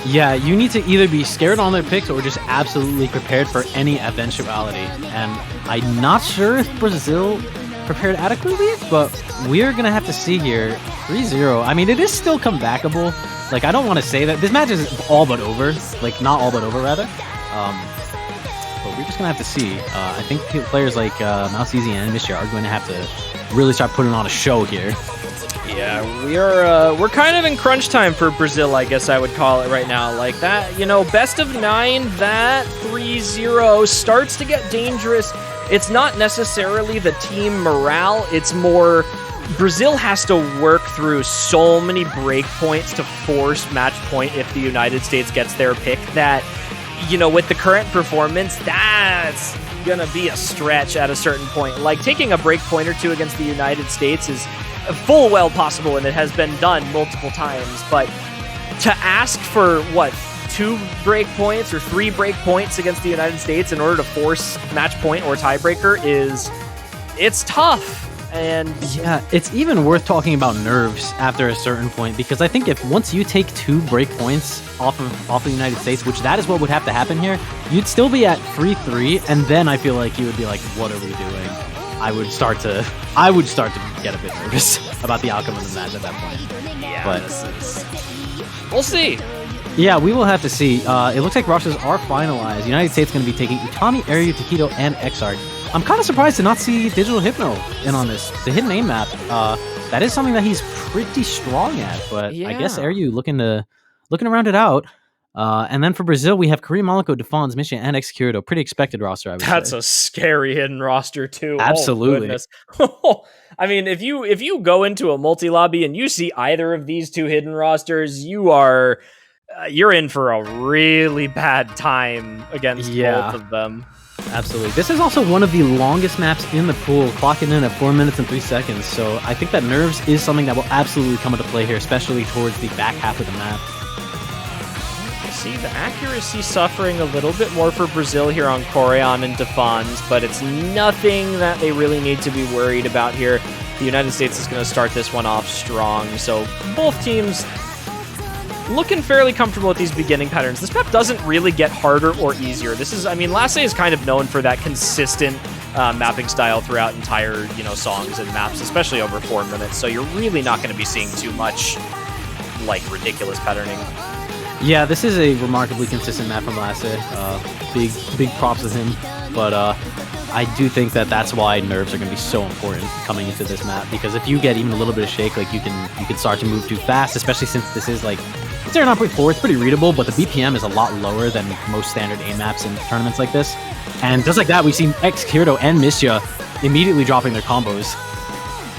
Yeah, you need to either be scared on their picks or just absolutely prepared for any eventuality. And I'm not sure if Brazil prepared adequately, but we're going to have to see here. 3-0. I mean, it is still comebackable. Like, I don't want to say that. This match is all but over. Like, not all but over, rather. But we're just going to have to see. I think players like Mouse Easy and Misha are going to have to really start putting on a show here. Yeah, we're kind of in crunch time for Brazil, I guess I would call it right now. Like that, you know, best of 9, that 3-0 starts to get dangerous. It's not necessarily the team morale, it's more Brazil has to work through so many break points to force match point if the United States gets their pick that, you know, with the current performance, that's gonna be a stretch at a certain point. Like, taking a break point or 2 against the United States is full well possible, and it has been done multiple times, but to ask for, 2 break points or 3 break points against the United States in order to force match point or tiebreaker it's tough. And yeah, it's even worth talking about nerves after a certain point, because I think if once you take 2 break points off of the United States, which that is what would have to happen here, you'd still be at 3-3, and then I feel like you would be like, what are we doing? I would start to get a bit nervous about the outcome of the match at that point. Yeah, but we'll see. Yeah, we will have to see. It looks like rosters are finalized. United States going to be taking Utami, Airyu, Taquito, and Exarch. I'm kind of surprised to not see Digital Hypno in on this. The hidden aim map, that is something that he's pretty strong at, but I guess Yeah. Airyu looking to round it out. And then for Brazil, we have Korean Malako, Defons, Mission, and Execurito. Pretty expected roster, I would That's say. a scary hidden roster too. Absolutely. Oh, goodness. I mean, if you go into a multi lobby and you see either of these two hidden rosters, you're in for a really bad time against both of them. Absolutely. This is also one of the longest maps in the pool, clocking in at 4 minutes and 3 seconds. So I think that Nerves is something that will absolutely come into play here, especially towards the back half of the map. See, the accuracy suffering a little bit more for Brazil here on Korean and Defons, but it's nothing that they really need to be worried about here. The United States is going to start this one off strong, so both teams looking fairly comfortable with these beginning patterns. This map doesn't really get harder or easier. This is, I mean, Lasse is kind of known for that consistent mapping style throughout entire, songs and maps, especially over 4 minutes, so you're really not going to be seeing too much, ridiculous patterning. Yeah, this is a remarkably consistent map from Lasse. Big props to him. But I do think that that's why Nerves are going to be so important coming into this map, because if you get even a little bit of shake, you can start to move too fast, especially since this is it's 9.4, it's pretty readable, but the BPM is a lot lower than most standard aim maps in tournaments like this. And just like that, we've seen Execurito and Mistia immediately dropping their combos.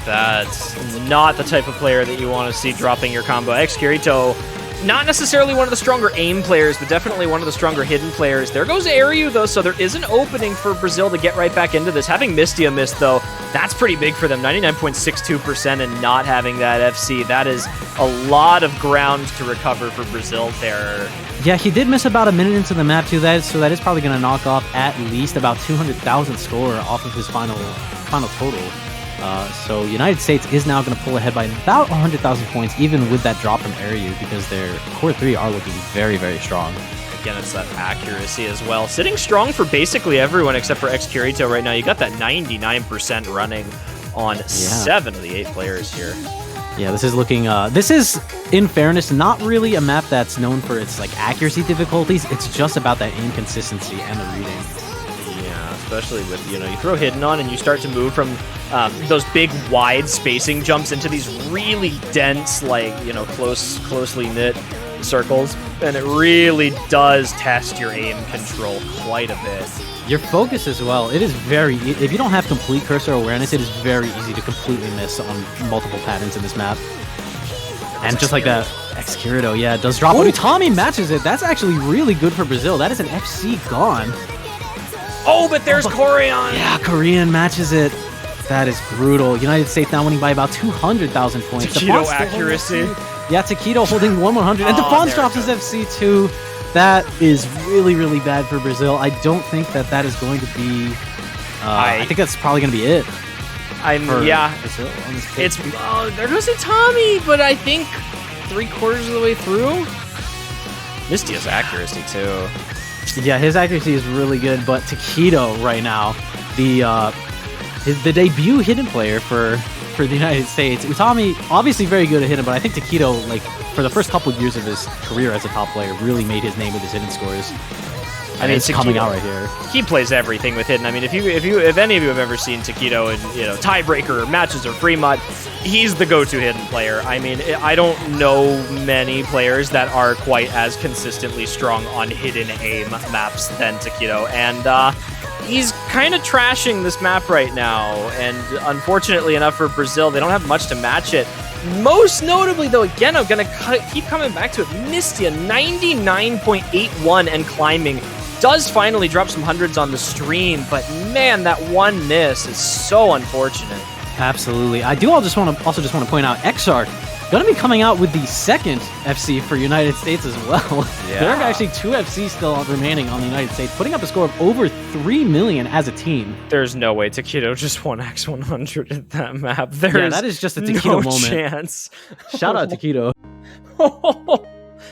That's not the type of player that you want to see dropping your combo. Execurito, not necessarily one of the stronger aim players, but definitely one of the stronger hidden players. There goes Airyu, though, so there is an opening for Brazil to get right back into this. Having Mistia miss, though, that's pretty big for them. 99.62% and not having that FC. That is a lot of ground to recover for Brazil there. Yeah, he did miss about a minute into the map, too, so that is probably going to knock off at least about 200,000 score off of his final total. So United States is now going to pull ahead by about 100,000 points, even with that drop from Airyu, because their core 3 are looking very, very strong. Again, it's that accuracy as well. Sitting strong for basically everyone except for Execurito right now. You got that 99% running on 7 of the 8 players here. Yeah, this is looking... this is, in fairness, not really a map that's known for its accuracy difficulties. It's just about that aim consistency and the reading. Especially with, you throw hidden on and you start to move from those big wide spacing jumps into these really dense, closely knit circles, and it really does test your aim control quite a bit. Your focus as well. It is very... If you don't have complete cursor awareness, it is very easy to completely miss on multiple patterns in this map. And just like that, Execurito, yeah, does drop. When Tommy matches it, that's actually really good for Brazil. That is an FC gone. Oh, but there's Korean! Yeah, Korean matches it. That is brutal. United States now winning by about 200,000 points. Taquito accuracy. Yeah, Taquito holding 100. And Defons drops his FC too. That is really, really bad for Brazil. I don't think that is going to be... I think that's probably going to be it. Brazil on this pitch. There goes Itami, but I think 3/4 of the way through? Mistia's accuracy too. Yeah, his accuracy is really good, but Taquito right now, the debut hidden player for the United States. Utami, obviously very good at hidden, but I think Taquito, for the first couple of years of his career as a top player, really made his name with his hidden scores. I mean, it's coming out right here. He plays everything with hidden. I mean, if any of you have ever seen Taquito in tiebreaker matches or free mod, he's the go-to hidden player. I mean, I don't know many players that are quite as consistently strong on hidden aim maps than Taquito, and he's kind of trashing this map right now. And unfortunately enough for Brazil, they don't have much to match it. Most notably, though, again, I'm gonna keep coming back to it. Mistia 99.81 and climbing. Does finally drop some hundreds on the stream, but man, that one miss is so unfortunate. Absolutely. I do also just want to point out Exarch going to be coming out with the second FC for United States as well. Yeah. There are actually 2 FCs still remaining on the United States, putting up a score of over 3 million as a team. There's no way Taquito just won X100 at that map. That is just a Taquito moment. Chance. Shout out Taquito.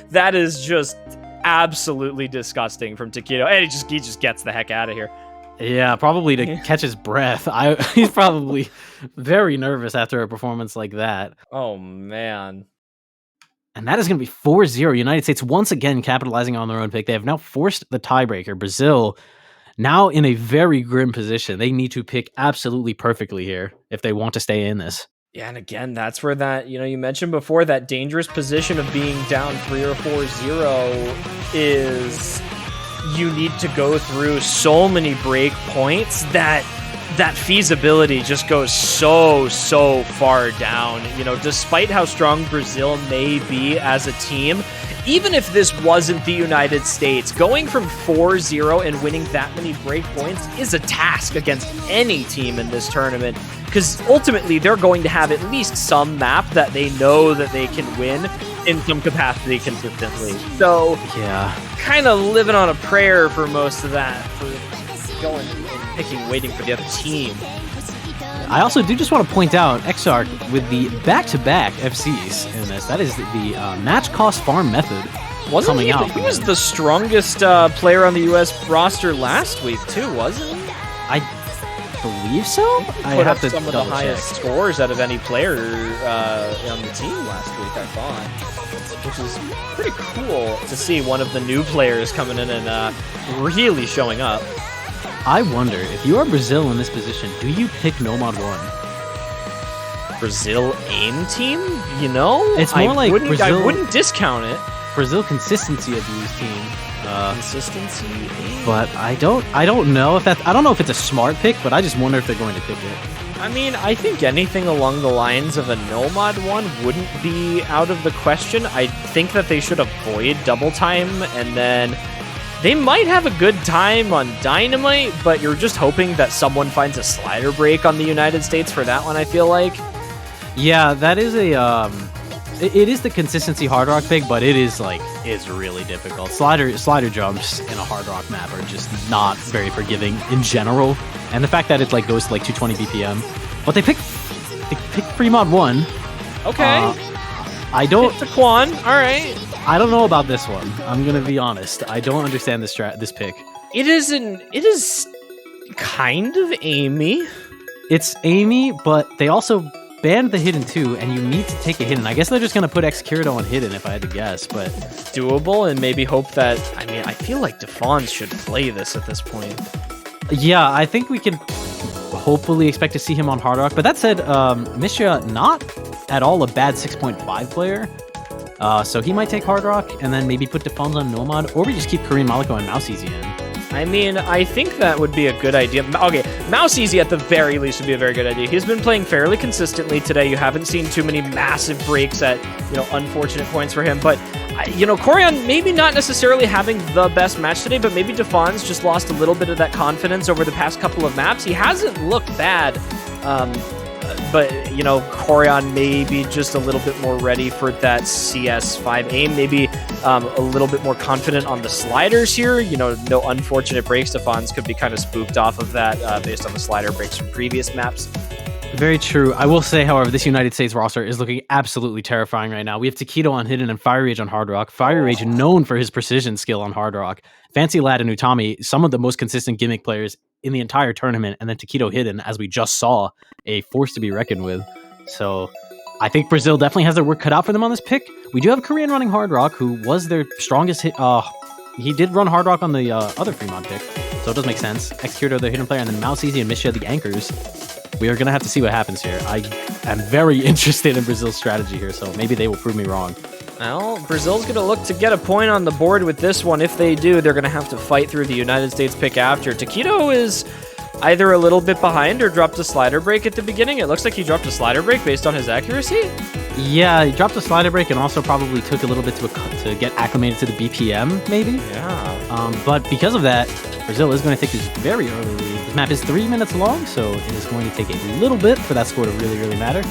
That is just absolutely disgusting from Taquito. And he just gets the heck out of here. Yeah, probably to catch his breath. He's probably very nervous after a performance like that. Oh, man. And that is going to be 4-0. United States once again capitalizing on their own pick. They have now forced the tiebreaker. Brazil now in a very grim position. They need to pick absolutely perfectly here if they want to stay in this. Yeah, and again, that's where that, you mentioned before, that dangerous position of being down 3 or 4-0 is you need to go through so many break points that feasibility just goes so far down. Despite how strong Brazil may be as a team, even if this wasn't the United States, going from 4-0 and winning that many break points is a task against any team in this tournament, because ultimately they're going to have at least some map that they know that they can win in some capacity consistently. So yeah, kind of living on a prayer for most of that, for going and picking, waiting for the other team. I also do just want to point out Exarch with the back-to-back FCs in this. That is the match cost farm method coming out. He was the strongest player on the U.S. roster last week too, wasn't he? I believe so. I put have up to some of the highest scores out of any player on the team last week, I thought, which is pretty cool to see one of the new players coming in and really showing up. I wonder, if you are Brazil in this position, do you pick Nomad 1? Brazil AIM team? It's more like Brazil. I wouldn't discount it. Brazil consistency abuse team. Consistency, but I don't know if I don't know if it's a smart pick, but I just wonder if they're going to pick it. I mean, I think anything along the lines of a Nomad 1 wouldn't be out of the question. I think that they should avoid double time, and then they might have a good time on Dynamite, but you're just hoping that someone finds a slider break on the United States for that one, I feel like. Yeah, that is it is the consistency Hard Rock pick, but it's really difficult. Slider jumps in a Hard Rock map are just not very forgiving in general, and the fact that it goes to 220 BPM. But they pick Fremont 1. Okay. I don't. It's a Quan. All right. I don't know about this one. I'm gonna be honest. I don't understand this pick. It is kind of Amy. It's Amy, but they also banned the hidden too, and you need to take a hidden. I guess they're just gonna put X-Kirito on hidden if I had to guess, but doable, and maybe hope that. I mean, I feel like Defons should play this at this point. Yeah, I think we can hopefully expect to see him on Hard Rock. But that said, Misha not at all a bad 6.5 player. So he might take Hard Rock and then maybe put Defons on Nomad, or we just keep Kareem Maliko and Mouse Easy in. I mean, I think that would be a good idea. Okay, Mouse Easy at the very least would be a very good idea. He's been playing fairly consistently today. You haven't seen too many massive breaks at, unfortunate points for him. But, Corian maybe not necessarily having the best match today, but maybe Defons just lost a little bit of that confidence over the past couple of maps. He hasn't looked bad. But, Corian maybe just a little bit more ready for that CS5 aim, maybe a little bit more confident on the sliders here. No unfortunate breaks. Defons could be kind of spooked off of that based on the slider breaks from previous maps. Very true. I will say, however, this United States roster is looking absolutely terrifying right now. We have Taquito on hidden and Fire Rage on Hard Rock. Fire Rage known for his precision skill on Hard Rock. Fancy Lad and Utami, some of the most consistent gimmick players in the entire tournament, and then Taquito hidden, as we just saw, a force to be reckoned with. So I think Brazil definitely has their work cut out for them on this pick. We do have Korean running Hard Rock, who was their strongest hit. He did run Hard Rock on the other Fremont pick, so it does make sense. X-Kirito, the hidden player, and then Mouse Easy and Misha, the anchors. We are going to have to see what happens here. I am very interested in Brazil's strategy here, so maybe they will prove me wrong. Well, Brazil's going to look to get a point on the board with this one. If they do, they're going to have to fight through the United States pick after. Taquito is either a little bit behind or dropped a slider break at the beginning. It looks like he dropped a slider break based on his accuracy. Yeah, he dropped a slider break and also probably took a little bit to get acclimated to the BPM, maybe. Yeah. But because of that, Brazil is going to take this very early lead. This map is 3 minutes long, so it is going to take a little bit for that score to really, really matter.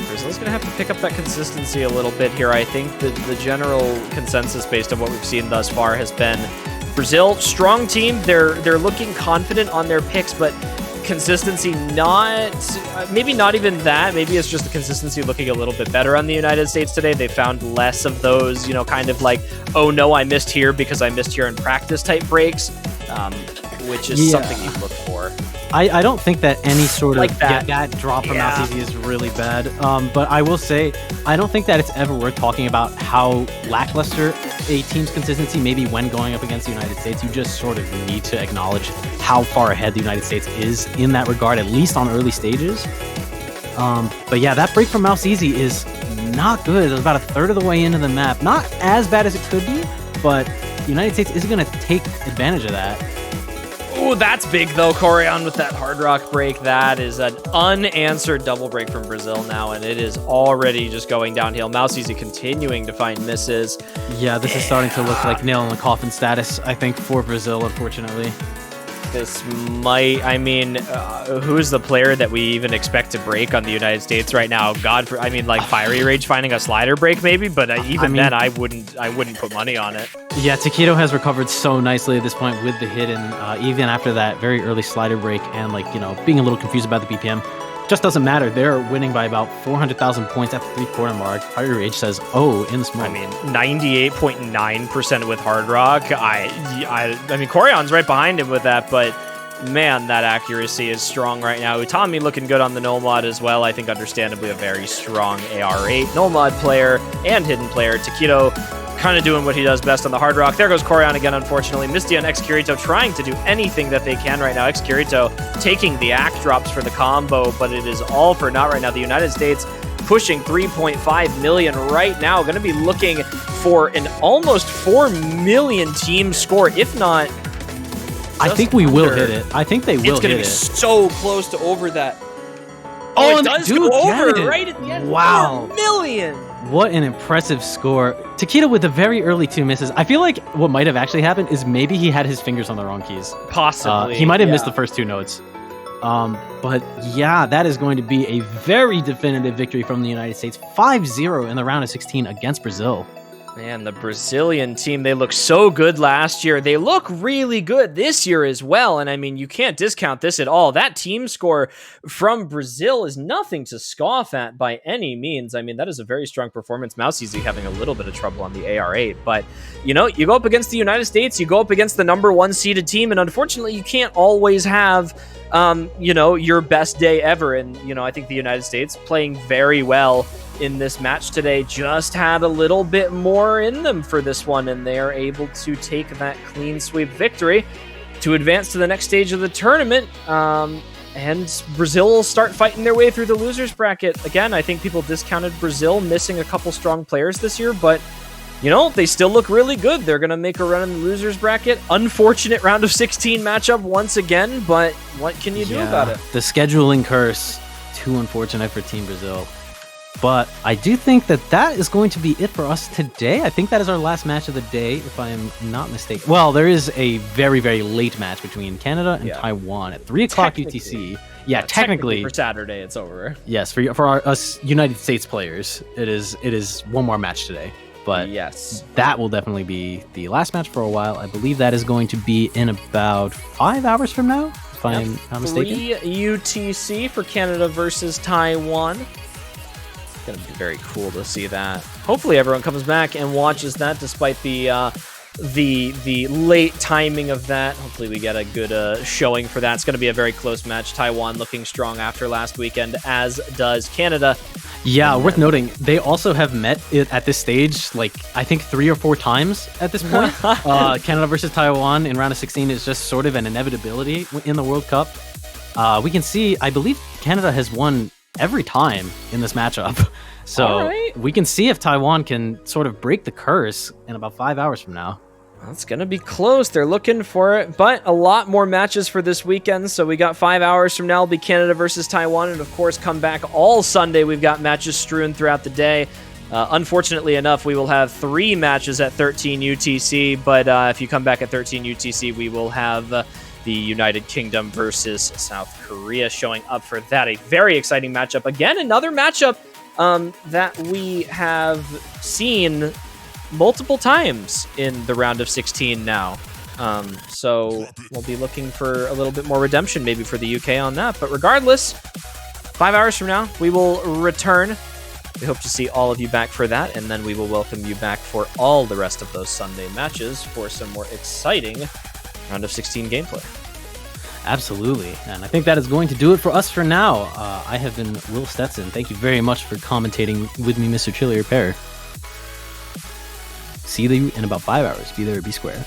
Brazil's going to have to pick up that consistency a little bit here. I think the general consensus based on what we've seen thus far has been Brazil, strong team. They're looking confident on their picks, but consistency maybe not even that. Maybe it's just the consistency looking a little bit better on the United States today. They found less of those, kind of like, oh no, I missed here because I missed here in practice type breaks, which is something you look for. I don't think that any sort of Like that. that drop from Yeah. Mouse Easy is really bad. But I will say, I don't think that it's ever worth talking about how lackluster a team's consistency may be when going up against the United States. You just sort of need to acknowledge how far ahead the United States is in that regard, at least on early stages. But yeah, that break from Mouse Easy is not good. It's about a third of the way into the map. Not as bad as it could be, but the United States isn't going to take advantage of that. Ooh, that's big though, Corian, with that hard rock break. That is an unanswered double break from Brazil now, and it is already just going downhill. Mouse Easy continuing to find misses. Yeah, this is starting to look like nail in the coffin status, I think, for Brazil, unfortunately. This might, I mean, who's the player that we even expect to break on the United States right now? Like Fiery Rage finding a slider break maybe, but then I wouldn't put money on it. Yeah, Taquito has recovered so nicely at this point with the hit, and even after that very early slider break and being a little confused about the BPM, just doesn't matter. They're winning by about 400,000 points at the 3-quarter mark. Fiery Rage says, "Oh, in the smoke." I mean, 98.9% with hard rock. I mean, Corian's right behind him with that, but man, that accuracy is strong right now. Utami looking good on the Nomad as well. I think understandably a very strong AR8 Nomad player and hidden player. Taquito kind of doing what he does best on the hard rock. There goes Corian again, unfortunately. Misty and X-Kirito trying to do anything that they can right now. X-Kirito taking the act drops for the combo, but it is all for naught right now. The United States pushing 3.5 million right now. Going to be looking for an almost 4 million team score, if not... I think we will hit it. I think they will hit it. It's going to be so close to over that. Oh, it does dude, go over get it. right at the end. Wow. 4 million! What an impressive score. Taquito with the very early 2 misses. I feel like what might have actually happened is maybe he had his fingers on the wrong keys. Possibly. He might have missed the first 2 notes. But yeah, that is going to be a very definitive victory from the United States. 5-0 in the round of 16 against Brazil. Man, the Brazilian team, they looked so good last year. They look really good this year as well. And I mean, you can't discount this at all. That team score from Brazil is nothing to scoff at by any means. I mean, that is a very strong performance. Mouse Easy having a little bit of trouble on the AR8. But, you go up against the United States, you go up against the number 1 seeded team, and unfortunately, you can't always have, your best day ever. And, I think the United States playing very well in this match today, just had a little bit more in them for this one, and they are able to take that clean sweep victory to advance to the next stage of the tournament. And Brazil will start fighting their way through the losers bracket. Again, I think people discounted Brazil missing a couple strong players this year, but they still look really good. They're going to make a run in the losers bracket. Unfortunate round of 16 matchup once again, but what can you do about it? The scheduling curse, too unfortunate for Team Brazil. But I do think that is going to be it for us today. I think that is our last match of the day, if I am not mistaken. Well, there is a very, very late match between Canada and Taiwan at 3 o'clock UTC. Yeah, technically for Saturday, it's over. Yes, for us United States players, it is one more match today. But yes, that will definitely be the last match for a while. I believe that is going to be in about 5 hours from now, if I'm not mistaken. 3 UTC for Canada versus Taiwan. Gonna be very cool to see that. Hopefully everyone comes back and watches that despite the late timing of that. Hopefully we get a good showing for that. It's gonna be a very close match. Taiwan looking strong after last weekend, as does Canada. Yeah, worth noting, they also have met at this stage, I think 3 or 4 times at this point. Canada versus Taiwan in round of 16 is just sort of an inevitability in the World Cup. We can see, I believe Canada has won every time in this matchup. So we can see if Taiwan can sort of break the curse in about 5 hours from now. Well, it's going to be close. They're looking for it, but a lot more matches for this weekend. So we got 5 hours from now will be Canada versus Taiwan. And of course, come back all Sunday. We've got matches strewn throughout the day. Unfortunately enough, we will have 3 matches at 13 UTC. But if you come back at 13 UTC, we will have the United Kingdom versus South Korea showing up for that. A very exciting matchup. Again, another matchup that we have seen multiple times in the round of 16 now. So we'll be looking for a little bit more redemption maybe for the UK on that. But regardless, 5 hours from now, we will return. We hope to see all of you back for that, and then we will welcome you back for all the rest of those Sunday matches for some more exciting round of 16 gameplay. Absolutely. And I think that is going to do it for us for now. I have been Will Stetson. Thank you very much for commentating with me, Mr. Chili Repair. See you in about 5 hours. Be there or be square.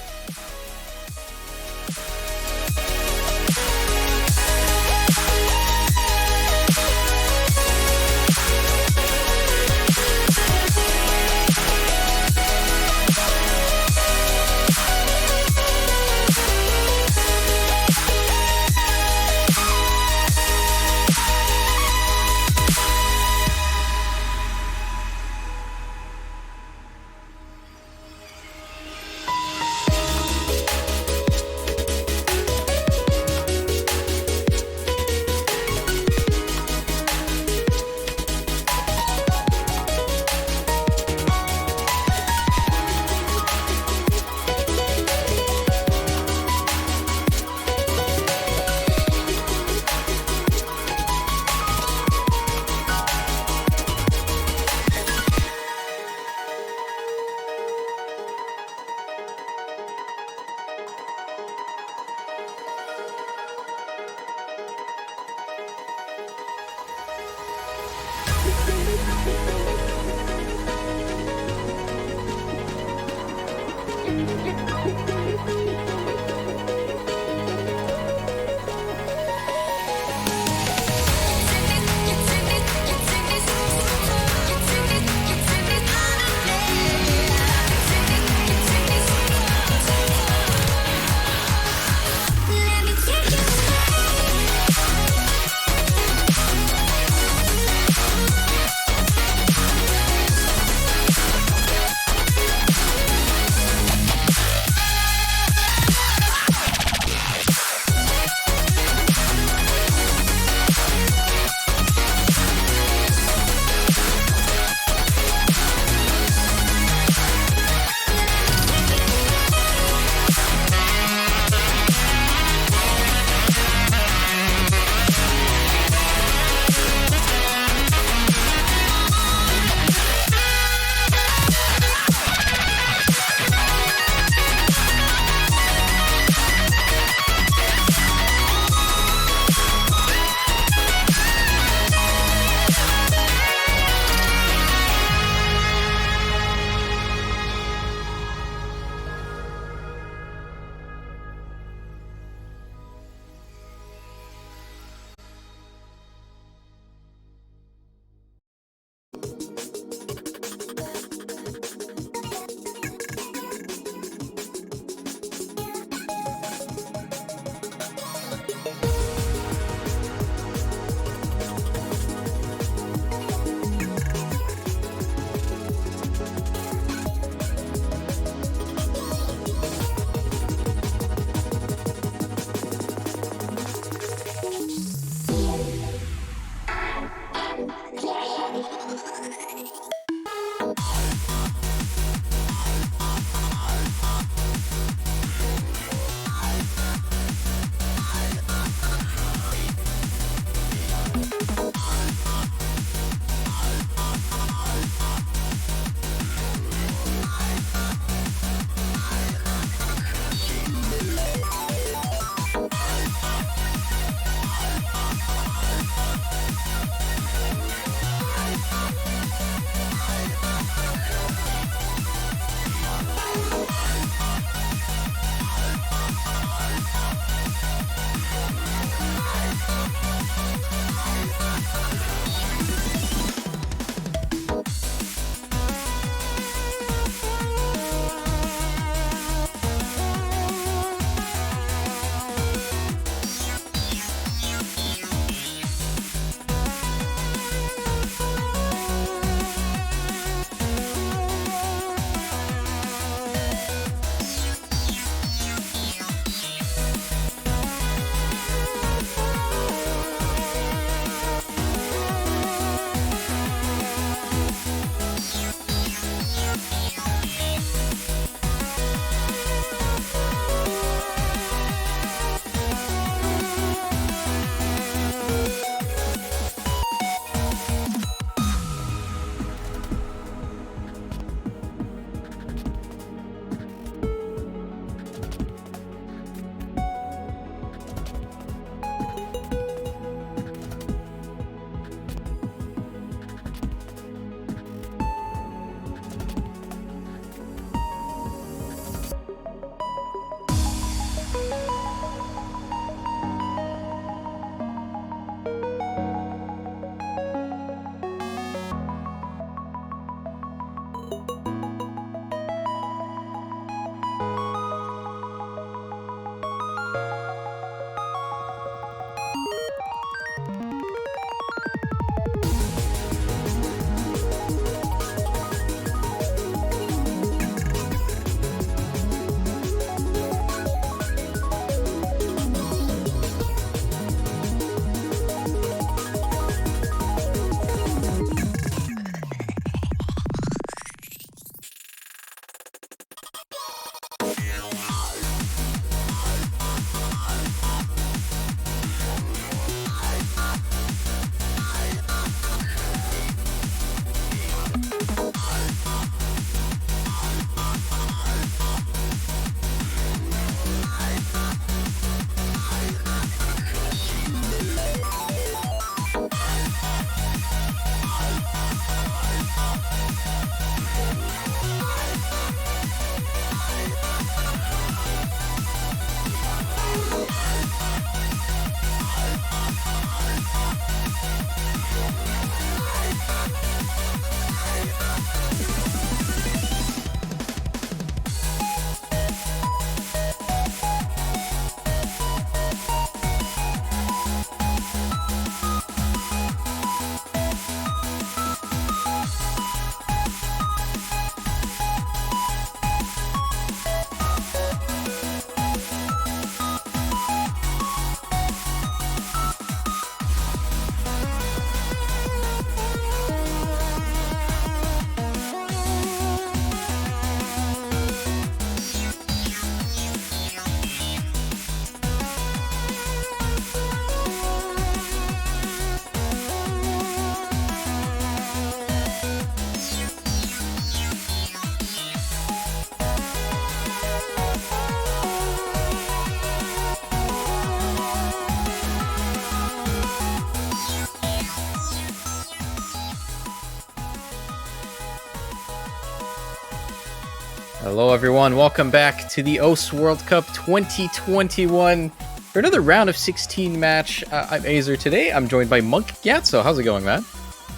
Hello, everyone. Welcome back to the OS World Cup 2021 for another round of 16 match. I'm Azer today. I'm joined by Monk Gatso. How's it going, man?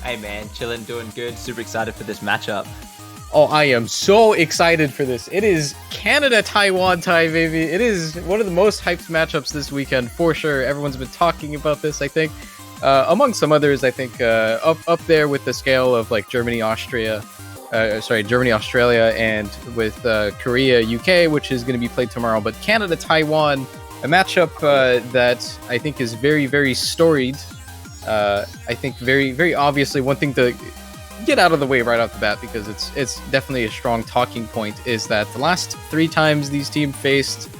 Hey, man. Chilling, doing good. Super excited for this matchup. Oh, I am so excited for this. It is Canada-Taiwan time, baby. It is one of the most hyped matchups this weekend, for sure. Everyone's been talking about this, I think. Among some others, I think up there with the scale of like Germany, Australia, and with Korea, UK, which is going to be played tomorrow. But Canada, Taiwan, a matchup that I think is very, very storied. I think very, very obviously one thing to get out of the way right off the bat, because it's definitely a strong talking point, is that the last 3 times these teams faced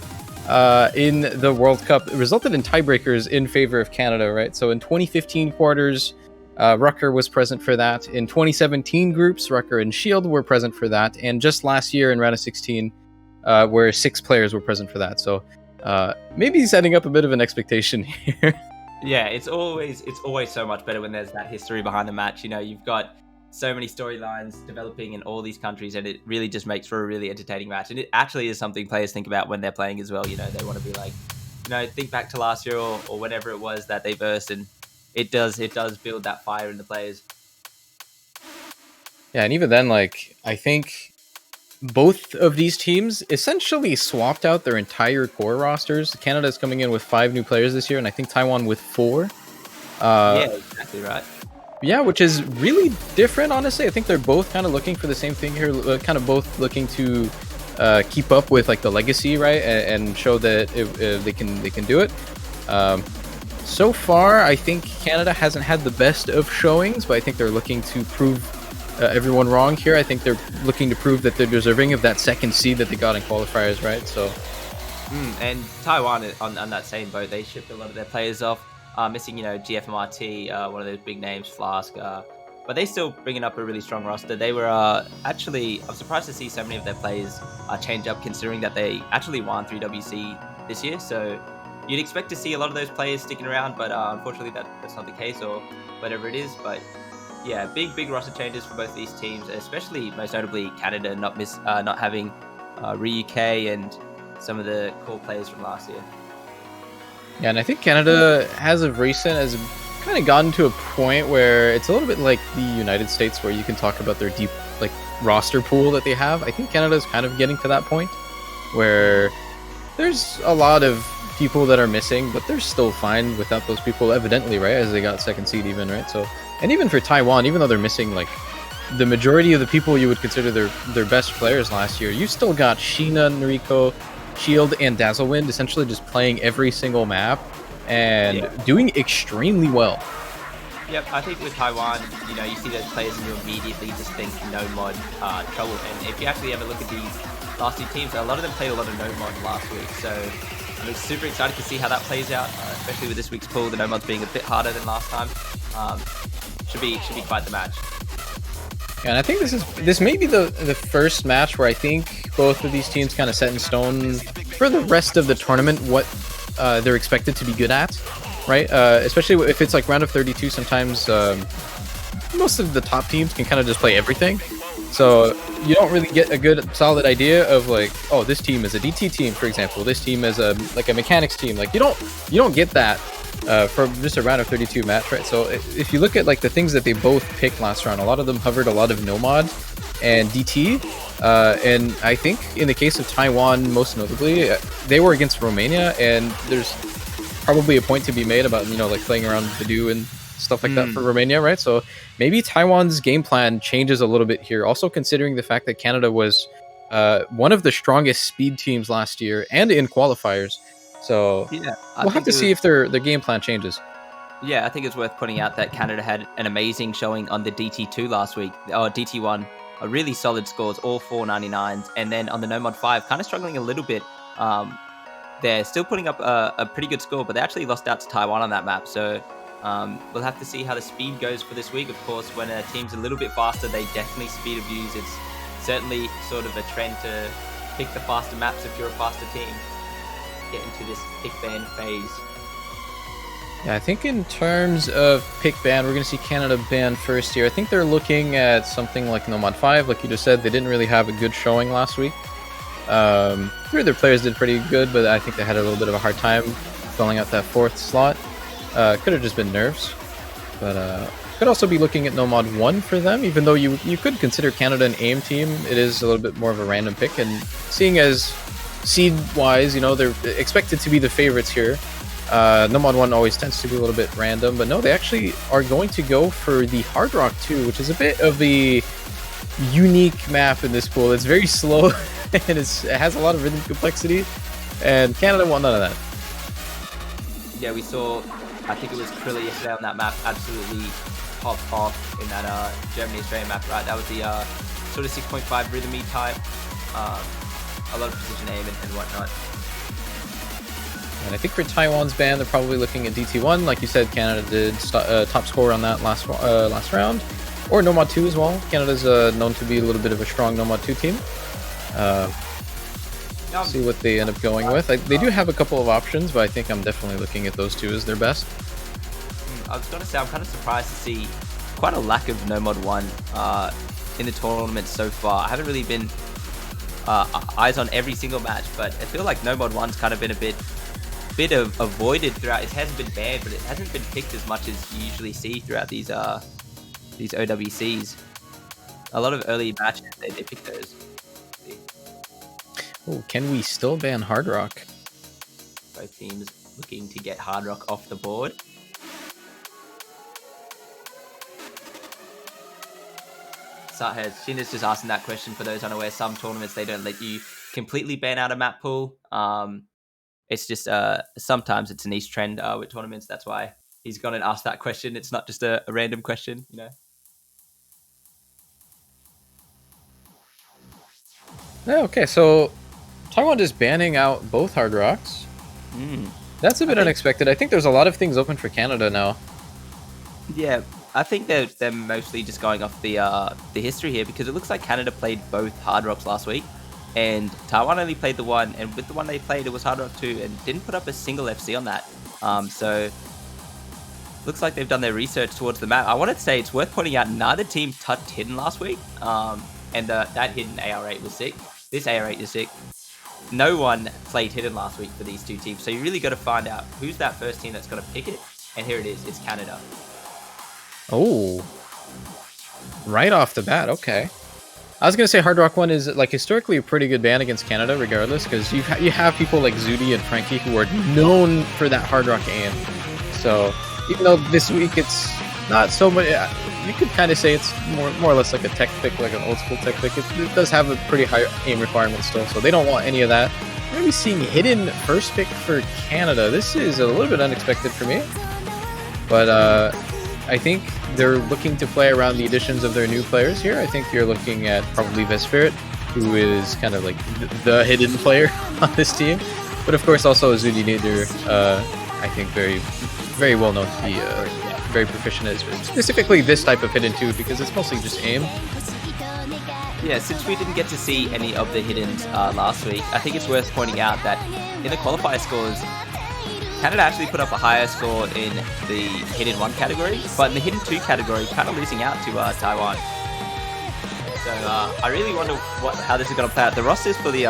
in the World Cup resulted in tiebreakers in favor of Canada, right? So in 2015 quarters, Rucker was present for that. In 2017 groups, Rucker and Shield were present for that. And just last year in round of 16, where 6 players were present for that. So maybe setting up a bit of an expectation here. Yeah, it's always so much better when there's that history behind the match. You know, you've got so many storylines developing in all these countries, and it really just makes for a really entertaining match. And it actually is something players think about when they're playing as well. You know, they want to be like, you know, think back to last year or whenever it was that they versed, and it does build that fire in the players. Yeah, and even then, like, I think both of these teams essentially swapped out their entire core rosters. Canada's coming in with 5 new players this year, and I think Taiwan with 4. Yeah, exactly right. Yeah, which is really different, honestly. I think they're both kind of looking for the same thing here, kind of both looking to keep up with like the legacy, right, and show that they can do it. So far, I think Canada hasn't had the best of showings, but I think they're looking to prove everyone wrong here. I think they're looking to prove that they're deserving of that second seed that they got in qualifiers, right? So, and Taiwan on that same boat, they shipped a lot of their players off. Missing, you know, GFMRT, one of those big names, Flask, but they still bringing up a really strong roster. They were actually, I'm surprised to see so many of their players change up, considering that they actually won 3WC this year. So you'd expect to see a lot of those players sticking around, but unfortunately that's not the case, or whatever it is. But yeah, big roster changes for both these teams, especially most notably Canada not having Ryu K and some of the core players from last year. Yeah, and I think Canada, as of recent, has kind of gotten to a point where it's a little bit like the United States, where you can talk about their deep like roster pool that they have. I think Canada's kind of getting to that point where there's a lot of people that are missing, but they're still fine without those people, evidently, right? As they got second seed even, right? So, and even for Taiwan, even though they're missing like the majority of the people you would consider their best players last year, you still got Sheena, Noriko, Shield, and Dazzlewind essentially just playing every single map and doing extremely well. Yep, I think with Taiwan, you know, you see those players and you immediately just think no mod trouble. And if you actually ever look at these last 2 teams, a lot of them played a lot of no mod last week. So I'm super excited to see how that plays out, especially with this week's pool, the no mods being a bit harder than last time. Should be quite the match. Yeah, and I think this may be the first match where I think both of these teams kind of set in stone for the rest of the tournament what they're expected to be good at, right? Especially if it's like round of 32, sometimes most of the top teams can kind of just play everything. So you don't really get a good solid idea of like, oh, this team is a DT team, for example. This team is a mechanics team. Like you don't get that from just a round of 32 match, right? So if you look at like the things that they both picked last round, a lot of them hovered a lot of Nomad and DT, and I think in the case of Taiwan, most notably, they were against Romania, and there's probably a point to be made about, you know, like playing around Vadu and stuff like that for Romania, right? So maybe Taiwan's game plan changes a little bit here, also considering the fact that Canada was one of the strongest speed teams last year and in qualifiers. So yeah, we'll have to see if their game plan changes. Yeah, I think it's worth pointing out that Canada had an amazing showing on the DT2 last week, or DT1, a really solid scores, all 499s, and then on the Nomad 5, kind of struggling a little bit. They're still putting up a pretty good score, but they actually lost out to Taiwan on that map, so we'll have to see how the speed goes for this week. Of course, when a team's a little bit faster, they definitely speed abuse. It's certainly sort of a trend to pick the faster maps if you're a faster team. Get into this pick ban phase. Yeah, I think in terms of pick ban, we're going to see Canada ban first here. I think they're looking at something like Nomad 5. Like you just said, they didn't really have a good showing last week. Three of their players did pretty good, but I think they had a little bit of a hard time filling out that 4th slot. Could have just been nerfs. But could also be looking at Nomad 1 for them, even though you could consider Canada an AIM team. It is a little bit more of a random pick, and seeing as seed-wise, you know, they're expected to be the favorites here. Nomad 1 always tends to be a little bit random, but no, they actually are going to go for the Hard Rock 2, which is a bit of the unique map in this pool. It's very slow, and it has a lot of rhythm complexity, and Canada want none of that. Yeah, we saw, I think it was Krilla yesterday on that map, absolutely pop off in that Germany-Australia map, right? That was the sort of 6.5 rhythm-y type, a lot of precision aim and whatnot. And I think for Taiwan's ban, they're probably looking at DT1. Like you said, Canada did top score on that last round. Or Nomad 2 as well. Canada's known to be a little bit of a strong Nomad 2 team. See what they end up going with. They do have a couple of options, but I think I'm definitely looking at those two as their best. I was going to say, I'm kind of surprised to see quite a lack of Nomad 1 in the tournament so far. I haven't really been eyes on every single match, but I feel like Nomad 1's kind of been a bit avoided throughout. It hasn't been banned, but it hasn't been picked as much as you usually see throughout these OWCs. A lot of early matches, they pick those. Oh, can we still ban Hard Rock? Both teams looking to get Hard Rock off the board. Sarthez, Shina's just asking that question for those unaware. Some tournaments, they don't let you completely ban out a map pool. It's just sometimes it's a niche trend with tournaments. That's why he's gone and asked that question. It's not just a random question, you know. Yeah, okay, so Taiwan just banning out both Hard Rocks. That's a bit unexpected. I think there's a lot of things open for Canada now. Yeah, I think they're mostly just going off the history here, because it looks like Canada played both Hard Rocks last week. And Taiwan only played the one, and with the one they played, it was Hard Rock 2, and didn't put up a single FC on that. So, looks like they've done their research towards the map. I wanted to say it's worth pointing out, neither team touched Hidden last week, and that Hidden AR8 was sick. This AR8 is sick. No one played Hidden last week for these two teams, so you really got to find out who's that first team that's going to pick it, and here it is, it's Canada. Oh, right off the bat, okay. I was going to say Hard Rock 1 is like historically a pretty good ban against Canada regardless, because you have people like Zudi and Frankie who are known for that Hard Rock aim. So even though this week it's not so much, you could kind of say it's more or less like a tech pick, like an old school tech pick. It does have a pretty high aim requirement still, so they don't want any of that. We're going to be seeing Hidden first pick for Canada. This is a little bit unexpected for me, but I think they're looking to play around the additions of their new players here. I think you're looking at probably Vesprit, who is kind of like the hidden player on this team. But of course also Zudi Nader, I think very well known to be very proficient at specifically this type of hidden too, because it's mostly just aim. Yeah, since we didn't get to see any of the Hiddens last week, I think it's worth pointing out that in the qualifier scores, Canada actually put up a higher score in the Hidden 1 category, but in the Hidden 2 category, kind of losing out to Taiwan. So I really wonder how this is going to play out. The rosters for the...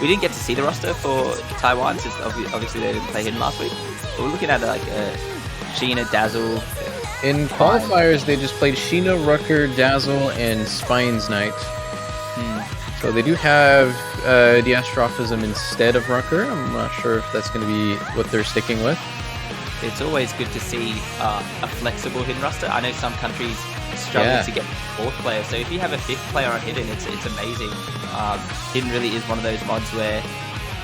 we didn't get to see the roster for Taiwan, since obviously they didn't play Hidden last week. But we're looking at like Sheena, Dazzle... In qualifiers, they just played Sheena, Rucker, Dazzle, and Spines Knight. So they do have Diastrophism instead of Rucker. I'm not sure if that's going to be what they're sticking with. It's always good to see a flexible Hidden roster. I know some countries struggle to get fourth player, so if you have a fifth player on Hidden, it's amazing. Hidden really is one of those mods where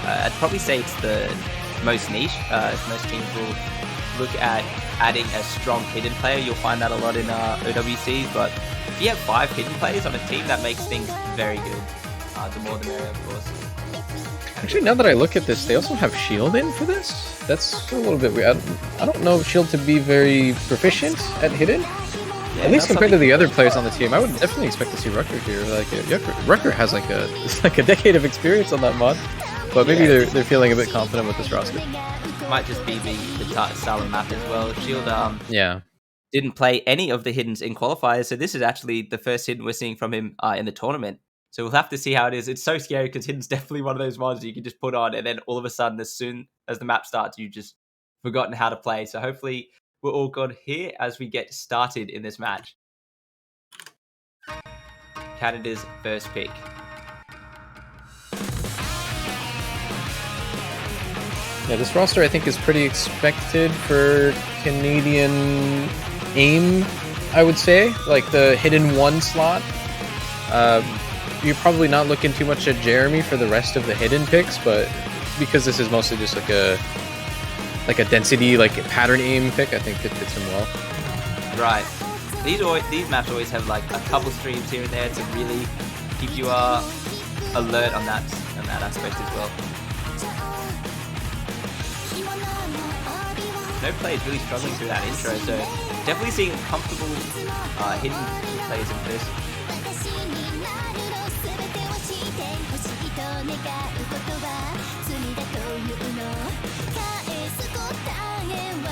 I'd probably say it's the most niche. Most teams will look at adding a strong Hidden player. You'll find that a lot in OWCs, but if you have 5 Hidden players on a team, that makes things very good. The more the merrier, of course. Actually, now that I look at this, they also have Shield in for this. That's a little bit weird. I don't know Shield to be very proficient at Hidden. Yeah, at least compared to the other players on the team, I would definitely expect to see Rucker here. Like Rucker has like a decade of experience on that mod, but maybe they're feeling a bit confident with this roster. might just be the style of map as well. Shield Yeah. didn't play any of the hiddens in qualifiers, so this is actually the first hidden we're seeing from him in the tournament. So we'll have to see how it is. It's so scary because hidden's definitely one of those mods you can just put on, and then all of a sudden, as soon as the map starts, you've just forgotten how to play. So hopefully we're all good here as we get started in this match. Canada's first pick. Yeah, this roster I think is pretty expected for Canadian aim, I would say. Like the hidden 1 slot. You're probably not looking too much at Jeremy for the rest of the hidden picks, but because this is mostly just like a density, like a pattern aim pick, I think it fits him well. Right. These maps always have like a couple streams here and there to really keep you alert on that aspect as well. No play is really struggling through that intro, so definitely seeing comfortable hidden players in this.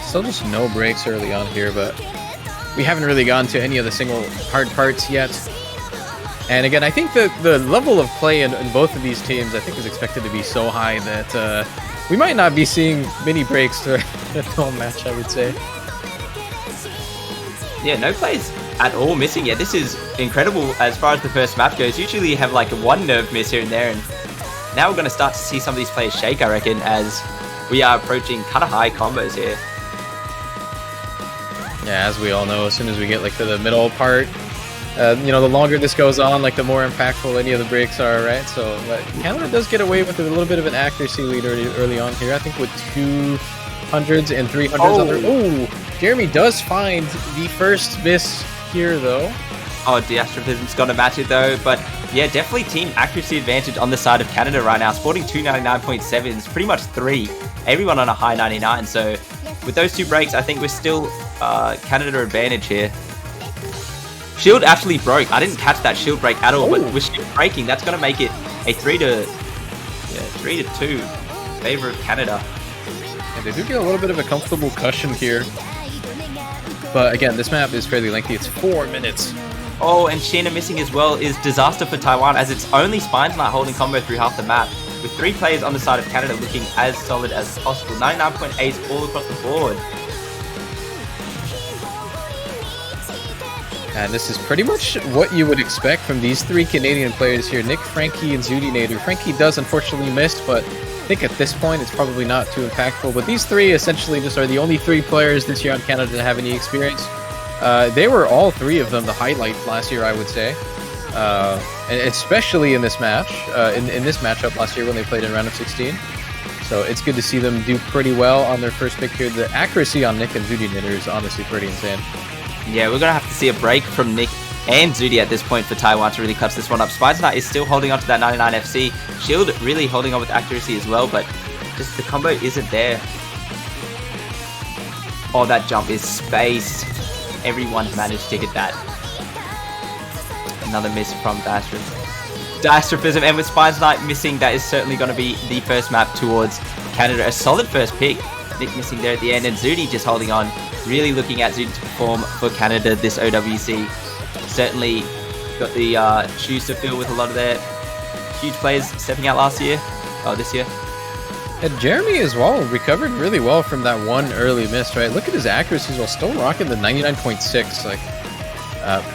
Still just no breaks early on here, but we haven't really gone to any of the single hard parts yet. And again, I think the level of play in both of these teams, I think, is expected to be so high that we might not be seeing many breaks throughout the whole match, I would say. Yeah, no plays at all missing yet. This is incredible as far as the first map goes. Usually you have like one nerve miss here and there, and now we're going to start to see some of these players shake, I reckon, as we are approaching kind of high combos here. Yeah, as we all know, as soon as we get like to the middle part, the longer this goes on, like the more impactful any of the breaks are, right? So, but Canada does get away with a little bit of an accuracy lead early on here. I think with 200s and 300s. Oh, Jeremy does find the first miss here, though. Oh, Diastrophism's got to match it, though. But yeah, definitely team accuracy advantage on the side of Canada right now. Sporting 299.7s, pretty much 3. Everyone on a high 99. So with those 2 breaks, I think we're still Canada advantage here. Shield actually broke. I didn't catch that shield break at all, but with shield breaking, that's going to make it a 3-2 favor of Canada. And they do get a little bit of a comfortable cushion here. But again, this map is fairly lengthy. It's 4 minutes. Oh, and Sheena missing as well is disaster for Taiwan, as it's only Spines Knight holding combo through half the map, with 3 players on the side of Canada looking as solid as possible. 99.8 all across the board. And this is pretty much what you would expect from these 3 Canadian players here, Nick, Frankie, and Zudinator. Frankie does unfortunately miss, but I think at this point it's probably not too impactful. But these 3 essentially just are the only 3 players this year on Canada to have any experience. They were all 3 of them the highlights last year, I would say. And especially in this match, in this matchup last year when they played in round of 16. So it's good to see them do pretty well on their first pick here. The accuracy on Nick and Zudinator is honestly pretty insane. Yeah, we're going to have to see a break from Nick and Zudi at this point for Taiwan to really clutch this one up. Spines Knight is still holding on to that 99 FC. Shield really holding on with accuracy as well, but just the combo isn't there. Oh, that jump is spaced. Everyone managed to hit that. Another miss from Diastrophism, and with Spines Knight missing, that is certainly going to be the first map towards Canada. A solid first pick. Nick missing there at the end, and Zudi just holding on. Really looking at Zudi to perform for Canada this OWC. Certainly got the shoes to fill with a lot of their huge players stepping out this year. And Jeremy as well recovered really well from that one early miss, right? Look at his accuracy as well, still rocking the 99.6. Like,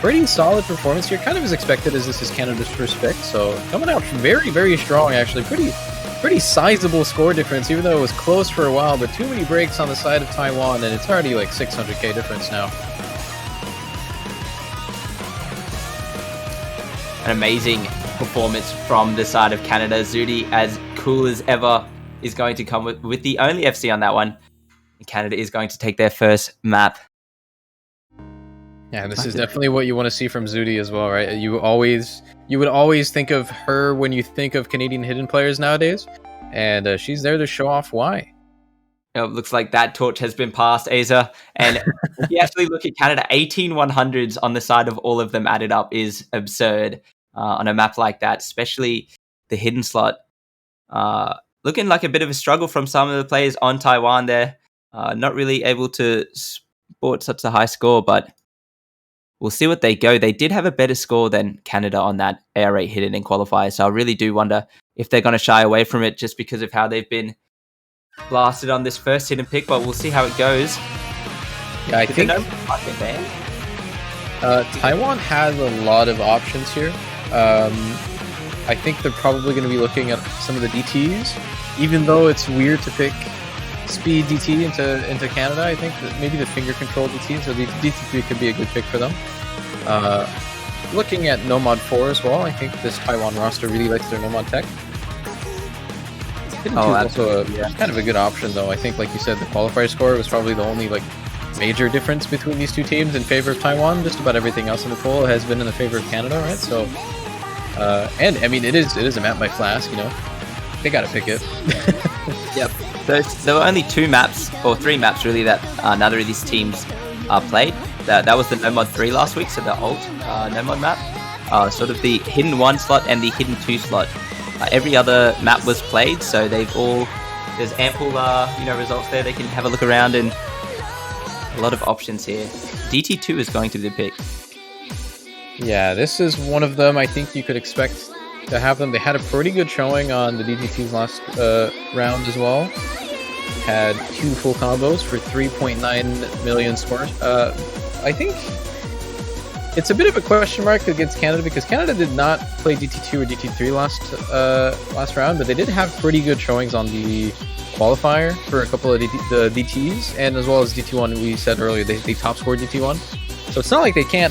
pretty solid performance here, kind of as expected as this is Canada's first pick. So coming out very, very strong, actually. Pretty sizable score difference, even though it was close for a while, but too many breaks on the side of Taiwan, and it's already like 600k difference now. An amazing performance from the side of Canada. Zudi, as cool as ever, is going to come with the only FC on that one. And Canada is going to take their first map. Yeah, this is definitely what you want to see from Zudi as well, right? You would always think of her when you think of Canadian hidden players nowadays, and she's there to show off why. It looks like that torch has been passed, Aza. And if you actually look at Canada, 18 100s on the side of all of them added up is absurd on a map like that, especially the hidden slot. looking like a bit of a struggle from some of the players on Taiwan there. Not really able to sport such a high score, but we'll see what they go. They did have a better score than Canada on that AR8 hidden in qualifiers, so I really do wonder if they're going to shy away from it just because of how they've been blasted on this first hidden pick, but we'll see how it goes. Yeah, I think Taiwan has a lot of options here. I think they're probably going to be looking at some of the DTs, even though it's weird to pick speed DT into Canada. I think that maybe the finger control DT, so the DT3 could be a good pick for them. Looking at Nomad 4 as well, I think this Taiwan roster really likes their Nomad tech. Hidden 2 is also kind of a good option, though. I think, like you said, the qualifier score was probably the only major difference between these two teams in favor of Taiwan. Just about everything else in the pool has been in the favor of Canada, right? So, and I mean, it is a map by Flask, you know. They gotta pick it. Yep. There were only 2 maps, or 3 maps really, that neither of these teams played. That was the Nomad 3 last week, so the old Nomad map. Sort of the hidden 1 slot and the hidden 2 slot. Every other map was played, so there's ample results there. They can have a look around, and a lot of options here. DT2 is going to be the pick. Yeah, this is one of them. I think you could expect to have them. They had a pretty good showing on the DT2's last round as well. Had 2 full combos for 3.9 million scores. I think it's a bit of a question mark against Canada because Canada did not play DT2 or DT3 last round, but they did have pretty good showings on the qualifier for a couple of the DTs, and as well as DT1. We said earlier they top scored DT1, so it's not like they can't